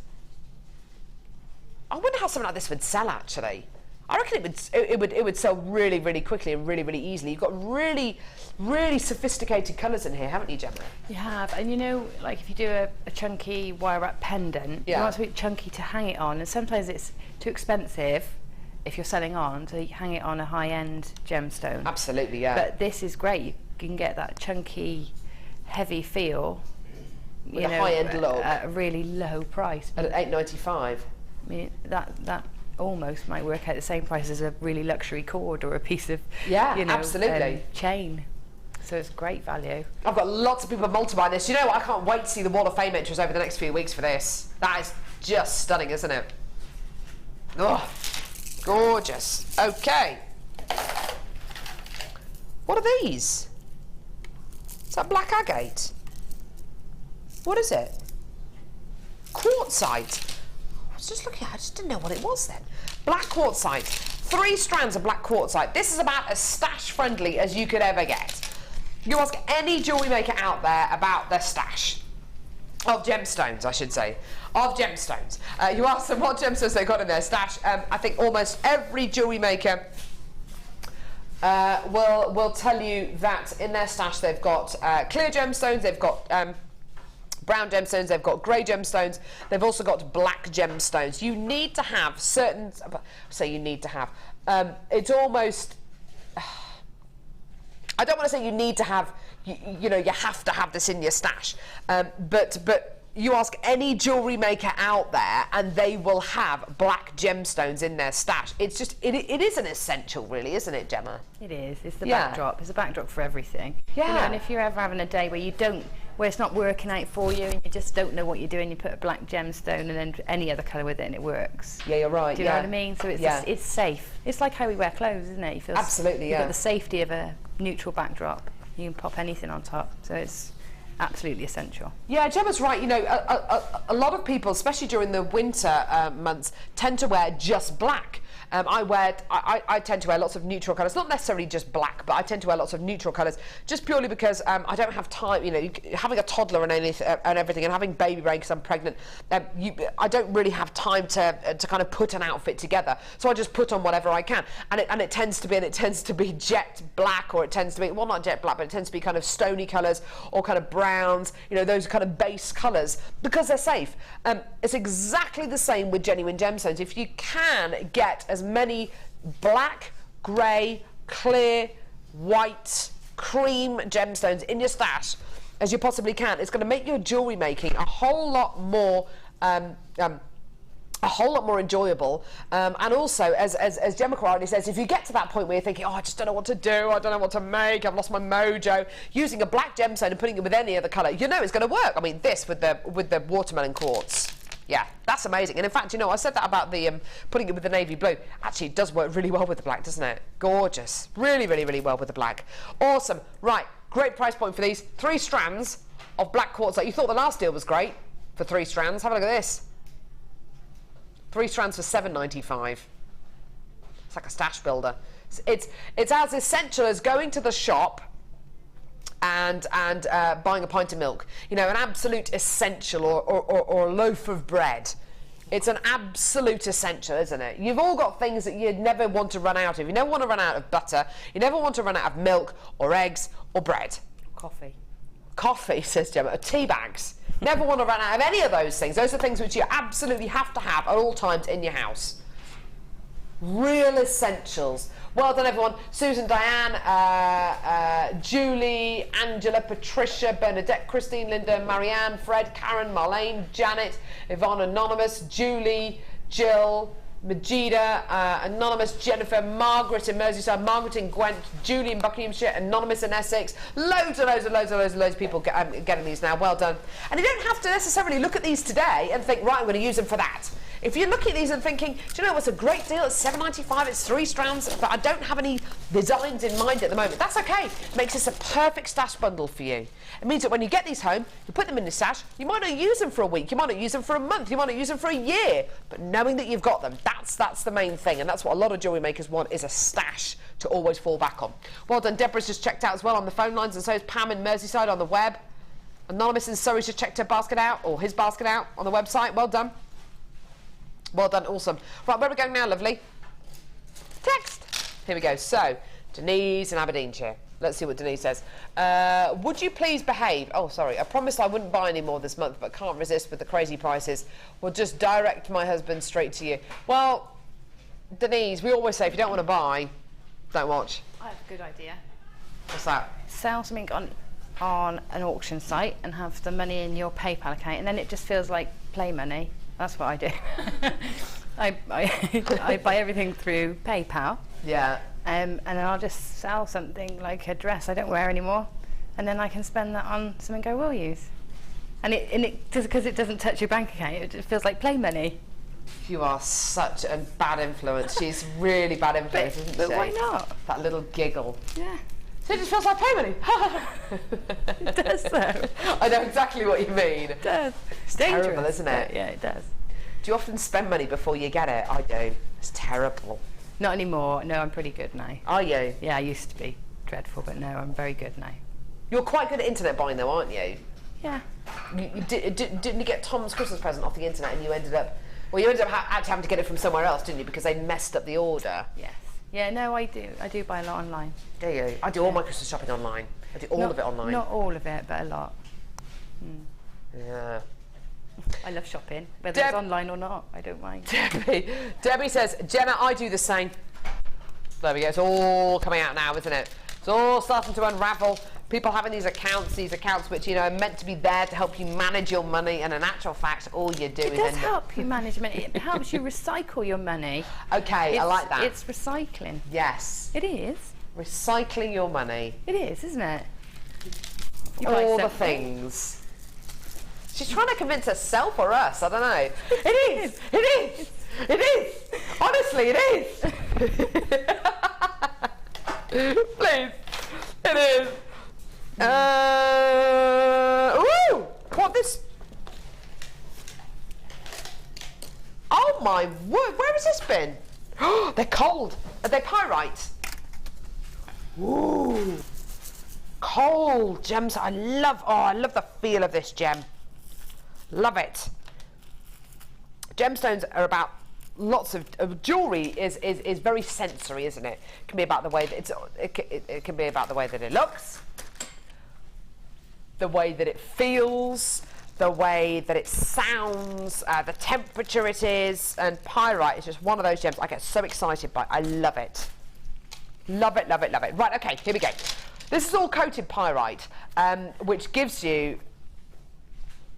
I wonder how something like this would sell, actually. I reckon it would sell really, really quickly and really, really easily. You've got really, really sophisticated colours in here, haven't you, Gemma? You have, and you know, like if you do a chunky wire wrap pendant, you want something chunky to hang it on, and sometimes it's too expensive if you're selling on to hang it on a high-end gemstone. Absolutely, yeah. But this is great. You can get that chunky, heavy feel with a high-end look at a really low price. At £8.95. I mean, that almost might work out the same price as a really luxury cord or a piece of, absolutely, chain. So it's great value. I've got lots of people multiplying this. You know what? I can't wait to see the Wall of Fame entries over the next few weeks for this. That is just stunning, isn't it? Oh, gorgeous. Okay. What are these? Is that black agate? What is it? Quartzite. Just looking at it, I just didn't know what it was then. Black quartzite, 3 strands of black quartzite. This is about as stash friendly as you could ever get. You ask any jewellery maker out there about their stash of gemstones, I should say, of gemstones. You ask them what gemstones they got in their stash. I think almost every jewellery maker will tell you that in their stash they've got clear gemstones, they've got brown gemstones, they've got grey gemstones, they've also got black gemstones. You need to have certain, say you need to have, it's almost, I don't want to say you need to have, you know, you have to have this in your stash, but you ask any jewellery maker out there and they will have black gemstones in their stash. It's just, it is an essential really, isn't it, Gemma? It is, it's the backdrop, it's a backdrop for everything. Yeah. You know, and if you're ever having a day where it's not working out for you and you just don't know what you're doing, you put a black gemstone and then any other colour with it and it works. Yeah, you're right. Do you know what I mean? So it's safe. It's like how we wear clothes, isn't it? You feel absolutely, you've got the safety of a neutral backdrop. You can pop anything on top, so it's absolutely essential. Yeah, Gemma's right. You know, a lot of people, especially during the winter months, tend to wear just black. I tend to wear lots of neutral colours, not necessarily just black, but I tend to wear lots of neutral colours, just purely because I don't have time. You know, having a toddler and everything, and having baby brain because I'm pregnant, I don't really have time to kind of put an outfit together. So I just put on whatever I can, and it tends to be jet black, or it tends to be, well, not jet black, but it tends to be kind of stony colours or kind of browns. You know, those kind of base colours because they're safe. It's exactly the same with genuine gemstones. If you can get as many black, grey, clear, white, cream gemstones in your stash as you possibly can, it's going to make your jewellery making a whole lot more enjoyable, and also, as Gemma correctly says, if you get to that point where you're thinking, oh, I just don't know what to do, I don't know what to make, I've lost my mojo, using a black gemstone and putting it with any other colour, you know it's going to work. I mean, this with the watermelon quartz. Yeah, that's amazing. And in fact, you know, I said that about the putting it with the navy blue. Actually, it does work really well with the black, doesn't it? Gorgeous. Really, really, really well with the black. Awesome. Right, great price point for these. 3 strands of black quartzite. You thought the last deal was great for 3 strands. Have a look at this. 3 strands for $7.95. It's like a stash builder. It's as essential as going to the shop and buying a pint of milk. You know, an absolute essential, or a loaf of bread It's an absolute essential, isn't it? You've all got things that you'd never want to run out of. You never want to run out of butter. You never want to run out of milk or eggs or bread. Coffee. Coffee, says Gemma, or tea bags. Never want to run out of any of those things. Those are things which you absolutely have to have at all times in your house. Real essentials. Well done, everyone. Susan, Diane, Julie, Angela, Patricia, Bernadette, Christine, Linda, Marianne, Fred, Karen, Marlene, Janet, Yvonne, Anonymous, Julie, Jill, Majida, Anonymous, Jennifer, Margaret in Merseyside, Margaret in Gwent, Julie in Buckinghamshire, Anonymous in Essex. Loads of people getting these now. Well done. And you don't have to necessarily look at these today and think, right, I'm going to use them for that. If you're looking at these and thinking, do you know what's a great deal? It's $7.95, it's 3 strands, but I don't have any designs in mind at the moment. That's okay. It makes this a perfect stash bundle for you. It means that when you get these home, you put them in the stash, you might not use them for a week, you might not use them for a month, you might not use them for a year, but knowing that you've got them, that's the main thing, and that's what a lot of jewellery makers want, is a stash to always fall back on. Well done. Deborah's just checked out as well on the phone lines, and so is Pam in Merseyside on the web. Anonymous in Surrey's just checked her basket out, or his basket out on the website. Well done. Well done, awesome. Right, where are we going now, lovely? Text. Here we go. So, Denise in Aberdeenshire. Let's see what Denise says. Would you please behave? Oh, sorry. I promised I wouldn't buy any more this month, but can't resist with the crazy prices. We'll just direct my husband straight to you. Well, Denise, we always say if you don't want to buy, don't watch. I have a good idea. What's that? Sell something on an auction site and have the money in your PayPal account, and then it just feels like play money. That's what I do. I buy everything through PayPal. Yeah. And then I'll just sell something like a dress I don't wear anymore, and then I can spend that on something I will use. And it just because it doesn't touch your bank account, it just feels like play money. You are such a bad influence. She's really bad influence, isn't she? But why not? That little giggle. Yeah. So it just feels like play money. It does though. I know exactly what you mean. It does. It's terrible, isn't it? Yeah, it does. Do you often spend money before you get it? I do. It's terrible. Not anymore. No, I'm pretty good now. Are you? Yeah, I used to be dreadful, but no, I'm very good now. You're quite good at internet buying though, aren't you? Yeah. Didn't you get Tom's Christmas present off the internet and you ended up actually having to get it from somewhere else, didn't you? Because they messed up the order. Yes. Yeah, no, I do. I do buy a lot online. Do you? I do all my Christmas shopping online. I do all of it online. Not all of it, but a lot. Yeah. I love shopping, whether it's online or not. I don't mind. Debbie says, Gemma, I do the same. There we go. It's all coming out now, isn't it? It's all starting to unravel. People having these accounts which, you know, are meant to be there to help you manage your money, and in actual fact, all you do is... It does help you manage money. It helps you recycle your money. Okay, I like that. It's recycling. Yes. It is. Recycling your money. It is, isn't it? All the things. She's trying to convince herself or us, I don't know. It is! It is! It is! Honestly, it is! Please. It is. Ooh! What this? Oh my word! Where has this been? They're cold. Are they pyrite? Ooh! Cold gems. I love the feel of this gem. Love it. Gemstones are about lots of jewellery is very sensory, isn't it? It can be about the way that it can be about the way that it looks, the way that it feels, the way that it sounds, the temperature it is, and pyrite is just one of those gems I get so excited by. I love it. Love it, love it, love it. Right, okay, here we go. This is all coated pyrite, which gives you...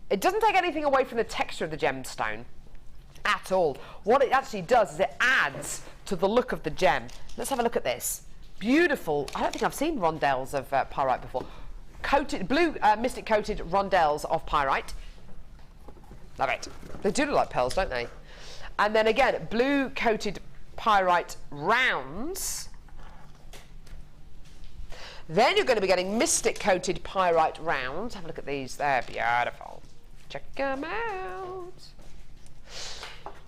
It doesn't take anything away from the texture of the gemstone at all. What it actually does is it adds to the look of the gem. Let's have a look at this. Beautiful. I don't think I've seen rondelles of pyrite before. Coated, blue mystic coated rondelles of pyrite. Love it. They do look like pearls, don't they? And then again, blue coated pyrite rounds. Then you're going to be getting mystic coated pyrite rounds. Have a look at these. They're beautiful. Check them out.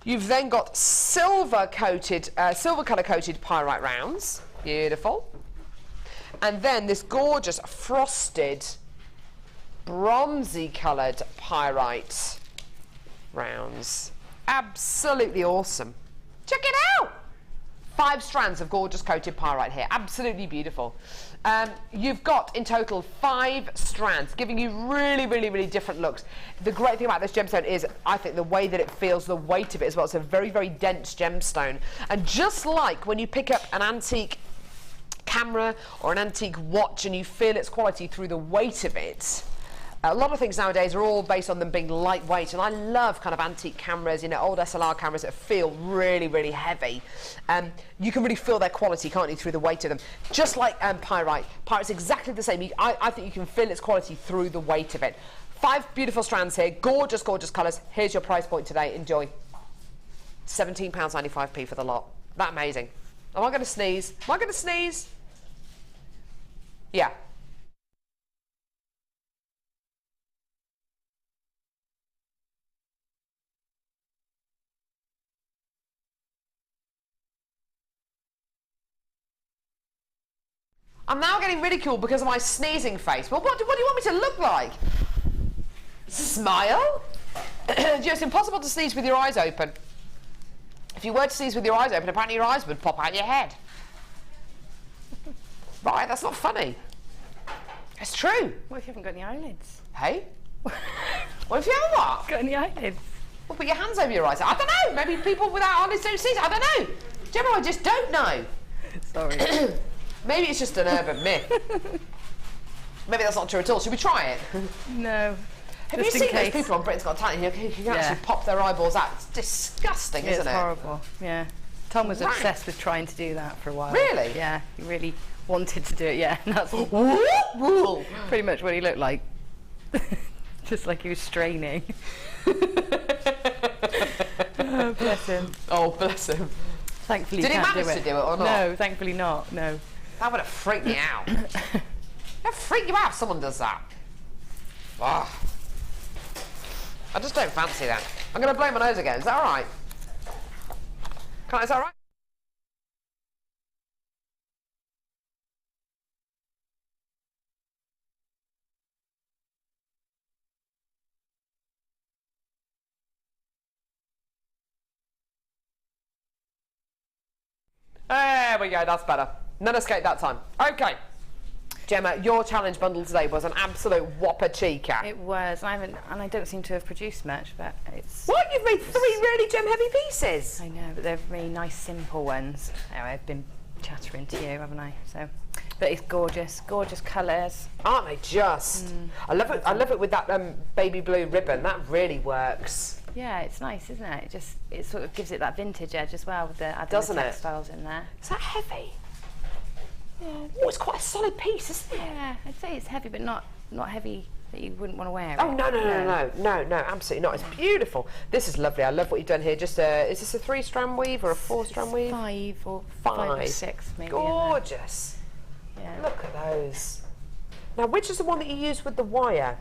You've then got silver colour coated pyrite rounds. Beautiful. And then this gorgeous frosted bronzy coloured pyrite rounds. Absolutely awesome. Check it out. 5 strands of gorgeous coated pyrite here. Absolutely beautiful. You've got in total 5 strands, giving you really, really, really different looks. The great thing about this gemstone is, I think, the way that it feels, the weight of it as well. It's a very, very dense gemstone. And just like when you pick up an antique camera or an antique watch and you feel its quality through the weight of it, a lot of things nowadays are all based on them being lightweight, and I love kind of antique cameras, you know, old SLR cameras that feel really, really heavy. You can really feel their quality, can't you, through the weight of them. Just like pyrite. Pyrite's exactly the same. I think you can feel its quality through the weight of it. 5 beautiful strands here, gorgeous, gorgeous colours. Here's your price point today. Enjoy. £17.95p for the lot. That amazing. Am I going to sneeze? Am I going to sneeze? Yeah. I'm now getting ridiculed because of my sneezing face. Well, what do you want me to look like? Smile? It's impossible to sneeze with your eyes open. If you were to sneeze with your eyes open, apparently your eyes would pop out your head. Right, that's not funny. It's true. What if you haven't got any eyelids? Hey? What if you haven't what? Got any eyelids? Well, put your hands over your eyes. I don't know. Maybe people without eyelids don't sneeze. I don't know. Gemma, I just don't know. Sorry. Maybe it's just an urban myth. Maybe that's not true at all. Should we try it? No. Have you seen those people on Britain's Got Talent who can actually pop their eyeballs out? It's disgusting, isn't it? It's horrible, yeah. Tom was obsessed with trying to do that for a while. Really? Yeah, he really wanted to do it, yeah. And that's pretty much what he looked like. Just like he was straining. Oh, bless him. Oh, bless him. Thankfully, did he can't manage do it. to do it or not? No, thankfully not, no. That would have freaked me out. That'd freak you out if someone does that. Oh. I just don't fancy that. I'm going to blow my nose again. Is that all right? Is that all right? There we go, that's better. None escaped that time. Okay. Gemma, your challenge bundle today was an absolute whopper cheeker. It was, and I don't seem to have produced much, but it's... What? You've made 3 really gem-heavy pieces? I know, but they're really nice, simple ones. Anyway, I've been chattering to you, haven't I? So, but it's gorgeous, gorgeous colours. Aren't they just? I love it. I love it with that baby blue ribbon. That really works. Yeah, it's nice, isn't it? It sort of gives it that vintage edge as well with the adding Doesn't the it? textiles in there. Is that heavy? Yeah. Oh, it's quite a solid piece, isn't it? Yeah, I'd say it's heavy, but not heavy that you wouldn't want to wear. Oh, no, absolutely not. It's beautiful. This is lovely. I love what you've done here. Just is this a 3-strand weave or a 4-strand weave? 5 or 6, maybe. Gorgeous. Yeah. Look at those. Now, which is the one that you used with the wire?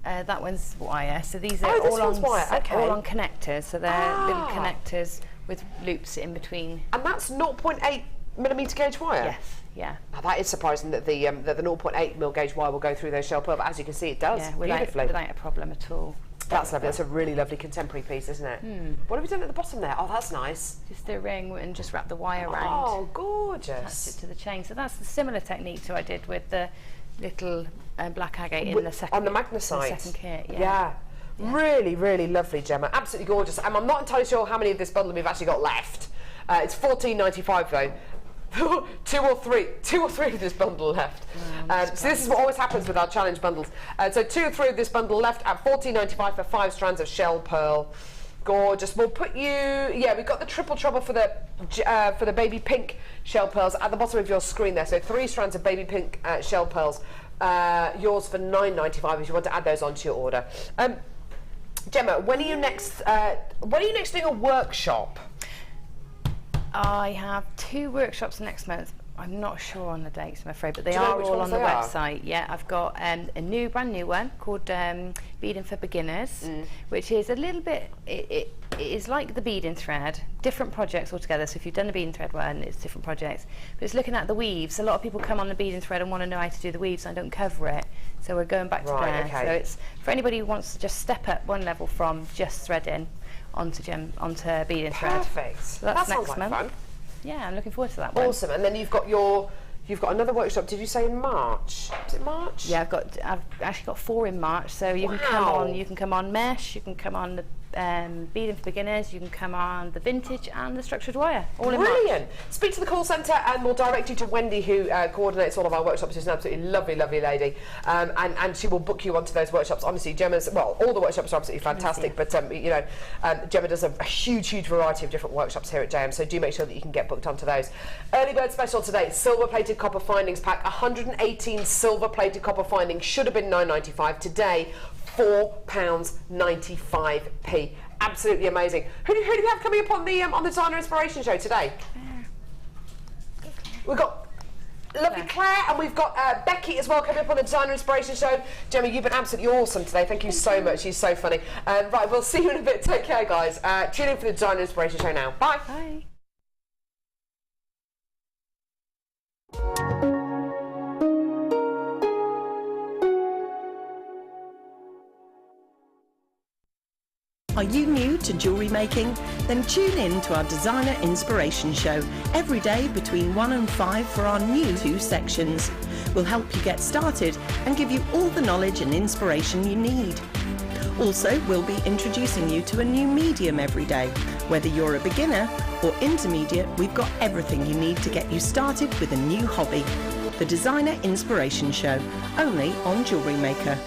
That one's wire. So these are all on wire. Okay. all on connectors. So they're little connectors with loops in between. And that's 0.8mm gauge wire. Yes. Yeah. Now that is surprising that the 0.8mm gauge wire will go through those shell pearl, but as you can see, it does beautifully. Without a problem at all. That's lovely. That's a really lovely contemporary piece, isn't it? What have we done at the bottom there? Oh, that's nice. Just a ring and just wrap the wire around. Oh, gorgeous. Attach it to the chain. So that's the similar technique to what I did with the little black agate in the second. On the magnesite. The second kit. Yeah. Really, really lovely, Gemma. Absolutely gorgeous. I'm not entirely sure how many of this bundle we've actually got left. It's £14.95 though. two or three of this bundle left. So this is what always happens with our challenge bundles. So 2 or 3 of this bundle left at £14.95 for 5 strands of shell pearl. Gorgeous. We'll put you. Yeah, we've got the triple trouble for the baby pink shell pearls at the bottom of your screen there. So 3 strands of baby pink shell pearls. Yours for £9.95 if you want to add those onto your order. Gemma, when are you next? When are you next doing a workshop? I have 2 workshops next month. I'm not sure on the dates, I'm afraid, but they are all on the website. Yeah, I've got a brand new one called Beading for Beginners, which is a little bit, it is like the beading thread, different projects altogether. So if you've done the beading thread one, it's different projects. But it's looking at the weaves. A lot of people come on the beading thread and want to know how to do the weaves, and I don't cover it. So we're going back to there. Okay. So it's for anybody who wants to just step up one level from just threading, onto beading thread. Perfect. So that's that sounds next like month. fun. Yeah, I'm looking forward to that one. Awesome. And then you've got another workshop. Did you say in March? Is it March? Yeah, I've actually got 4 in March. So you can come on mesh, you can come on the beading for beginners, you can come on the vintage and the structured wire. All in March. Brilliant. Speak to the call centre and we'll direct you to Wendy, who coordinates all of our workshops. She's an absolutely lovely, lovely lady, and she will book you onto those workshops. Honestly, all the workshops are absolutely fantastic, but Gemma does a huge variety of different workshops here at JM, so do make sure that you can get booked onto those. Early bird special today, silver plated copper findings pack, 118 silver plated copper findings, should have been £9.95. Today, £4.95p. Absolutely amazing. Who do we have coming up on the Designer Inspiration Show today? We've got lovely Claire, and we've got Becky as well coming up on the Designer Inspiration Show. Gemma, you've been absolutely awesome today. Thank you so much. She's so funny. Right, we'll see you in a bit. Take care, guys. Tune in for the Designer Inspiration Show now. Bye. Bye. Are you new to jewellery making? Then tune in to our Designer Inspiration Show every day between 1 and 5 for our new 2 sections. We'll help you get started and give you all the knowledge and inspiration you need. Also, we'll be introducing you to a new medium every day. Whether you're a beginner or intermediate, we've got everything you need to get you started with a new hobby. The Designer Inspiration Show, only on Jewellery Maker.